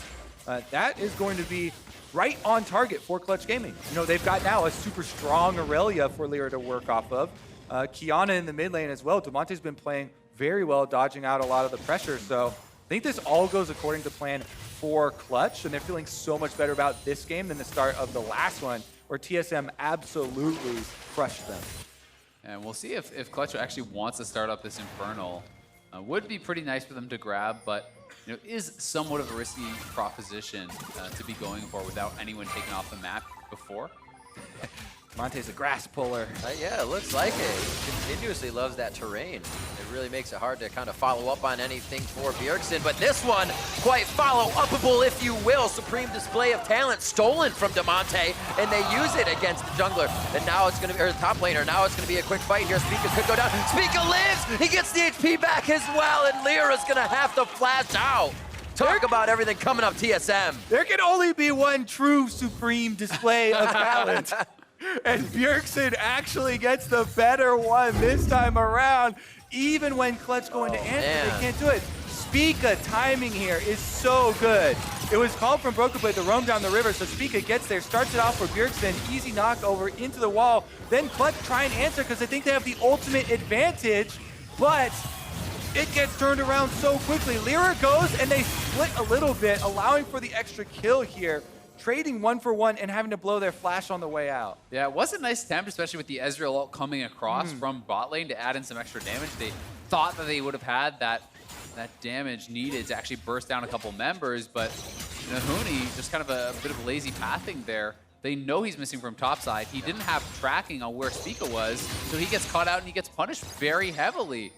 that is going to be right on target for Clutch Gaming. You know, they've got now a super strong Aurelia for Lyra to work off of. Kiana in the mid lane as well. Demonte's been playing very well, dodging out a lot of the pressure. So I think this all goes according to plan for Clutch, and they're feeling so much better about this game than the start of the last one, where TSM absolutely crushed them. And we'll see if Clutch actually wants to start up this Infernal. Would be pretty nice for them to grab, but you know, is somewhat of a risky proposition to be going for without anyone taking off the map before. Monte's a grass puller. Yeah, it looks like it. He continuously loves that terrain. It really makes it hard to kind of follow up on anything for Bjergsen, but this one, quite follow-upable, if you will. Supreme display of talent stolen from Demonte, and they use it against the jungler. And now it's going to be, or the top laner, now it's going to be a quick fight here. Spica could go down. Spica lives! He gets the HP back as well, and Lyra's going to have to flash out. Talk about everything coming up TSM. There can only be one true Supreme display of talent. And Bjergsen actually gets the better one this time around. Even when Clutch going to answer, they can't do it. Spica timing here is so good. It was called from Broken Blade to roam down the river, so Spica gets there, starts it off for Bjergsen, easy knock over into the wall. Then Clutch try and answer because they think they have the ultimate advantage, but it gets turned around so quickly. Lyra goes and they split a little bit, allowing for the extra kill here, trading 1-for-1 and having to blow their flash on the way out. Yeah, it was a nice attempt, especially with the Ezreal ult coming across from bot lane to add in some extra damage. They thought that they would have had that damage needed to actually burst down a couple members, but Nahuni, just kind of a bit of lazy pathing there. They know he's missing from topside. He didn't have tracking on where Spica was, so he gets caught out and he gets punished very heavily.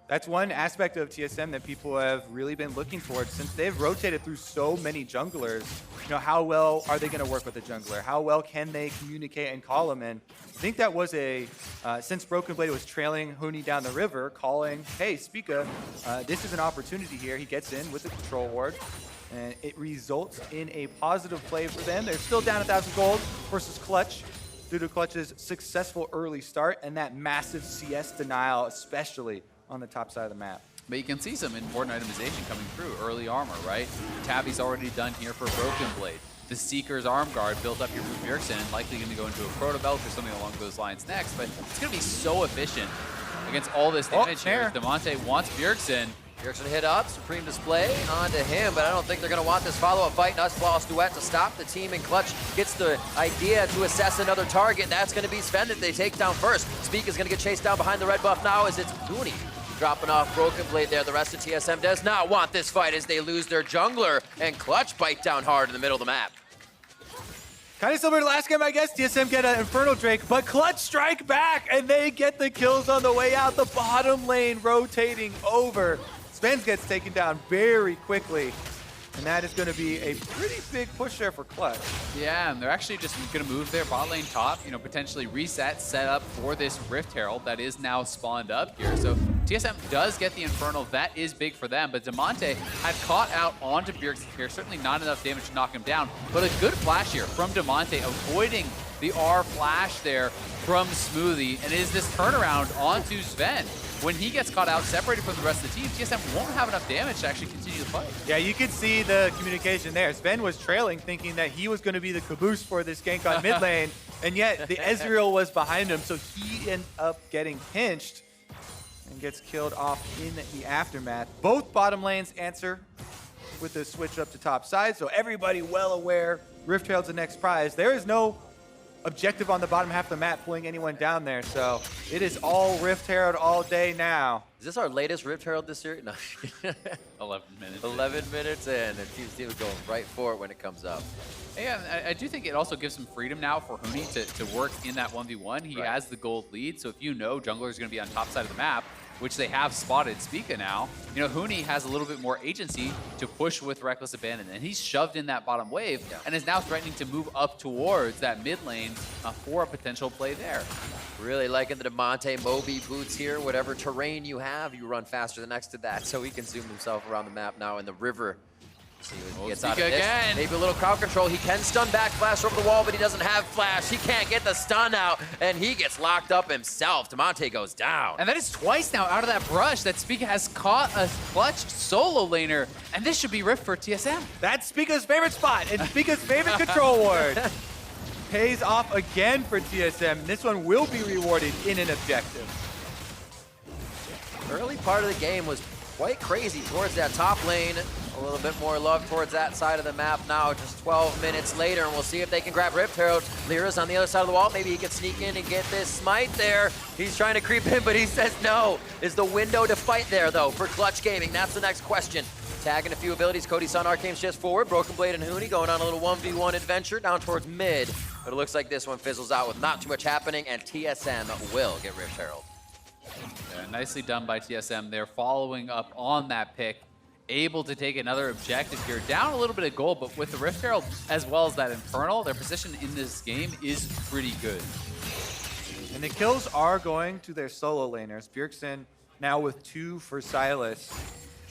That's one aspect of TSM that people have really been looking towards since they've rotated through so many junglers. How well are they going to work with the jungler? How well can they communicate and call him in? I think that was since Broken Blade was trailing Huni down the river, calling, hey, Spica, this is an opportunity here. He gets in with the control ward, and it results in a positive play for them. They're still down 1,000 gold versus Clutch due to Clutch's successful early start and that massive CS denial, especially on the top side of the map. But you can see some important itemization coming through. Early armor, right? Tabby's already done here for Broken Blade. The Seeker's arm guard built up here for Bjergsen, likely going to go into a Proto Belt or something along those lines next, but it's going to be so efficient against all this damage here. Damonte wants Bjergsen. Bjergsen hit up, Supreme Display onto him, but I don't think they're going to want this follow-up fight. Nice flawless duet to stop the team, and Clutch gets the idea to assess another target. That's going to be Sven that they take down first. Speak is going to get chased down behind the red buff now as it's Huni dropping off Broken Blade there. The rest of TSM does not want this fight as they lose their jungler, and Clutch bite down hard in the middle of the map. Kind of similar to last game, I guess. TSM get an Infernal Drake, but Clutch strike back, and they get the kills on the way out. The bottom lane rotating over. Sven gets taken down very quickly, and that is going to be a pretty big push there for Clutch. Yeah, and they're actually just going to move their bot lane top, potentially reset, set up for this Rift Herald that is now spawned up here. So TSM does get the Infernal. That is big for them, but Damonte had caught out onto Bjergsen here. Certainly not enough damage to knock him down, but a good flash here from Damonte, avoiding the R flash there from Smoothie, and it is this turnaround onto Sven. When he gets caught out, separated from the rest of the team, TSM won't have enough damage to actually continue the fight. Yeah, you can see the communication there. Sven was trailing, thinking that he was going to be the caboose for this gank on mid lane, and yet the Ezreal was behind him, so he ended up getting pinched and gets killed off in the aftermath. Both bottom lanes answer with the switch up to top side, so everybody well aware Rift Herald's the next prize. There is no objective on the bottom half of the map pulling anyone down there, so it is all Rift Herald all day now. Is this our latest Rift Herald this year? No. 11 minutes. 11 minutes in, and Team going right for it when it comes up. Yeah, I do think it also gives some freedom now for Huni to work in that 1v1. He has the gold lead, so if jungler is going to be on top side of the map, which they have spotted Spica now, Huni has a little bit more agency to push with Reckless Abandon, and he's shoved in that bottom wave and is now threatening to move up towards that mid lane for a potential play there. Really liking the Damonte Moby boots here. Whatever terrain you have, you run faster than next to that, so he can zoom himself around the map now in the river. See what he gets out of this. Again. Maybe a little crowd control. He can stun back flash over the wall, but he doesn't have flash. He can't get the stun out, and he gets locked up himself. Damonte goes down. And that is twice now out of that brush that Spica has caught a Clutch solo laner, and this should be Rift for TSM. That's Spica's favorite spot, and Spica's favorite control ward. Pays off again for TSM. This one will be rewarded in an objective. Early part of the game was quite crazy towards that top lane. A little bit more love towards that side of the map now, just 12 minutes later, and we'll see if they can grab Rift Herald. Lyra's on the other side of the wall. Maybe he can sneak in and get this smite there. He's trying to creep in, but he says no. Is the window to fight there, though, for Clutch Gaming? That's the next question. Tagging a few abilities. Cody Sun Arcane shifts forward. Broken Blade and Huni going on a little 1v1 adventure down towards mid. But it looks like this one fizzles out with not too much happening, and TSM will get Rift Herald. Yeah, nicely done by TSM. They're following up on that pick. Able to take another objective here. Down a little bit of gold, but with the Rift Herald as well as that Infernal, their position in this game is pretty good. And the kills are going to their solo laners. Bjergsen now with 2 for Silas,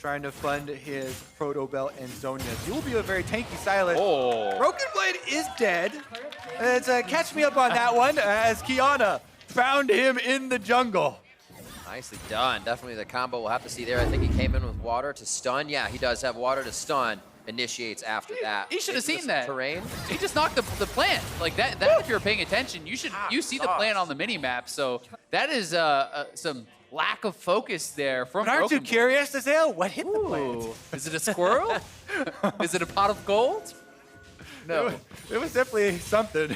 trying to fund his Proto Belt and Zonias. He will be a very tanky Silas. Oh. Broken Blade is dead. It's catch me up on that one as Kiana found him in the jungle. Nicely done. Definitely the combo we'll have to see there. I think he came in with water to stun. Yeah, he does have water to stun. Initiates after that. He should have seen that. Terrain. He just knocked the plant. Like that if you're paying attention, you see the plant on the mini map. So that is some lack of focus there from But aren't you curious, Azale? What hit the plant? Is it a squirrel? Is it a pot of gold? No. It was definitely something.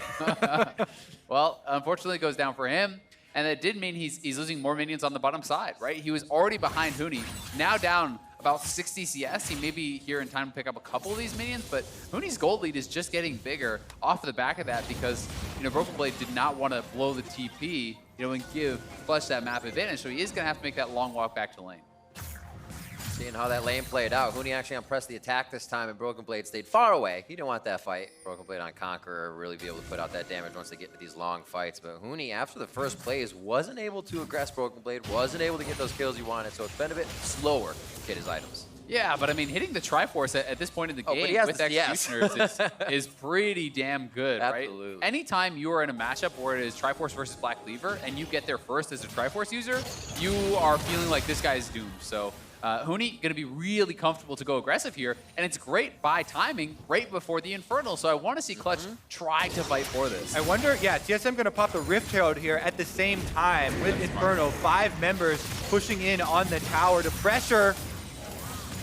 Well, unfortunately, it goes down for him. And that did mean he's losing more minions on the bottom side, right? He was already behind Huni, now down about 60 CS. He may be here in time to pick up a couple of these minions, but Huni's gold lead is just getting bigger off the back of that because, Broken Blade did not want to blow the TP, and give Clutch that map advantage. So he is going to have to make that long walk back to lane. Seeing how that lane played out. Huni actually pressed the attack this time, and Broken Blade stayed far away. He didn't want that fight. Broken Blade on Conqueror really be able to put out that damage once they get to these long fights. But Huni, after the first plays, wasn't able to aggress Broken Blade, wasn't able to get those kills he wanted, so it's been a bit slower to get his items. Yeah, but I mean, hitting the Triforce at this point in the game with Executioners is pretty damn good, right? Absolutely. Anytime you are in a matchup where it is Triforce versus Black Cleaver and you get there first as a Triforce user, you are feeling like this guy is doomed. So Huni going to be really comfortable to go aggressive here, and it's great by timing right before the Infernal, so I want to see Clutch try to fight for this. I wonder, TSM going to pop the Rift Herald here at the same time with Inferno. 5 members pushing in on the tower to pressure.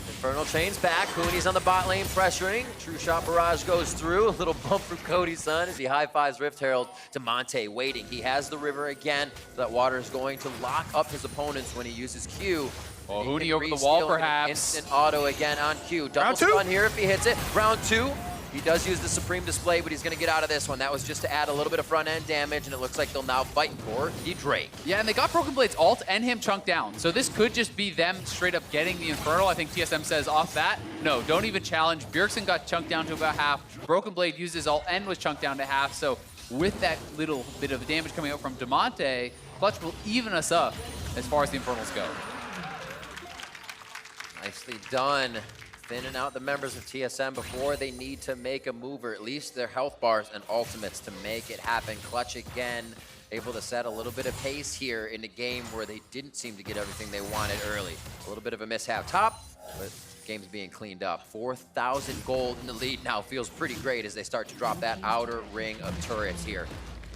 Infernal chains back. Huni's on the bot lane pressuring. True Shot Barrage goes through. A little bump from Cody's son as he high-fives Rift Herald to Monte waiting. He has the river again. That water is going to lock up his opponents when he uses Q. Oh, Huni over the wall, perhaps. Instant auto again on Q. Double stun here if he hits it. Round 2. He does use the Supreme Display, but he's going to get out of this one. That was just to add a little bit of front-end damage, and it looks like they'll now fight for the Drake. Yeah, and they got Broken Blade's ult and him chunked down. So this could just be them straight up getting the Infernal. I think TSM says off that, no, don't even challenge. Bjergsen got chunked down to about half. Broken Blade used his ult and was chunked down to half. So with that little bit of damage coming out from Damonte, Clutch will even us up as far as the Infernals go. Nicely done. Thinning out the members of TSM before they need to make a move, or at least their health bars and ultimates to make it happen. Clutch again, able to set a little bit of pace here in a game where they didn't seem to get everything they wanted early. A little bit of a mishap top, but game's being cleaned up. 4,000 gold in the lead now feels pretty great as they start to drop that outer ring of turrets here.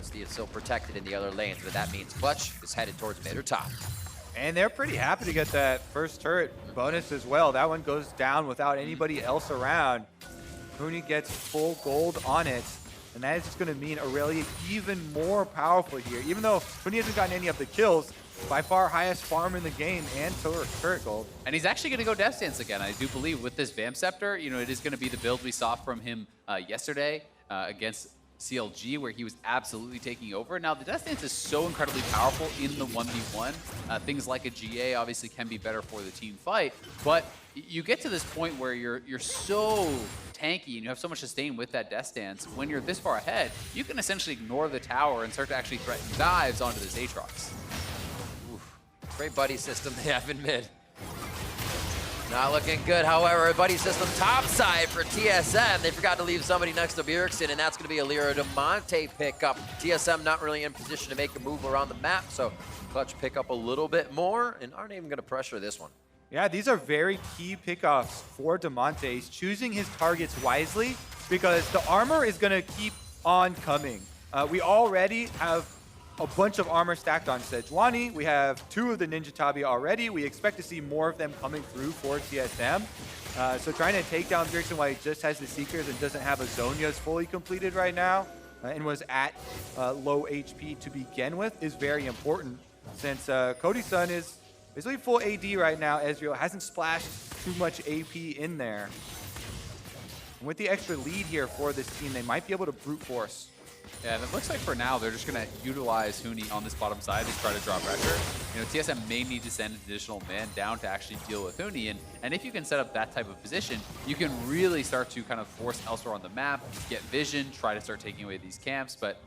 See, it's still protected in the other lanes, but that means Clutch is headed towards mid or top. And they're pretty happy to get that first turret bonus as well. That one goes down without anybody else around. Huni gets full gold on it, and that is just going to mean Aurelia even more powerful here. Even though Huni hasn't gotten any of the kills, by far highest farm in the game and turret gold. And he's actually going to go Death Stance again, I do believe, with this Vamp Scepter. It is going to be the build we saw from him yesterday against CLG, where he was absolutely taking over. Now, the Death Stance is so incredibly powerful in the 1v1. Things like a GA obviously can be better for the team fight, but you get to this point where you're so tanky and you have so much sustain with that Death Stance. When you're this far ahead, you can essentially ignore the tower and start to actually threaten dives onto this Aatrox. Great buddy system they have in mid. Not looking good, however, a buddy system topside for TSM. They forgot to leave somebody next to Bjergsen, and that's going to be a Lyra Damonte pickup. TSM not really in position to make a move around the map, so Clutch pick up a little bit more and aren't even going to pressure this one. Yeah, these are very key pickoffs for Damonte. He's choosing his targets wisely because the armor is going to keep on coming. We already have a bunch of armor stacked on Sejuani. We have 2 of the Ninja Tabi already. We expect to see more of them coming through for TSM. So trying to take down Bjergsen while he just has the Seekers and doesn't have a Zhonya's fully completed right now and was at low HP to begin with is very important since Cody's son is basically full AD right now. Ezreal hasn't splashed too much AP in there. And with the extra lead here for this team, they might be able to brute force. Yeah, and it looks like for now they're just going to utilize Huni on this bottom side to try to draw pressure. TSM may need to send an additional man down to actually deal with Huni, and if you can set up that type of position, you can really start to kind of force elsewhere on the map, get vision, try to start taking away these camps, but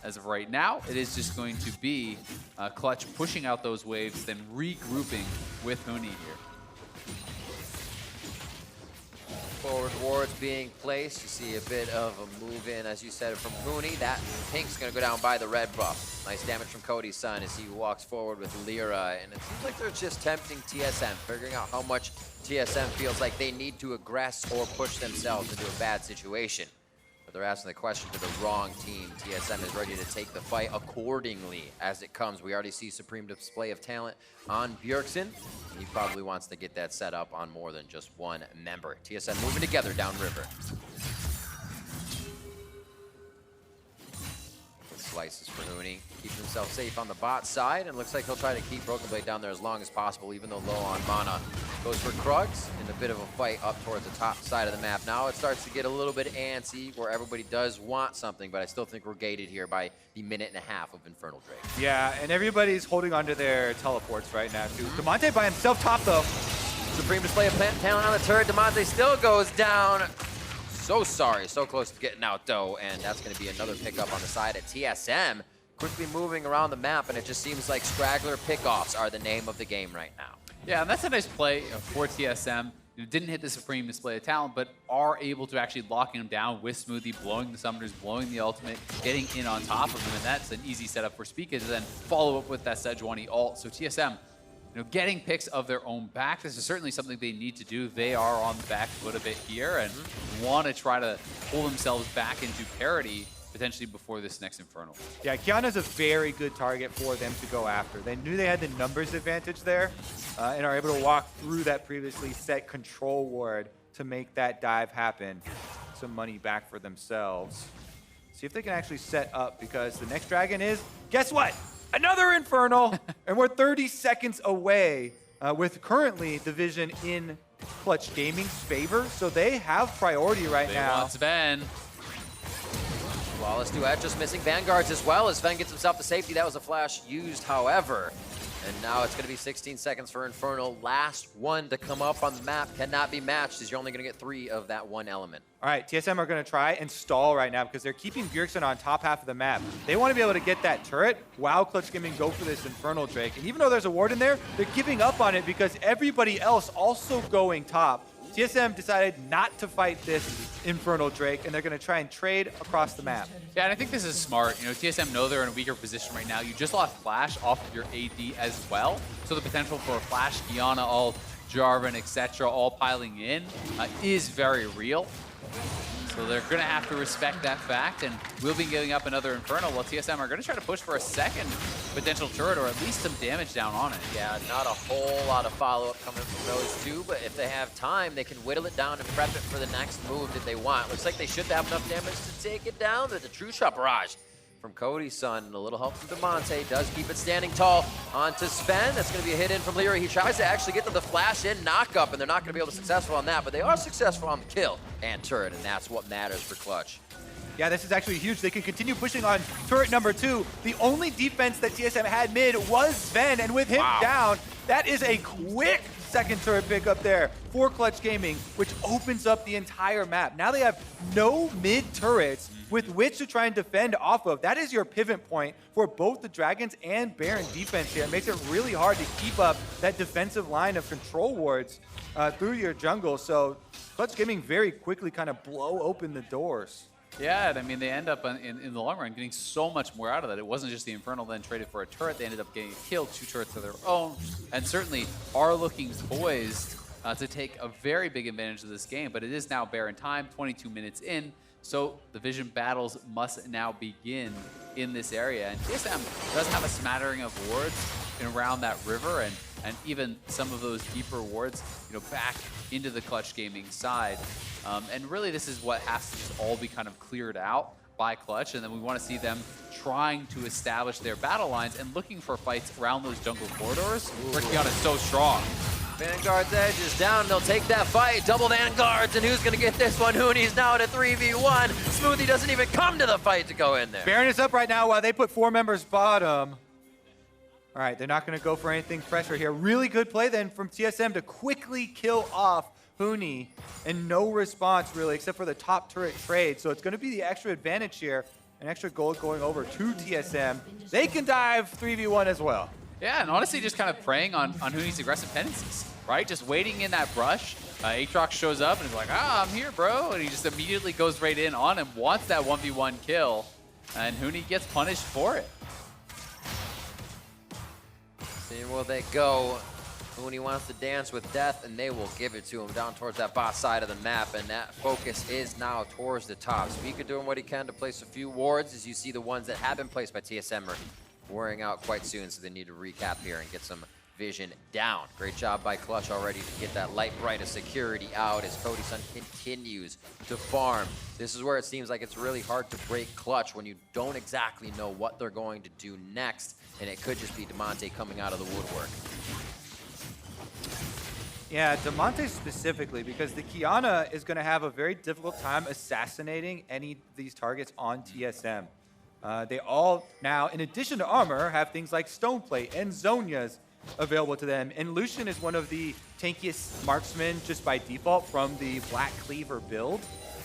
as of right now, it is just going to be Clutch pushing out those waves, then regrouping with Huni here. Forward wards being placed. You see a bit of a move in, as you said, from Hooney. That pink's going to go down by the red buff. Nice damage from Cody's son as he walks forward with Lyra. And it seems like they're just tempting TSM, figuring out how much TSM feels like they need to aggress or push themselves into a bad situation. But they're asking the question to the wrong team. TSM is ready to take the fight accordingly as it comes. We already see supreme display of talent on Bjergsen. He probably wants to get that set up on more than just one member. TSM moving together downriver. Slices for Hooney. Keeps himself safe on the bot side, and looks like he'll try to keep Broken Blade down there as long as possible, even though low on mana. Goes for Krugs in a bit of a fight up towards the top side of the map. Now it starts to get a little bit antsy where everybody does want something, but I still think we're gated here by the minute and a half of Infernal Drake. Yeah, and everybody's holding onto their teleports right now, too. Demonte by himself top, though. Supreme display of talent on the turret. Demonte still goes down. So sorry, so close to getting out, though, and that's going to be another pickup on the side at TSM. Quickly moving around the map, and it just seems like straggler pickoffs are the name of the game right now. Yeah, and that's a nice play for TSM. Didn't hit the supreme display of talent, but are able to actually lock him down with Smoothie, blowing the summoners, blowing the ultimate, getting in on top of him, and that's an easy setup for Spica to then follow up with that Sejuani ult. So TSM, getting picks of their own back, this is certainly something they need to do. They are on the back foot a bit here and want to try to pull themselves back into parity potentially before this next Infernal. Yeah, Kiana's a very good target for them to go after. They knew they had the numbers advantage there and are able to walk through that previously set control ward to make that dive happen. Some money back for themselves. See if they can actually set up, because the next dragon is, guess what? Another Infernal, and we're 30 seconds away with currently the vision in Clutch Gaming's favor, so they have priority right now. They want Sven. Flawless duet, just missing Vanguards as well as Sven gets himself to safety. That was a flash used, however. And now it's going to be 16 seconds for Infernal. Last one to come up on the map cannot be matched, as you're only going to get 3 of that one element. All right, TSM are going to try and stall right now because they're keeping Bjergsen on top half of the map. They want to be able to get that turret while Clutch Gaming go for this Infernal Drake. And even though there's a ward in there, they're giving up on it because everybody else also going top. TSM decided not to fight this Infernal Drake, and they're going to try and trade across the map. Yeah, and I think this is smart. TSM know they're in a weaker position right now. You just lost Flash off of your AD as well, so the potential for Flash, Kiana, all Jarvan, etc., all piling in is very real. So they're going to have to respect that fact, and we'll be giving up another Infernal, while TSM are going to try to push for a second potential turret, or at least some damage down on it. Yeah, not a whole lot of follow-up coming from those two, but if they have time, they can whittle it down and prep it for the next move that they want. Looks like they should have enough damage to take it down. There's a true shot barrage from Cody's son, and a little help from Demonte does keep it standing tall. Onto Sven, that's going to be a hit in from Lyra. He tries to actually get to the flash in knock-up, and they're not going to be able to be successful on that, but they are successful on the kill and turret, and that's what matters for Clutch. Yeah, this is actually huge. They can continue pushing on turret number 2. The only defense that TSM had mid was Sven, and with him down, that is a quick second turret pick up there for Clutch Gaming, which opens up the entire map. Now they have no mid turrets with which to try and defend off of. That is your pivot point for both the Dragons and Baron defense here. It makes it really hard to keep up that defensive line of control wards through your jungle. So Clutch Gaming very quickly kind of blow open the doors. Yeah, and I mean, they end up in the long run getting so much more out of that. It wasn't just the Infernal then traded for a turret. They ended up getting a kill, 2 turrets of their own, and certainly are looking poised to take a very big advantage of this game. But it is now Baron time, 22 minutes in, so the Vision battles must now begin in this area. And TSM does have a smattering of wards around that river, and even some of those deeper wards, back into the Clutch Gaming side. And really, this is what has to just all be kind of cleared out by Clutch, and then we want to see them trying to establish their battle lines and looking for fights around those jungle corridors where Kiana's so strong. Vanguard's edge is down. They'll take that fight. Double Vanguards, and who's going to get this one? Hooney's now at a 3v1. Smoothie doesn't even come to the fight to go in there. Baron is up right now while they put 4 members bottom. All right, they're not going to go for anything fresher here. Really good play then from TSM to quickly kill off Hooney, and no response really except for the top turret trade. So it's going to be the extra advantage here, an extra gold going over to TSM. They can dive 3v1 as well. Yeah, and honestly just kind of preying on Hooney's aggressive tendencies, right? Just waiting in that brush. Aatrox shows up and is like, I'm here, bro. And he just immediately goes right in on him, wants that 1v1 kill. And Huni gets punished for it. Seeing where they go. Huni wants to dance with death, and they will give it to him down towards that bot side of the map, and that focus is now towards the top. Spica doing what he can to place a few wards, as you see the ones that have been placed by TSM are wearing out quite soon, so they need to recap here and get some vision down. Great job by Clutch already to get that light bright of security out as Cody Sun continues to farm. This is where it seems like it's really hard to break Clutch when you don't exactly know what they're going to do next, and it could just be Damonte coming out of the woodwork. Yeah, Damonte specifically, because the Kiana is going to have a very difficult time assassinating any of these targets on TSM. They all now, in addition to armor, have things like Stoneplate and Zonias available to them. And Lucian is one of the tankiest marksmen just by default from the Black Cleaver build.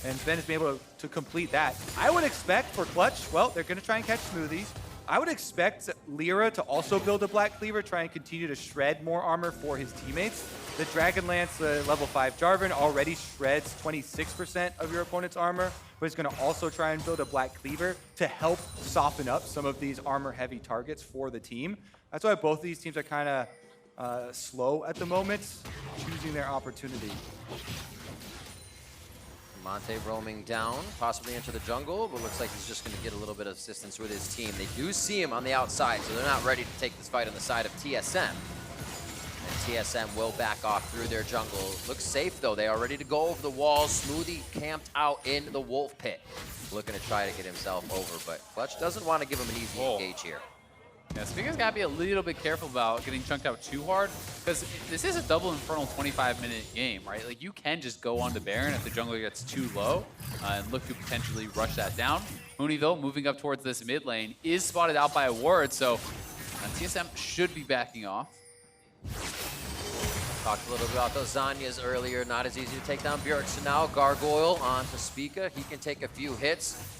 And Sven has been able to complete that. I would expect for Clutch, well, they're going to try and catch smoothies. I would expect Lyra to also build a Black Cleaver, try and continue to shred more armor for his teammates. The Dragonlance level 5 Jarvan already shreds 26% of your opponent's armor, but he's going to also try and build a Black Cleaver to help soften up some of these armor-heavy targets for the team. That's why both of these teams are kind of slow at the moment, choosing their opportunity. Monte roaming down, possibly into the jungle, but looks like he's just going to get a little bit of assistance with his team. They do see him on the outside, so they're not ready to take this fight on the side of TSM. And TSM will back off through their jungle. Looks safe, though. They are ready to go over the wall. Smoothie camped out in the wolf pit, looking to try to get himself over, but Clutch doesn't want to give him an easy engage here. Yeah, Spica's got to be a little bit careful about getting chunked out too hard, because this is a double Infernal 25-minute game, right? Like, you can just go on to Baron if the jungler gets too low and look to potentially rush that down. Huni, though, moving up towards this mid lane, is spotted out by a ward, so TSM should be backing off. Talked a little bit about those Zanyas earlier. Not as easy to take down Bjerg. So now Gargoyle onto Spica. He can take a few hits.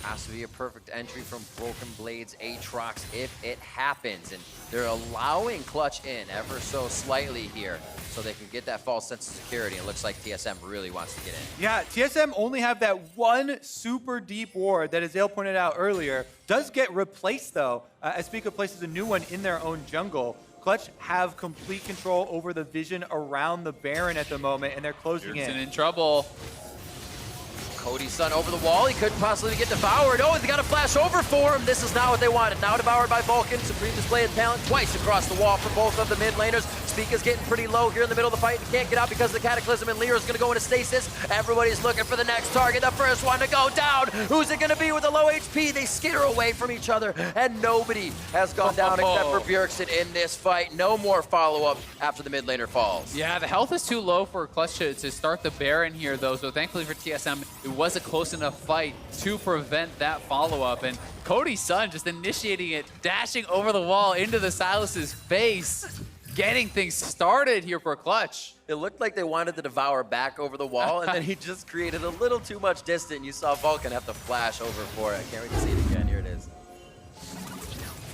Has to be a perfect entry from Broken Blades Aatrox if it happens. And they're allowing Clutch in ever so slightly here so they can get that false sense of security. It looks like TSM really wants to get in. Yeah, TSM only have that one super deep ward that, as Dale pointed out earlier, does get replaced, though, as Spica places a new one in their own jungle. Clutch have complete control over the vision around the Baron at the moment, and they're closing in trouble. Cody Sun over the wall. He could possibly get devoured. Oh, they got a flash over for him. This is not what they wanted. Now devoured by Vulcan. Supreme display of talent twice across the wall for both of the mid laners. Spica's getting pretty low here in the middle of the fight. He can't get out because of the Cataclysm, and Lyra's going to go into stasis. Everybody's looking for the next target. The first one to go down. Who's it going to be with a low HP? They skitter away from each other, and nobody has gone down except for Bjergsen in this fight. No more follow-up after the mid laner falls. Yeah, the health is too low for Clutch to start the Baron here, though, so thankfully for TSM, it was a close enough fight to prevent that follow-up. And Cody Sun just initiating it, dashing over the wall into the Silas's face, getting things started here for Clutch. It looked like they wanted to devour back over the wall, and then he just created a little too much distance. You saw Vulcan have to flash over for it. Can't wait to see it again. Here it is.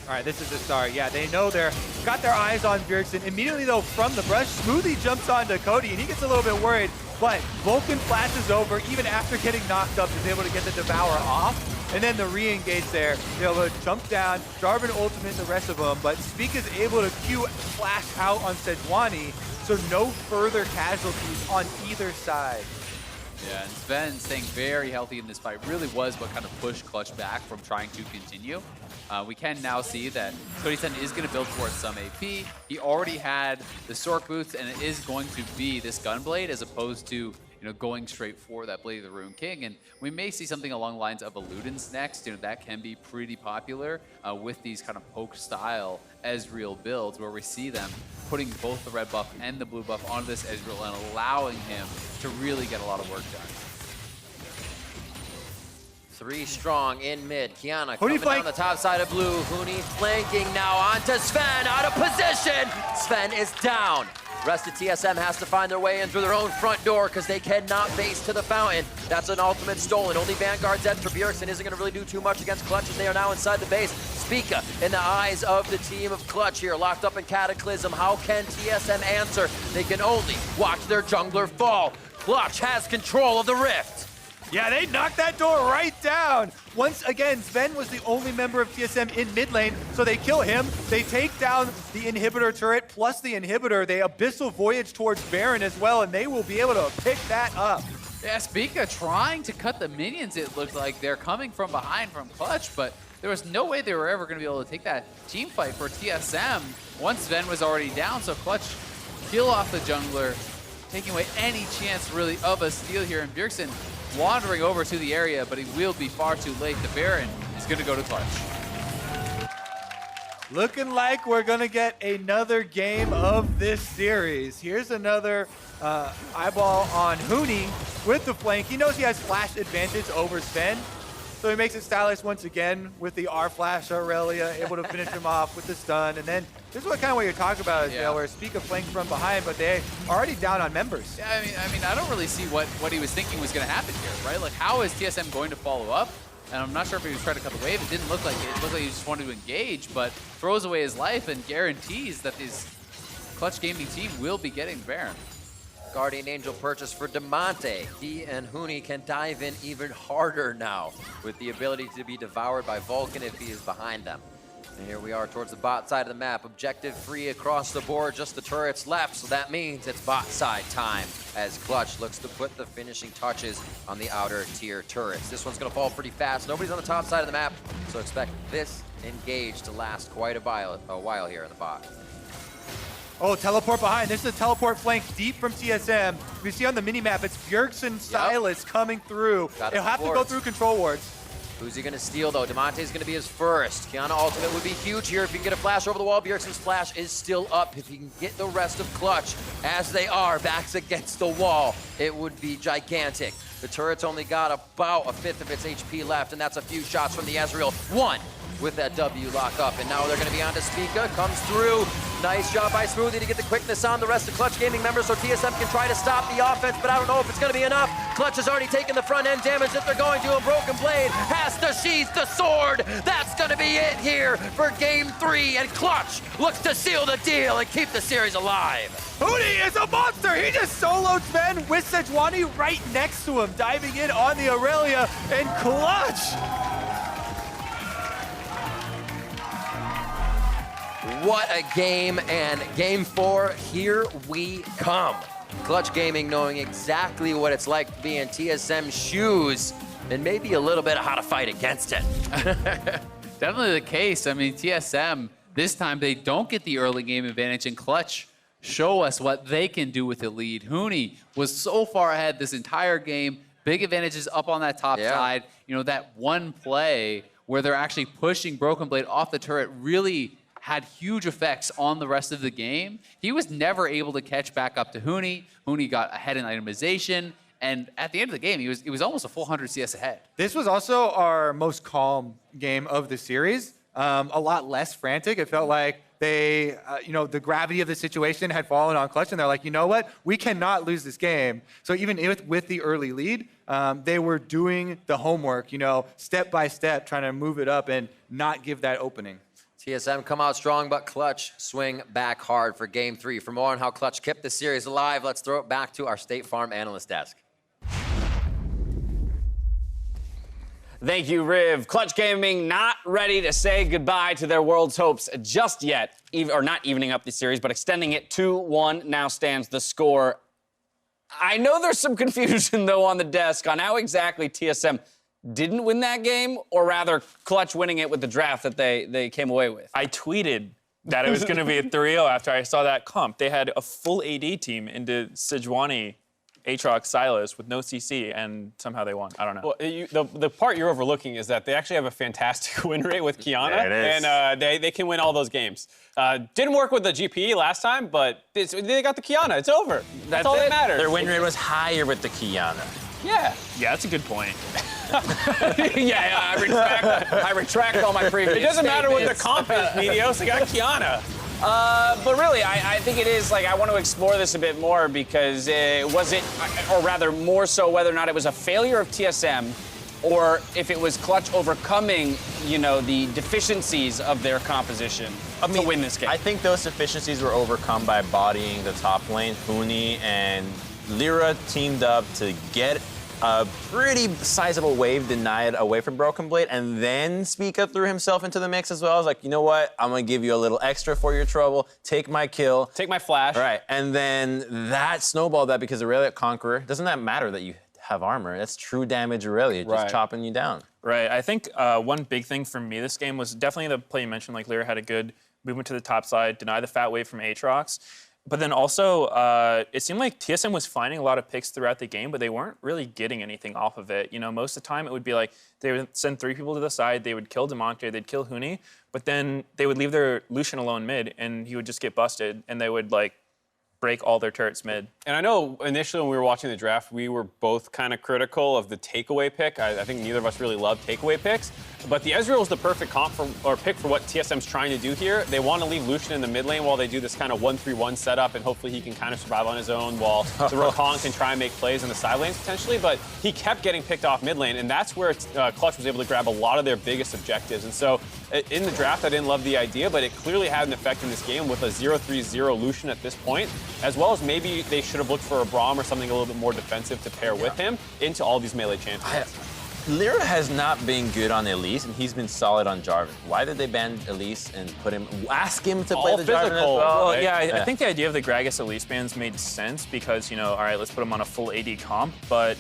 All right, this is the start. Yeah, they know they're got their eyes on Bjergsen. Immediately, though, from the brush, Smoothie jumps onto Cody, and he gets a little bit worried. But Vulcan flashes over, even after getting knocked up, is able to get the Devour off. And then the re-engage there, they'll jump down, Jarvan ultimate the rest of them, but Speak is able to Q flash out on Sejuani, so no further casualties on either side. Yeah, and Sven staying very healthy in this fight really was what kind of pushed Clutch back from trying to continue. We can now see that Cody Sun is going to build towards some AP. He already had the Sork boots, and it is going to be this Gunblade as opposed to going straight for that Blade of the Rune King. And we may see something along the lines of Illudens next. That can be pretty popular with these kind of poke style Ezreal builds, where we see them putting both the red buff and the blue buff onto this Ezreal and allowing him to really get a lot of work done. 3 strong in mid. Kiana coming down the top side of blue. Huni flanking now onto Sven, out of position. Sven is down. Rest of TSM has to find their way in through their own front door because they cannot base to the fountain. That's an ultimate stolen. Only Vanguard's Ed for Bjergsen isn't going to really do too much against Clutch as they are now inside the base. Spica in the eyes of the team of Clutch here, locked up in Cataclysm. How can TSM answer? They can only watch their jungler fall. Clutch has control of the Rift. Yeah, they knocked that door right down. Once again, Sven was the only member of TSM in mid lane, so they kill him. They take down the inhibitor turret plus the inhibitor. They abyssal voyage towards Baron as well, and they will be able to pick that up. Yeah, Spica trying to cut the minions, it looked like. They're coming from behind from Clutch, but there was no way they were ever going to be able to take that team fight for TSM once Sven was already down, so Clutch kill off the jungler, taking away any chance really of a steal here. And Bjergsen wandering over to the area, but he will be far too late. The Baron is going to go to Clutch. Looking like we're going to get another game of this series. Here's another eyeball on Huni with the flank. He knows he has flash advantage over Sven, so he makes it stylish once again with the R flash Aurelia, able to finish him off with the stun. And then this is what you're talking about, is, where Spica flanked from behind, but they are already down on members. Yeah, I mean, I don't really see what he was thinking was going to happen here, right? Like, how is TSM going to follow up? And I'm not sure if he was trying to cut the wave. It didn't look like it. It looked like he just wanted to engage, but throws away his life and guarantees that this Clutch Gaming team will be getting the Baron. Guardian Angel purchase for Demonte. He and Huni can dive in even harder now with the ability to be devoured by Vulcan if he is behind them. And here we are towards the bot side of the map. Objective free across the board, just the turrets left, so that means it's bot side time as Clutch looks to put the finishing touches on the outer tier turrets. This one's gonna fall pretty fast. Nobody's on the top side of the map, so expect this engage to last quite a while here in the bot. Oh, teleport behind. This is a teleport flank deep from TSM. We see on the minimap, it's Bjergsen Silas coming through. They'll have to go through control wards. Who's he going to steal, though? Demonte's going to be his first. Kiana ultimate would be huge here if he can get a flash over the wall. Bjergsen's flash is still up. If he can get the rest of Clutch, as they are, backs against the wall, it would be gigantic. The turret's only got about a fifth of its HP left, and that's a few shots from the Ezreal. One with that W lock up, and now they're going to be on to Spica. Comes through. Nice job by Smoothie to get the quickness on the rest of Clutch Gaming members so TSM can try to stop the offense, but I don't know if it's going to be enough. Clutch has already taken the front end damage that they're going to. A Broken Blade has to sheath the sword. That's going to be it here for Game 3, and Clutch looks to seal the deal and keep the series alive. Huni is a monster! He just soloed Sven with Sejuani right next to him, diving in on the Aurelia, and Clutch! What a game, and Game 4, here we come. Clutch Gaming knowing exactly what it's like to be in TSM's shoes, and maybe a little bit of how to fight against it. Definitely the case. I mean, TSM, this time they don't get the early game advantage, and Clutch show us what they can do with the lead. Huni was so far ahead this entire game. Big advantages up on that top side. You know, that one play where they're actually pushing Broken Blade off the turret really had huge effects on the rest of the game. He was never able to catch back up to Huni. Huni got ahead in itemization, and at the end of the game, he was almost a full 100 CS ahead. This was also our most calm game of the series. A lot less frantic. It felt like they, the gravity of the situation had fallen on Clutch, and they're like, you know what? We cannot lose this game. So even with the early lead, they were doing the homework, step by step, trying to move it up and not give that opening. TSM come out strong, but Clutch swing back hard for Game 3. For more on how Clutch kept the series alive, let's throw it back to our State Farm analyst desk. Thank you, Riv. Clutch Gaming not ready to say goodbye to their world's hopes just yet, or not evening up the series, but extending it 2-1 now stands the score. I know there's some confusion, though, on the desk on how exactly TSM didn't win that game, or rather Clutch winning it with the draft that they came away with. I tweeted that it was going to be a 3-0 after I saw that comp. They had a full AD team into Sejuani, Aatrox, Silas with no CC, and somehow they won. I don't know. Well, the part you're overlooking is that they actually have a fantastic win rate with Kiana, There it is. and they can win all those games. Didn't work with the GPE last time, but they got the Kiana. It's over. That's all that matters. Their win rate was higher with the Kiana. Yeah. Yeah, that's a good point. I retract all my previous It doesn't matter what the statements. comp is, Medios. They got Kiana. But really, I think it is, I want to explore this a bit more because was it, or rather more so whether or not it was a failure of TSM or if it was Clutch overcoming, you know, the deficiencies of their composition to win this game. I think those deficiencies were overcome by bodying the top lane. Huni and Lyra teamed up to get a pretty sizable wave denied away from Broken Blade, and then Spica threw himself into the mix as well. I was like, you know what? I'm gonna give you a little extra for your trouble. Take my kill. Take my flash. Right, and then that snowballed that because Aurelia Conqueror, doesn't that matter that you have armor? That's true damage Aurelia, just chopping you down. Right, I think one big thing for me this game was definitely the play you mentioned, like Lyra had a good movement to the top side, deny the fat wave from Aatrox. But then also, it seemed like TSM was finding a lot of picks throughout the game, but they weren't really getting anything off of it. You know, most of the time it would be like they would send 3 people to the side, they would kill Demonte, they'd kill Huni, but then they would leave their Lucian alone mid, and he would just get busted, and they would like break all their turrets mid. And I know initially when we were watching the draft, we were both kind of critical of the takeaway pick. I think neither of us really love takeaway picks. But the Ezreal is the perfect pick for what TSM's trying to do here. They want to leave Lucian in the mid lane while they do this kind of 1-3-1 setup, and hopefully he can kind of survive on his own while the Rakan can try and make plays in the side lanes potentially. But he kept getting picked off mid lane, and that's where Clutch was able to grab a lot of their biggest objectives. And so in the draft, I didn't love the idea, but it clearly had an effect in this game with a 0-3-0 Lucian at this point, as well as maybe they should have looked for a Braum or something a little bit more defensive to pair with him into all these melee champions. Lyra has not been good on Elise, and he's been solid on Jarvan. Why did they ban Elise and ask him to play the Jarvan as well? Well, right? yeah, I think the idea of the Gragas Elise bans made sense because, you know, all right, let's put him on a full AD comp, but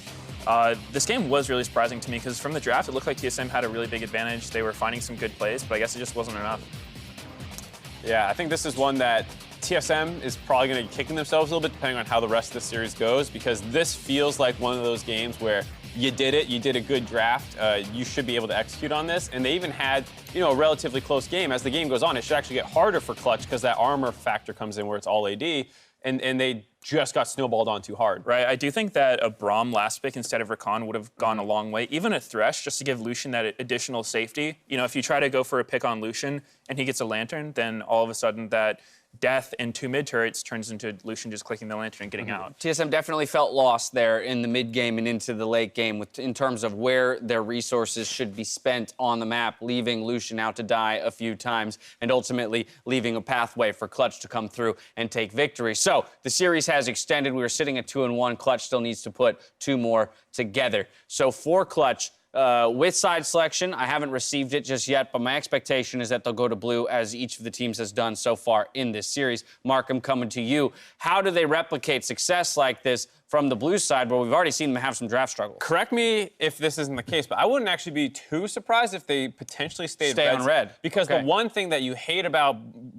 this game was really surprising to me because from the draft, it looked like TSM had a really big advantage. They were finding some good plays, but I guess it just wasn't enough. Yeah, I think this is one that TSM is probably going to be kicking themselves a little bit depending on how the rest of the series goes, because this feels like one of those games where you did it, you did a good draft, you should be able to execute on this. And they even had, you know, a relatively close game. As the game goes on, it should actually get harder for Clutch because that armor factor comes in where it's all AD, and they just got snowballed on too hard. Right, I do think that a Braum last pick instead of Rakan would have gone a long way. Even a Thresh, just to give Lucian that additional safety. You know, if you try to go for a pick on Lucian and he gets a Lantern, then all of a sudden that death and 2 mid turrets turns into Lucian just clicking the Lantern and getting out. TSM definitely felt lost there in the mid game and into the late game in terms of where their resources should be spent on the map, leaving Lucian out to die a few times and ultimately leaving a pathway for Clutch to come through and take victory. So the series has extended. We were sitting at 2-1. Clutch still needs to put 2 more together. So for Clutch, with side selection, I haven't received it just yet, but my expectation is that they'll go to blue as each of the teams has done so far in this series. Mark, I'm coming to you. How do they replicate success like this from the blue side, where we've already seen them have some draft struggles? Correct me if this isn't the case, but I wouldn't actually be too surprised if they potentially stay on red. Because the one thing that you hate about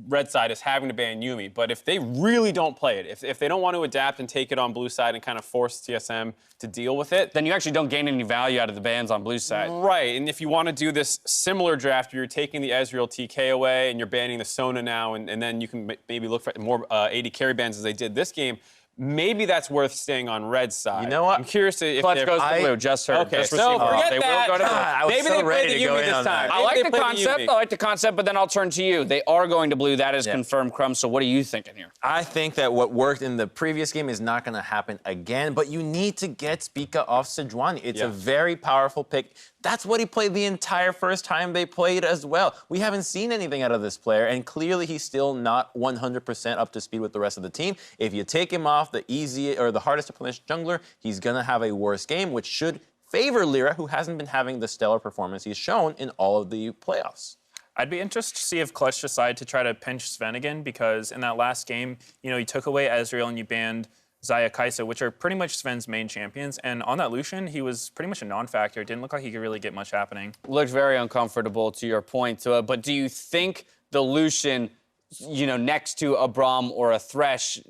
red side is having to ban Yuumi. But if they really don't play it, if they don't want to adapt and take it on blue side and kind of force TSM to deal with it, then you actually don't gain any value out of the bans on blue side. Right, and if you want to do this similar draft, you're taking the Ezreal TK away and you're banning the Sona now, and then you can maybe look for more AD carry bans as they did this game. Maybe that's worth staying on red side. You know what? I'm curious to if Clutch goes to blue, just heard. Okay, just so forget they that. Will go to blue. Maybe they play the Yuumi this time. I like the concept, but then I'll turn to you. They are going to blue. That is confirmed, Crumb. So what are you thinking here? I think that what worked in the previous game is not going to happen again, but you need to get Spica off Sejuani. It's a very powerful pick. That's what he played the entire first time they played as well. We haven't seen anything out of this player, and clearly he's still not 100% up to speed with the rest of the team. If you take him off the easy or the hardest to punish jungler, he's going to have a worse game, which should favor Lyra, who hasn't been having the stellar performance he's shown in all of the playoffs. I'd be interested to see if Clutch decide to try to pinch Sven again, because in that last game, you know, you took away Ezreal and you banned Xayah, Kai'Sa, which are pretty much Sven's main champions. And on that Lucian, he was pretty much a non-factor. It didn't look like he could really get much happening. Looked very uncomfortable, to your point. But do you think the Lucian, you know, next to a Braum or a Thresh,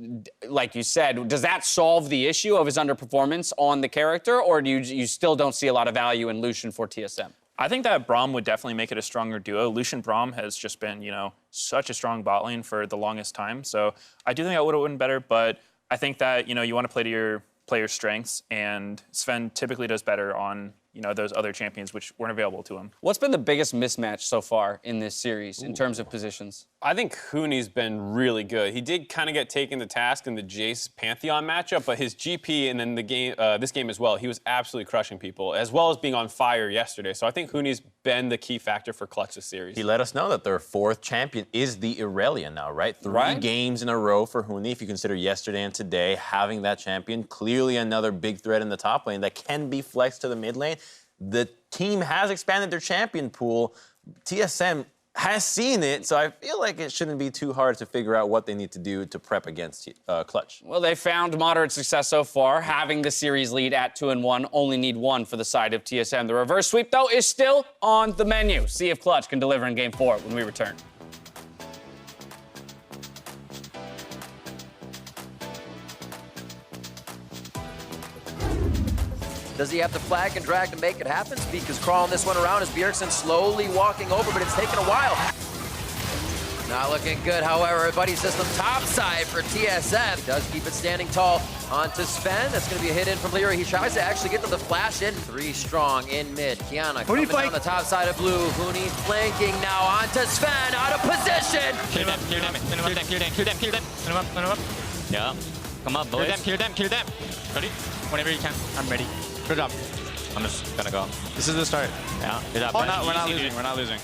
like you said, does that solve the issue of his underperformance on the character, or do you still don't see a lot of value in Lucian for TSM? I think that Braum would definitely make it a stronger duo. Lucian Braum has just been, you know, such a strong bot lane for the longest time. So I do think that would have been better, but I think that, you know, you want to play to your player's strengths, and Sven typically does better on those other champions which weren't available to him. What's been the biggest mismatch so far in this series in terms of positions? I think Huni's been really good. He did kind of get taken to task in the Jace Pantheon matchup, but his GP and then the game, this game as well, he was absolutely crushing people, as well as being on fire yesterday. So I think Huni's been the key factor for Clutch this series. He let us know that their 4th champion is the Irelia now, right? 3 games in a row for Huni, if you consider yesterday and today having that champion. Clearly another big threat in the top lane that can be flexed to the mid lane. The team has expanded their champion pool. TSM has seen it, so I feel like it shouldn't be too hard to figure out what they need to do to prep against Clutch. Well, they found moderate success so far, having the series lead at 2-1. Only need 1 for the side of TSM. The reverse sweep, though, is still on the menu. See if Clutch can deliver in Game 4 when we return. Does he have to flag and drag to make it happen? Speak is crawling this one around as Bjergsen slowly walking over, but it's taken a while. Not looking good, however. Buddy system topside for TSM. Does keep it standing tall onto Sven. That's going to be a hit in from FLICKR. He tries to actually get to the flash in. 3 strong in mid. Kiana coming down the top side of blue. Huni flanking now onto Sven. Out of position. Kill them, kill them, kill them, kill them, kill them, kill them. Put them up, put them up. Yeah. Come up, boys. Kill them, kill them, kill them. Ready? Whenever you can. I'm ready. Good job. I'm just gonna go. This is the start. Yeah. Good job. We're not losing. We're not losing.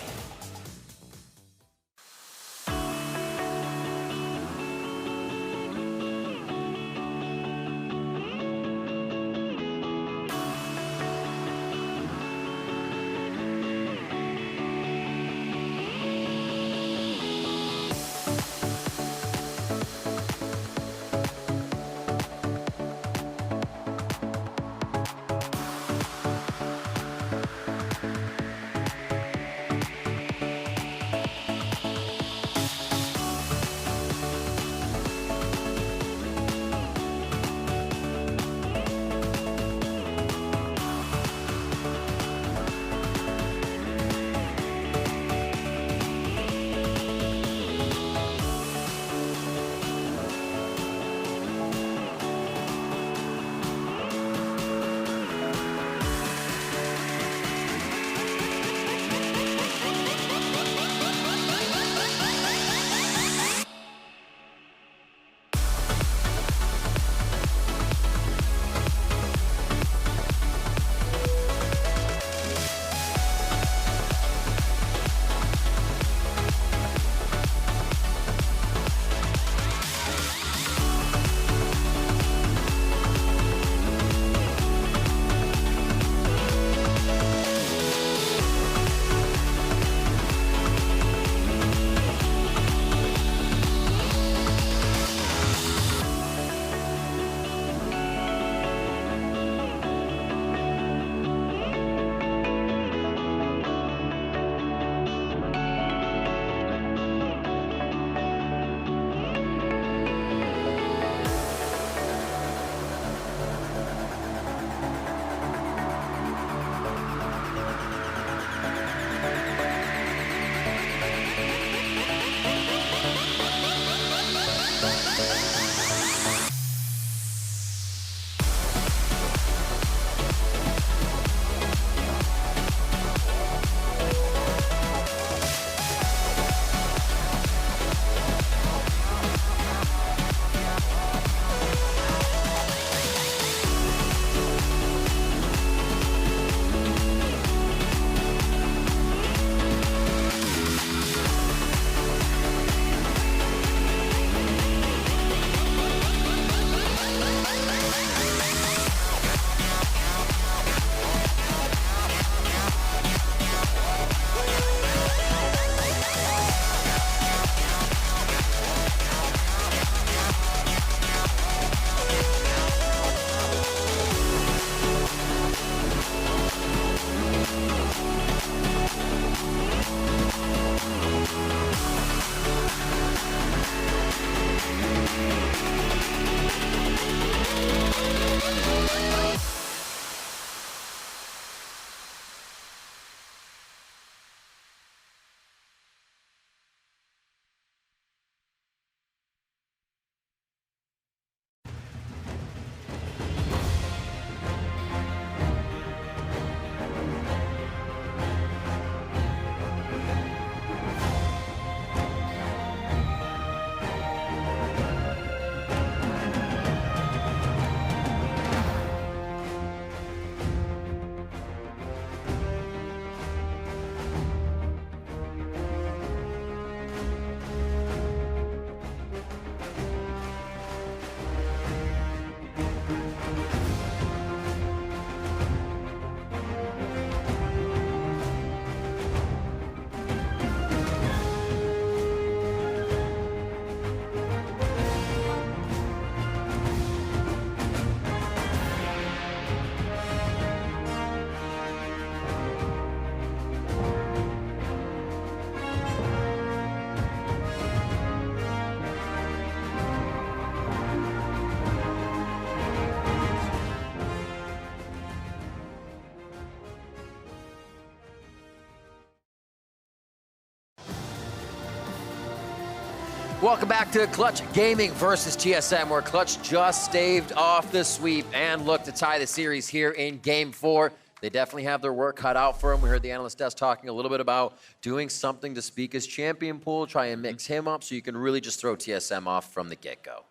Welcome back to Clutch Gaming versus TSM, where Clutch just staved off the sweep and looked to tie the series here in Game 4. They definitely have their work cut out for them. We heard the analyst desk talking a little bit about doing something to speak his champion pool, try and mix him up so you can really just throw TSM off from the get-go.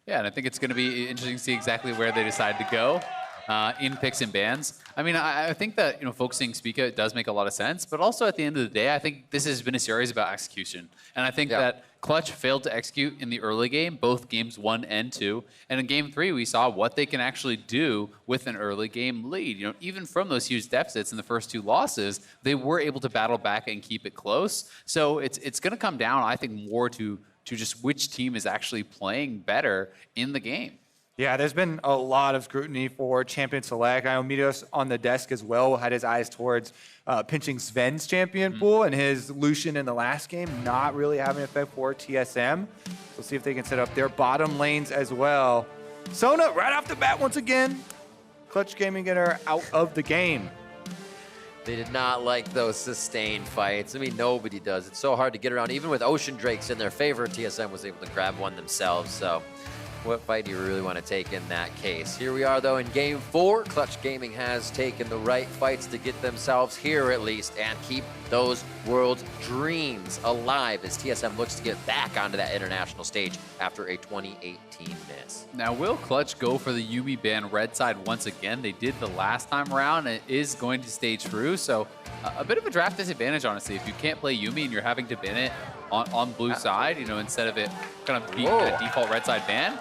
Yeah, and I think it's going to be interesting to see exactly where they decide to go in picks and bans. I mean, I think that, focusing Spica does make a lot of sense, but also at the end of the day, I think this has been a series about execution. And I think that Clutch failed to execute in the early game, both games 1 and 2. And in game 3, we saw what they can actually do with an early game lead. Even from those huge deficits in the first 2 losses, they were able to battle back and keep it close. So it's going to come down, I think, more to just which team is actually playing better in the game. Yeah, there's been a lot of scrutiny for Champion Select. I know Mitos on the desk as well had his eyes towards pinching Sven's champion pool and his Lucian in the last game not really having an effect for TSM. So see if they can set up their bottom lanes as well. Sona right off the bat once again. Clutch Gaming get her out of the game. They did not like those sustained fights. I mean, nobody does. It's so hard to get around. Even with Ocean Drakes in their favor, TSM was able to grab one themselves. So what fight do you really want to take in that case? Here we are, though, in Game 4. Clutch Gaming has taken the right fights to get themselves here, at least, and keep those world dreams alive as TSM looks to get back onto that international stage after a 2018 miss. Now, will Clutch go for the Yuumi ban red side once again? They did the last time around, and it is going to stay true. So a bit of a draft disadvantage, honestly. If you can't play Yuumi and you're having to ban it on blue side, instead of it kind of being a default red side ban.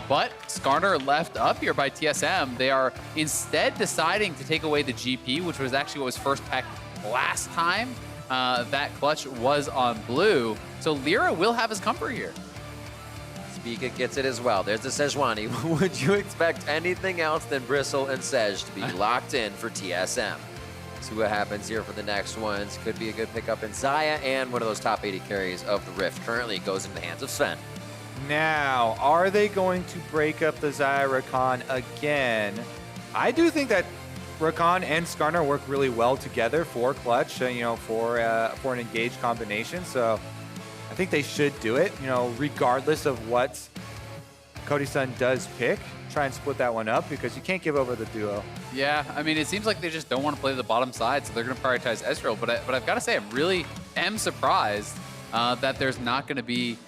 But Skarner left up here by TSM. They are instead deciding to take away the GP, which was actually what was first packed last time that Clutch was on blue. So Lyra will have his comfort here. Spica gets it as well. There's the Sejuani. Would you expect anything else than Bristle and Sej to be locked in for TSM? See what happens here for the next ones. Could be a good pickup in Xayah, and one of those top 80 carries of the Rift currently goes into the hands of Sven. Now, are they going to break up the Xayah Rakan again? I do think that Rakan and Skarner work really well together for Clutch, for an engaged combination. So I think they should do it, regardless of what Cody-san does pick. Try and split that one up because you can't give over the duo. Yeah, I mean, it seems like they just don't want to play the bottom side, so they're going to prioritize Ezreal. But I've got to say, I really am surprised that there's not going to be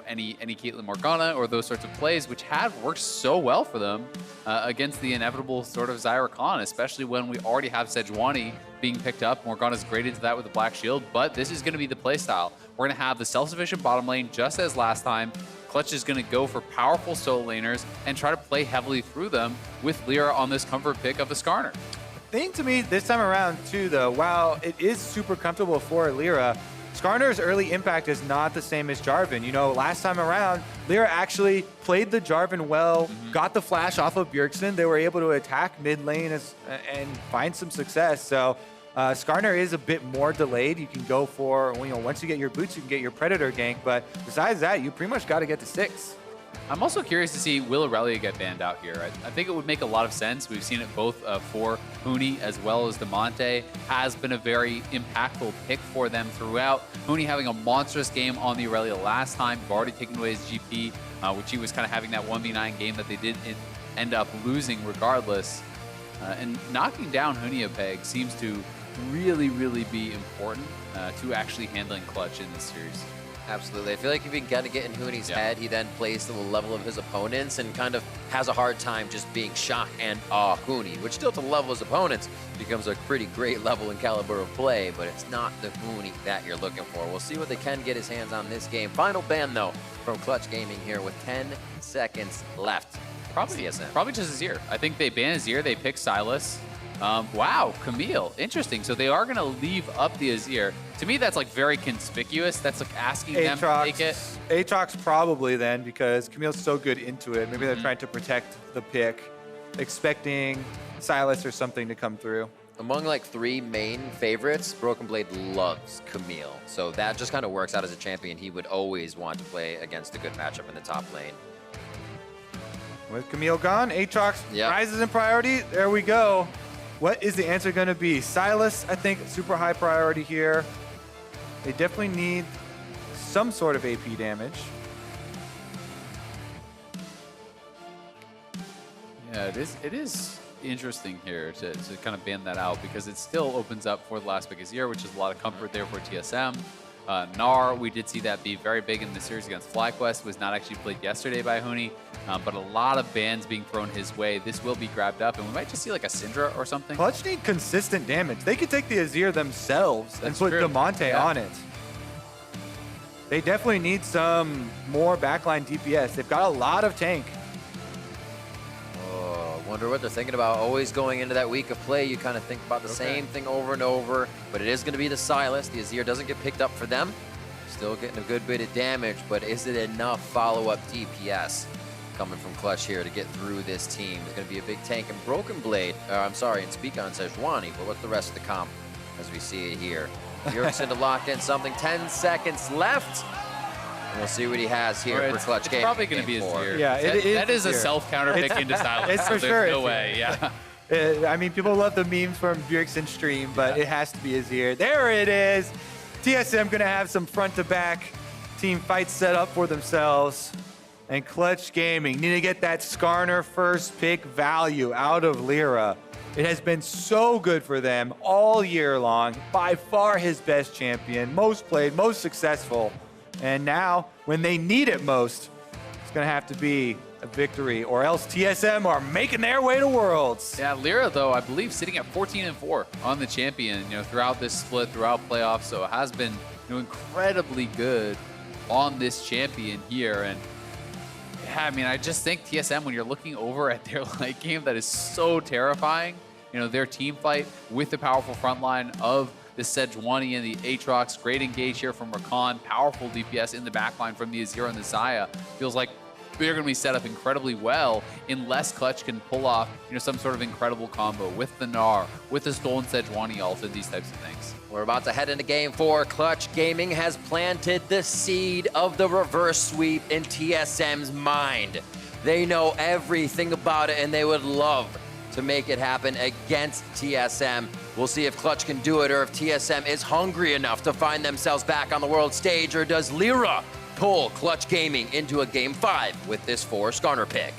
any Caitlyn Morgana or those sorts of plays, which have worked so well for them against the inevitable sort of Xayah Rakan, especially when we already have Sejuani being picked up. Morgana's great into that with the Black Shield, but this is going to be the playstyle. We're going to have the self-sufficient bottom lane just as last time. Clutch is going to go for powerful solo laners and try to play heavily through them with Lyra on this comfort pick of the Skarner. The thing to me this time around, too, though, while it is super comfortable for Lyra, Skarner's early impact is not the same as Jarvan. Last time around, Lyra actually played the Jarvan well, got the flash off of Bjergsen. They were able to attack mid lane and find some success. So Skarner is a bit more delayed. You can go for, once you get your boots, you can get your Predator gank. But besides that, you pretty much got to get to 6. I'm also curious to see will Aurelia get banned out here. I think it would make a lot of sense. We've seen it both for Huni as well as Demonte. Has been a very impactful pick for them throughout. Huni having a monstrous game on the Aurelia last time. We've already taken away his GP, which he was kind of having that 1v9 game that they did end up losing regardless. And knocking down Huni a peg seems to really, really be important to actually handling Clutch in this series. Absolutely. I feel like if you can kind of get in Huni's head, he then plays to the level of his opponents and kind of has a hard time just being shock and awe Huni, which still to the level of his opponents becomes a pretty great level and caliber of play, but it's not the Huni that you're looking for. We'll see what they can get his hands on this game. Final ban, though, from Clutch Gaming here with 10 seconds left. Probably just Azir. I think they ban Azir, they pick Sylas. Wow, Camille, interesting. So they are going to leave up the Azir. To me, that's like very conspicuous. That's like asking them to take it. Aatrox probably then, because Camille's so good into it. Maybe they're trying to protect the pick, expecting Sylas or something to come through. Among like 3 main favorites, Broken Blade loves Camille. So that just kind of works out as a champion. He would always want to play against a good matchup in the top lane. With Camille gone, Aatrox rises in priority. There we go. What is the answer going to be? Sylas, I think, super high priority here. They definitely need some sort of AP damage. Yeah, it is interesting here to kind of ban that out because it still opens up for the last big Azir, which is a lot of comfort there for TSM. Gnar, we did see that be very big in the series against FlyQuest, was not actually played yesterday by Huni, but a lot of bans being thrown his way. This will be grabbed up, and we might just see like a Syndra or something. Clutch need consistent damage. They could take the Azir themselves and put Damonte on it. They definitely need some more backline DPS. They've got a lot of tank. Wonder what they're thinking about. Always going into that week of play, you kind of think about the same thing over and over, but it is going to be the Sylas. The Azir doesn't get picked up for them. Still getting a good bit of damage, but is it enough follow-up DPS coming from Clutch here to get through this team? There's going to be a big tank and Broken Blade. I'm sorry, and speak on Sejuani, but what's the rest of the comp as we see it here? Yerkson to lock in something. 10 seconds left. And we'll see what he has here for Clutch Gaming. It's probably going to be Azir. Yeah, that is a self-counter pick into Sylas. It's for There's sure. no way, yeah. I mean, people love the memes from Bjergsen's stream, but it has to be Azir. There it is. TSM going to have some front-to-back team fights set up for themselves. And Clutch Gaming need to get that Skarner first pick value out of Lyra. It has been so good for them all year long. By far his best champion, most played, most successful. And now, when they need it most, it's going to have to be a victory, or else TSM are making their way to Worlds. Yeah, Lyra, though, I believe sitting at 14-4 on the champion, throughout this split, throughout playoffs, so it has been, incredibly good on this champion here. And yeah, I mean, I just think TSM, when you're looking over at their late game, that is so terrifying. Their team fight with the powerful front line of the Sejuani and the Aatrox. Great engage here from Rakan. Powerful DPS in the backline from the Azir and the Xayah. Feels like they're going to be set up incredibly well unless Clutch can pull off, some sort of incredible combo with the Gnar, with the stolen Sejuani ult, and these types of things. We're about to head into game 4. Clutch Gaming has planted the seed of the reverse sweep in TSM's mind. They know everything about it, and they would love to make it happen against TSM. We'll see if Clutch can do it, or if TSM is hungry enough to find themselves back on the world stage, or does Lyra pull Clutch Gaming into a game 5 with this 4 Skarner pick?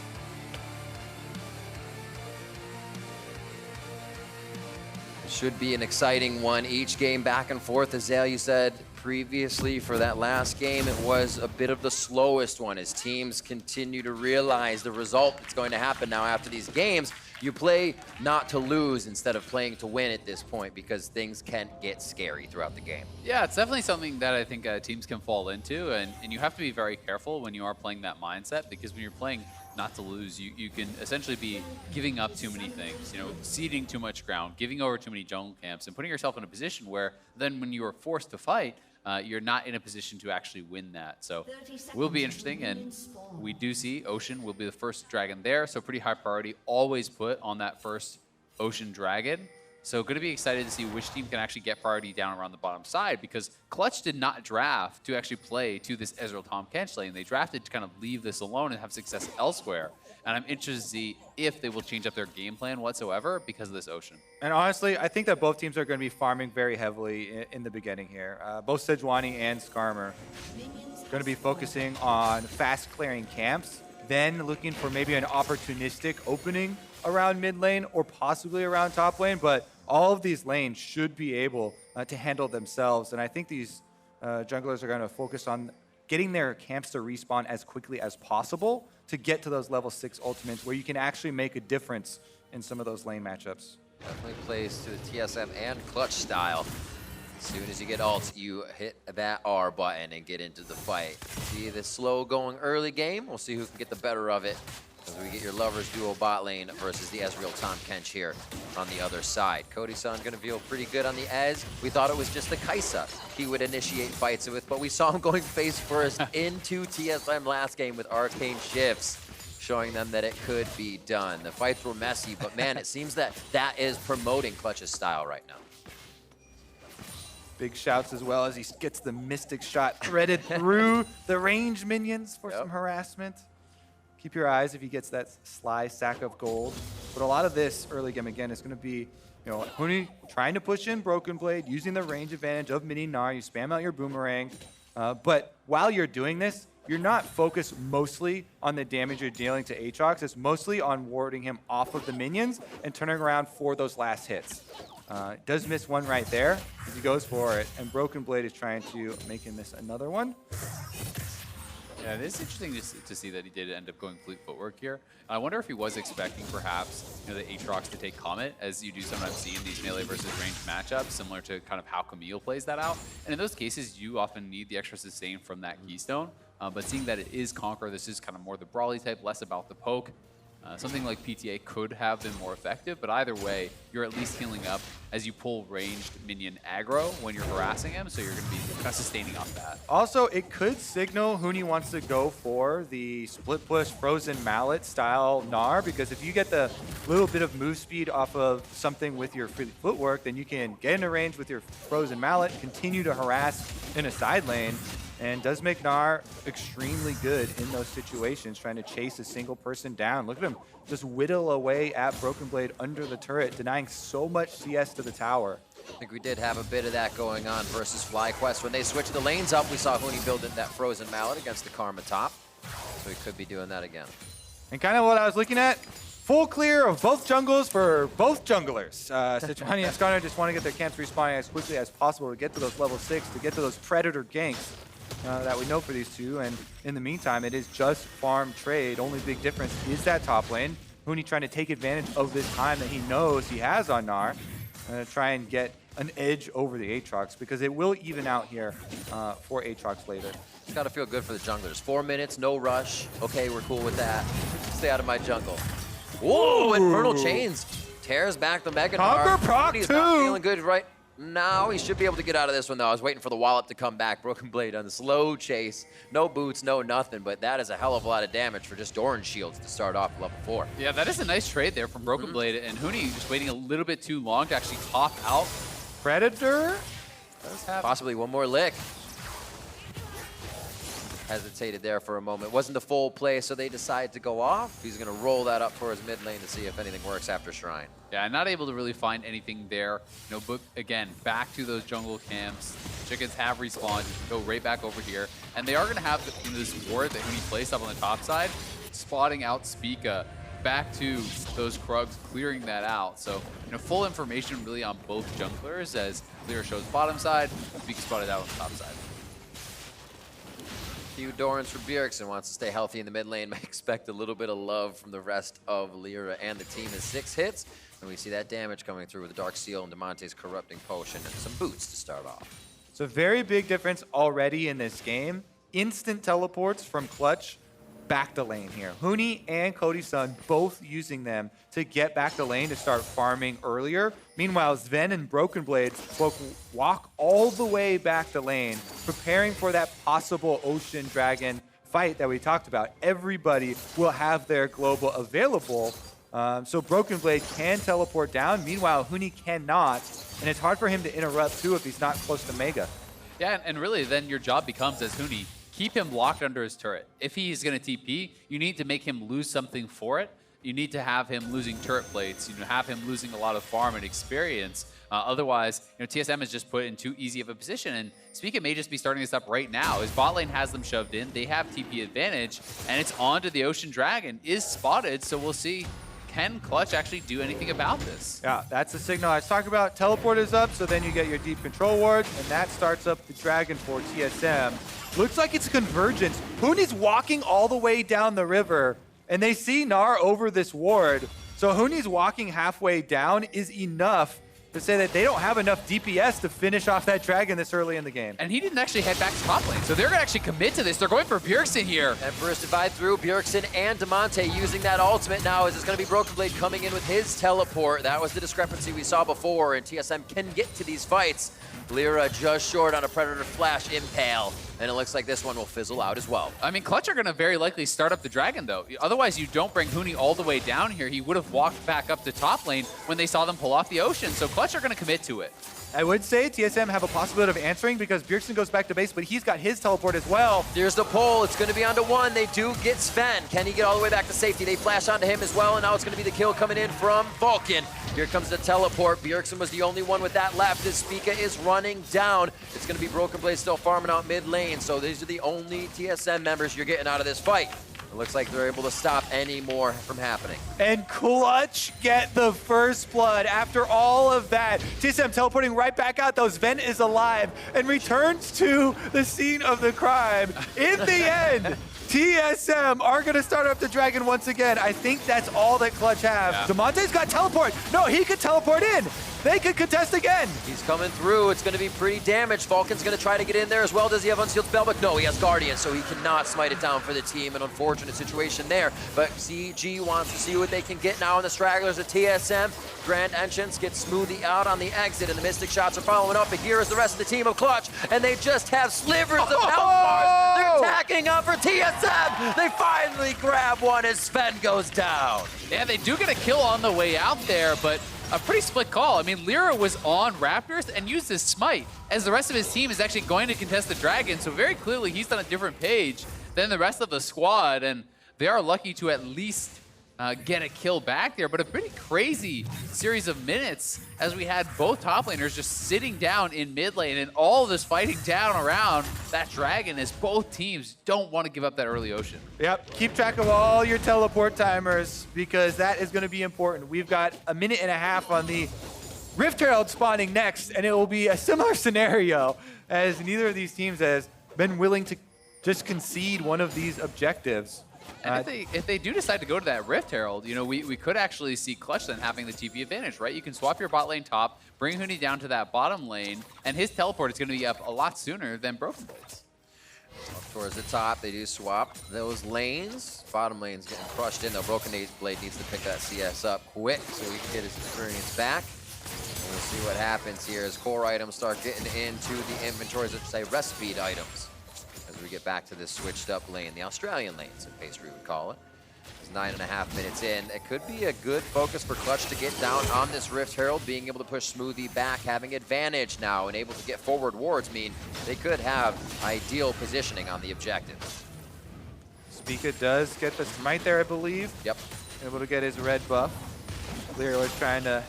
Should be an exciting one. Each game back and forth, as you said previously for that last game, it was a bit of the slowest one as teams continue to realize the result that's going to happen now after these games. You play not to lose instead of playing to win at this point, because things can get scary throughout the game. Yeah, it's definitely something that I think teams can fall into, and you have to be very careful when you are playing that mindset, because when you're playing not to lose, you can essentially be giving up too many things, ceding too much ground, giving over too many jungle camps, and putting yourself in a position where then when you are forced to fight, you're not in a position to actually win that. So it will be interesting, and we do see Ocean will be the first dragon there, so pretty high priority always put on that first Ocean dragon. So going to be excited to see which team can actually get priority down around the bottom side, because Clutch did not draft to actually play to this Ezreal Tahm Kench lane. They drafted to kind of leave this alone and have success elsewhere. And I'm interested to see if they will change up their game plan whatsoever because of this Ocean. And honestly, I think that both teams are going to be farming very heavily in the beginning here. Both Sejuani and Skarner going to be focusing on fast clearing camps, then looking for maybe an opportunistic opening around mid lane or possibly around top lane, but all of these lanes should be able to handle themselves. And I think these junglers are going to focus on getting their camps to respawn as quickly as possible to get to those level 6 ultimates where you can actually make a difference in some of those lane matchups. Definitely plays to the TSM and Clutch style. As soon as you get ults, you hit that R button and get into the fight. See the slow going early game. We'll see who can get the better of it as we get your lovers duo bot lane versus the Ezreal Tahm Kench here on the other side. Cody-san gonna feel pretty good on the Ez. We thought it was just the Kai'Sa he would initiate fights with, but we saw him going face first into TSM last game with arcane shifts, showing them that it could be done. The fights were messy, but man, it seems that that is promoting Clutch's style right now. Big shouts as well as he gets the Mystic shot threaded through the range minions for some harassment. Keep your eyes if he gets that sly sack of gold. But a lot of this early game, again, is going to be, Huni trying to push in Broken Blade, using the range advantage of Mini Gnar. You spam out your boomerang. But while you're doing this, you're not focused mostly on the damage you're dealing to Aatrox. It's mostly on warding him off of the minions and turning around for those last hits. Does miss one right there as he goes for it, and Broken Blade is trying to make him miss another one. Yeah, it is interesting to see that he did end up going fleet footwork here. I wonder if he was expecting perhaps the Aatrox to take Comet, as you do sometimes see in these melee versus ranged matchups, similar to kind of how Camille plays that out. And in those cases, you often need the extra sustain from that Keystone. But seeing that it is Conqueror, this is kind of more the brawly type, less about the poke. Something like PTA could have been more effective, but either way, you're at least healing up as you pull ranged minion aggro when you're harassing him, so you're going to be kind of sustaining off that. Also, it could signal Huni wants to go for the split push Frozen Mallet style Gnar, because if you get the little bit of move speed off of something with your free footwork, then you can get into range with your Frozen Mallet, continue to harass in a side lane, and does make Gnar extremely good in those situations, trying to chase a single person down. Look at him just whittle away at Broken Blade under the turret, denying so much CS to the tower. I think we did have a bit of that going on versus FlyQuest. When they switched the lanes up, we saw Huni build in that Frozen Mallet against the Karma top. So he could be doing that again. And kind of what I was looking at, full clear of both jungles for both junglers. Sejuani and Skarner just want to get their camps respawning as quickly as possible to get to those level 6, to get to those Predator ganks. That we know for these two, and in the meantime, it is just farm trade. Only big difference is that top lane. Huni trying to take advantage of this time that he knows he has on Gnar, try and get an edge over the Aatrox, because it will even out here for Aatrox later. It's got to feel good for the junglers. 4 minutes, no rush. Okay, we're cool with that. Stay out of my jungle. Whoa, Infernal Chains tears back the Mega Gnar. Conquer proc He's 2. not feeling good right now. He should be able to get out of this one, though. I was waiting for the wallop to come back. Broken Blade on the slow chase. No boots, no nothing, but that is a hell of a lot of damage for just Doran shields to start off level 4. Yeah, that is a nice trade there from Broken Blade, and Huni just waiting a little bit too long to actually top out. Predator? Possibly one more lick. Hesitated there for a moment. Wasn't the full play, so they decided to go off. He's going to roll that up for his mid lane to see if anything works after Shrine. Yeah, not able to really find anything there. But again, back to those jungle camps. Chickens have respawned. Go right back over here. And they are going to have this ward that Huni placed up on the top side, spotting out Spica back to those Krugs, clearing that out. So, full information really on both junglers, as Clear shows bottom side, Spica spotted out on the top side. Few Dorans for Bjergsen, wants to stay healthy in the mid lane. May expect a little bit of love from the rest of Lyra and the team as 6 hits. And we see that damage coming through with the Dark Seal and Demonte's Corrupting Potion and some boots to start off. So very big difference already in this game. Instant teleports from Clutch back to lane here. Huni and Cody Sun both using them to get back to lane to start farming earlier. Meanwhile, Sven and Broken Blade walk all the way back to lane, preparing for that possible Ocean Dragon fight that we talked about. Everybody will have their global available, so Broken Blade can teleport down. Meanwhile, Huni cannot, and it's hard for him to interrupt too if he's not close to Mega. Yeah, and really then your job becomes, as Huni, keep him locked under his turret. If he's going to TP, you need to make him lose something for it. You need to have him losing turret plates, have him losing a lot of farm and experience. Otherwise, TSM is just put in too easy of a position, and Spica may just be starting this up right now. His bot lane has them shoved in, they have TP advantage, and it's on to the Ocean Dragon. Is spotted, so we'll see, can Clutch actually do anything about this? Yeah, that's the signal I was talking about. Teleport is up, so then you get your deep control wards, and that starts up the Dragon for TSM. Looks like it's convergence. Huni's walking all the way down the river, and they see Gnar over this ward. So Huni's walking halfway down is enough to say that they don't have enough DPS to finish off that Dragon this early in the game. And he didn't actually head back to top lane, so they're going to actually commit to this. They're going for Bjergsen here. And first divide through, Bjergsen and Demonte using that ultimate now, as it's going to be Broken Blade coming in with his teleport. That was the discrepancy we saw before, and TSM can get to these fights. Lyra just short on a Predator Flash Impale, and it looks like this one will fizzle out as well. I mean, Clutch are going to very likely start up the Dragon, though. Otherwise, you don't bring Huni all the way down here. He would have walked back up to top lane when they saw them pull off the Ocean, so Clutch are going to commit to it. I would say TSM have a possibility of answering because Bjergsen goes back to base, but he's got his teleport as well. Here's the pull. It's going to be onto one. They do get Sven. Can he get all the way back to safety? They flash onto him as well, and now it's going to be the kill coming in from Vulcan. Here comes the teleport. Bjergsen was the only one with that left as Spica is running down. It's going to be Broken Blade still farming out mid lane, so these are the only TSM members you're getting out of this fight. It looks like they're able to stop any more from happening. And Clutch get the first blood after all of that. TSM teleporting right back out, though. Sven is alive and returns to the scene of the crime. In the end, TSM are going to start up the dragon once again. I think that's all that Clutch have. Yeah. Damonte's got teleport. No, he could teleport in. They could contest again. He's coming through. It's going to be pretty damaged. Falcon's going to try to get in there as well. Does he have Unsealed Spellbook? No, he has Guardian, so he cannot smite it down for the team. An unfortunate situation there. But CG wants to see what they can get now on the stragglers at TSM. Grand Entrance gets Smoothie out on the exit, and the Mystic Shots are following up. And here is the rest of the team of Clutch, and they just have slivers of health bars. They're attacking up for TSM. They finally grab one as Sven goes down. Yeah, they do get a kill on the way out there, but a pretty split call. I mean, Lyra was on Raptors and used his smite, as the rest of his team is actually going to contest the dragon, so very clearly he's on a different page than the rest of the squad, and they are lucky to at least get a kill back there, but a pretty crazy series of minutes as we had both top laners just sitting down in mid lane and all this fighting down around that dragon as both teams don't want to give up that early ocean. Yep, keep track of all your teleport timers because that is going to be important. We've got a minute and a half on the Rift Herald spawning next, and it will be a similar scenario as neither of these teams has been willing to just concede one of these objectives. And if they do decide to go to that Rift Herald, you know, we could actually see Clutch then having the TP advantage, right? You can swap your bot lane top, bring Huni down to that bottom lane, and his teleport is going to be up a lot sooner than Broken Blades. Up towards the top, they do swap those lanes. Bottom lane's getting crushed in, though. Broken Blade needs to pick that CS up quick so he can get his experience back. And we'll see what happens here as core items start getting into the inventories, let's say recipe items. As we get back to this switched up lane, the Australian lane, as Pastry would call it. It's 9.5 minutes in. It could be a good focus for Clutch to get down on this Rift Herald, being able to push Smoothie back, having advantage now, and able to get forward wards mean they could have ideal positioning on the objective. Spica does get the smite there, I believe. Yep. Able to get his red buff. Lyra was trying to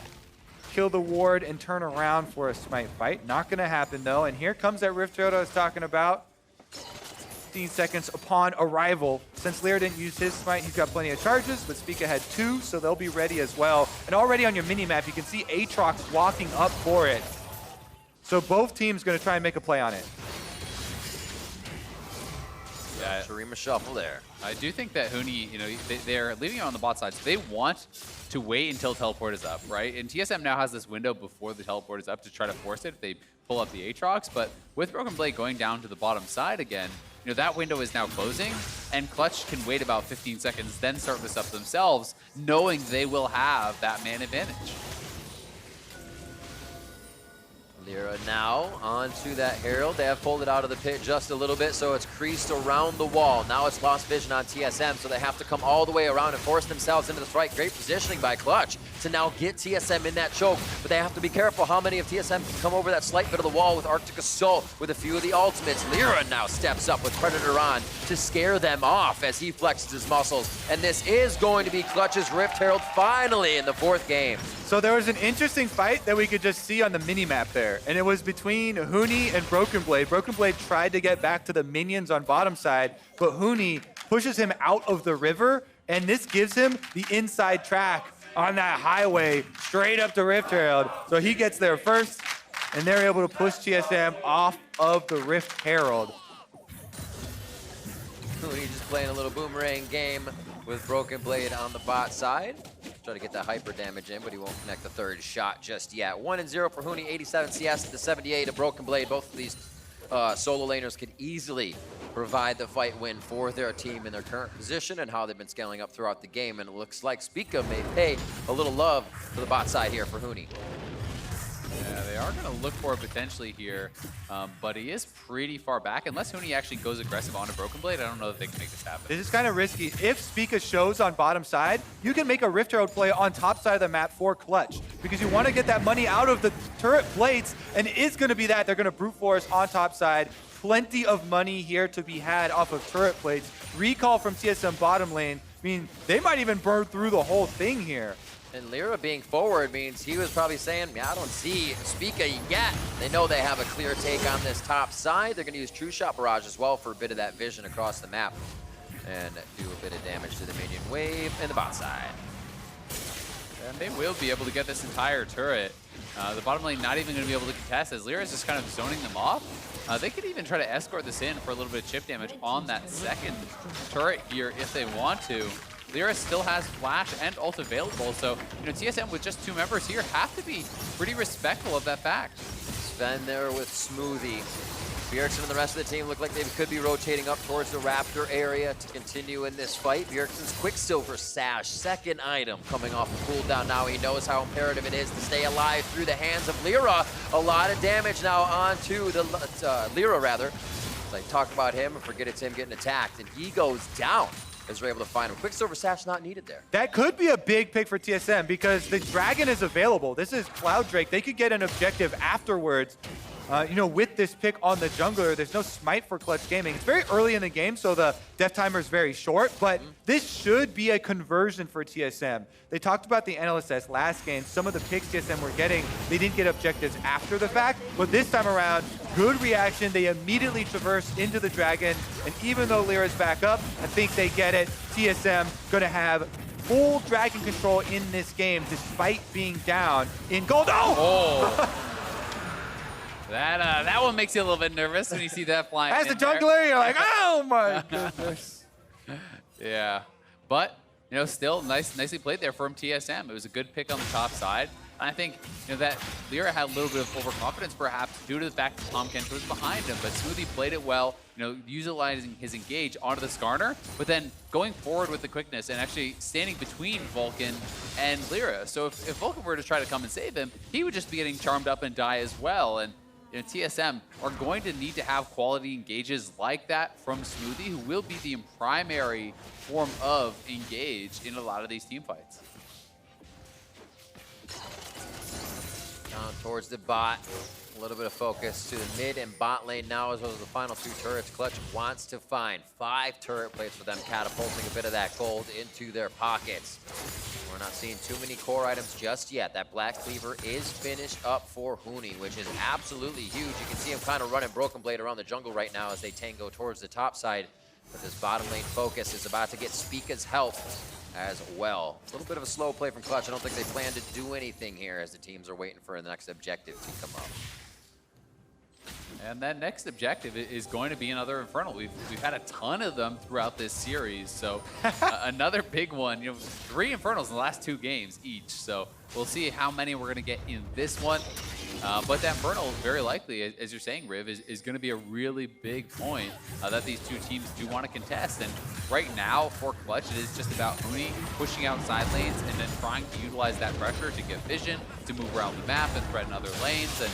kill the ward and turn around for a smite fight. Not going to happen, though. And here comes that Rift Herald I was talking about. 15 seconds upon arrival. Since Lyra didn't use his smite, he's got plenty of charges, but Spica had 2, so they'll be ready as well. And already on your mini-map, you can see Aatrox walking up for it. So both teams going to try and make a play on it. Yeah, Shurima shuffle there. I do think that Huni, you know, they're leaving it on the bot side, so they want to wait until teleport is up, right? And TSM now has this window before the teleport is up to try to force it if they pull up the Aatrox, but with Broken Blade going down to the bottom side again, you know, that window is now closing, and Clutch can wait about 15 seconds, then start this up themselves, knowing they will have that man advantage. Lyra now onto that Herald. They have pulled it out of the pit just a little bit, so it's creased around the wall. Now it's lost vision on TSM, so they have to come all the way around and force themselves into the fight. Great positioning by Clutch to now get TSM in that choke, but they have to be careful how many of TSM can come over that slight bit of the wall with Arctic Assault, with a few of the ultimates. Lyra now steps up with Predator on to scare them off as he flexes his muscles, and this is going to be Clutch's Rift Herald finally in the 4th game. So there was an interesting fight that we could just see on the mini-map there, and it was between Huni and Broken Blade. Broken Blade tried to get back to the minions on bottom side, but Huni pushes him out of the river, and this gives him the inside track on that highway straight up to Rift Herald. So he gets there first, and they're able to push TSM off of the Rift Herald. Huni just playing a little boomerang game with Broken Blade on the bot side. Try to get that hyper damage in, but he won't connect the 3rd shot just yet. 1-0 for Huni, 87 CS to 78 of Broken Blade. Both of these solo laners could easily provide the fight win for their team in their current position and how they've been scaling up throughout the game. And it looks like Spica may pay a little love for the bot side here for Huni. Yeah, they are going to look for it potentially here, but he is pretty far back. Unless Huni actually goes aggressive onto Broken Blade, I don't know if they can make this happen. This is kind of risky. If Spica shows on bottom side, you can make a Rift Herald play on top side of the map for clutch because you want to get that money out of the turret plates, and it is going to be that. They're going to brute force on top side. Plenty of money here to be had off of turret plates. Recall from TSM bottom lane. I mean, they might even burn through the whole thing here. And Lyra being forward means he was probably saying, I don't see Spica yet. They know they have a clear take on this top side. They're going to use True Shot Barrage as well for a bit of that vision across the map and do a bit of damage to the minion wave in the bot side. And they will be able to get this entire turret. The bottom lane not even going to be able to contest as Lyra is just kind of zoning them off. They could even try to escort this in for a little bit of chip damage on that second turret here if they want to. Lyra still has flash and ult available, so TSM with just 2 members here have to be pretty respectful of that fact. Sven there with Smoothie. Bjergsen and the rest of the team look like they could be rotating up towards the Raptor area to continue in this fight. Bjergsen's Quicksilver Sash, second item coming off the cooldown. Now he knows how imperative it is to stay alive through the hands of Lyra. A lot of damage now onto the Lyra, rather. As I talked about him and forget it's him getting attacked, and he goes down as we're able to find him. Quicksilver Sash not needed there. That could be a big pick for TSM because the Dragon is available. This is Cloud Drake. They could get an objective afterwards. With this pick on the jungler, there's no smite for Clutch Gaming. It's very early in the game, so the death timer is very short, but this should be a conversion for TSM. They talked about the NLSS last game. Some of the picks TSM were getting, they didn't get objectives after the fact, but this time around, good reaction. They immediately traverse into the Dragon, and even though Lyra's back up, I think they get it. TSM gonna have full Dragon control in this game, despite being down in gold. Oh! That one makes you a little bit nervous when you see that flying. As the jungler, you're like, oh my goodness. Yeah, but still nicely played there from TSM. It was a good pick on the top side. And I think that Lyra had a little bit of overconfidence, perhaps due to the fact that Tom Kent was behind him. But Smoothie played it well, utilizing his engage onto the Skarner, but then going forward with the quickness and actually standing between Vulcan and Lyra. So if Vulcan were to try to come and save him, he would just be getting charmed up and die as well. And TSM are going to need to have quality engages like that from Smoothie, who will be the primary form of engage in a lot of these team fights. Down towards the bot. A little bit of focus to the mid and bot lane now, as well as the final 2 turrets. Clutch wants to find 5 turret plates for them, catapulting a bit of that gold into their pockets. We're not seeing too many core items just yet. That Black Cleaver is finished up for Huni, which is absolutely huge. You can see him kind of running Broken Blade around the jungle right now as they tango towards the top side. But this bottom lane focus is about to get Spica's help as well. A little bit of a slow play from Clutch. I don't think they plan to do anything here as the teams are waiting for the next objective to come up. And that next objective is going to be another Infernal. We've had a ton of them throughout this series, so another big one. 3 Infernals in the last 2 games each, so we'll see how many we're going to get in this one. But that Infernal, very likely, as you're saying, Riv, is going to be a really big point that these 2 teams do want to contest. And right now, for Clutch, it is just about Huni pushing out side lanes and then trying to utilize that pressure to get vision, to move around the map and threaten other lanes. And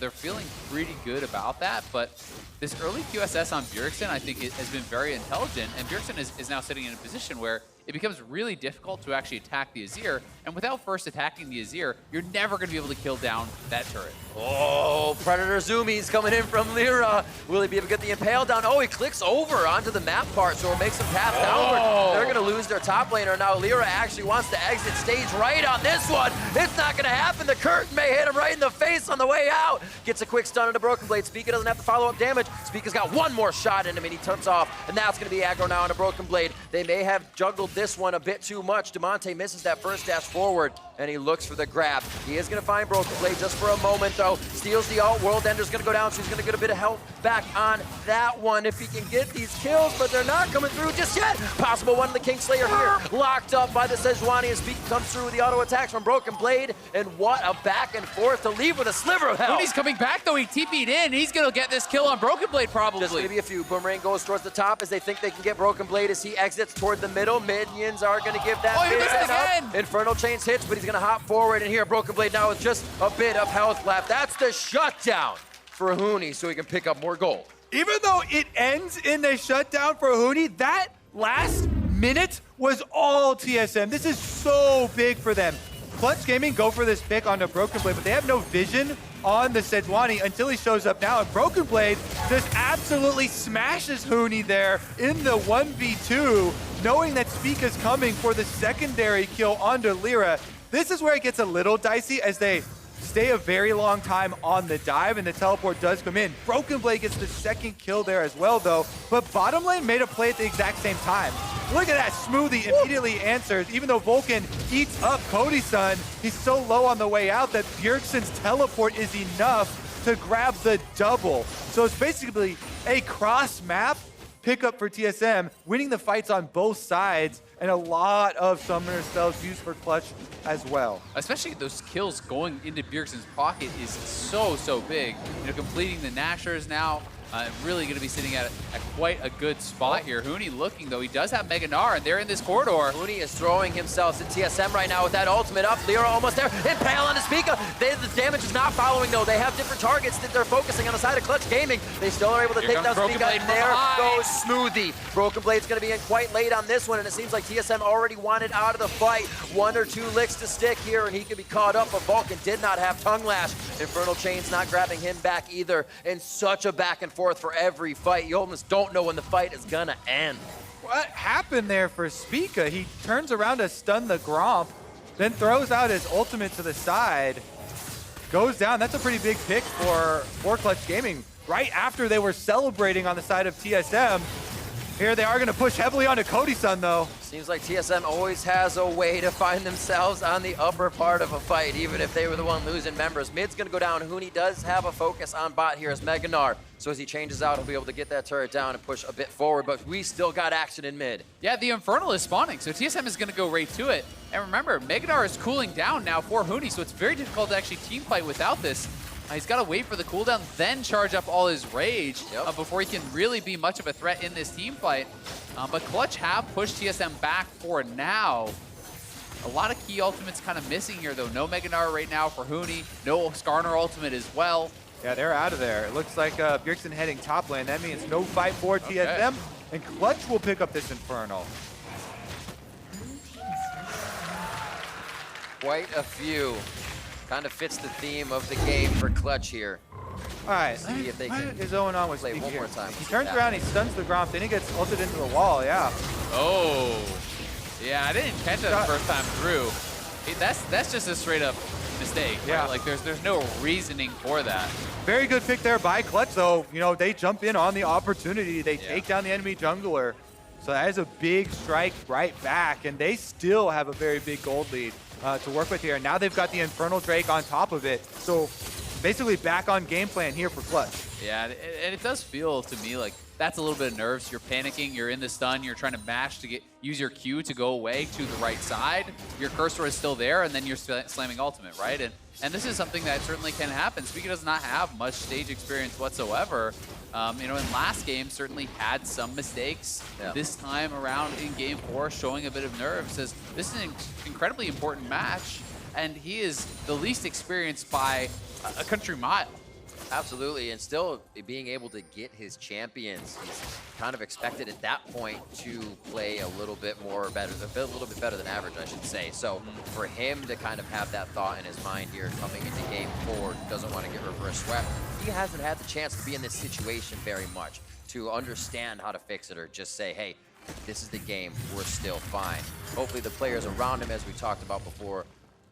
they're feeling pretty good about that, but this early QSS on Bjergsen, I think, has been very intelligent, and Bjergsen is now sitting in a position where it becomes really difficult to actually attack the Azir, and without first attacking the Azir, you're never going to be able to kill down that turret. Oh, Predator Zoomies coming in from Lyra. Will he be able to get the Impale down? Oh, he clicks over onto the map part, so it makes him path downward. They're going to lose their top laner. Now Lyra actually wants to exit stage right on this one. It's not going to happen. The curtain may hit him right in the face on the way out. Gets a quick stun into Broken Blade. Spica doesn't have to follow up damage. Spica's got one more shot in him, and he turns off, and that's going to be aggro now into Broken Blade. They may have juggled this one a bit too much. Demonte misses that first dash forward, and he looks for the grab. He is going to find Broken Blade just for a moment, though. Steals the ult. World Ender's going to go down, so he's going to get a bit of help back on that one if he can get these kills, but they're not coming through just yet. Possible one of the Kingslayer here. Locked up by the Sejuani as Spica comes through with the auto attacks from Broken Blade, and what a back and forth to leave with a sliver of health. He's coming back, though. He TP'd in. He's going to get this kill on Broken Blade, probably. Just going to be a few. Boomerang goes towards the top as they think they can get Broken Blade as he exits toward the middle. Mid minions are going to give that he missed big again. up. Infernal Chains hits, but he's going to hop forward. And here, Broken Blade now with just a bit of health left. That's the shutdown for Huni, so he can pick up more gold. Even though it ends in the shutdown for Huni, that last minute was all TSM. This is so big for them. Clutch Gaming go for this pick onto Broken Blade, but they have no vision on the Sejuani until he shows up now. And Broken Blade just absolutely smashes Huni there in the 1v2, knowing that Spica's coming for the secondary kill onto Lyra. This is where it gets a little dicey as they stay a very long time on the dive, and the teleport does come in. Broken Blade gets the second kill there as well, though. But bottom lane made a play at the exact same time. Look at that, Smoothie immediately answers. Even though Vulcan eats up Cody-san, he's so low on the way out that Bjergsen's teleport is enough to grab the double. So it's basically a cross-map pickup for TSM, winning the fights on both sides, and a lot of summoner spells used for Clutch as well. Especially those kills going into Bjergsen's pocket is so big. You know, completing the Nashers now, really going to be sitting at quite a good spot here. Huni looking, though, he does have Mega Gnar, and they're in this corridor. Huni is throwing himself to TSM right now with that ultimate up. Lyra almost there. Impale on the Spica. The damage is not following, though. They have different targets that they're focusing on the side of Clutch Gaming. They still are able to take down Spica, and there goes Smoothie. Broken Blade's going to be in quite late on this one, and it seems like TSM already wanted out of the fight. 1 or 2 licks to stick here, and he could be caught up, but Vulcan did not have Tongue Lash. Infernal Chains not grabbing him back either, and such a back and forth for every fight. You almost don't know when the fight is gonna end. What happened there for Spica? He turns around to stun the Gromp, then throws out his ultimate to the side, goes down. That's a pretty big pick for Clutch Gaming. Right after they were celebrating on the side of TSM. Here they are going to push heavily onto Cody-san, though. Seems like TSM always has a way to find themselves on the upper part of a fight, even if they were the one losing members. Mid's going to go down. Huni does have a focus on bot here as Mega Gnar. So as he changes out, he'll be able to get that turret down and push a bit forward, but we still got action in mid. Yeah, the Infernal is spawning, so TSM is going to go right to it. And remember, Mega Gnar is cooling down now for Huni, so it's very difficult to actually team fight without this. He's got to wait for the cooldown, then charge up all his rage before he can really be much of a threat in this team fight. But Clutch have pushed TSM back for now. A lot of key ultimates kind of missing here, though. No Mega Gnar right now for Huni. No Skarner ultimate as well. Yeah, they're out of there. It looks like Bjergsen heading top lane. That means no fight for TSM, and Clutch will pick up this Infernal. Quite a few. Kind of fits the theme of the game for Clutch here. All right, See if they can is going on with play Spica one here. more time. He turns around, he stuns the Gromp, then he gets ulted into the wall, yeah. Oh. Yeah, I didn't catch that the first time through. That's just a straight up mistake. Yeah. Right? Like there's no reasoning for that. Very good pick there by Clutch, though. You know, they jump in on the opportunity. They take down the enemy jungler. So that is a big strike right back, and they still have a very big gold lead to work with here. Now they've got the Infernal Drake on top of it. So basically back on game plan here for Clutch. Yeah, and it does feel to me like that's a little bit of nerves. You're panicking, you're in the stun, you're trying to mash to use your Q to go away to the right side. Your cursor is still there, and then you're slamming ultimate, right? And this is something that certainly can happen. Spica does not have much stage experience whatsoever. You know, in last game, certainly had some mistakes. This time around in game 4, showing a bit of nerves, says this is an incredibly important match, and he is the least experienced by a country mile. Absolutely, and still being able to get his champions, he's kind of expected at that point to play a little bit better than average, I should say. So for him to kind of have that thought in his mind here coming into game 4, doesn't want to get reverse swept, he hasn't had the chance to be in this situation very much to understand how to fix it or just say, hey, this is the game, we're still fine. Hopefully the players around him, as we talked about before,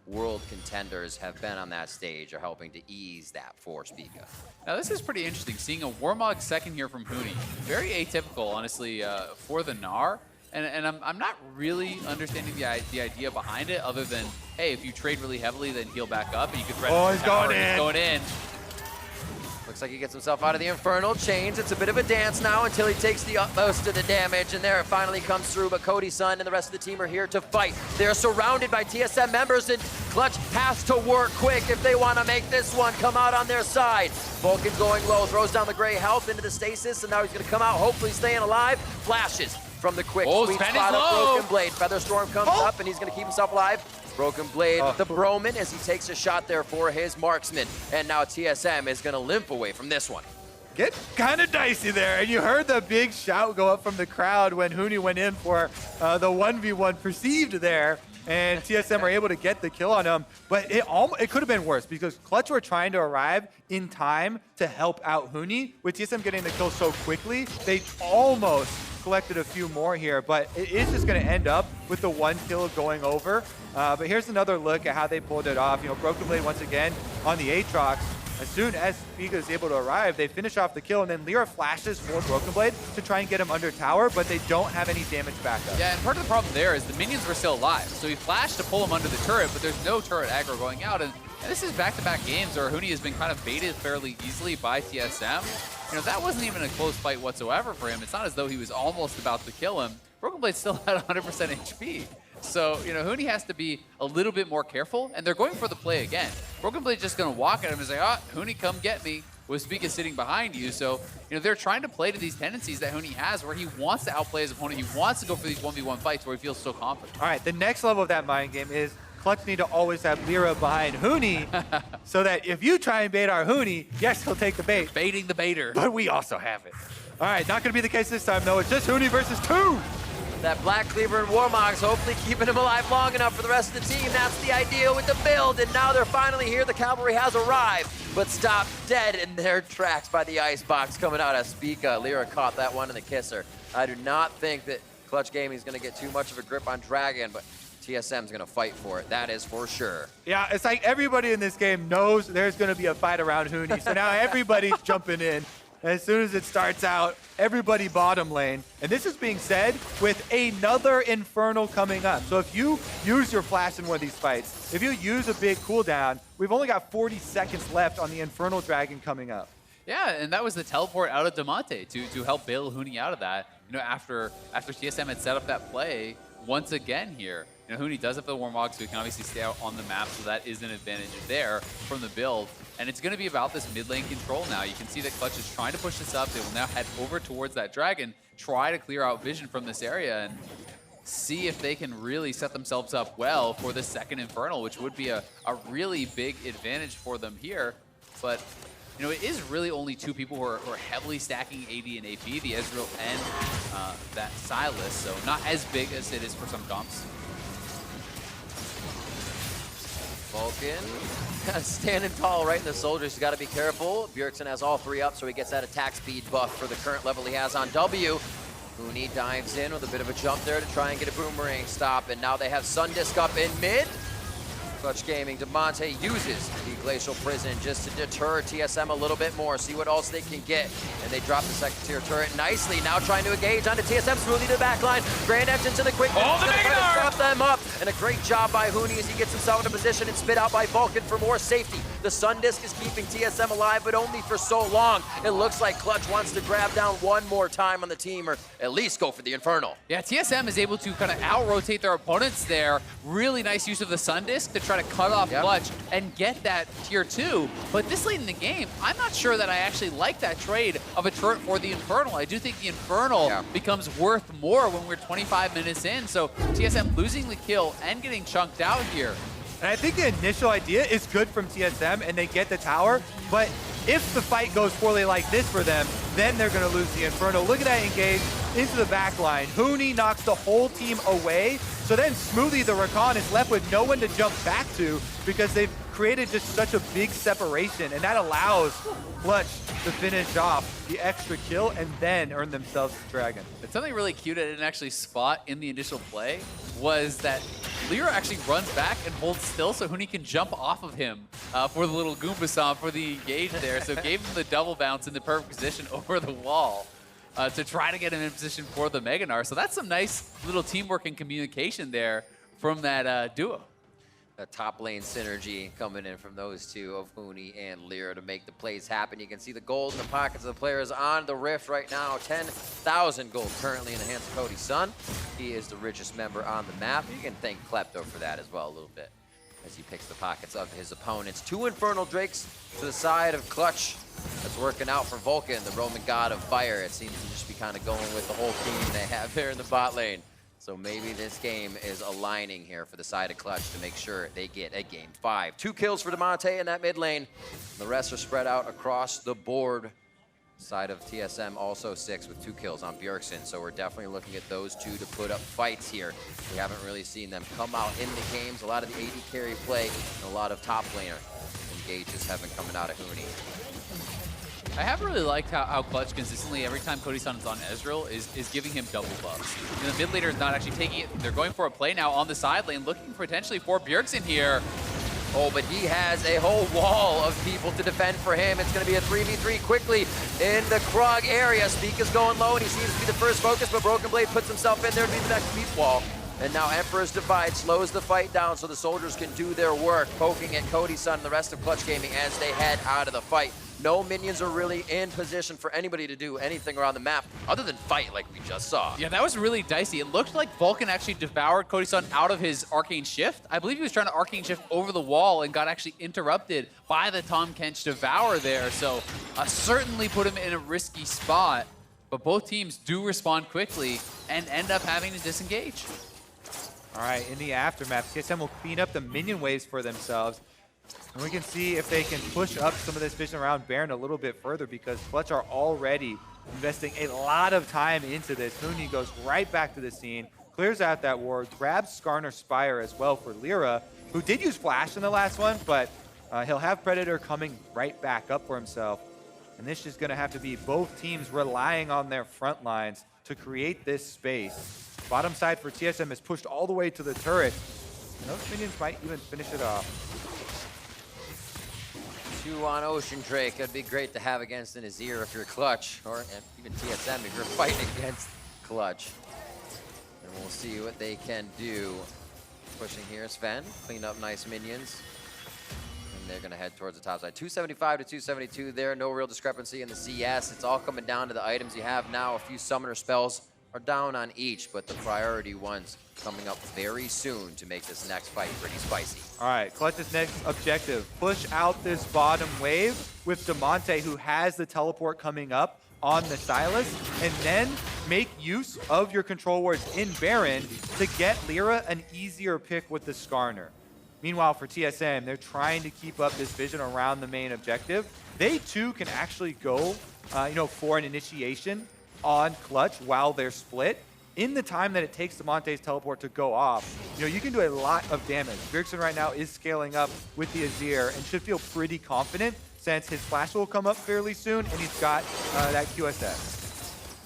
world contenders have been on that stage are helping to ease that for Spica. Now this is pretty interesting, seeing a Warmog second here from Huni. Very atypical, honestly, for the Gnar. And I'm not really understanding the idea behind it, other than, hey, if you trade really heavily, then heal back up, and you can threaten he's going in. Looks like he gets himself out of the Infernal Chains. It's a bit of a dance now until he takes the utmost of the damage, and there it finally comes through, but Cody-san and the rest of the team are here to fight. They're surrounded by TSM members, and Clutch has to work quick if they want to make this one come out on their side. Vulcan going low, throws down the gray health into the stasis, and now he's going to come out, hopefully staying alive. Flashes from the quick Oh, sweet Sven spot is of low. Broken Blade. Featherstorm comes up, and he's going to keep himself alive. Broken Blade with the Broman as he takes a shot there for his marksman. And now TSM is going to limp away from this one. Get kind of dicey there, and you heard the big shout go up from the crowd when Huni went in for the 1v1 perceived there, and TSM were able to get the kill on him. But it could have been worse because Clutch were trying to arrive in time to help out Huni. With TSM getting the kill so quickly, they almost collected a few more here, but it is just going to end up with the 1 kill going over. But here's another look at how they pulled it off. You know, Broken Blade once again on the Aatrox. As soon as Spiga is able to arrive, they finish off the kill, and then Lyra flashes for Broken Blade to try and get him under tower, but they don't have any damage backup. Yeah, and part of the problem there is the minions were still alive. So he flashed to pull him under the turret, but there's no turret aggro going out. And this is back-to-back games where Huni has been kind of baited fairly easily by TSM. You know, that wasn't even a close fight whatsoever for him. It's not as though he was almost about to kill him. Broken Blade still had 100% HP. So, you know, Huni has to be a little bit more careful, and they're going for the play again. Broken Blade's just going to walk at him and say, oh, Huni, come get me, with Spiga sitting behind you. So, you know, they're trying to play to these tendencies that Huni has where he wants to outplay his opponent. He wants to go for these 1v1 fights where he feels so confident. All right, the next level of that mind game is Clutch need to always have Lyra behind Huni so that if you try and bait our Huni, yes, he'll take the bait. Baiting the baiter. But we also have it. All right, not going to be the case this time, though. It's just Huni versus 2. That Black Cleaver and Warmogs hopefully keeping him alive long enough for the rest of the team. That's the idea with the build, and now they're finally here. The cavalry has arrived, but stopped dead in their tracks by the icebox coming out of Spiga. Lyra caught that one in the kisser. I do not think that Clutch Gaming is going to get too much of a grip on Dragon, but TSM is going to fight for it. That is for sure. Yeah, it's like everybody in this game knows there's going to be a fight around Huni, so now everybody's jumping in. As soon as it starts out, everybody bottom lane. And this is being said with another Infernal coming up. So if you use your flash in one of these fights, if you use a big cooldown, we've only got 40 seconds left on the Infernal Dragon coming up. Yeah, and that was the teleport out of Diamante to help bail Huni out of that. You know, after TSM had set up that play once again here. You know, Huni does have the Warmog, so he can obviously stay out on the map, so that is an advantage there from the build. And it's going to be about this mid lane control now. You can see that Clutch is trying to push this up. They will now head over towards that dragon, try to clear out vision from this area, and see if they can really set themselves up well for the second Infernal, which would be a really big advantage for them here. But, you know, it is really only 2 people who are heavily stacking AD and AP, the Ezreal and that Silas, so not as big as it is for some comps. Vulcan standing tall right in the soldiers. He's got to be careful. Bjergsen has all 3 up, so he gets that attack speed buff for the current level he has on W. Huni dives in with a bit of a jump there to try and get a boomerang stop, and now they have Sundisk up in mid. Clutch Gaming, Diamante uses the Glacial Prison just to deter TSM a little bit more, see what else they can get. And they drop the second tier turret nicely, now trying to engage onto TSM, smoothly to the back line. Grand Edge into the quick, oh, the trying to trap them up. And a great job by Huni as he gets himself into position and spit out by Vulcan for more safety. The Sundisk is keeping TSM alive, but only for so long. It looks like Clutch wants to grab down one more time on the team, or at least go for the Infernal. Yeah, TSM is able to kind of out-rotate their opponents there. Really nice use of the Sundisk to try to cut off Clutch and get that tier 2. But this late in the game, I'm not sure that I actually like that trade of a turret for the Infernal. I do think the Infernal becomes worth more when we're 25 minutes in. So TSM losing the kill and getting chunked out here. And I think the initial idea is good from TSM, and they get the tower, but if the fight goes poorly like this for them, then they're going to lose the Inferno. Look at that engage into the back line. Huni knocks the whole team away, so then smoothly the Rakan is left with no one to jump back to because they've created just such a big separation, and that allows Clutch to finish off the extra kill and then earn themselves the dragon. But something really cute I didn't actually spot in the initial play was that Lyra actually runs back and holds still so Huni can jump off of him for the little Goomba Stomp for the engage there. So gave him the double bounce in the perfect position over the wall to try to get him in position for the Mega Gnar. So that's some nice little teamwork and communication there from that duo. A top lane synergy coming in from those two of Huni and Lyra to make the plays happen. You can see the gold in the pockets of the players on the Rift right now. 10,000 gold currently in the hands of Cody Sun. He is the richest member on the map. You can thank Klepto for that as well a little bit as he picks the pockets of his opponents. 2 Infernal Drakes to the side of Clutch. That's working out for Vulcan, the Roman god of fire. It seems to just be kind of going with the whole team they have there in the bot lane. So maybe this game is aligning here for the side of Clutch to make sure they get a game 5. 2 kills for Demonte in that mid lane. The rest are spread out across the board. Side of TSM also 6 with 2 kills on Bjergsen. So we're definitely looking at those two to put up fights here. We haven't really seen them come out in the games. A lot of the AD carry play and a lot of top laner engages have been coming out of Huni. I haven't really liked how Clutch consistently, every time Cody Sun is on Ezreal, is giving him double buffs. And the mid laner is not actually taking it. They're going for a play now on the side lane, looking potentially for Bjergsen here. Oh, but he has a whole wall of people to defend for him. It's going to be a 3v3 quickly in the Krog area. Speak is going low, and he seems to be the first focus, but Broken Blade puts himself in there to be the next beat wall. And now Emperor's Divide slows the fight down so the soldiers can do their work, poking at Cody Sun and the rest of Clutch Gaming as they head out of the fight. No minions are really in position for anybody to do anything around the map other than fight like we just saw. Yeah, that was really dicey. It looked like Vulcan actually devoured Cody Sun out of his Arcane Shift. I believe he was trying to Arcane Shift over the wall and got actually interrupted by the Tahm Kench Devour there. So certainly put him in a risky spot, but both teams do respond quickly and end up having to disengage. All right, in the aftermath, TSM will clean up the minion waves for themselves. And we can see if they can push up some of this vision around Baron a little bit further because Clutch are already investing a lot of time into this. Huni goes right back to the scene, clears out that ward, grabs Skarner Spire as well for Lyra, who did use Flash in the last one, but he'll have Predator coming right back up for himself. And this is going to have to be both teams relying on their front lines to create this space. Bottom side for TSM is pushed all the way to the turret. And those minions might even finish it off. 2 on Ocean Drake. That'd be great to have against an Azir if you're Clutch, or even TSM if you're fighting against Clutch. And we'll see what they can do. Pushing here, Sven, clean up nice minions. And they're gonna head towards the top side. 275 to 272 there, no real discrepancy in the CS. It's all coming down to the items you have now. A few summoner spells are down on each, but the priority ones coming up very soon to make this next fight pretty spicy. All right, Clutch's next objective, push out this bottom wave with Demonte, who has the teleport coming up on the Sylas, and then make use of your control wards in Baron to get Lyra an easier pick with the Skarner. Meanwhile, for TSM, they're trying to keep up this vision around the main objective. They too can actually go, for an initiation on Clutch while they're split. In the time that it takes Demonte's teleport to go off, you can do a lot of damage. Bjergsen right now is scaling up with the Azir and should feel pretty confident since his flash will come up fairly soon and he's got that QSS.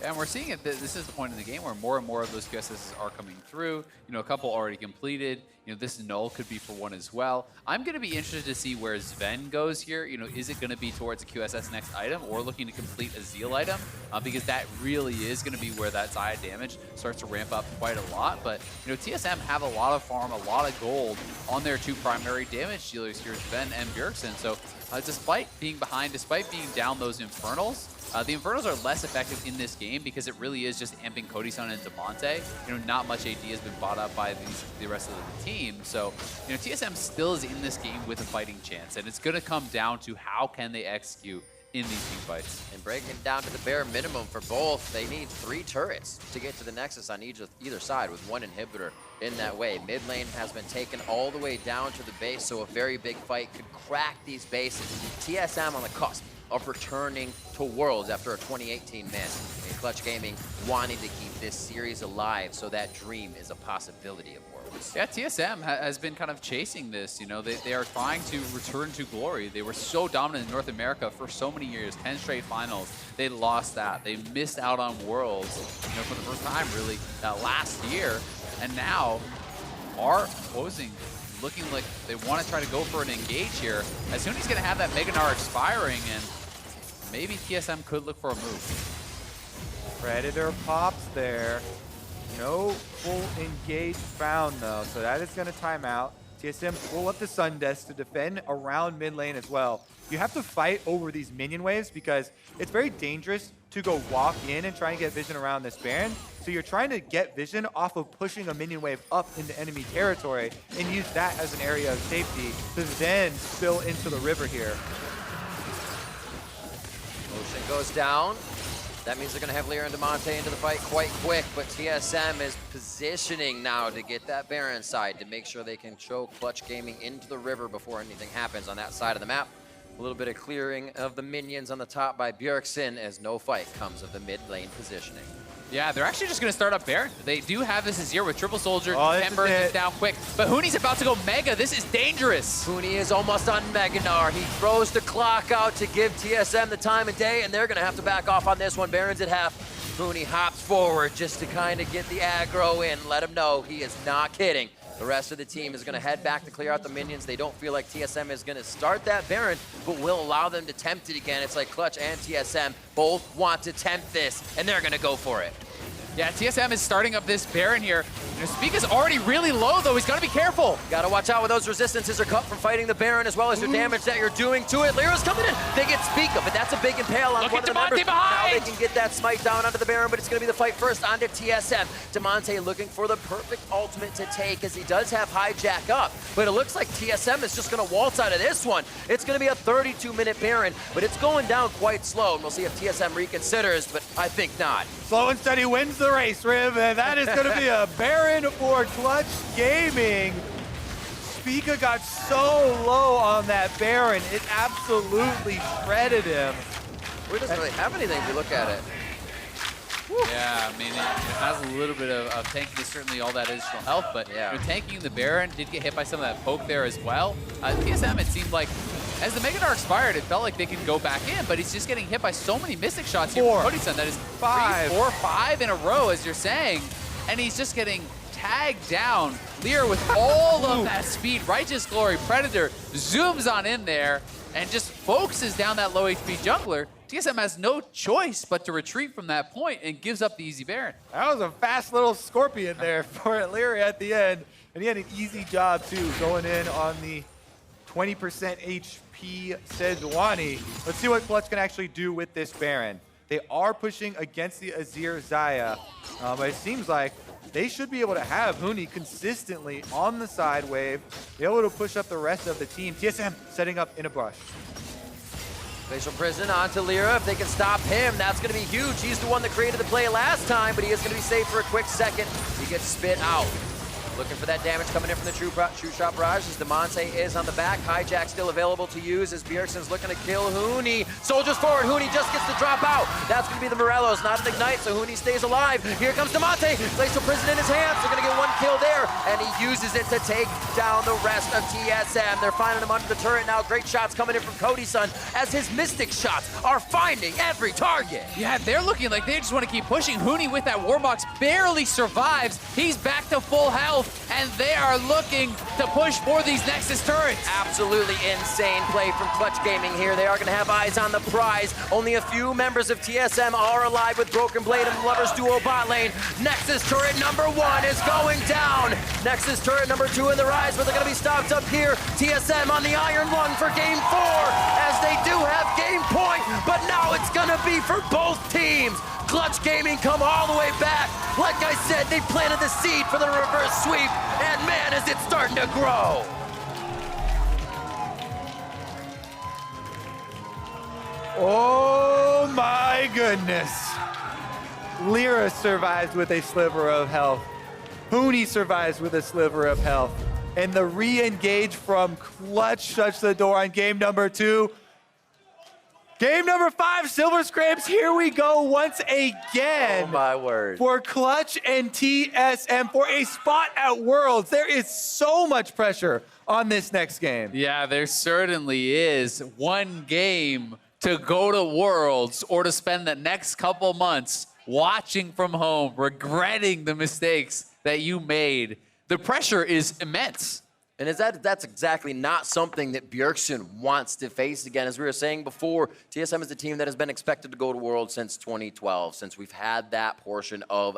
And we're seeing it. This is the point in the game where more and more of those QSSs are coming through. A couple already completed. This null could be for one as well. I'm going to be interested to see where Sven goes here. Is it going to be towards a QSS next item or looking to complete a Zeal item? Because that really is going to be where that Xayah damage starts to ramp up quite a lot. But, TSM have a lot of farm, a lot of gold on their 2 primary damage dealers here, Sven and Bjergsen. So despite being behind, despite being down those Infernals, the Infernals are less effective in this game because it really is just amping Cody Sun and Demonte. Not much AD has been bought up by the rest of the team. So, TSM still is in this game with a fighting chance, and it's going to come down to how can they execute in these team fights. And breaking it down to the bare minimum for both, they need 3 turrets to get to the Nexus on either side with 1 inhibitor in that way. Mid lane has been taken all the way down to the base, so a very big fight could crack these bases. TSM on the cusp of returning to Worlds after a 2018 miss. And Clutch Gaming wanting to keep this series alive so that dream is a possibility of Worlds. Yeah, TSM has been kind of chasing this. They are trying to return to glory. They were so dominant in North America for so many years, 10 straight finals. They lost that. They missed out on Worlds, for the first time really last year. And now are opposing looking like they want to try to go for an engage here. As soon as he's going to have that Mega Gnar expiring, and maybe TSM could look for a move. Predator pops there. No full engage found though, so that is going to time out. TSM pull up the Sundesk to defend around mid lane as well. You have to fight over these minion waves because it's very dangerous to go walk in and try and get vision around this Baron. So you're trying to get vision off of pushing a minion wave up into enemy territory and use that as an area of safety to then spill into the river here. goes down. That means they're going to have LCR and Demonte into the fight quite quick, but TSM is positioning now to get that Baron side to make sure they can show Clutch Gaming into the river before anything happens on that side of the map. A little bit of clearing of the minions on the top by Bjergsen as no fight comes of the mid lane positioning. Yeah, they're actually just going to start up Baron. They do have this Azir with Triple Soldier. Oh, Ember is down quick. But Huni's about to go Mega. This is dangerous. Huni is almost on Meganar. He throws the clock out to give TSM the time of day, and they're going to have to back off on this one. Baron's at half. Huni hops forward just to kind of get the aggro in, let him know he is not kidding. The rest of the team is going to head back to clear out the minions. They don't feel like TSM is going to start that Baron, but will allow them to tempt it again. It's like Clutch and TSM both want to tempt this, and they're going to go for it. Yeah, TSM is starting up this Baron here. Spica's already really low, though. He's got to be careful. Got to watch out when those resistances are cut from fighting the Baron, as well as the damage that you're doing to it. Lyra's coming in. They get Spica, but that's a big impale on one of the members. Now they can get that smite down onto the Baron, but it's going to be the fight first onto TSM. Demonte looking for the perfect ultimate to take, as he does have hijack up, but it looks like TSM is just going to waltz out of this one. It's going to be a 32-minute Baron, but it's going down quite slow, and we'll see if TSM reconsiders, but I think not. Slow and steady wins the race, Riv, and that is going to be a Baron for Clutch Gaming. Spica got so low on that Baron, it absolutely shredded him. He doesn't really have anything if you look at it. Yeah, I mean, it has a little bit of tanking is certainly all that additional health, but tanking the Baron did get hit by some of that poke there as well. TSM, it seemed like, as the Meganar expired, it felt like they could go back in, but he's just getting hit by so many Mystic shots here from Cody-san. That is 3, 4, 5 in a row, as you're saying, and he's just getting tagged down. LCR with all of that speed. Righteous Glory Predator zooms on in there and just focuses down that low HP jungler. TSM has no choice but to retreat from that point and gives up the easy Baron. That was a fast little Scorpion there for LCR at the end, and he had an easy job too, going in on the 20% HP Sejuani. Let's see what Clutch can actually do with this Baron. They are pushing against the Azir Xayah, but it seems like they should be able to have Huni consistently on the side wave, be able to push up the rest of the team. TSM setting up in a brush. Facial Prison onto LCR. If they can stop him, that's going to be huge. He's the one that created the play last time, but he is going to be safe for a quick second. He gets spit out. Looking for that damage coming in from the true shot barrage as Demonte is on the back. Hijack still available to use as Bjergsen's looking to kill Huni. Soldiers forward. Huni just gets the drop out. That's going to be the Morellos, not an ignite, so Huni stays alive. Here comes Demonte. Glacial Prison in his hands. They're going to get one kill there, and he uses it to take down the rest of TSM. They're finding him under the turret now. Great shots coming in from Cody-san as his Mystic shots are finding every target. Yeah, they're looking like they just want to keep pushing. Huni with that Warbox barely survives. He's back to full health, and they are looking to push for these Nexus turrets. Absolutely insane play from Clutch Gaming here. They are going to have eyes on the prize. Only a few members of TSM are alive with Broken Blade and Lovers Duo bot lane. Nexus turret number 1 is going down. Nexus turret number 2 in the rise, but they're going to be stopped up here. TSM on the Iron Lung for game 4, as they do have game point, but now it's going to be for both teams. Clutch Gaming come all the way back. Like I said, they planted the seed for the reverse sweep, and man, is it starting to grow. Oh my goodness. LCR survives with a sliver of health. Huni survives with a sliver of health. And the re-engage from Clutch shuts the door on game number 2. Game number 5, Silver Scrapes, here we go once again. Oh my word. For Clutch and TSM for a spot at Worlds. There is so much pressure on this next game. Yeah, there certainly is. One game to go to Worlds or to spend the next couple months watching from home, regretting the mistakes that you made. The pressure is immense. And that's exactly not something that Bjergsen wants to face again. As we were saying before, TSM is the team that has been expected to go to Worlds since 2012, since we've had that portion of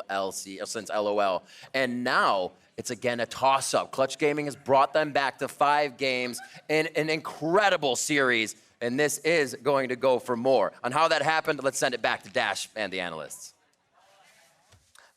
since LOL. And now it's again a toss-up. Clutch Gaming has brought them back to 5 games in an incredible series, and this is going to go for more. On how that happened, let's send it back to Dash and the analysts.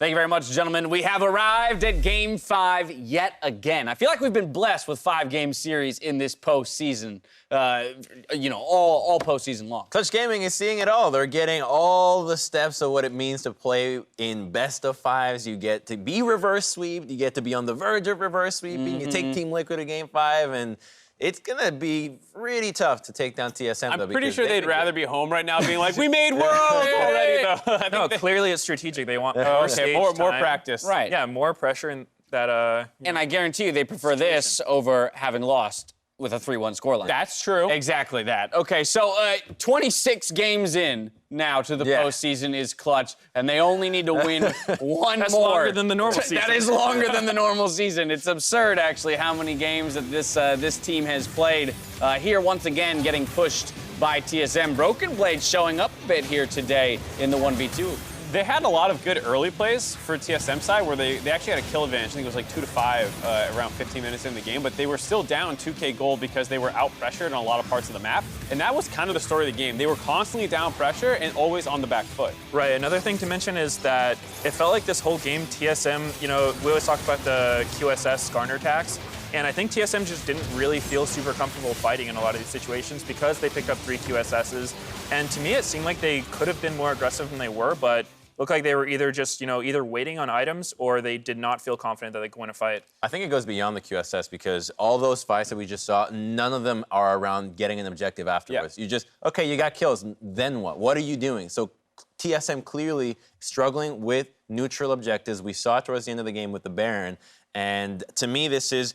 Thank you very much, gentlemen. We have arrived at Game 5 yet again. I feel like we've been blessed with 5-game series in this postseason, all postseason long. Clutch Gaming is seeing it all. They're getting all the steps of what it means to play in best of 5s. You get to be reverse sweeped. You get to be on the verge of reverse sweeping. You take Team Liquid to Game 5, and it's going to be pretty tough to take down TSM. I'm pretty sure they'd rather be home right now being like, we made Worlds already, though. No, clearly it's strategic. They want more stage more time. practice. Right. Yeah, more pressure in that. And I guarantee you they prefer this over having lost with a 3-1 scoreline. That's true. Exactly that. Okay, so 26 games in now to the postseason is Clutch, and they only need to win one That's more. longer than the normal season. That is longer than the normal season. It's absurd, actually, how many games that this team has played. Here, once again, getting pushed by TSM. Broken Blade showing up a bit here today in the 1v2. They had a lot of good early plays for TSM side where they actually had a kill advantage. I think it was like 2-5 around 15 minutes in the game, but they were still down 2K gold because they were out-pressured in a lot of parts of the map. And that was kind of the story of the game. They were constantly down pressure and always on the back foot. Right, another thing to mention is that it felt like this whole game, TSM, we always talk about the QSS Skarner attacks. And I think TSM just didn't really feel super comfortable fighting in a lot of these situations because they picked up 3 QSSs. And to me, it seemed like they could have been more aggressive than they were, but looked like they were either just, either waiting on items or they did not feel confident that they could win a fight. I think it goes beyond the QSS because all those fights that we just saw, none of them are around getting an objective afterwards. You just, okay, you got kills, then what? What are you doing? So TSM clearly struggling with neutral objectives. We saw it towards the end of the game with the Baron. And to me, this is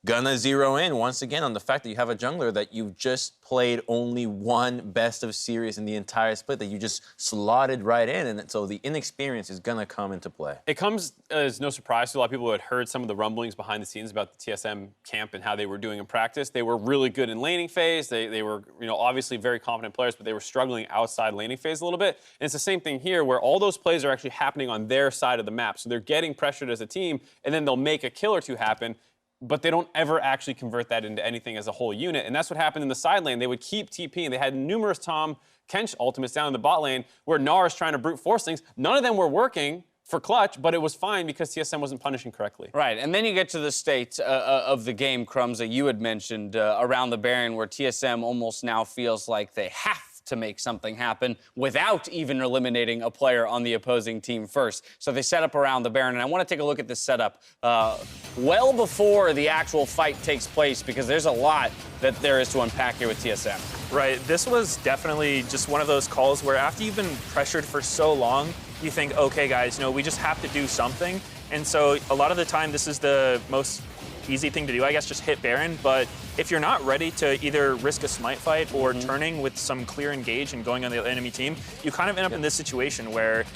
gonna zero in once again on the fact that you have a jungler that you've just played only one best of series in the entire split that you just slotted right in, and so the inexperience is gonna come into play. It comes as no surprise to a lot of people who had heard some of the rumblings behind the scenes about the TSM camp and how they were doing in practice. They were really good in laning phase. They were, obviously very confident players, but they were struggling outside laning phase a little bit. And it's the same thing here where all those plays are actually happening on their side of the map. So they're getting pressured as a team, and then they'll make a kill or two happen, but they don't ever actually convert that into anything as a whole unit. And that's what happened in the side lane. They would keep TPing. They had numerous Tom Kench ultimates down in the bot lane where Nara's trying to brute force things. None of them were working for Clutch, but it was fine because TSM wasn't punishing correctly. Right, and then you get to the state of the game, Crumbs, that you had mentioned around the Baron, where TSM almost now feels like they have to make something happen without even eliminating a player on the opposing team first. So they set up around the Baron, and I want to take a look at this setup well before the actual fight takes place, because there's a lot that there is to unpack here with TSM. Right, this was definitely just one of those calls where after you've been pressured for so long, you think, okay, guys, we just have to do something. And so a lot of the time, this is the most easy thing to do, I guess, just hit Baron. But if you're not ready to either risk a smite fight or turning with some clear engage and going on the enemy team, you kind of end up in this situation where...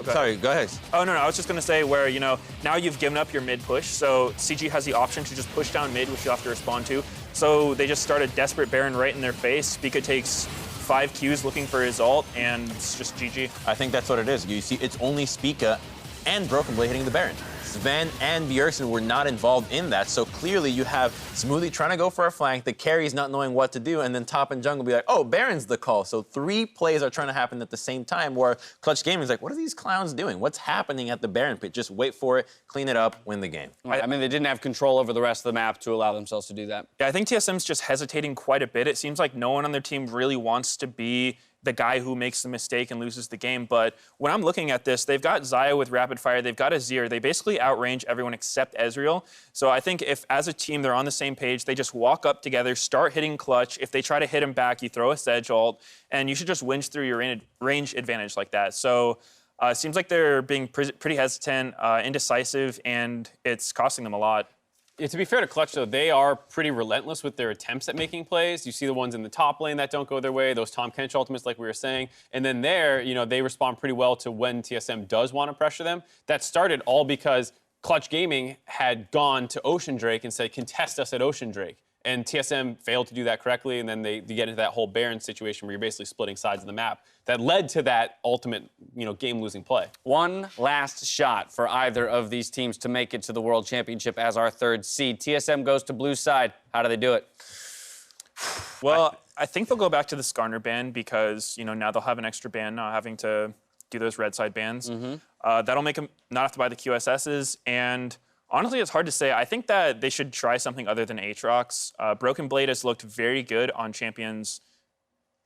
Sorry, go ahead. Oh, no, I was just going to say where, now you've given up your mid push, so CG has the option to just push down mid, which you have to respond to. So they just start a desperate Baron right in their face. Spica takes 5 Qs looking for his ult, and it's just GG. I think that's what it is. You see, it's only Spica and Broken Blade hitting the Baron. Sven and Bjergsen were not involved in that, so clearly you have Smoothie trying to go for a flank, the carries not knowing what to do, and then top and jungle be like, oh, Baron's the call. So 3 plays are trying to happen at the same time, where Clutch Gaming is like, what are these clowns doing? What's happening at the Baron pit? Just wait for it, clean it up, win the game. I mean, they didn't have control over the rest of the map to allow themselves to do that. Yeah, I think TSM's just hesitating quite a bit. It seems like no one on their team really wants to be the guy who makes the mistake and loses the game. But when I'm looking at this, they've got Xayah with Rapid Fire, they've got Azir. They basically outrange everyone except Ezreal. So I think if, as a team, they're on the same page, they just walk up together, start hitting Clutch. If they try to hit him back, you throw a Sedge ult, and you should just win through your range advantage like that. So it seems like they're being pretty hesitant, indecisive, and it's costing them a lot. Yeah, to be fair to Clutch, though, they are pretty relentless with their attempts at making plays. You see the ones in the top lane that don't go their way, those Tom Kench ultimates like we were saying. And then there, they respond pretty well to when TSM does want to pressure them. That started all because Clutch Gaming had gone to Ocean Drake and said, contest us at Ocean Drake. And TSM failed to do that correctly, and then they get into that whole Baron situation where you're basically splitting sides of the map. That led to that ultimate, game-losing play. One last shot for either of these teams to make it to the World Championship as our 3rd seed. TSM goes to blue side. How do they do it? Well, I think they'll go back to the Skarner ban because, now they'll have an extra ban, not having to do those red side bans. That'll make them not have to buy the QSSs. And honestly, it's hard to say. I think that they should try something other than Aatrox. Broken Blade has looked very good on champions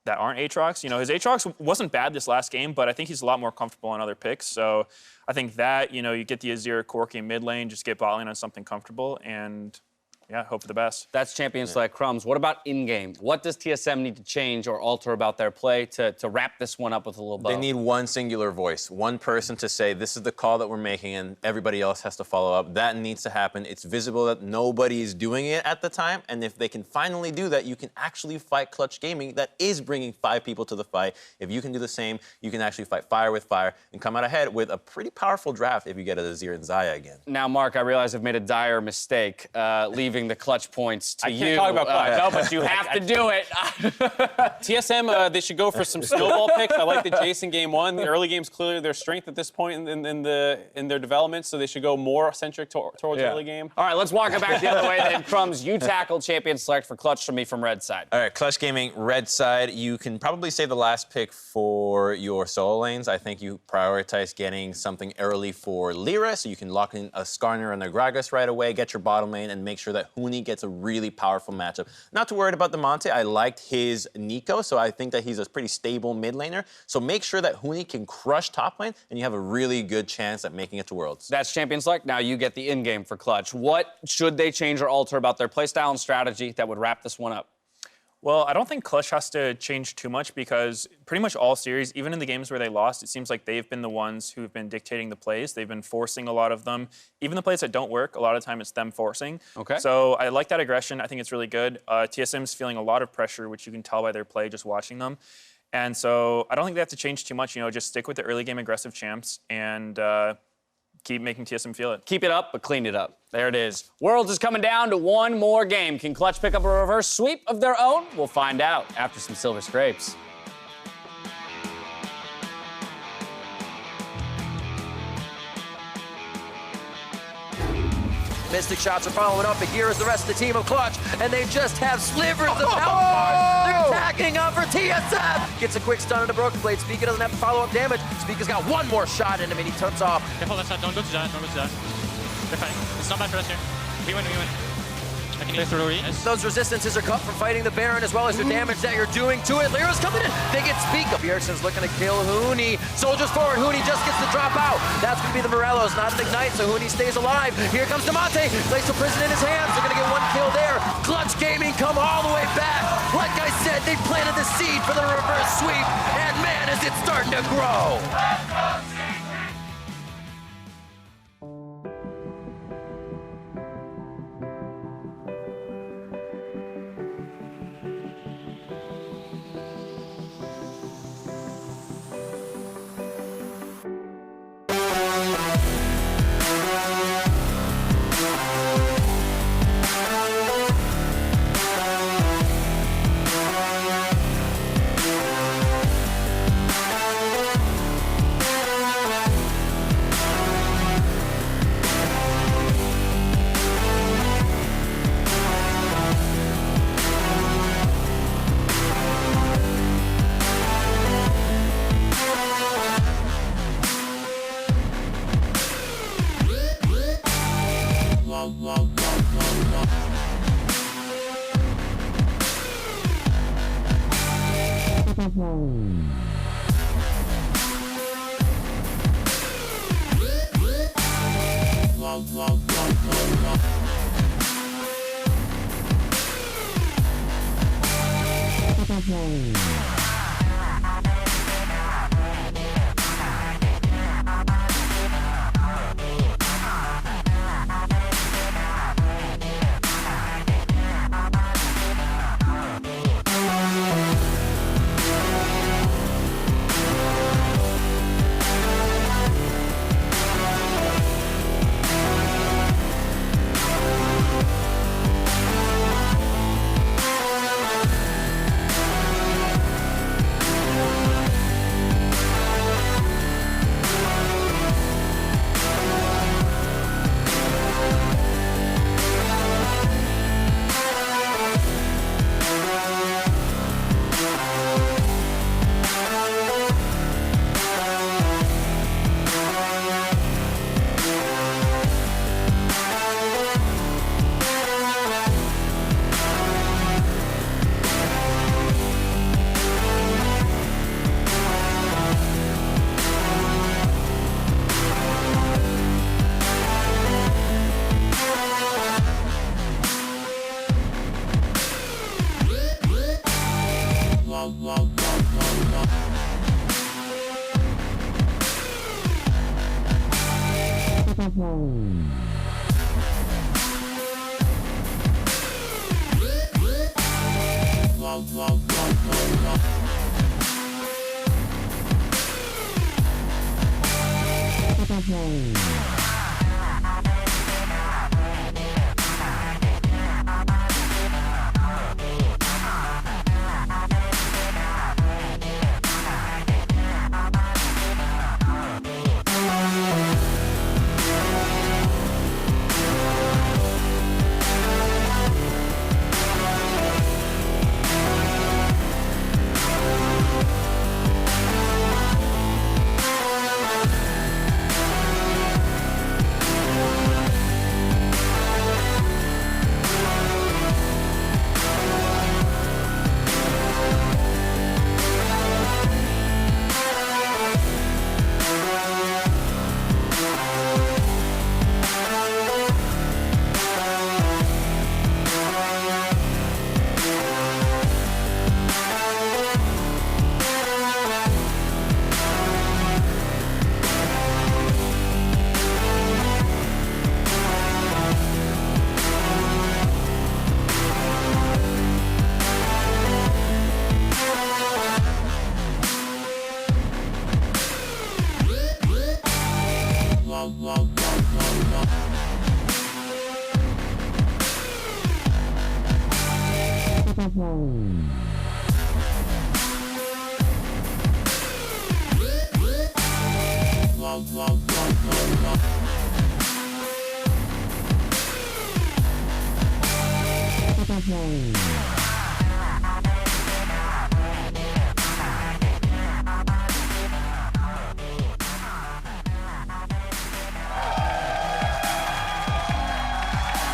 that aren't Aatrox. You know, his Aatrox wasn't bad this last game, but I think he's a lot more comfortable on other picks. So I think that, you know, you get the Azir Corki in mid lane, just get bot lane on something comfortable, and yeah, hope for the best. That's champions like Crumbs. What about in-game? What does TSM need to change or alter about their play to wrap this one up with a little bow? They need one singular voice, one person to say, this is the call that we're making, and everybody else has to follow up. That needs to happen. It's visible that nobody is doing it at the time, and if they can finally do that, you can actually fight Clutch Gaming that is bringing 5 people to the fight. If you can do the same, you can actually fight fire with fire and come out ahead with a pretty powerful draft if you get a Azir and Xayah again. Now, Mark, I realize I've made a dire mistake leaving the clutch points to you. I can't talk about clutch. No, but you have to do it. TSM, they should go for some snowball picks. I like the Jason game 1. The early game's clearly their strength at this point in their development, so they should go more centric towards early game. All right, let's walk it back the other way then. Crumbs, you tackle champion select for clutch for me from red side. All right, Clutch Gaming, red side. You can probably save the last pick for your solo lanes. I think you prioritize getting something early for Lyra, so you can lock in a Skarner and a Gragas right away, get your bottom lane, and make sure that Huni gets a really powerful matchup. Not too worried about the Monte. I liked his Nico, so I think that he's a pretty stable mid laner. So make sure that Huni can crush top lane, and you have a really good chance at making it to Worlds. That's champion select. Now you get the in-game for clutch. What should they change or alter about their playstyle and strategy that would wrap this one up? Well, I don't think Clutch has to change too much because pretty much all series, even in the games where they lost, it seems like they've been the ones who've been dictating the plays. They've been forcing a lot of them. Even the plays that don't work, a lot of the time it's them forcing. Okay. So I like that aggression. I think it's really good. TSM's feeling a lot of pressure, which you can tell by their play just watching them. And so I don't think they have to change too much. You know, just stick with the early game aggressive champs and keep making TSM feel it. Keep it up, but clean it up. There it is. Worlds is coming down to one more game. Can Clutch pick up a reverse sweep of their own? We'll find out after some silver scrapes. Mystic shots are following up, and here is the rest of the team of Clutch, and they just have slivers of health bars. They're attacking up for TSM. Gets a quick stun on the Broken Blade. Spica doesn't have follow-up damage. Spica's got one more shot in him, and he turns off. Careful left side, don't go to that, don't go to that. They're fine. It's not bad for us here. We win, we win. I can through. Those resistances are cut from fighting the Baron as well as the damage that you're doing to it. Lyra's coming in. They get Spica. Bjergsen's looking to kill Huni. Soldiers forward. Huni just gets the drop out. That's going to be the Morellos, not an Ignite, so Huni stays alive. Here comes Diamante. Plays the prison in his hands. They're going to get one kill there. Clutch Gaming come all the way back. Like I said, they planted the seed for the reverse sweep. And man, is it starting to grow.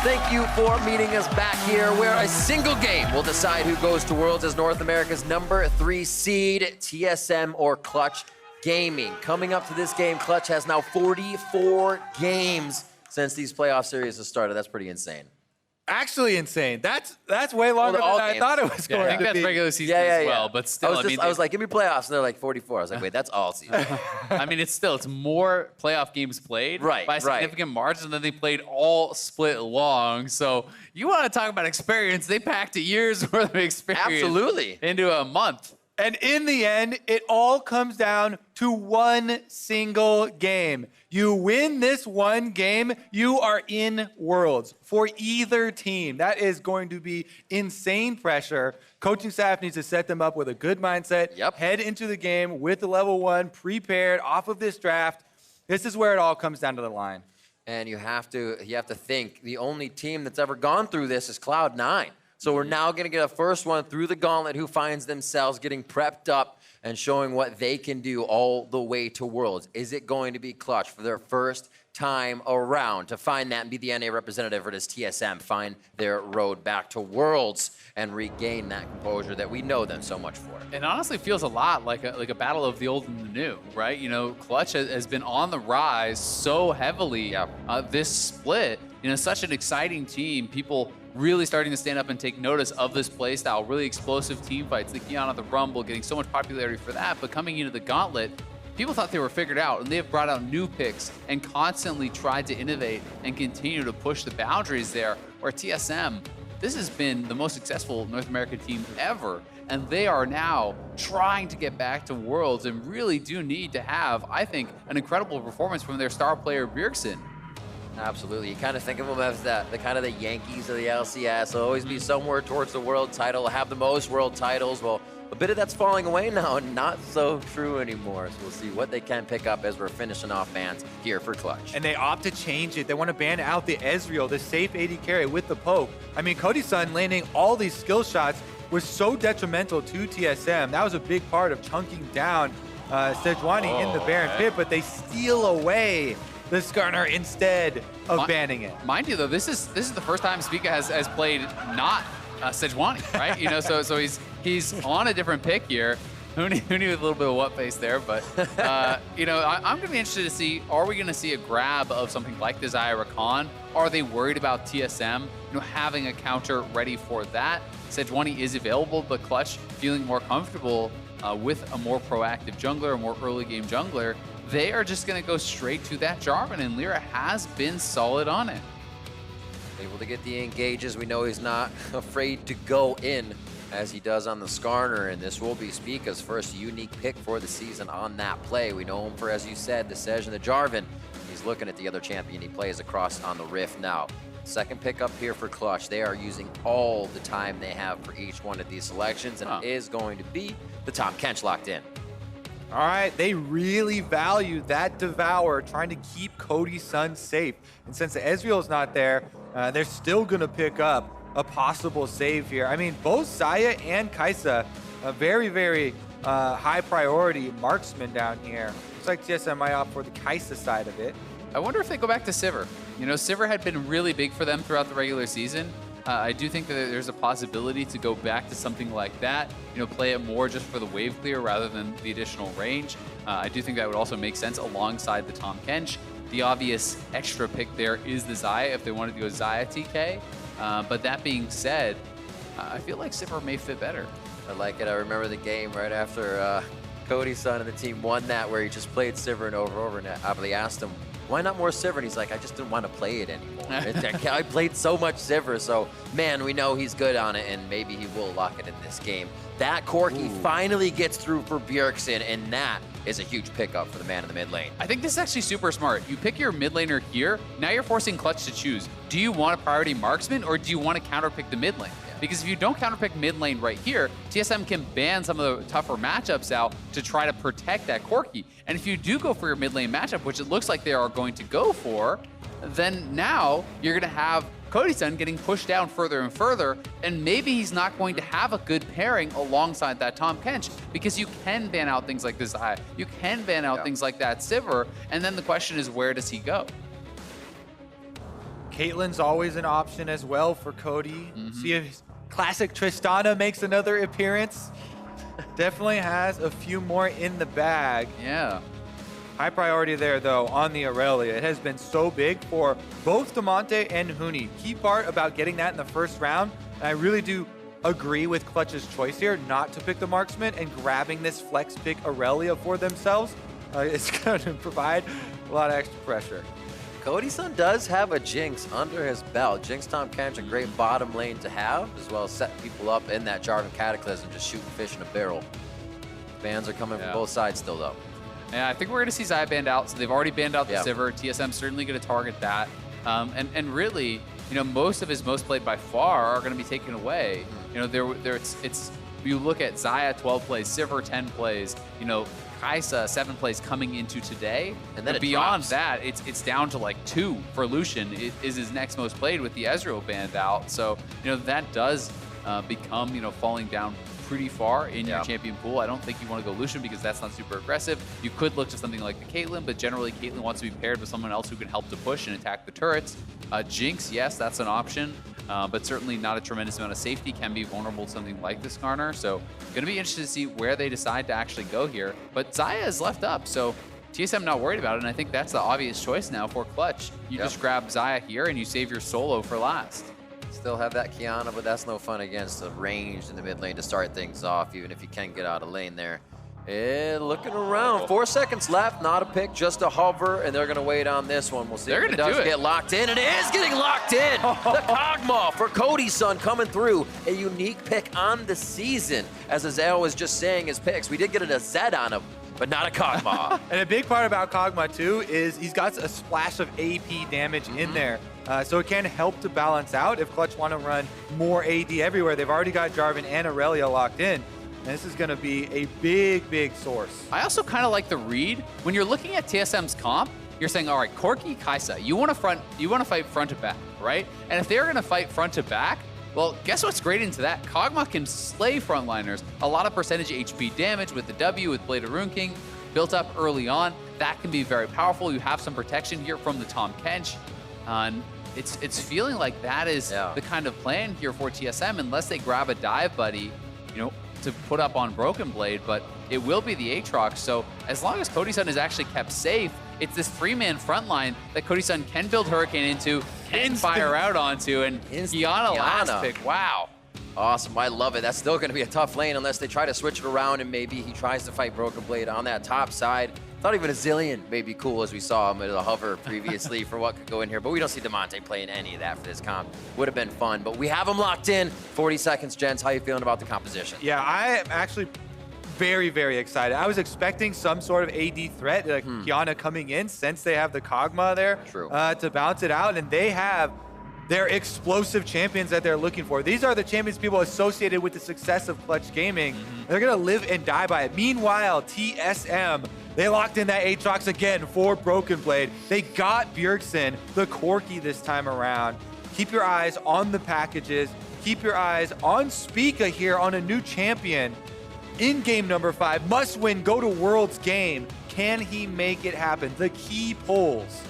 Thank you for meeting us back here, where a single game will decide who goes to Worlds as North America's #3 seed, TSM or Clutch Gaming. Coming up to this game, Clutch has now 44 games since these playoff series have started. That's pretty insane. Actually insane. That's way longer than I thought it was going I think to that's be. regular season as well, but still, I was like, give me playoffs, and they're like 44. I was like, wait, that's all season. I mean, it's more playoff games played by a significant margin than they played all split long. So you want to talk about experience? They packed a year's worth of experience Absolutely. into a month. And in the end, it all comes down to one single game. You win this one game, you are in Worlds for either team. That is going to be insane pressure. Coaching staff needs to set them up with a good mindset. Head into the game with the level 1 prepared off of this draft. This is where it all comes down to the line. And you have to think the only team that's ever gone through this is Cloud9. So we're now going to get a first one through the gauntlet who finds themselves getting prepped up and showing what they can do all the way to Worlds. Is it going to be Clutch for their first time around to find that and be the NA representative, or does TSM find their road back to Worlds and regain that composure that we know them so much for? It honestly feels a lot like a battle of the old and the new, right? You know, Clutch has been on the rise so heavily this split. You know, such an exciting team. People really starting to stand up and take notice of this play style. Really explosive team fights. The Kiana, the Rumble, getting so much popularity for that. But coming into the gauntlet, people thought they were figured out, and they have brought out new picks and constantly tried to innovate and continue to push the boundaries there. Where TSM, this has been the most successful North American team ever. And they are now trying to get back to Worlds and really do need to have, I think, an incredible performance from their star player, Bjergsen. Absolutely. You kind of think of them as the kind of the Yankees of the LCS. They'll always be somewhere towards the world title, have the most world titles. Well, a bit of that's falling away now, and not so true anymore. So we'll see what they can pick up as we're finishing off bans here for Clutch. And they opt to change it. They want to ban out the Ezreal, the safe AD carry with the poke. I mean, Cody's son landing all these skill shots was so detrimental to TSM. That was a big part of chunking down Sejuani in the Baron pit, but they steal away the Skarner instead of banning it. Mind you, though, this is the first time Spica has played not Sejuani, right? You know, so he's on a different pick here. Who knew a little bit of what face there? But you know, I'm going to be interested to see: are we going to see a grab of something like the Zyra Khan? Are they worried about TSM? You know, having a counter ready for that. Sejuani is available, but Clutch feeling more comfortable with a more proactive jungler, a more early game jungler. they are just going to go straight to that Jarvan, and Lyra has been solid on it. Able to get the engages. We know he's not afraid to go in as he does on the Skarner, and this will be Spica's first unique pick for the season on that play. We know him for, as you said, the Sej and the Jarvan. He's looking at the other champion he plays across on the Rift now. Second pick up here for Clutch. They are using all the time they have for each one of these selections, and it is going to be the Tom Kench locked in. All right, they really value that Devour, trying to keep Cody's son safe. And since the Ezreal's not there, they're still going to pick up a possible save here. I mean, both Saya and Kai'Sa, a very, very high priority marksman down here. Looks like TSM might opt for the Kai'Sa side of it. I wonder if they go back to Sivir. You know, Sivir had been really big for them throughout the regular season. I do think that there's a possibility to go back to something like that, you know, play it more just for the wave clear rather than the additional range. I do think that would also make sense alongside the Tom Kench. The obvious extra pick there is the Xayah if they wanted to go Xayah TK. But that being said, I feel like Sivir may fit better. I like it. I remember the game right after Cody's son and the team won that, where he just played Sivir and over, and they asked him, why not more Sivir? And he's like, I just didn't want to play it anymore. I played so much Sivir, so man, we know he's good on it, and maybe he will lock it in this game. That Corki finally gets through for Bjergsen, and that is a huge pickup for the man in the mid lane. I think this is actually super smart. You pick your mid laner here, now you're forcing Clutch to choose. Do you want a priority marksman, or do you want to counterpick the mid lane? Because if you don't counterpick mid lane right here, TSM can ban some of the tougher matchups out to try to protect that Corki. And if you do go for your mid lane matchup, which it looks like they are going to go for, then now you're going to have Cody's getting pushed down further and further, and maybe he's not going to have a good pairing alongside that Tom Kench, because you can ban out things like this Xayah, you can ban out things like that Sivir, and then the question is, where does he go? Caitlyn's always an option as well for Cody. See if classic Tristana makes another appearance. Definitely has a few more in the bag. Yeah. High priority there, though, on the Aurelia. It has been so big for both Damonte and Huni. Key part about getting that in the first round, and I really do agree with Clutch's choice here, not to pick the marksman and grabbing this flex pick Aurelia for themselves. It's going to provide a lot of extra pressure. Cody's son does have a Jinx under his belt. Jinx Tom Kench, a great bottom lane to have, as well as setting people up in that Jarvan Cataclysm, just shooting fish in a barrel. Bans are coming from both sides still, though. Yeah, I think we're going to see Xayah banned out. So they've already banned out the Sivir. TSM certainly going to target that. And really, you know, most of his most played by far are going to be taken away. You know, you look at Xayah 12 plays, Sivir 10 plays, you know, Kai'Sa 7 plays coming into today. And then beyond that, it's down to like 2 for Lucian. It is his next most played with the Ezreal banned out. So, you know, that does become, you know, falling down pretty far in your champion pool. I don't think you want to go Lucian because that's not super aggressive. You could look to something like the Caitlyn, but generally Caitlyn wants to be paired with someone else who can help to push and attack the turrets. Jinx, yes, that's an option, but certainly not a tremendous amount of safety. Can be vulnerable to something like the Skarner. So going to be interested to see where they decide to actually go here. But Xayah is left up, so TSM not worried about it, and I think that's the obvious choice now for Clutch. You just grab Xayah here and you save your solo for last. Still have that Kiana, but that's no fun against the range in the mid lane to start things off, even if you can get out of lane there. And looking around, 4 seconds left, not a pick, just a hover, and they're going to wait on this one. We'll see if it does get locked in. It is getting locked in. The Kog'Maw for Cody's son coming through. A unique pick on the season. As Azale was just saying his picks, we did get a Zed on him, but not a Kog'Maw. And a big part about Kog'Maw, too, is he's got a splash of AP damage in there. So it can help to balance out if Clutch want to run more AD everywhere. They've already got Jarvan and Aurelia locked in. And this is going to be a big, big source. I also kind of like the read. When you're looking at TSM's comp, you're saying, all right, Corki, Kai'Sa, you want to fight front to back, right? And if they're going to fight front to back, well, guess what's great into that? Kog'Maw can slay frontliners. A lot of percentage HP damage with the W, with Blade of Rune King, built up early on. That can be very powerful. You have some protection here from the Tom Kench. It's feeling like that is the kind of plan here for TSM, unless they grab a dive buddy, you know, to put up on Broken Blade, but it will be the Aatrox. So as long as Cody's son is actually kept safe, it's this 3-man front line that Cody's son can build Hurricane into, can fire out onto, and Kiana last pick. Wow. Awesome, I love it. That's still going to be a tough lane unless they try to switch it around and maybe he tries to fight Broken Blade on that top side. Thought even a zillion may be cool, as we saw him at a hover previously for what could go in here. But we don't see Damonte playing any of that for this comp. Would have been fun, but we have him locked in. 40 seconds, gents. How you feeling about the composition? Yeah, I am actually very, very excited. I was expecting some sort of AD threat, like Kiana coming in, since they have the Kog'Maw there to bounce it out, and they have their explosive champions that they're looking for. These are the champions people associated with the success of Clutch Gaming. They're gonna live and die by it. Meanwhile, TSM, they locked in that Aatrox again for Broken Blade. They got Bjergsen, the Corki this time around. Keep your eyes on the packages. Keep your eyes on Spica here on a new champion. In game number 5, must win, go to Worlds game. Can he make it happen? The key polls.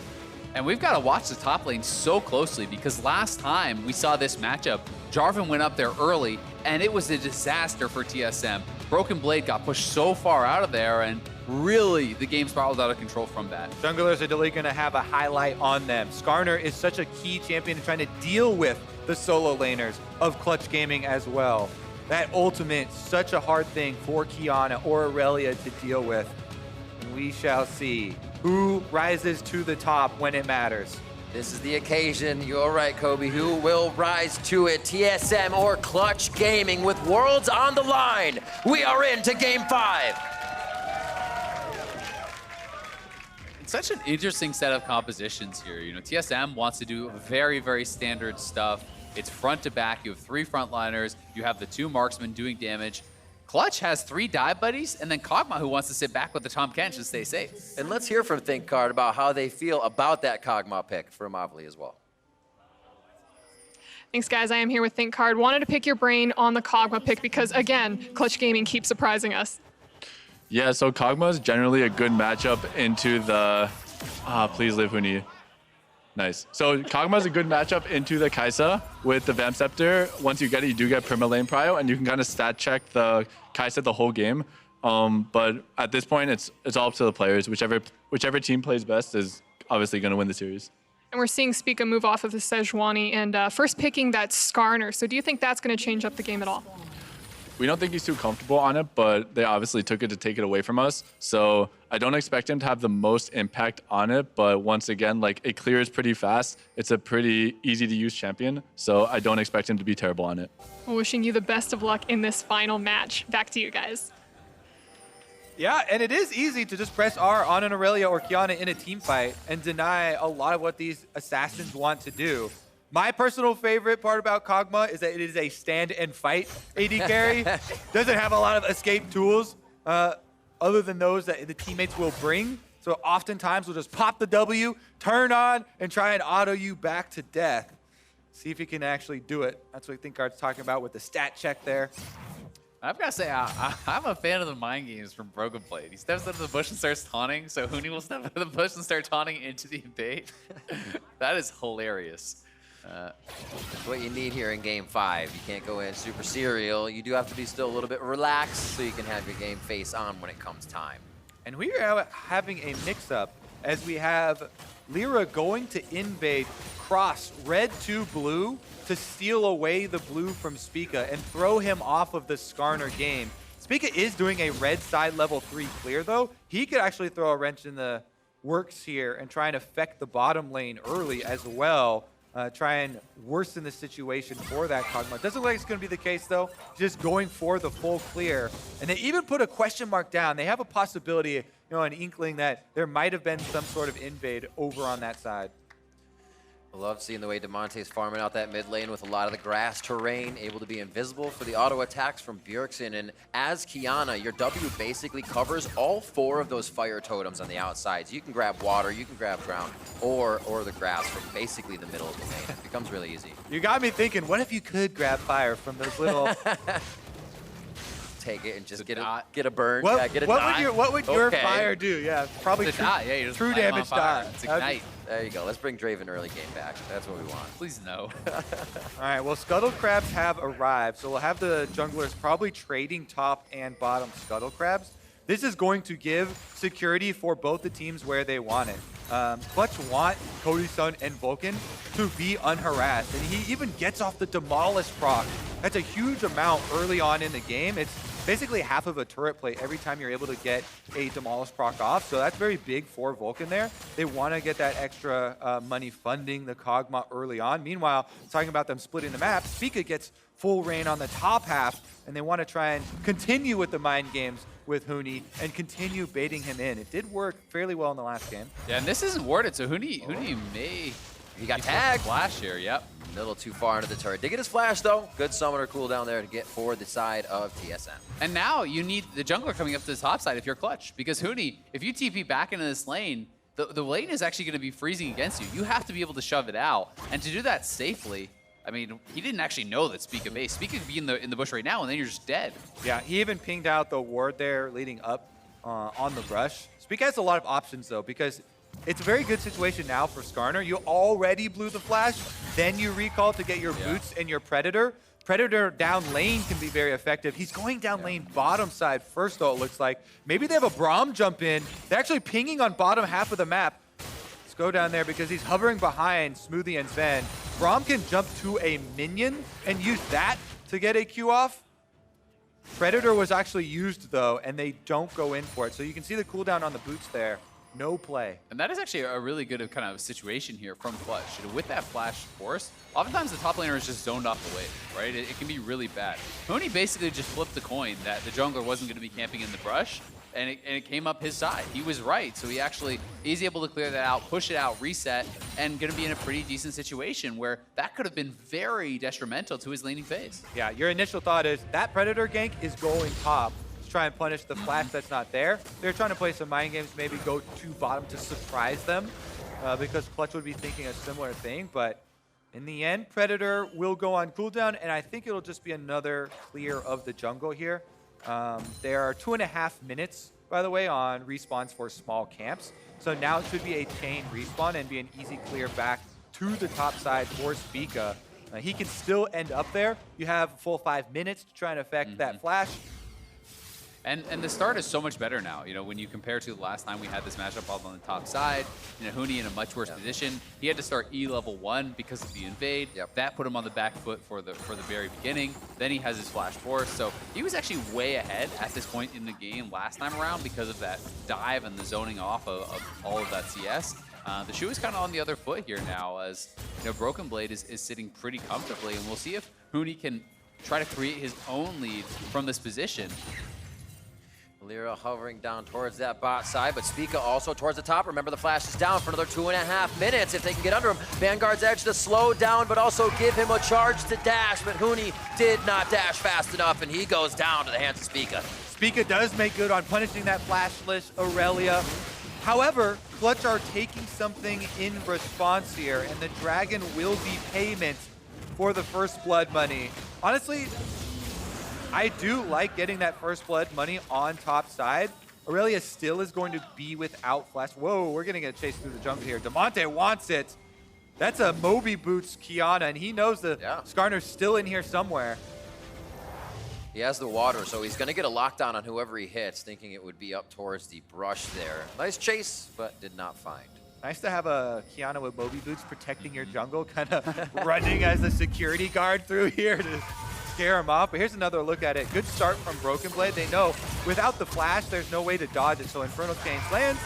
And we've got to watch the top lane so closely because last time we saw this matchup, Jarvan went up there early and it was a disaster for TSM. Broken Blade got pushed so far out of there and really the game spiraled out of control from that. Junglers are definitely going to have a highlight on them. Skarner is such a key champion in trying to deal with the solo laners of Clutch Gaming as well. That ultimate, such a hard thing for Kiana or Aurelia to deal with. And we shall see who rises to the top when it matters. This is the occasion. You're right, Kobe. Who will rise to it? TSM or Clutch Gaming with Worlds on the line. We are into game 5. It's such an interesting set of compositions here. You know, TSM wants to do very, very standard stuff. It's front to back. You have 3 frontliners. You have the 2 marksmen doing damage. Clutch has 3 dive buddies, and then Kog'Maw, who wants to sit back with the Tahm Kench and stay safe. And let's hear from ThinkCard about how they feel about that Kog'Maw pick for Mavli as well. Thanks, guys. I am here with ThinkCard. Wanted to pick your brain on the Kog'Maw pick because, again, Clutch Gaming keeps surprising us. Yeah, so Kog'Maw is generally a good matchup into the... please live Huni. Nice. So Kog'Maw is a good matchup into the Kai'Sa with the Vamp Scepter. Once you get it, you do get perma lane prio, and you can kind of stat check the Kai'Sa the whole game. But at this point, it's all up to the players. Whichever team plays best is obviously going to win the series. And we're seeing Spica move off of the Sejuani and first picking that Skarner. So do you think that's going to change up the game at all? We don't think he's too comfortable on it, but they obviously took it to take it away from us. So I don't expect him to have the most impact on it. But once again, like, it clears pretty fast. It's a pretty easy to use champion. So I don't expect him to be terrible on it. Well, wishing you the best of luck in this final match. Back to you guys. Yeah, and it is easy to just press R on an Aurelia or Kiana in a team fight and deny a lot of what these assassins want to do. My personal favorite part about Kog'Maw is that it is a stand and fight AD carry. Doesn't have a lot of escape tools other than those that the teammates will bring. So oftentimes we'll just pop the W, turn on, and try and auto you back to death. See if he can actually do it. That's what ThinkCard's talking about with the stat check there. I've got to say, I'm a fan of the mind games from Broken Blade. He steps into the bush and starts taunting, so Huni will step into the bush and start taunting into the bait. That is hilarious. That's what you need here in game 5. You can't go in super serial. You do have to be still a little bit relaxed so you can have your game face on when it comes time. And we are having a mix-up as we have Lyra going to invade cross red to blue to steal away the blue from Spica and throw him off of the Skarner game. Spica is doing a red side level 3 clear though. He could actually throw a wrench in the works here and try and affect the bottom lane early as well. Try and worsen the situation for that Kog'Maw. Doesn't look like it's going to be the case, though. Just going for the full clear. And they even put a question mark down. They have a possibility, an inkling that there might have been some sort of invade over on that side. I love seeing the way Damonte's farming out that mid lane with a lot of the grass terrain, able to be invisible for the auto attacks from Bjergsen. And as Kiana, your W basically covers all 4 of those fire totems on the outside. So you can grab water, you can grab ground, or the grass from basically the middle of the lane. It becomes really easy. You got me thinking, what if you could grab fire from those little... Take it and just get a burn. What, get a what would your fire do? Yeah, probably true damage dot. It's ignite. There you go. Let's bring Draven early game back. That's what we want. Please no. All right, well, Scuttle Crabs have arrived, so we'll have the junglers probably trading top and bottom Scuttle Crabs. This is going to give security for both the teams where they want it. Clutch want Cody Sun and Vulcan to be unharassed, and he even gets off the Demolish proc. That's a huge amount early on in the game. It's basically half of a turret plate every time you're able to get a Demolish proc off. So that's very big for Vulcan there. They want to get that extra money funding the Kog'Maw early on. Meanwhile, talking about them splitting the map, Spica gets full reign on the top half, and they want to try and continue with the mind games with Huni and continue baiting him in. It did work fairly well in the last game. Yeah, and this isn't warded, so Huni may... He got tagged. Flash here, yep. A little too far into the turret. Did get his flash, though. Good summoner cooldown there to get for the side of TSM. And now you need the jungler coming up to the top side if you're clutch. Because Huni, if you TP back into this lane, the lane is actually going to be freezing against you. You have to be able to shove it out. And to do that safely, I mean, he didn't actually know that Spica base. Spica could be in the bush right now, and then you're just dead. Yeah, he even pinged out the ward there leading up on the brush. Spica has a lot of options, though, because it's a very good situation now for Skarner. You already blew the flash, then you recall to get your boots and your Predator. Predator down lane can be very effective. He's going down lane bottom side first, though, it looks like. Maybe they have a Braum jump in. They're actually pinging on bottom half of the map. Let's go down there because he's hovering behind Smoothie and Sven. Braum can jump to a minion and use that to get a Q off. Predator was actually used, though, and they don't go in for it. So you can see the cooldown on the boots there. No play. And that is actually a really good kind of situation here from Clutch. You know, with that flash force, oftentimes the top laner is just zoned off the wave, right? It can be really bad. Huni basically just flipped the coin that the jungler wasn't going to be camping in the brush, and it came up his side. He was right, so he's able to clear that out, push it out, reset, and going to be in a pretty decent situation where that could have been very detrimental to his laning phase. Yeah, your initial thought is that Predator gank is going top. Try and punish the flash that's not there. They're trying to play some mind games, maybe go to bottom to surprise them because Clutch would be thinking a similar thing. But in the end, Predator will go on cooldown, and I think it'll just be another clear of the jungle here. There are 2.5 minutes, by the way, on respawns for small camps. So now it should be a chain respawn and be an easy clear back to the top side for Spica. He can still end up there. You have a full 5 minutes to try and affect that flash. And the start is so much better now. You know, when you compare to the last time we had this matchup up on the top side, you know, Huni in a much worse position. He had to start E level 1 because of the invade. That put him on the back foot for the very beginning. Then he has his flash force. So he was actually way ahead at this point in the game last time around because of that dive and the zoning off of all of that CS. The shoe is kind of on the other foot here now, as you know, Broken Blade is sitting pretty comfortably, and we'll see if Huni can try to create his own lead from this position. Lyra hovering down towards that bot side, but Spica also towards the top. Remember, the flash is down for another 2.5 minutes if they can get under him. Vanguard's edge to slow down, but also give him a charge to dash, but Huni did not dash fast enough, and he goes down to the hands of Spica. Spica does make good on punishing that flashless Aurelia. However, Clutch are taking something in response here, and the Dragon will be payment for the first blood money. Honestly, I do like getting that first blood money on top side. Aurelia still is going to be without flash. Whoa, we're going to get chased through the jungle here. Damonte wants it. That's a Moby Boots Kiana, and he knows the Skarner's still in here somewhere. He has the water, so he's going to get a lockdown on whoever he hits, thinking it would be up towards the brush there. Nice chase, but did not find. Nice to have a Kiana with Moby Boots protecting your jungle, kind of running as a security guard through here to scare him off. But here's another look at it. Good start from Broken Blade. They know without the flash, there's no way to dodge it. So Infernal Chains lands,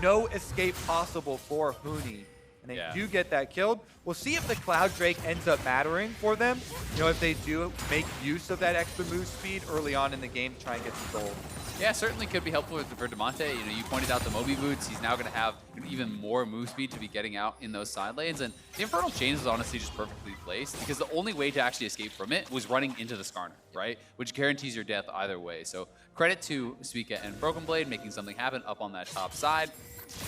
no escape possible for Huni. And they do get that killed. We'll see if the Cloud Drake ends up mattering for them. You know, if they do make use of that extra move speed early on in the game to try and get some gold. Yeah, certainly could be helpful for Damonte. You know, you pointed out the Moby Boots. He's now going to have even more move speed to be getting out in those side lanes. And the Infernal Chains is honestly just perfectly placed because the only way to actually escape from it was running into the Skarner, right? Which guarantees your death either way. So credit to Spica and Broken Blade making something happen up on that top side.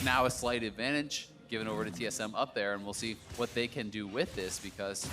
Now a slight advantage given over to TSM up there, and we'll see what they can do with this because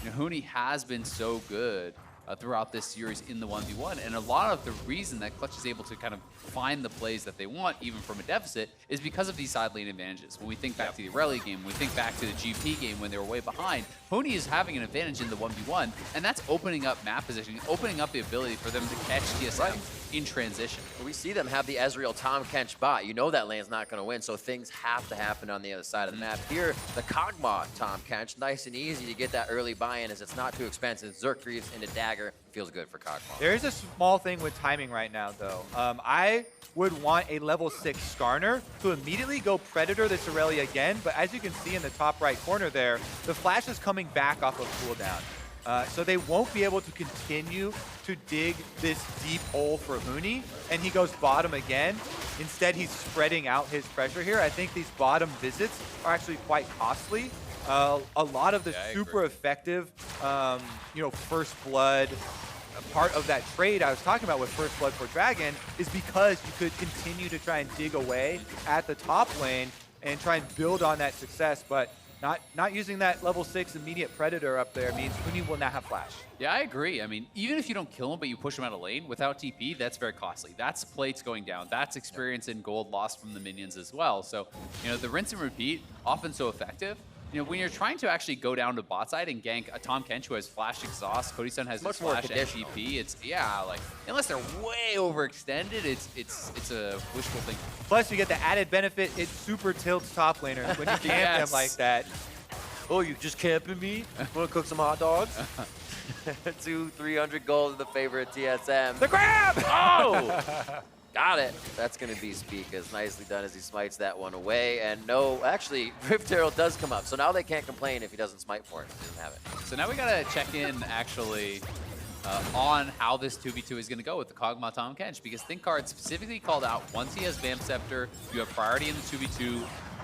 you know, Huni has been so good throughout this series in the 1v1, and a lot of the reason that Clutch is able to kind of find the plays that they want, even from a deficit, is because of these side lane advantages. When we think back to the Aurelia game, when we think back to the GP game when they were way behind, Huni is having an advantage in the 1v1, and that's opening up map positioning, opening up the ability for them to catch TSM in transition. We see them have the Ezreal Tom Kench bot. You know that lane's not going to win, so things have to happen on the other side of the map. Here, the Kog'Maw Tom Kench, nice and easy to get that early buy-in as it's not too expensive. Xurkitr's into Dagger, feels good for Kog'Maw. There is a small thing with timing right now, though. I would want a level 6 Skarner to immediately go Predator this Irelia again, but as you can see in the top right corner there, the flash is coming back off of cooldown. So they won't be able to continue to dig this deep hole for Huni, and he goes bottom again. Instead, he's spreading out his pressure here. I think these bottom visits are actually quite costly. A lot of the super effective, First Blood part of that trade I was talking about with First Blood for Dragon is because you could continue to try and dig away at the top lane and try and build on that success, but not using that level 6 immediate Predator up there means Huni will not have flash. Yeah, I agree. I mean, even if you don't kill him, but you push him out of lane without TP, that's very costly. That's plates going down. That's experience and gold lost from the minions as well. So, the rinse and repeat, often so effective. When you're trying to actually go down to bot side and gank a Tom Kench who has flash exhaust, Cody Sun has his flash and TP, it's, unless they're way overextended, it's a wishful thinking. Plus, you get the added benefit, it super tilts top laners when you camp them like that. Oh, you just camping me? Want to cook some hot dogs? 300 gold in the favor of TSM. The grab! Oh! Got it. That's going to be Spica's. Nicely done as he smites that one away. And no, actually, Rift Herald does come up. So now they can't complain if he doesn't smite for it. He doesn't have it. So now we got to check in, actually, on how this 2v2 is going to go with the Kog'Maw Tom Kench. Because ThinkCard specifically called out, once he has Vamp Scepter, you have priority in the 2v2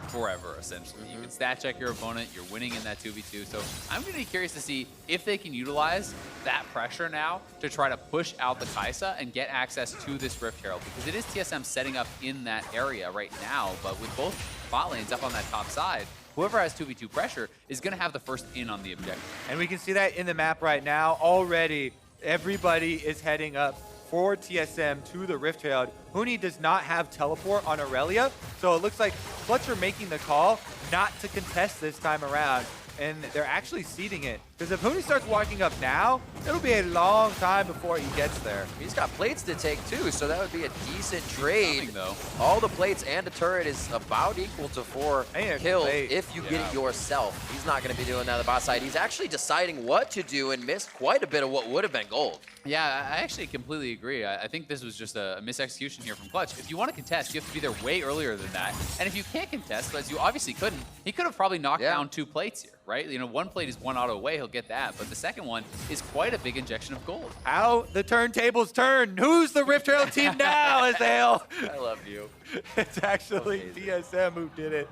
forever, essentially. You can stat check your opponent, you're winning in that 2v2. So I'm going to be curious to see if they can utilize that pressure now to try to push out the Kai'Sa and get access to this Rift Herald, because it is TSM setting up in that area right now, but with both bot lanes up on that top side, whoever has 2v2 pressure is going to have the first in on the objective. And we can see that in the map right now. Already, everybody is heading up for TSM to the Rift Herald. Huni does not have teleport on Irelia, so it looks like FLICKR making the call not to contest this time around, and they're actually seeding it. Because if Huni starts walking up now, it'll be a long time before he gets there. He's got plates to take too, so that would be a decent trade. All the plates and the turret is about equal to 4 kills if you get it yourself. He's not going to be doing that on the bot side. He's actually deciding what to do and missed quite a bit of what would have been gold. Yeah, I actually completely agree. I think this was just a misexecution here from Clutch. If you want to contest, you have to be there way earlier than that. And if you can't contest, as you obviously couldn't, he could have probably knocked down 2 plates here, right? One plate is 1 auto away, he'll get that. But the second one is quite a big injection of gold. How the turntables turn. Who's the Rift Herald team now, Azael? I love you. It's actually TSM who did it.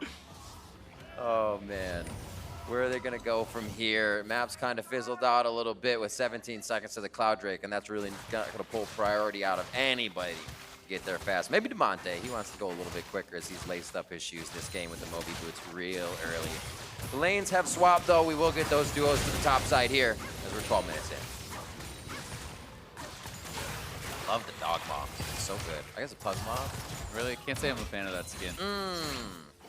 Oh, man. Where are they going to go from here? Map's kind of fizzled out a little bit with 17 seconds to the Cloud Drake, and that's really not going to pull priority out of anybody to get there fast. Maybe Demonte. He wants to go a little bit quicker as he's laced up his shoes this game with the Moby Boots real early. The lanes have swapped, though. We will get those duos to the top side here as we're 12 minutes in. Love the dog mob. It's so good. I guess a pug mob. Really? Can't say I'm a fan of that skin.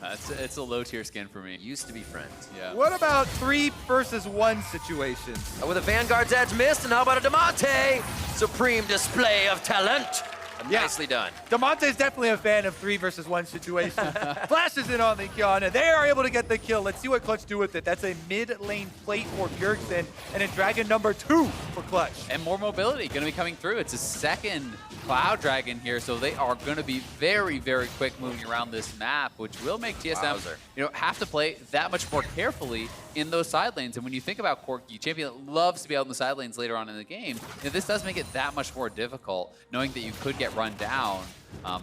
It's a low tier skin for me. Used to be friends. Yeah. What about 3 versus 1 situations? With a Vanguard's edge missed, and how about a Demonte? Supreme display of talent. Nicely done. Demonte's definitely a fan of 3 versus 1 situations. Flashes in on the Kiana. They are able to get the kill. Let's see what Clutch do with it. That's a mid lane plate for Bjergsen and a Dragon number 2 for Clutch. And more mobility going to be coming through. It's a second Cloud Dragon here, so they are going to be very, very quick moving around this map, which will make TSM have to play that much more carefully in those side lanes. And when you think about Corki, champion that loves to be out in the side lanes later on in the game, this does make it that much more difficult, knowing that you could get run down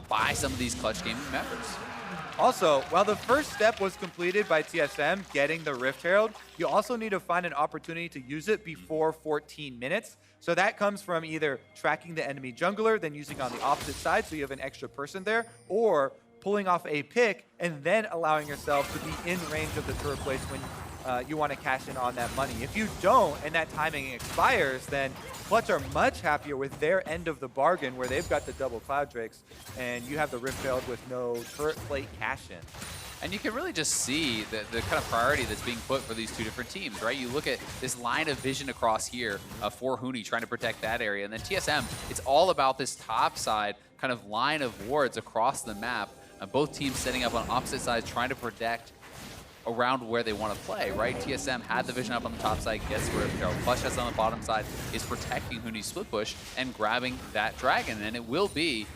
by some of these Clutch Gaming members. Also, while the first step was completed by TSM getting the Rift Herald, you also need to find an opportunity to use it before 14 minutes. So that comes from either tracking the enemy jungler, then using on the opposite side so you have an extra person there, or pulling off a pick and then allowing yourself to be in range of the turret plates when you want to cash in on that money. If you don't and that timing expires, then Clutch are much happier with their end of the bargain where they've got the double Cloud Drakes and you have the Riftfield with no turret plate cash in. And you can really just see the kind of priority that's being put for these two different teams, right? You look at this line of vision across here for Huni trying to protect that area. And then TSM, it's all about this top side kind of line of wards across the map. Both teams setting up on opposite sides trying to protect around where they want to play, right? TSM had the vision up on the top side, gets Rift Herald. Flush has on the bottom side, is protecting Huni's split push and grabbing that dragon. And it will be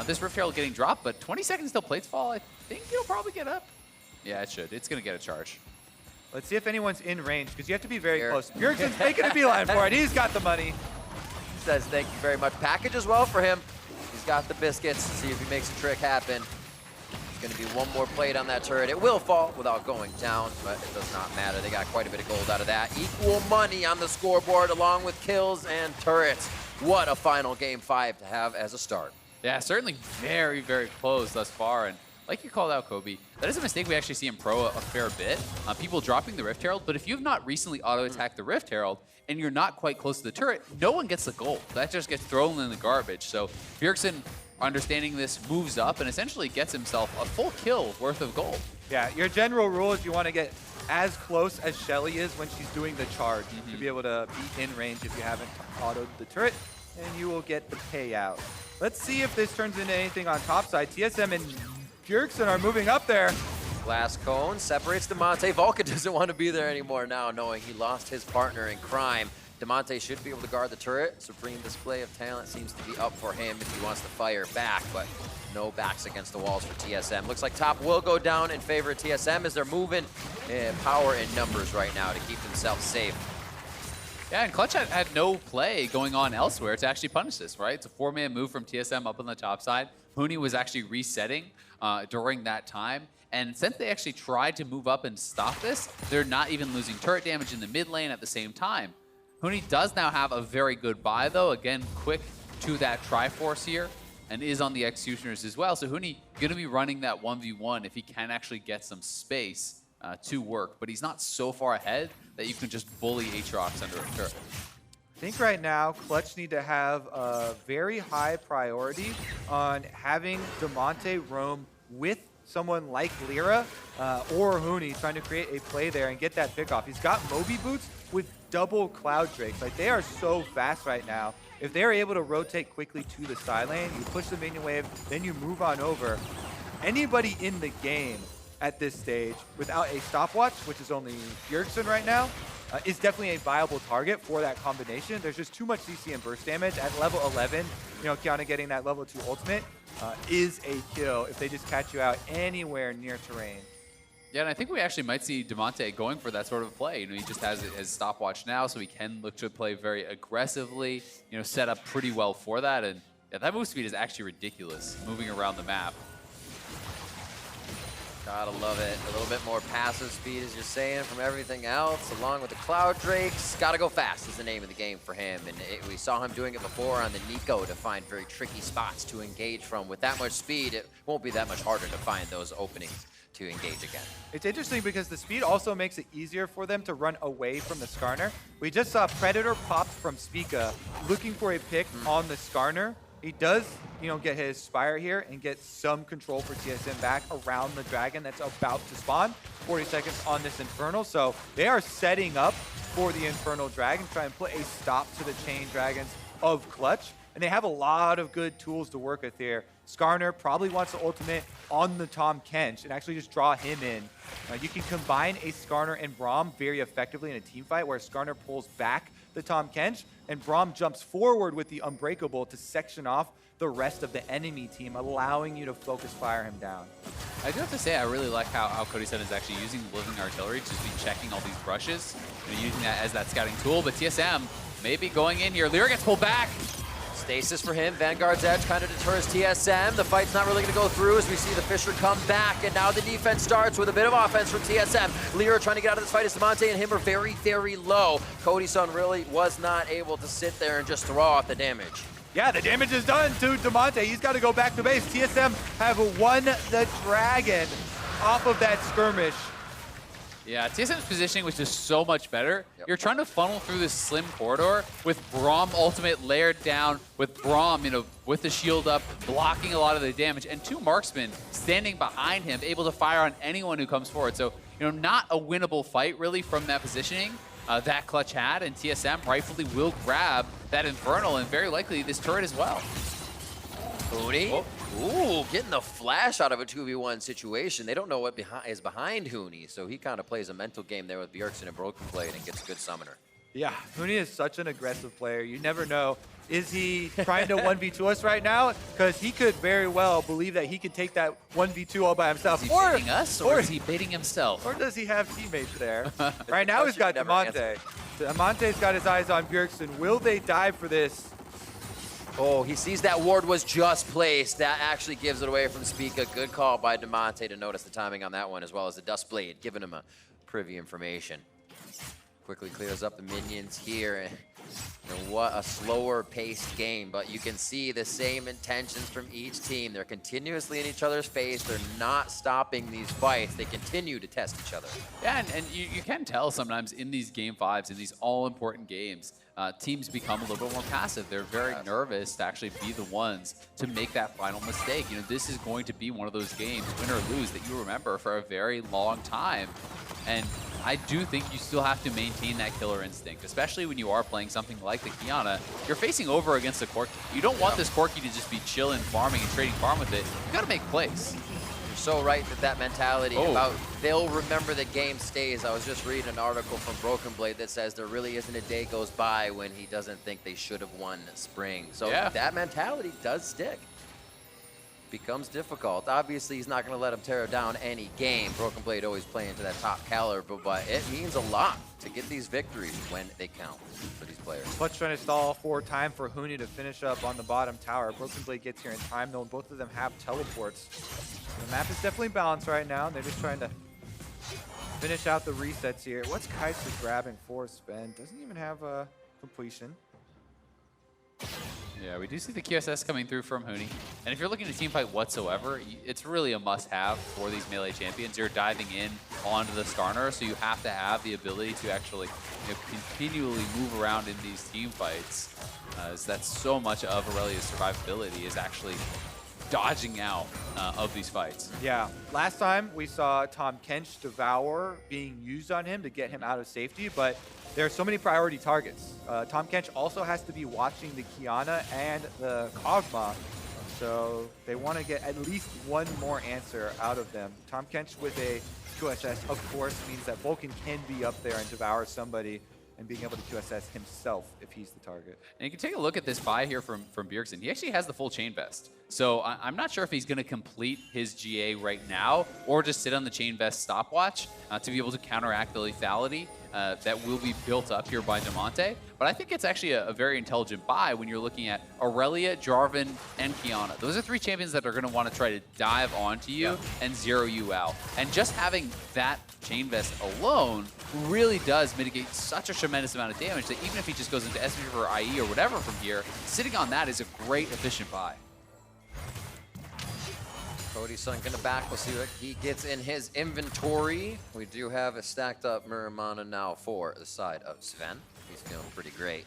this Rift Herald getting dropped, but 20 seconds till plates fall. I think it'll probably get up. Yeah, it should. It's going to get a charge. Let's see if anyone's in range, because you have to be very close. Bjergsen's making a beeline for it. He's got the money. He says thank you very much. Package as well for him. He's got the biscuits. See if he makes a trick happen. Going to be one more plate on that turret. It will fall without going down, but it does not matter. They got quite a bit of gold out of that. Equal money on the scoreboard along with kills and turrets. What a final game 5 to have as a start. Yeah, certainly very, very close thus far. And like you called out, Kobe, that is a mistake we actually see in Pro a fair bit. People dropping the Rift Herald, but if you've not recently auto-attacked the Rift Herald and you're not quite close to the turret, no one gets the gold. That just gets thrown in the garbage. So Bjergsen, understanding this, moves up and essentially gets himself a full kill worth of gold. Yeah, your general rule is you want to get as close as Shelly is when she's doing the charge to be able to be in range if you haven't autoed the turret, and you will get the payout. Let's see if this turns into anything on top side. TSM and Bjergsen are moving up there. Glass cone separates Demonte. Vulcan doesn't want to be there anymore now, knowing he lost his partner in crime. Demonte should be able to guard the turret. Supreme display of talent seems to be up for him if he wants to fire back, but no backs against the walls for TSM. Looks like top will go down in favor of TSM as they're moving power in numbers right now to keep themselves safe. Yeah, and Clutch had no play going on elsewhere to actually punish this, right? It's a 4-man move from TSM up on the top side. Huni was actually resetting during that time. And since they actually tried to move up and stop this, they're not even losing turret damage in the mid lane at the same time. Huni does now have a very good buy, though. Again, quick to that Triforce here and is on the Executioners as well. So Huni going to be running that 1v1 if he can actually get some space to work. But he's not so far ahead that you can just bully Aatrox under a turret. I think right now, Clutch need to have a very high priority on having Demonte roam with someone like Lyra or Huni trying to create a play there and get that pick off. He's got Moby Boots with double Cloud Drakes. Like, they are so fast right now. If they're able to rotate quickly to the side lane, you push the minion wave, then you move on over. Anybody in the game at this stage without a stopwatch, which is only Bjergsen right now, is definitely a viable target for that combination. There's just too much CC and burst damage. At level 11, you know, Kiana getting that level 2 ultimate is a kill if they just catch you out anywhere near terrain. Yeah, and I think we actually might see Demonte going for that sort of play. You know, he just has his stopwatch now, so he can look to play very aggressively, you know, set up pretty well for that. And yeah, that move speed is actually ridiculous, moving around the map. Gotta love it. A little bit more passive speed, as you're saying, from everything else, along with the Cloud Drakes. Gotta go fast is the name of the game for him. And we saw him doing it before on the Nico to find very tricky spots to engage from. With that much speed, it won't be that much harder to find those openings to engage again. It's interesting because the speed also makes it easier for them to run away from the Skarner. We just saw Predator popped from Spica looking for a pick on the Skarner. He does, you know, get his Spire here and get some control for TSM back around the Dragon that's about to spawn. 40 seconds on this Infernal, so they are setting up for the Infernal Dragon, try and put a stop to the Chain Dragons of Clutch. And they have a lot of good tools to work with here. Skarner probably wants the ultimate on the Tahm Kench and actually just draw him in. You can combine a Skarner and Braum very effectively in a team fight where Skarner pulls back the Tahm Kench and Braum jumps forward with the Unbreakable to section off the rest of the enemy team, allowing you to focus fire him down. I do have to say, I really like how Cody-san is actually using the Living Artillery to just be checking all these brushes and using that as that scouting tool. But TSM maybe going in here. Lyra gets pulled back. Stasis for him. Vanguard's Edge kind of deters TSM. The fight's not really going to go through as we see the Fisher come back. And now the defense starts with a bit of offense from TSM. Lyra trying to get out of this fight as Demonte and him are very, very low. Cody-san really was not able to sit there and just throw off the damage. Yeah, the damage is done to Demonte. He's got to go back to base. TSM have won the Dragon off of that skirmish. Yeah, TSM's positioning was just so much better. You're trying to funnel through this slim corridor with Braum ultimate layered down, with Braum, with the shield up, blocking a lot of the damage, and 2 marksmen standing behind him, able to fire on anyone who comes forward. So, not a winnable fight really from that positioning that Clutch had, and TSM rightfully will grab that Infernal, and very likely this turret as well. Huni? Ooh, getting the flash out of a 2v1 situation. They don't know what is behind Huni, so he kind of plays a mental game there with Bjergsen and Broken Blade and gets a good summoner. Yeah, Huni is such an aggressive player. You never know. Is he trying to 1v2 us right now? Because he could very well believe that he could take that 1v2 all by himself. Is he baiting us, or is he baiting himself? Or does he have teammates there? Right now he's got Damonte. Damonte's got his eyes on Bjergsen. Will they dive for this? Oh, he sees that ward was just placed. That actually gives it away from Spica. Good call by Damonte to notice the timing on that one, as well as the Dust Blade, giving him a privy information. Quickly clears up the minions here. And what a slower paced game, but you can see the same intentions from each team. They're continuously in each other's face. They're not stopping these fights. They continue to test each other. Yeah, and you can tell sometimes in these game 5s, in these all-important games, teams become a little bit more passive. They're very nervous to actually be the ones to make that final mistake. This is going to be one of those games, win or lose, that you remember for a very long time. And I do think you still have to maintain that killer instinct, especially when you are playing something like the Qiyana. You're facing over against a Corki. You don't want this Corki to just be chilling, farming, and trading farm with it. You gotta make plays. You're so right that mentality about they'll remember the game stays. I was just reading an article from Broken Blade that says there really isn't a day goes by when he doesn't think they should have won Spring. So that mentality does stick. Becomes difficult. Obviously, he's not going to let him tear down any game. Broken Blade always playing to that top caliber, but it means a lot to get these victories when they count for these players. Clutch trying to stall for time for Huni to finish up on the bottom tower. Broken Blade gets here in time, though, and both of them have teleports. The map is definitely balanced right now, and they're just trying to finish out the resets here. What's Kaiser grabbing for Sven? Doesn't even have a completion. Yeah, we do see the QSS coming through from Huni. And if you're looking to teamfight whatsoever, it's really a must-have for these melee champions. You're diving in onto the Skarner, so you have to have the ability to actually continually move around in these team fights. As that's so much of Aurelia's survivability is actually dodging out of these fights. Yeah, last time we saw Tahm Kench Devour being used on him to get him out of safety, but there are so many priority targets. Tahm Kench also has to be watching the Qiyana and the Kog'Maw, so they want to get at least one more answer out of them. Tahm Kench with a QSS, of course, means that Vulcan can be up there and devour somebody and being able to QSS himself if he's the target. And you can take a look at this buy here from Bjergsen. He actually has the full chain vest. So I'm not sure if he's going to complete his GA right now or just sit on the chain vest stopwatch to be able to counteract the lethality that will be built up here by Damonte. But I think it's actually a very intelligent buy when you're looking at Aurelia, Jarvan, and Qiyana. Those are 3 champions that are going to want to try to dive onto you and zero you out. And just having that chain vest alone really does mitigate such a tremendous amount of damage that even if he just goes into SV or IE or whatever from here, sitting on that is a great efficient buy. Cody sunk in the back. We'll see what he gets in his inventory. We do have a stacked up Muramana now for the side of Sven. He's feeling pretty great.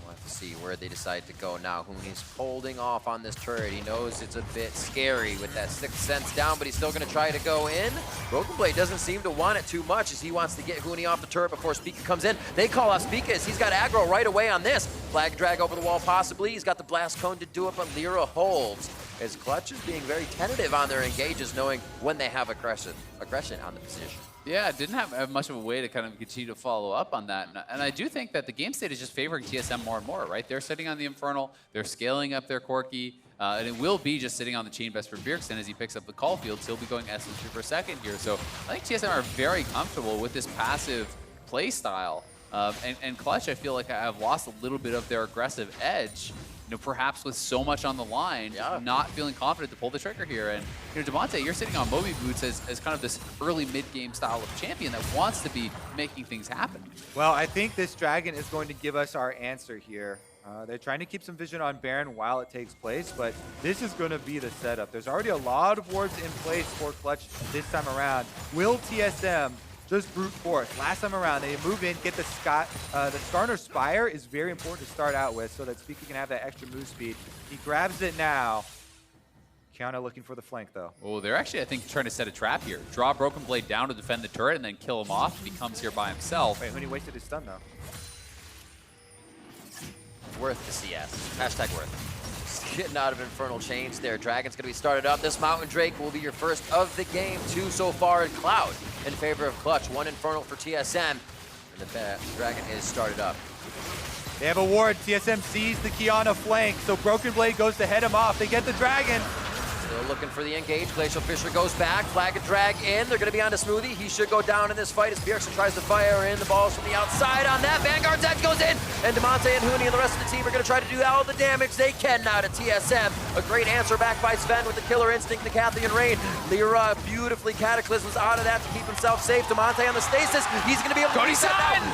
We'll have to see where they decide to go now. Huni's holding off on this turret. He knows it's a bit scary with that 6th sense down, but he's still going to try to go in. Broken Blade doesn't seem to want it too much as he wants to get Huni off the turret before Spica comes in. They call out Spica as he's got aggro right away on this. Flag drag over the wall possibly. He's got the blast cone to do it, but Lyra holds. As Clutch is being very tentative on their engages, knowing when they have aggression on the position. Yeah, didn't have much of a way to kind of continue to follow up on that. And I do think that the game state is just favoring TSM more and more, right? They're sitting on the Infernal, they're scaling up their Corki, and it will be just sitting on the chain vest for Bjergsen as he picks up the call field. So he'll be going SMG per second here. So I think TSM are very comfortable with this passive play style. And Clutch, I feel like I've lost a little bit of their aggressive edge. Perhaps with so much on the line, not feeling confident to pull the trigger here. And Damonte, you're sitting on Moby Boots as kind of this early mid-game style of champion that wants to be making things happen. Well, I think this Dragon is going to give us our answer here. They're trying to keep some vision on Baron while it takes place, but this is going to be the setup. There's already a lot of wards in place for Clutch this time around. Will TSM does brute force. Last time around, they move in, get the Skarner Spire is very important to start out with so that Spica can have that extra move speed. He grabs it now. Kiana looking for the flank, though. Oh, they're actually, I think, trying to set a trap here. Draw Broken Blade down to defend the turret and then kill him off if he comes here by himself. Wait, Huni wasted his stun, though. Worth the CS. Hashtag worth. Getting out of Infernal Chains there. Dragon's going to be started up. This Mountain Drake will be your first of the game. 2 so far in Cloud in favor of Clutch. 1 Infernal for TSM. And the Dragon is started up. They have a ward. TSM sees the Kiana flank, so Broken Blade goes to head him off. They get the Dragon. Still looking for the engage. Glacial Fisher goes back. Flag and drag in. They're going to be on to Smoothie. He should go down in this fight as Bjergsen tries to fire in the balls from the outside on that. Vanguard's edge goes in. And Demonte and Huni and the rest of the team are going to try to do all the damage they can now to TSM. A great answer back by Sven with the killer instinct, the Cathian Rain. Lyra beautifully Cataclysms out of that to keep himself safe. Demonte on the stasis. He's going to be able to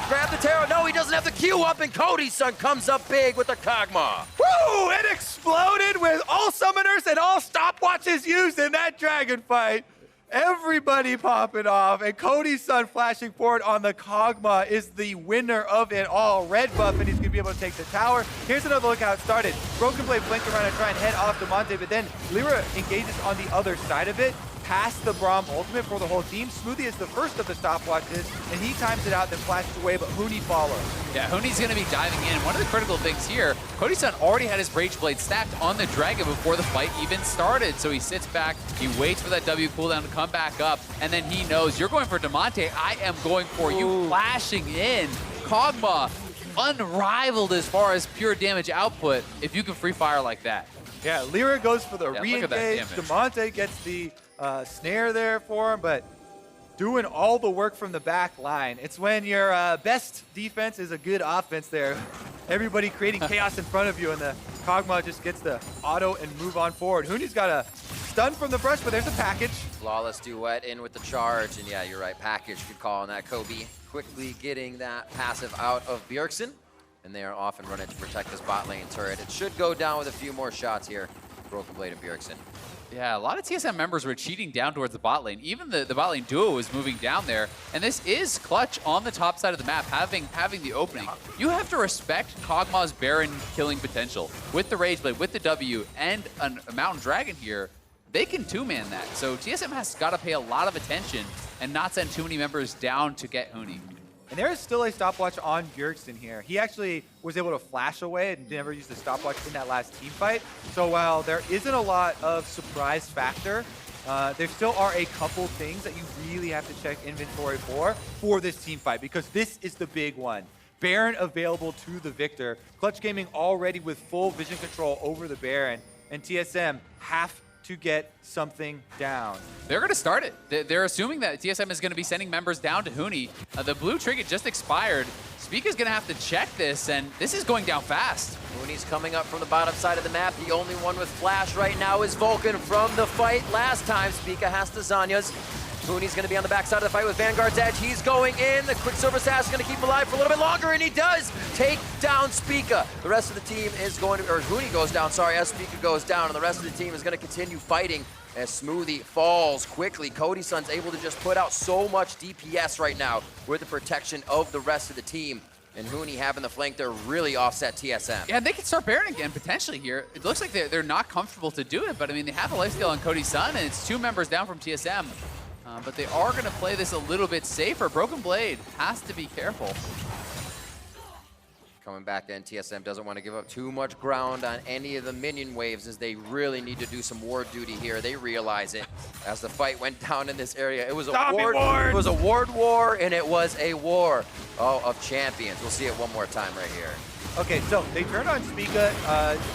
grab the Terror. No, he doesn't have the Q up, and Cody's son comes up big with the Kog'Maw. Woo! It exploded with all summoners and all stopwatches used in that dragon fight. Everybody popping off, and Cody's son flashing forward on the Kog'Maw is the winner of it all. Red buff, and he's going to be able to take the tower. Here's another look how it started. Broken Blade flanked around and try and head off Demonte, but then Lyra engages on the other side of it, past the Braum ultimate for the whole team. Smoothie is the first of the stopwatches, and he times it out, then flashes away, but Huni follows. Yeah, Huni's going to be diving in. One of the critical things here, Cody's-san already had his Rage Blade stacked on the Dragon before the fight even started. So he sits back, he waits for that W cooldown to come back up, and then he knows, you're going for Demonte, I am going for you. Flashing in. Kog'Maw, unrivaled as far as pure damage output if you can free fire like that. Yeah, Lyra goes for the re-engage. Demonte gets the snare there for him, but doing all the work from the back line. It's when your best defense is a good offense there. Everybody creating chaos in front of you, and the Kog'Maw just gets the auto and move on forward. Huni's got a stun from the brush, but there's a package. Flawless duet in with the charge, and yeah, you're right, package, good call on that, Kobe. Quickly getting that passive out of Bjergsen, and they are off and running to protect this bot lane turret. It should go down with a few more shots here. Broken Blade and Bjergsen. Yeah, a lot of TSM members were cheating down towards the bot lane. Even the bot lane duo was moving down there. And this is Clutch on the top side of the map, having the opening. You have to respect Kog'Maw's Baron killing potential. With the Rage Blade, with the W, and a Mountain Dragon here, they can two-man that. So TSM has got to pay a lot of attention and not send too many members down to get Huni. And there is still a stopwatch on Bjergsen here. He actually was able to flash away and never used the stopwatch in that last team fight. So while there isn't a lot of surprise factor, there still are a couple things that you really have to check inventory for this team fight, because this is the big one. Baron available to the Victor. Clutch Gaming already with full vision control over the Baron, and TSM have to get something down. They're going to start it. They're assuming that TSM is going to be sending members down to Huni. The blue trinket just expired. Spica's going to have to check this, and this is going down fast. Huni's coming up from the bottom side of the map. The only one with flash right now is Vulcan from the fight last time. Spica has to Zanya's. Huni's going to be on the backside of the fight with Vanguard's edge. He's going in. The Quicksilver Assassin is going to keep him alive for a little bit longer, and he does take down Spica. The rest of the team is going to, or Huni goes down, sorry, as Spica goes down, and the rest of the team is going to continue fighting as Smoothie falls quickly. Cody's son's able to just put out so much DPS right now with the protection of the rest of the team. And Huni having the flank there really offset TSM. Yeah, they can start Baron again potentially here. It looks like they're not comfortable to do it, but I mean, they have a lifesteal on Cody's son, and it's 2 members down from TSM. But they are going to play this a little bit safer. Broken Blade has to be careful. Coming back in, TSM doesn't want to give up too much ground on any of the minion waves, as they really need to do some ward duty here. They realize it as the fight went down in this area. It was a ward. It was a ward war, and it was a war of champions. We'll see it one more time right here. Okay, so they turned on Spica.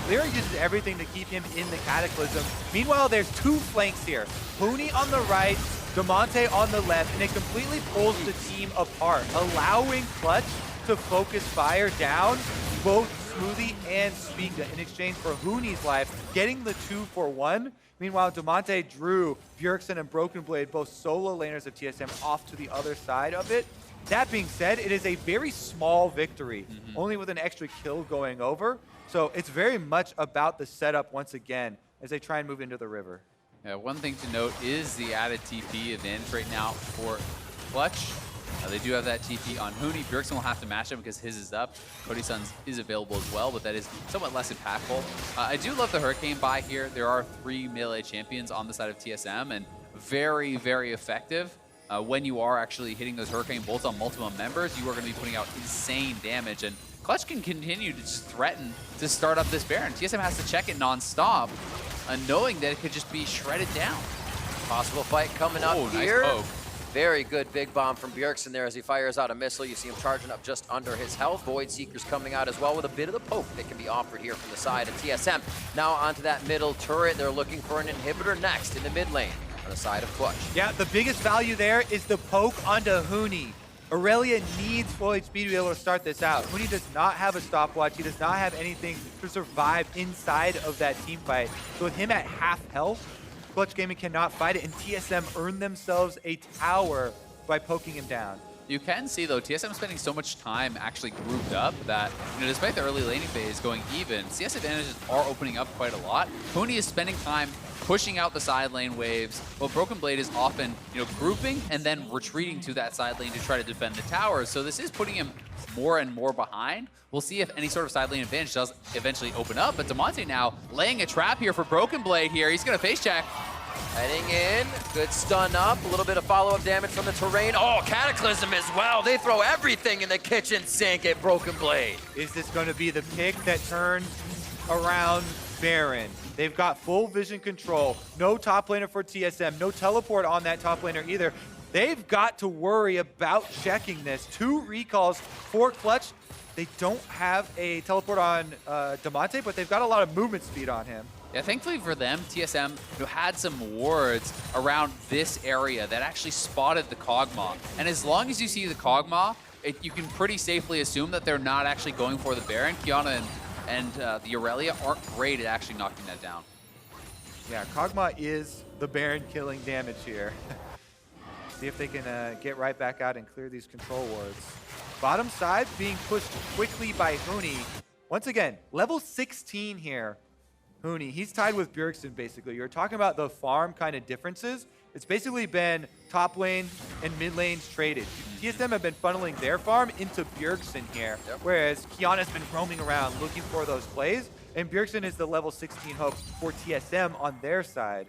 Lyra uses everything to keep him in the Cataclysm. Meanwhile, there's 2 flanks here. Huni on the right, Demonte on the left, and it completely pulls the team apart, allowing Clutch to focus fire down both Smoothie and Spica in exchange for Huni's life, getting the 2-for-1. Meanwhile, Demonte, Drew, Bjergsen, and Broken Blade, both solo laners of TSM, off to the other side of it. That being said, it is a very small victory, only with an extra kill going over. So it's very much about the setup once again as they try and move into the river. Yeah, one thing to note is the added TP advantage right now for Clutch. They do have that TP on Huni. Bjergsen will have to match him because his is up. Cody Sun's is available as well, but that is somewhat less impactful. I do love the Hurricane buy here. There are 3 melee champions on the side of TSM, and very, very effective. When you are actually hitting those Hurricane bolts on multiple members, you are going to be putting out insane damage, and Clutch can continue to just threaten to start up this Baron. TSM has to check it non-stop, knowing that it could just be shredded down. Possible fight coming up here. Nice poke. Very good big bomb from Bjergsen there as he fires out a missile. You see him charging up just under his health. Void Seeker's coming out as well with a bit of the poke that can be offered here from the side of TSM. Now onto that middle turret. They're looking for an inhibitor next in the mid lane on the side of Clutch. Yeah, the biggest value there is the poke onto Huni. Aurelia needs full HP to be able to start this out. Huni does not have a stopwatch. He does not have anything to survive inside of that team fight. So with him at half health, Clutch Gaming cannot fight it, and TSM earned themselves a tower by poking him down. You can see, though, TSM spending so much time actually grouped up that, despite the early laning phase going even, CS advantages are opening up quite a lot. Huni is spending time pushing out the side lane waves, while Broken Blade is often, grouping and then retreating to that side lane to try to defend the towers. So this is putting him more and more behind. We'll see if any sort of side lane advantage does eventually open up, but Damonte now laying a trap here for Broken Blade here. He's going to face check. Heading in, good stun up, a little bit of follow-up damage from the terrain. Oh, Cataclysm as well. They throw everything in the kitchen sink at Broken Blade. Is this going to be the pick that turns around Baron? They've got full vision control. No top laner for TSM. No teleport on that top laner either. They've got to worry about checking this. 2 recalls for Clutch. They don't have a teleport on Damonte, but they've got a lot of movement speed on him. Yeah, thankfully for them, TSM had some wards around this area that actually spotted the Kog'Maw. And as long as you see the Kog'Maw, you can pretty safely assume that they're not actually going for the Baron. Qiyana and the Aurelia aren't great at actually knocking that down. Yeah, Kog'Maw is the Baron killing damage here. See if they can get right back out and clear these control wards. Bottom side being pushed quickly by Huni. Once again, level 16 here. Huni, he's tied with Bjergsen basically. You're talking about the farm kind of differences. It's basically been top lane and mid lanes traded. TSM have been funneling their farm into Bjergsen here, whereas Qiyana's been roaming around looking for those plays, and Bjergsen is the level 16 hope for TSM on their side.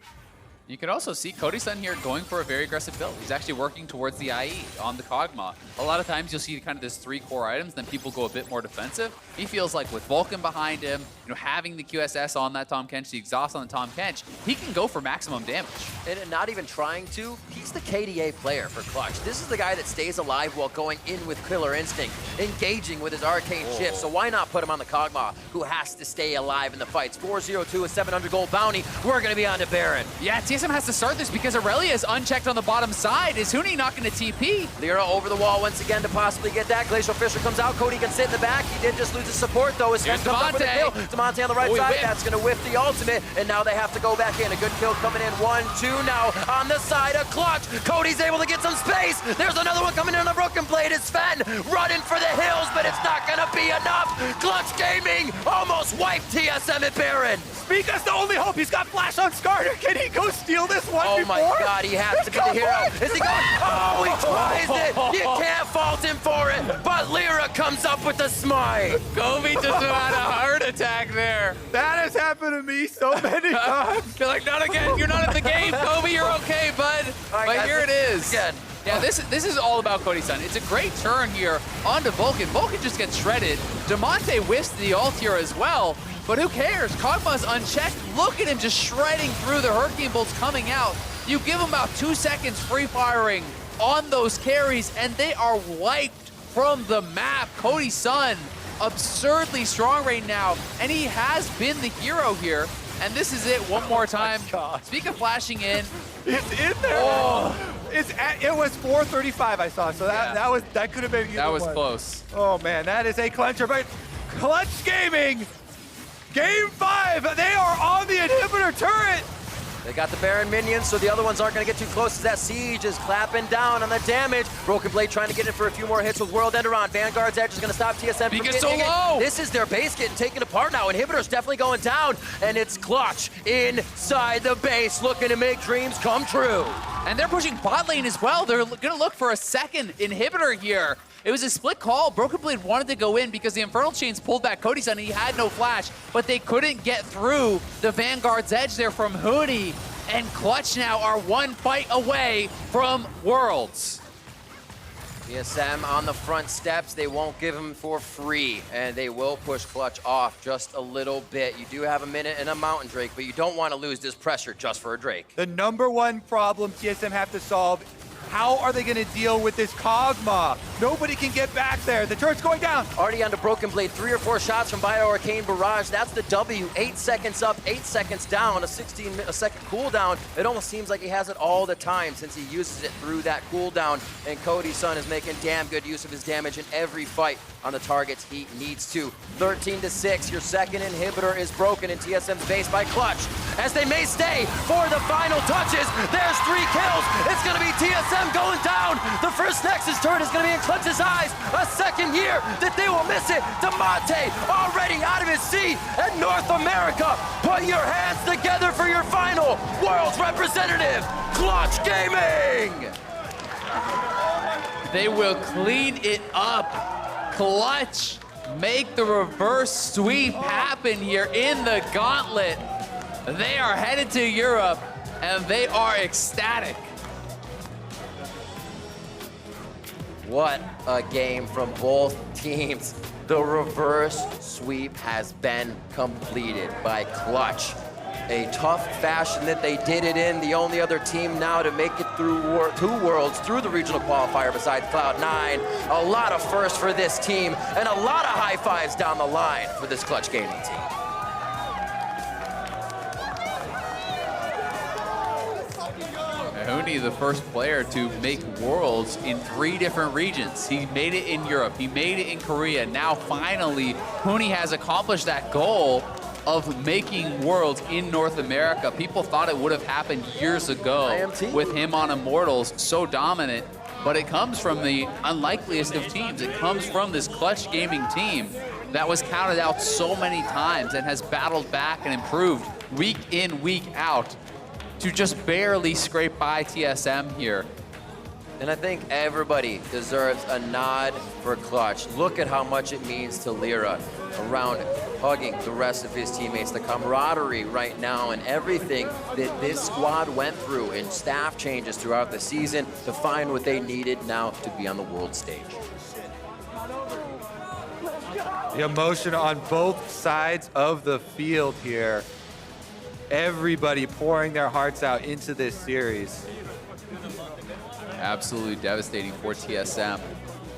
You can also see Cody Sun here going for a very aggressive build. He's actually working towards the IE on the Kog'Maw. A lot of times you'll see kind of this 3 core items, then people go a bit more defensive. He feels like with Vulcan behind him, having the QSS on that Tahm Kench, the exhaust on the Tahm Kench, he can go for maximum damage. And not even trying to, he's the KDA player for Clutch. This is the guy that stays alive while going in with Killer Instinct, engaging with his arcane shift. So why not put him on the Kog'Maw, who has to stay alive in the fights? 402, a 700 gold bounty. We're going to be on to Baron. Yeah, TSM has to start this because Aurelia is unchecked on the bottom side. Is Huni not going to TP? Lyra over the wall once again to possibly get that. Glacial Fisher comes out. Cody can sit in the back. He did just lose his support though. His friend comes up with a kill. Damonte on the right side. That's going to whiff the ultimate. And now they have to go back in. A good kill coming in. 1-2 now on the side of Clutch. Cody's able to get some space. There's another one coming in on the Broken Blade. It's Sven running for the hills, but it's not going to be enough. Clutch Gaming almost wiped TSM at Baron. Mika's the only hope. He's got flash on Skarner. Can he go steal this one Oh before? my God, he has to be the hero. Is he going? Oh, he tries it. You can't fault him for it. But Lyra comes up with the smite. Kobe just had a heart attack there. That has happened to me so many times. You're like, not again. You're not at the game, Kobe. You're okay, bud. Right, but guys, here it is. Again. Yeah, this is all about Cody Sun. It's a great turn here onto Vulcan. Vulcan just gets shredded. Damonte whiffs the ult here as well, but who cares? Kog'Maw's unchecked. Look at him just shredding through the Hurricane bolts coming out. You give him about 2 seconds free firing on those carries, and they are wiped from the map. Cody Sun, absurdly strong right now, and he has been the hero here. And this is it one more time. Speak of flashing in. It's in there. Oh. It was 435 I saw, so that could have been either That was one. close. Oh man, that is a clincher, but Clutch Gaming, Game 5, they are on the inhibitor turret. They got the Baron minions, so the other ones aren't going to get too close as that Siege is clapping down on the damage. Broken Blade trying to get in for a few more hits with World Ender on. Vanguard's Edge is going to stop TSM from Because getting so low. This is their base getting taken apart now. Inhibitor's definitely going down, and it's Clutch inside the base looking to make dreams come true. And they're pushing bot lane as well. They're gonna look for a second inhibitor here. It was a split call. Broken Blade wanted to go in because the Infernal Chains pulled back Cody's and he had no flash, but they couldn't get through the Vanguard's edge there from Huni. And Clutch now are one fight away from Worlds. TSM on the front steps. They won't give him for free, and they will push Clutch off just a little bit. You do have a minute and a Mountain Drake, but you don't want to lose this pressure just for a Drake. The #1 problem TSM have to solve, how are they going to deal with this Kog'Maw? Nobody can get back there. The turret's going down. Already onto Broken Blade, 3 or 4 shots from Bio Arcane Barrage. That's the W. 8 seconds up, 8 seconds down, a 16-second cooldown. It almost seems like he has it all the time since he uses it through that cooldown. And Cody's son is making damn good use of his damage in every fight on the targets he needs to. 13-6, your second inhibitor is broken in TSM's base by Clutch. As they may stay for the final touches, there's 3 kills. It's gonna be TSM going down. The first Nexus turret is gonna be in Clutch's eyes. A second year that they will miss it. Demonte already out of his seat. And North America, put your hands together for your final World's representative, Clutch Gaming. They will clean it up. Clutch make the reverse sweep happen here in the gauntlet. They are headed to Europe and they are ecstatic. What a game from both teams. The reverse sweep has been completed by Clutch. A tough fashion that they did it in. The only other team now to make it through 2 Worlds, through the regional qualifier besides Cloud9. A lot of firsts for this team and a lot of high fives down the line for this Clutch Gaming team. Huni, the first player to make Worlds in 3 different regions. He made it in Europe, he made it in Korea. Now finally, Huni has accomplished that goal of making Worlds in North America. People thought it would have happened years ago with him on Immortals, so dominant, but it comes from the unlikeliest of teams. It comes from this Clutch Gaming team that was counted out so many times and has battled back and improved week in, week out to just barely scrape by TSM here. And I think everybody deserves a nod for Clutch. Look at how much it means to Lyra around hugging the rest of his teammates, the camaraderie right now and everything that this squad went through in staff changes throughout the season to find what they needed now to be on the world stage. The emotion on both sides of the field here. Everybody pouring their hearts out into this series. Absolutely devastating for TSM.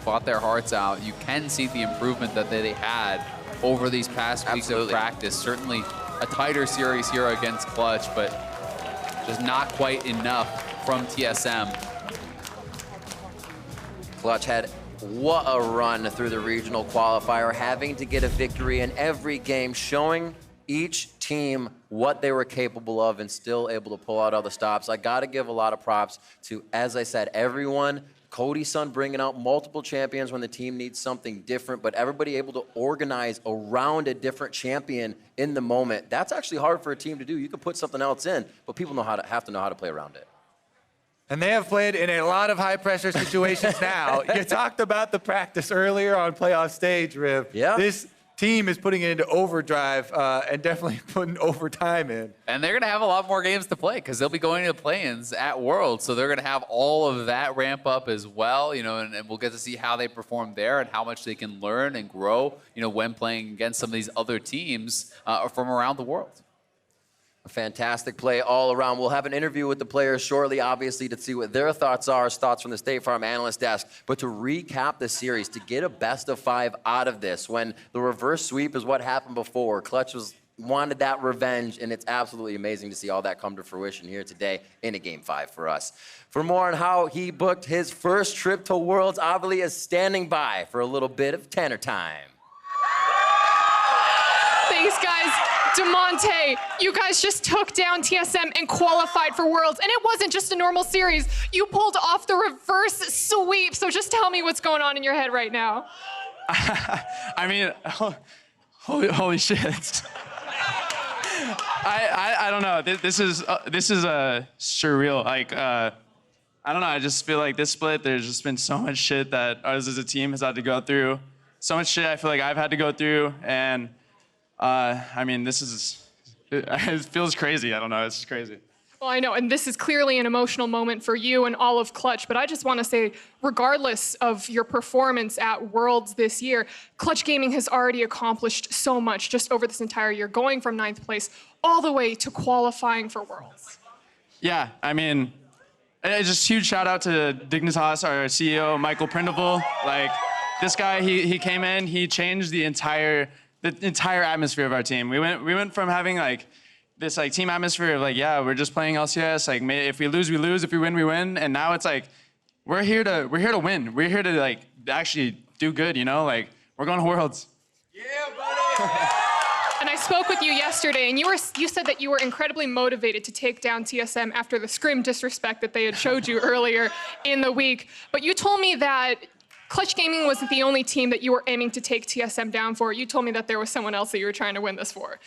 Fought their hearts out. You can see the improvement that they had over these past weeks of practice. Certainly a tighter series here against Clutch, but just not quite enough from TSM. Clutch had what a run through the regional qualifier, having to get a victory in every game, showing each team what they were capable of and still able to pull out all the stops. I got to give a lot of props to, as I said, everyone. Cody's son bringing out multiple champions when the team needs something different, but everybody able to organize around a different champion in the moment. That's actually hard for a team to do. You can put something else in, but people have to know how to play around it. And they have played in a lot of high-pressure situations now. You talked about the practice earlier on playoff stage, Riv. Yeah. This team is putting it into overdrive and definitely putting overtime in. And they're going to have a lot more games to play because they'll be going to play-ins at Worlds. So they're going to have all of that ramp up as well, you know, and we'll get to see how they perform there and how much they can learn and grow, you know, when playing against some of these other teams from around the world. A fantastic play all around. We'll have an interview with the players shortly, obviously, to see what their thoughts are, thoughts from the State Farm analyst desk. But to recap the series, to get a best of 5 out of this, when the reverse sweep is what happened before, Clutch wanted that revenge, and it's absolutely amazing to see all that come to fruition here today in a Game 5 for us. For more on how he booked his first trip to Worlds, Avali is standing by for a little bit of Tanner time. Thanks, guys. Demonte, you guys just took down TSM and qualified for Worlds, and it wasn't just a normal series. You pulled off the reverse sweep, so just tell me what's going on in your head right now. I mean, holy shit. I don't know. This is surreal. Like, I don't know. I just feel like this split, there's just been so much shit that us as a team has had to go through. So much shit I feel like I've had to go through. And I mean, it feels crazy. I don't know. It's just crazy. Well, I know, and this is clearly an emotional moment for you and all of Clutch, but I just want to say, regardless of your performance at Worlds this year, Clutch Gaming has already accomplished so much just over this entire year, going from 9th place all the way to qualifying for Worlds. Yeah, I mean, just huge shout out to Dignitas, our CEO, Michael Prindivil. Like, this guy, he came in, he changed the entire atmosphere of our team. We went from having like this like team atmosphere of like, yeah, we're just playing LCS. Like, if we lose, we lose. If we win, we win. And now it's like, we're here to win. We're here to like actually do good. You know, like we're going to Worlds. Yeah, buddy. And I spoke with you yesterday, and you said that you were incredibly motivated to take down TSM after the scrim disrespect that they had showed you earlier in the week. But you told me that Clutch Gaming wasn't the only team that you were aiming to take TSM down for. You told me that there was someone else that you were trying to win this for.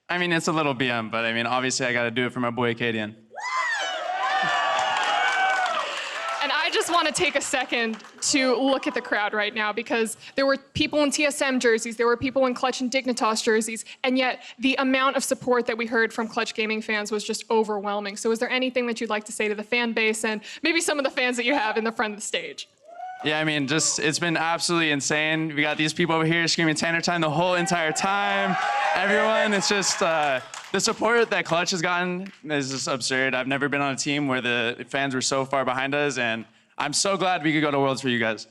I mean, it's a little BM, but I mean, obviously I got to do it for my boy Acadian. And I just want to take a second to look at the crowd right now, because there were people in TSM jerseys, there were people in Clutch and Dignitas jerseys, and yet the amount of support that we heard from Clutch Gaming fans was just overwhelming. So is there anything that you'd like to say to the fan base and maybe some of the fans that you have in the front of the stage? Yeah, I mean, it's been absolutely insane. We got these people over here screaming Tanner time the whole entire time. Everyone, it's just, the support that Clutch has gotten is just absurd. I've never been on a team where the fans were so far behind us, and I'm so glad we could go to Worlds for you guys.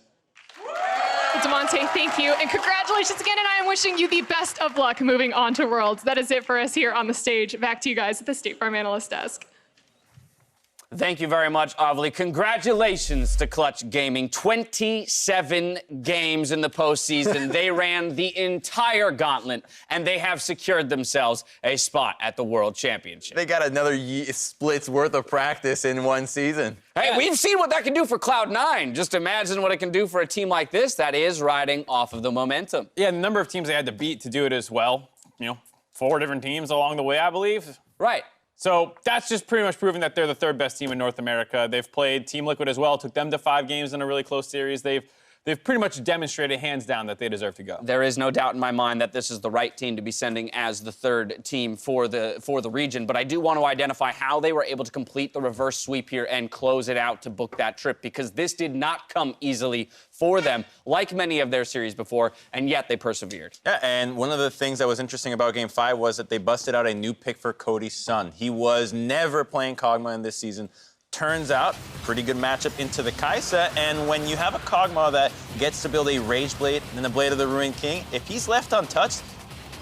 Demonte, thank you, and congratulations again, and I am wishing you the best of luck moving on to Worlds. That is it for us here on the stage. Back to you guys at the State Farm Analyst Desk. Thank you very much, Avli. Congratulations to Clutch Gaming. 27 games in the postseason. They ran the entire gauntlet, and they have secured themselves a spot at the World Championship. They got another split's worth of practice in one season. Hey, we've seen what that can do for Cloud9. Just imagine what it can do for a team like this that is riding off of the momentum. Yeah, the number of teams they had to beat to do it as well. 4 different teams along the way, I believe. Right. So that's just pretty much proving that they're the 3rd best team in North America. They've played Team Liquid as well, took them to 5 games in a really close series. They've pretty much demonstrated hands down that they deserve to go. There is no doubt in my mind that this is the right team to be sending as the 3rd team for the region, but I do want to identify how they were able to complete the reverse sweep here and close it out to book that trip, because this did not come easily for them, like many of their series before, and yet they persevered. Yeah, and one of the things that was interesting about Game 5 was that they busted out a new pick for Cody's son. He was never playing Kog'Maw in this season. Turns out, pretty good matchup into the Kai'Sa, and when you have a Kog'Maw that gets to build a Rage Blade and the Blade of the Ruined King, if he's left untouched,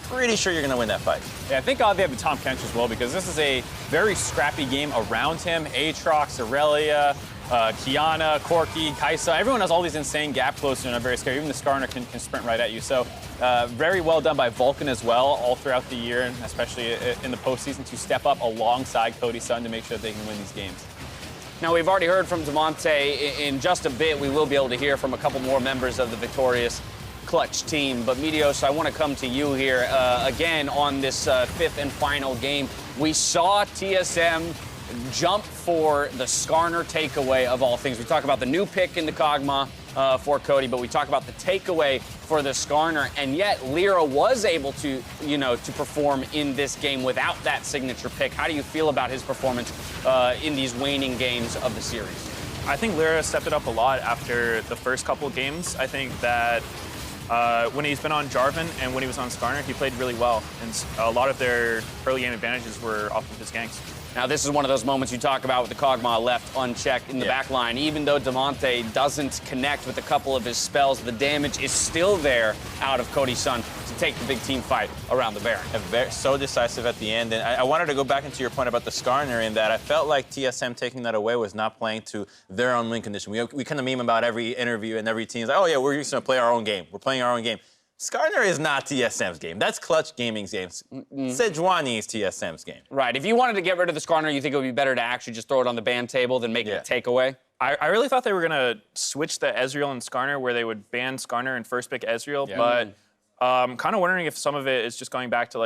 pretty sure you're going to win that fight. Yeah, I think they have the Tom Kench as well, because this is a very scrappy game around him. Aatrox, Aurelia, Kiana, Corki, Kai'Sa, everyone has all these insane gap closers and are very scary. Even the Skarner can sprint right at you. So very well done by Vulcan as well all throughout the year, and especially in the postseason, to step up alongside Cody's son to make sure that they can win these games. Now, we've already heard from Demonte. In just a bit, we will be able to hear from a couple more members of the victorious Clutch team. But Meteos, I want to come to you here again on this 5th and final game. We saw TSM jump for the Skarner takeaway of all things. We talk about the new pick in the Kog'Maw for Cody, but we talk about the takeaway for the Skarner, and yet Lyra was able to, to perform in this game without that signature pick. How do you feel about his performance in these waning games of the series? I think Lyra stepped it up a lot after the first couple games. I think that when he's been on Jarvan and when he was on Skarner, he played really well, and a lot of their early game advantages were off of his ganks. Now, this is one of those moments you talk about with the Kog'Maw left unchecked in the back line. Even though Demonte doesn't connect with a couple of his spells, the damage is still there out of Cody's son to take the big team fight around the Baron. So decisive at the end. And I wanted to go back into your point about the Skarner, in that I felt like TSM taking that away was not playing to their own win condition. We kind of meme about every interview and every team. Like, oh, yeah, we're just going to play our own game. We're playing our own game. Skarner is not TSM's game. That's Clutch Gaming's game. Sejuani is TSM's game. Right. If you wanted to get rid of the Skarner, you think it would be better to actually just throw it on the ban table than make it a takeaway? I really thought they were going to switch the Ezreal and Skarner, where they would ban Skarner and first pick Ezreal, but kind of wondering if some of it is just going back to,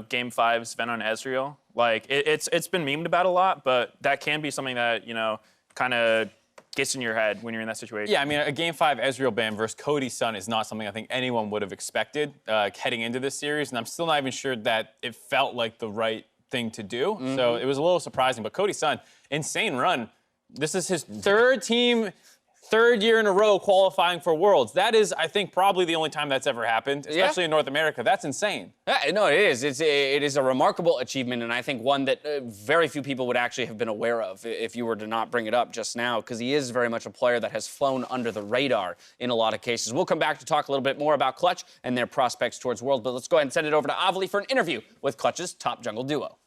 Game 5's Sven on Ezreal. It's been memed about a lot, but that can be something that, kind of gets in your head when you're in that situation. Yeah, I mean, a Game 5 Ezreal ban versus Cody Sun is not something I think anyone would have expected heading into this series, and I'm still not even sure that it felt like the right thing to do. So it was a little surprising, but Cody Sun, insane run. This is his third year in a row qualifying for Worlds. That is, I think, probably the only time that's ever happened, especially in North America. That's insane. Yeah, no, it is. It is a remarkable achievement, and I think one that very few people would actually have been aware of if you were to not bring it up just now, because he is very much a player that has flown under the radar in a lot of cases. We'll come back to talk a little bit more about Clutch and their prospects towards Worlds, but let's go ahead and send it over to Avli for an interview with Clutch's top jungle duo.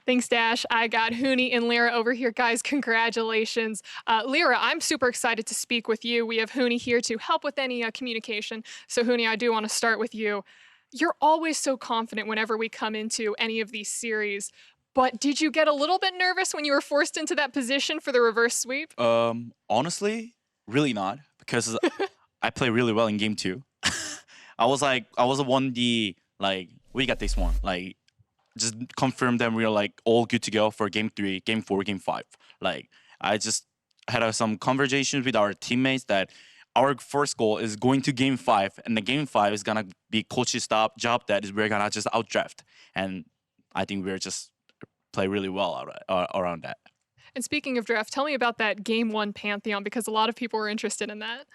Thanks, Dash. I got Hooney and Lyra over here. Guys, congratulations. Lyra, I'm super excited to speak with you. We have Hooney here to help with any communication. So, Hooney, I do want to start with you. You're always so confident whenever we come into any of these series. But did you get a little bit nervous when you were forced into that position for the reverse sweep? Honestly, really not, because I play really well in game 2. I was the 1D, like, we got this one. Like, just confirm that we are like all good to go for game 3, game 4, game 5. Like, I just had some conversations with our teammates that our first goal is going to game 5, and the game 5 is gonna be coach's job that is we're gonna just outdraft, and I think we're just play really well around that. And speaking of draft, tell me about that game 1 Pantheon, because a lot of people were interested in that.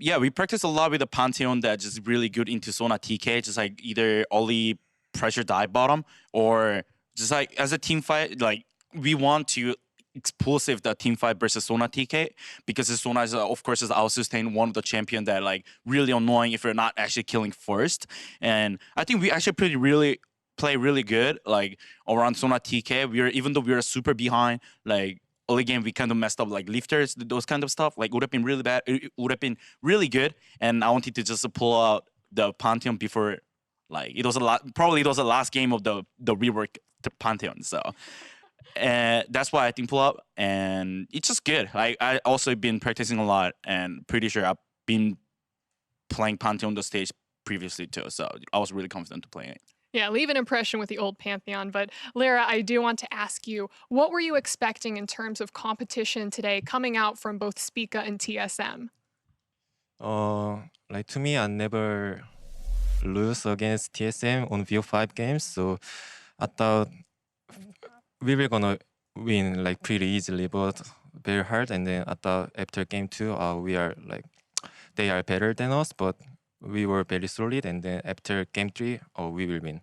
Yeah, we practice a lot with the Pantheon that just really good into Sona TK, just like either only pressure dive bottom, or just like as a team fight, like we want to explosive the team fight versus Sona TK, because Sona is of course is out-sustain one of the champion that like really annoying if you're not actually killing first. And I think we actually play really good like around Sona TK. Even though we were super behind, like early game we kind of messed up like lifters, those kind of stuff. Like would have been really bad. It would have been really good, and I wanted to just pull out the Pantheon before. Like it was probably the last game of the rework Pantheon, so that's why I think pull up, and it's just good. Like I also been practicing a lot, and pretty sure I've been playing Pantheon on the stage previously too, so I was really confident to play it. Yeah, leave an impression with the old Pantheon. But Lyra, I do want to ask you, what were you expecting in terms of competition today coming out from both Spica and TSM? Like to me, I never lose against TSM on VO5 games, so I thought we were gonna win like pretty easily, but very hard. And then I thought after game 2, we are like they are better than us, but we were very solid. And then after game 3, we will win.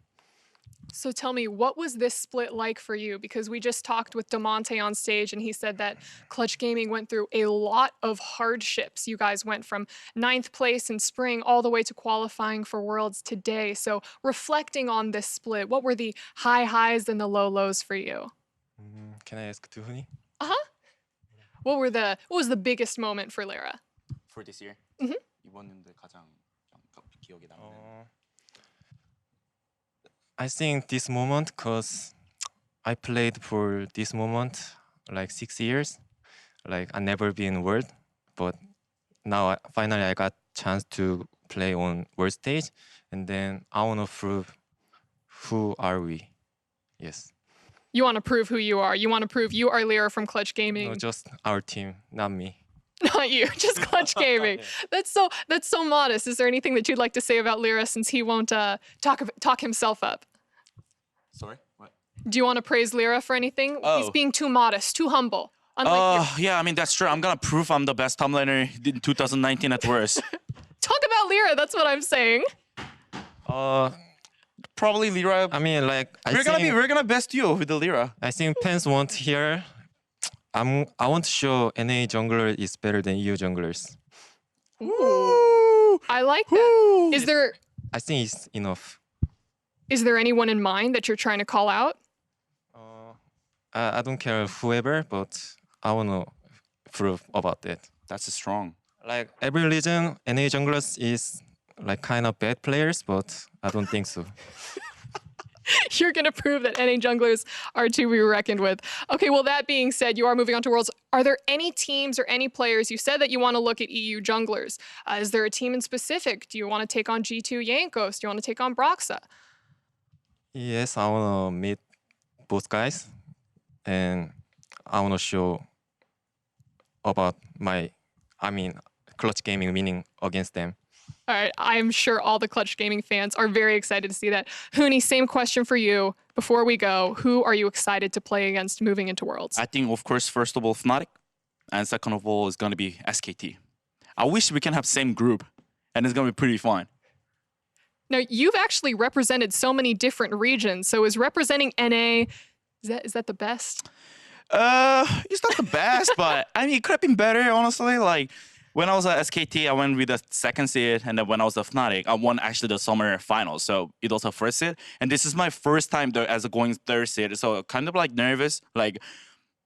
So tell me, what was this split like for you? Because we just talked with Demonte on stage, and he said that Clutch Gaming went through a lot of hardships. You guys went from 9th place in spring all the way to qualifying for Worlds today. So reflecting on this split, what were the high highs and the low lows for you? Can I ask Tuhuni? What was the biggest moment for Lyra? For this year? 이번인데 가장 기억에 남는. I think this moment, because I played for this moment like 6 years. Like I never been world, but now finally I got chance to play on world stage, and then I want to prove who are we. Yes. You want to prove who you are. You want to prove you are Lyra from Clutch Gaming. No, just our team, not me. Not you, just Clutch Gaming. That's so modest. Is there anything that you'd like to say about Lyra, since he won't talk himself up? Sorry, what? Do you want to praise Lyra for anything? He's being too modest, too humble. Unlike you. Yeah, I mean that's true. I'm gonna prove I'm the best top laner in 2019 at worst. Talk about Lyra. That's what I'm saying. Probably Lyra. I mean, like we're gonna best you with the Lyra. I think fans want here. I want to show NA jungler is better than EU junglers. Ooh. I like that. Is there? I think it's enough. Is there anyone in mind that you're trying to call out? I don't care whoever, but I want to prove about that. That's strong. Like every region, NA junglers is like kind of bad players, but I don't think so. You're going to prove that NA junglers are to be reckoned with. Okay, well, that being said, you are moving on to Worlds. Are there any teams or any players? You said that you want to look at EU junglers. Is there a team in specific? Do you want to take on G2 Yankos? Do you want to take on Broxa? Yes, I want to meet both guys. And I want to show about Clutch Gaming winning against them. All right, I'm sure all the Clutch Gaming fans are very excited to see that. Hooney, same question for you. Before we go, who are you excited to play against moving into Worlds? I think, of course, first of all, Fnatic, and second of all, is going to be SKT. I wish we can have same group, and it's going to be pretty fun. Now, you've actually represented so many different regions. So is representing NA, is that the best? It's not the best, but I mean, it could have been better, honestly. Like, when I was at SKT, I went with the second seed, and then when I was at Fnatic, I won actually the summer finals. So it was a first seed, and this is my first time as a going third seed. So kind of like nervous. Like,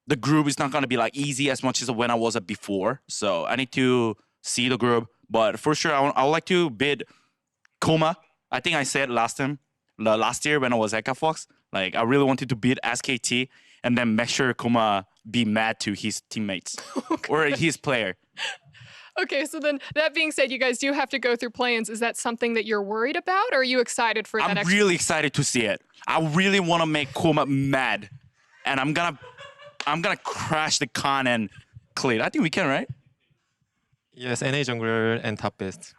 the group is not gonna be like easy as much as when I was at before. So I need to see the group, but for sure, I would like to beat Koma. I think I said last year when I was at Fox, like I really wanted to beat SKT and then make sure Koma be mad to his teammates or his player. Okay, so then that being said, you guys do have to go through play-ins. Is that something that you're worried about, or are you excited for that? I'm really excited to see it. I really want to make Koma mad, and I'm gonna crash the con and clear. I think we can, right? Yes, NA jungler and top best.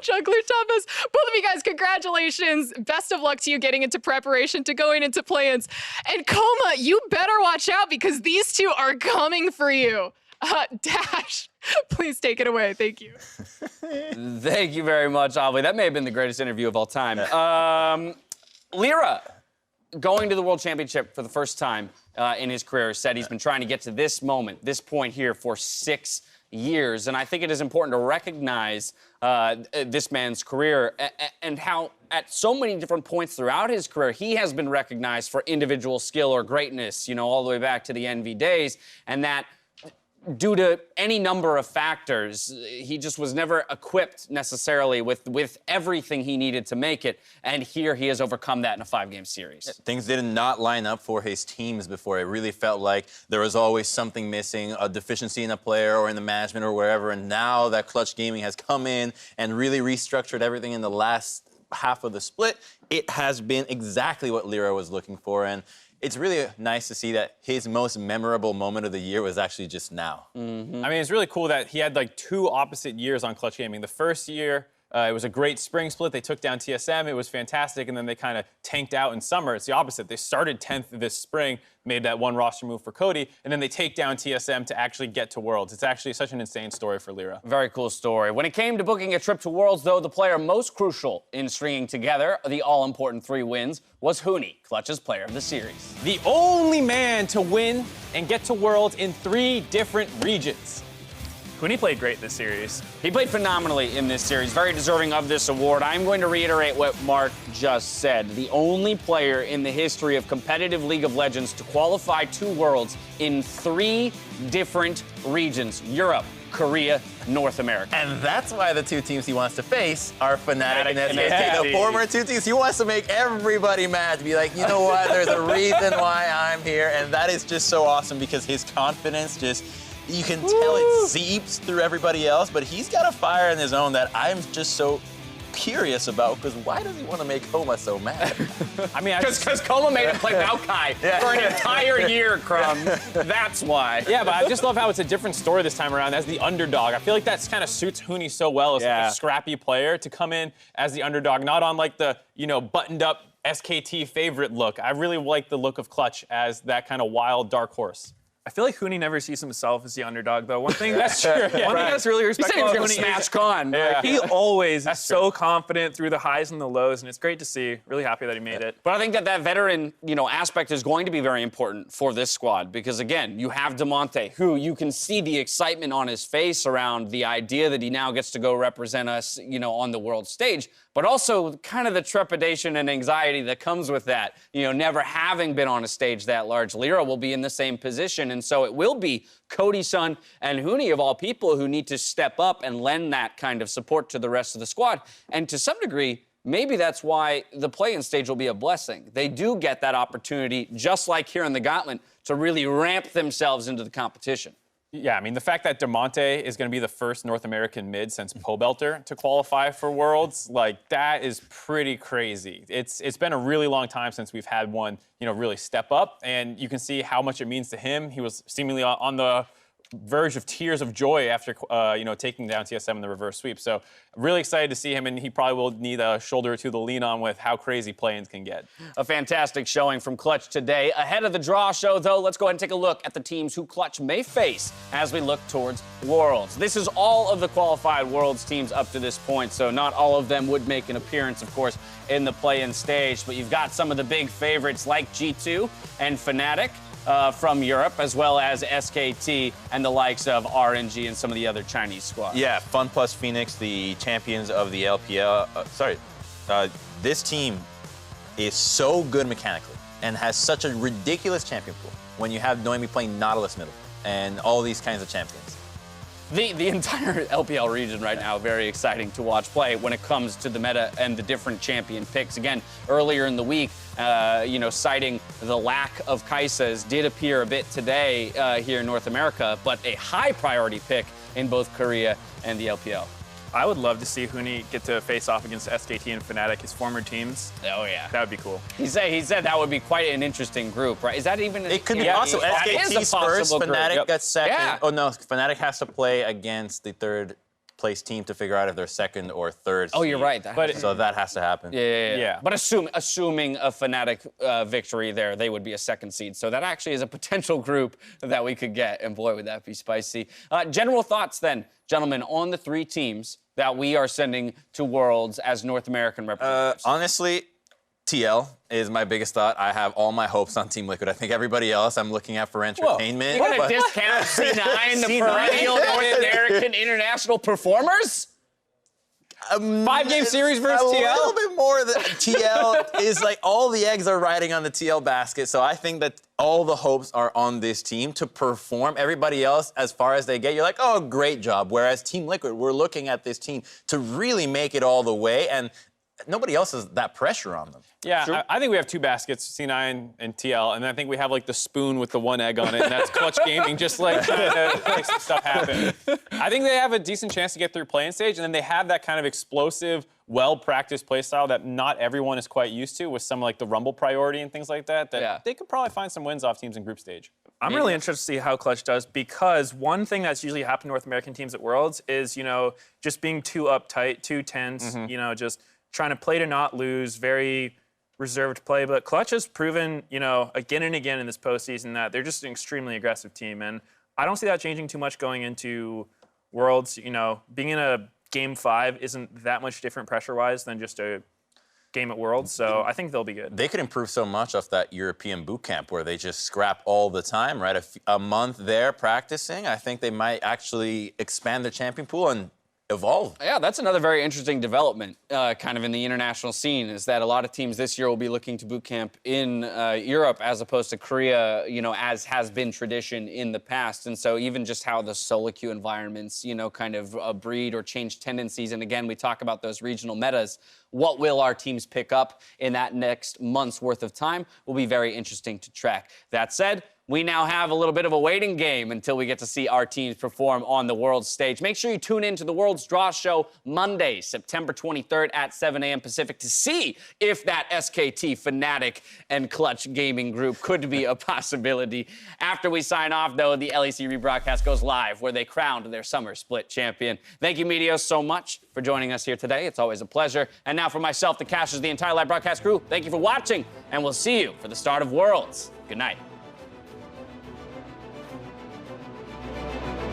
Juggler Thomas, both of you guys, congratulations. Best of luck to you getting into preparation to going into play-ins. And Koma, you better watch out because these two are coming for you. Dash, please take it away. Thank you. Thank you very much, Avli. That may have been the greatest interview of all time. Lyra, going to the World Championship for the first time in his career, said he's been trying to get to this moment, this point here for 6 years. And I think it is important to recognize this man's career and how at so many different points throughout his career, he has been recognized for individual skill or greatness, you know, all the way back to the Envy days. And that due to any number of factors, he just was never equipped necessarily with everything he needed to make it. And here he has overcome that in a 5-game series. Things did not line up for his teams before. It really felt like there was always something missing, a deficiency in a player or in the management or wherever. And now that Clutch Gaming has come in and really restructured everything in the last half of the split, it has been exactly what Lyra was looking for. And it's really nice to see that his most memorable moment of the year was actually just now. Mm-hmm. I mean, it's really cool that he had like 2 opposite years on Clutch Gaming. The first year, it was a great spring split. They took down TSM. It was fantastic. And then they kind of tanked out in summer. It's the opposite. They started 10th this spring, made that one roster move for Cody, and then they take down TSM to actually get to Worlds. It's actually such an insane story for Lyra. Very cool story. When it came to booking a trip to Worlds, though, the player most crucial in stringing together the all-important 3 wins was Hooney, Clutch's player of the series. The only man to win and get to Worlds in 3 different regions. Hooney played great this series. He played phenomenally in this series, very deserving of this award. I'm going to reiterate what Mark just said. The only player in the history of competitive League of Legends to qualify to Worlds in 3 different regions: Europe, Korea, North America. And that's why the 2 teams he wants to face are Fnatic and SKT. The former 2 teams, he wants to make everybody mad, to be like, you know what, there's a reason why I'm here. And that is just so awesome because his confidence just, you can tell it seeps through everybody else, but he's got a fire in his own that I'm just so curious about, because why does he want to make Koma so mad? I mean, because Koma made him play Maokai for an entire year, Crumb. That's why. Yeah, but I just love how it's a different story this time around as the underdog. I feel like that kind of suits Hooney so well as like a scrappy player to come in as the underdog, not on like the, you know, buttoned up SKT favorite look. I really like the look of Clutch as that kind of wild dark horse. I feel like Hooney never sees himself as the underdog, though. One thing that's true. One thing that's really respectful of Hooney is Con. Yeah. He always is so confident through the highs and the lows, and it's great to see. Really happy that he made it. But I think that veteran, you know, aspect is going to be very important for this squad because, again, you have Damonte, who you can see the excitement on his face around the idea that he now gets to go represent us, you know, on the world stage, but also kind of the trepidation and anxiety that comes with that. You know, never having been on a stage that large, Lyra will be in the same position, and so it will be Cody Sun and Hooney, of all people, who need to step up and lend that kind of support to the rest of the squad. And to some degree, maybe that's why the play-in stage will be a blessing. They do get that opportunity, just like here in the Gauntlet, to really ramp themselves into the competition. Yeah, I mean, the fact that DeMonte is going to be the first North American mid since Pobelter to qualify for Worlds, like, that is pretty crazy. It's been a really long time since we've had one, really step up, and you can see how much it means to him. He was seemingly on the verge of tears of joy after, taking down TSM in the reverse sweep. So really excited to see him, and he probably will need a shoulder or two to lean on with how crazy play-ins can get. A fantastic showing from Clutch today. Ahead of the draw show, though, let's go ahead and take a look at the teams who Clutch may face as we look towards Worlds. This is all of the qualified Worlds teams up to this point, so not all of them would make an appearance, of course, in the play-in stage, but you've got some of the big favorites like G2 and Fnatic. From Europe, as well as SKT and the likes of RNG and some of the other Chinese squads. Yeah, Fun Plus Phoenix, the champions of the LPL. This team is so good mechanically and has such a ridiculous champion pool when you have Noemi playing Nautilus middle and all these kinds of champions. The entire LPL region right now, very exciting to watch play when it comes to the meta and the different champion picks. Again, earlier in the week, citing the lack of Kaisas did appear a bit today here in North America, but a high priority pick in both Korea and the LPL. I would love to see Huni get to face off against SKT and Fnatic, his former teams. Oh, yeah. That would be cool. He said that would be quite an interesting group, right? Is that even... It could be possible. SKT's first, Fnatic got second. Yeah. Oh, no, Fnatic has to play against the third place team to figure out if they're second or third. Oh, you're right. So that has to happen. Yeah. But assuming a Fnatic victory there, they would be a second seed. So that actually is a potential group that we could get, and boy, would that be spicy. General thoughts then, gentlemen, on the three teams that we are sending to Worlds as North American representatives. Honestly, TL is my biggest thought. I have all my hopes on Team Liquid. I think everybody else I'm looking at for entertainment. You're going to discount C9, the perennial North American international performers? 5-game series versus TL? A little bit more than TL is like all the eggs are riding on the TL basket. So I think that all the hopes are on this team to perform. Everybody else, as far as they get, you're like, oh, great job. Whereas Team Liquid, we're looking at this team to really make it all the way. And nobody else has that pressure on them. Yeah, I think we have two baskets, C9 and TL, and I think we have like the spoon with the one egg on it, and that's Clutch Gaming, just like trying to make some stuff happen. I think they have a decent chance to get through play-in stage, and then they have that kind of explosive, well-practiced play style that not everyone is quite used to with some like the Rumble priority and things like that, they could probably find some wins off teams in group stage. I'm really interested to see how Clutch does, because one thing that's usually happened to North American teams at Worlds is, just being too uptight, too tense, just trying to play to not lose, very reserved play. But Clutch has proven, again and again in this postseason that they're just an extremely aggressive team. And I don't see that changing too much going into Worlds. Being in a Game 5 isn't that much different pressure-wise than just a game at Worlds. So I think they'll be good. They could improve so much off that European boot camp where they just scrap all the time, right? A month there practicing, I think they might actually expand their champion pool and evolve. Yeah, that's another very interesting development kind of in the international scene, is that a lot of teams this year will be looking to boot camp in Europe as opposed to Korea, as has been tradition in the past. And so even just how the solo queue environments, kind of breed or change tendencies. And again, we talk about those regional metas. What will our teams pick up in that next month's worth of time will be very interesting to track. That said, we now have a little bit of a waiting game until we get to see our teams perform on the World stage. Make sure you tune in to the World's Draw Show Monday, September 23rd at 7 a.m. Pacific to see if that SKT, Fnatic, and Clutch Gaming group could be a possibility. After we sign off, though, the LEC rebroadcast goes live where they crowned their Summer Split champion. Thank you, Meteos, so much for joining us here today. It's always a pleasure. And now for myself, the casters, the entire live broadcast crew, thank you for watching, and we'll see you for the start of Worlds. Good night.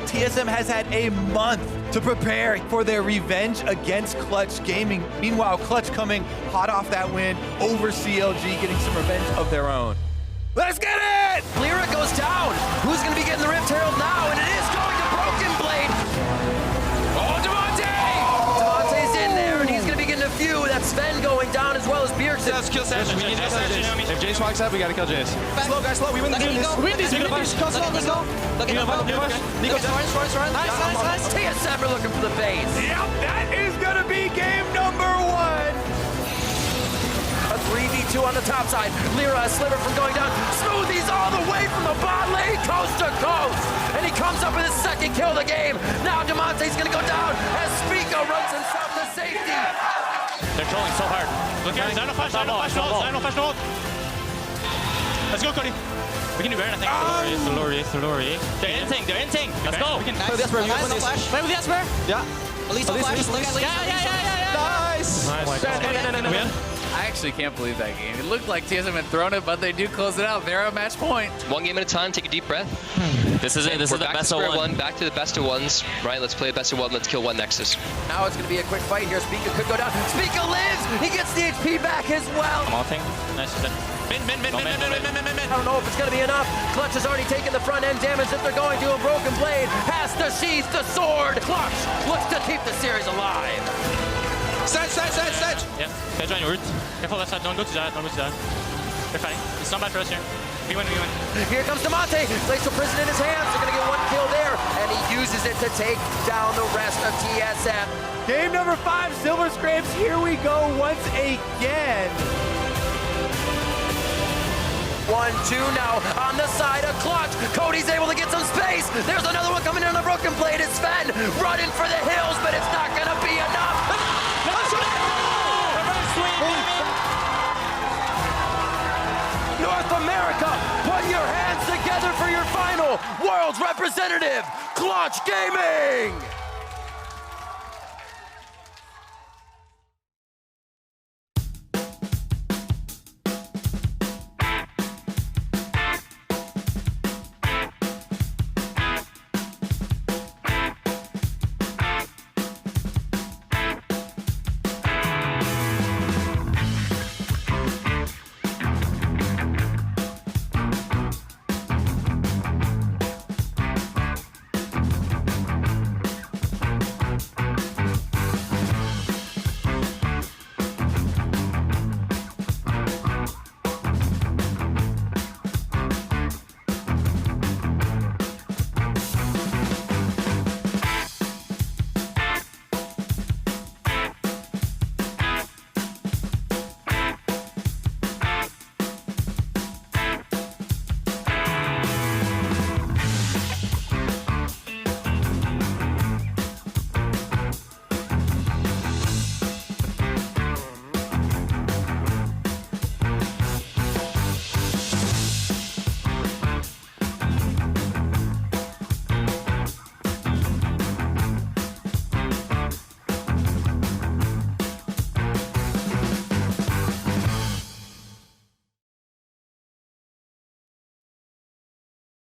TSM has had a month to prepare for their revenge against Clutch Gaming. Meanwhile, Clutch coming hot off that win over CLG, getting some revenge of their own. Let's get it! FLICKR goes down. Who's going to be getting the Rift Herald now? And it is going to Broken Blade. Oh, DeMonte! DeMonte's in there, and he's going to be getting a few. That's Sven going down as well as Bjergsen. Let's kill Sasha. We need to kill Jace. If Jace walks up, we got to kill Jace. Slow, guys, slow. We win this. We win this. Go slow, go slow. Look at Nico, nice. TSM are looking for the base. Yep, that is going to be game number 1. A 3v2 on the top side. Lyra has slivered from going down. Smoothies all the way from the bot lane, coast to coast. And he comes up with his second kill of the game. Now Demonte's gonna go down as Spica runs himself to safety. They're trolling so hard. Look here, Zeno flash, Zeno flash, ult. Let's go, Cody. We can do better, I think. Lori. They're inting. Let's go. Play with Esper. Play with Esper. Yeah. Elise on flash. Look at Elise. Nice. I actually can't believe that game. It looked like TSM had thrown it, but they do close it out. They're at match point. One game at a time, take a deep breath. This is it. This is the best of one. Back to the best of ones. Right, let's play the best of one. Let's kill one Nexus. Now it's going to be a quick fight here. Spica could go down. Spica lives. He gets the HP back as well. Come on, thing. Nice. Bin. I don't know if it's going to be enough. Clutch has already taken the front end damage that they're going to. A broken blade has to sheath the sword. Clutch looks to keep the series alive. Sedge. Yeah, they're trying to ult. Careful left side, don't go to that. They're fighting. It's not bad for us here. We win. Here comes Demonte. Glacial Prison in his hands. They're going to get one kill there, and he uses it to take down the rest of TSM. Game number 5, Silver Scrapes. Here we go once again. 1-2 now on the side of Clutch. Cody's able to get some space. There's another one coming in on the broken blade. It's Sven running for the hills, but it's not going to be enough. North America, put your hands together for your final World's representative, Clutch Gaming!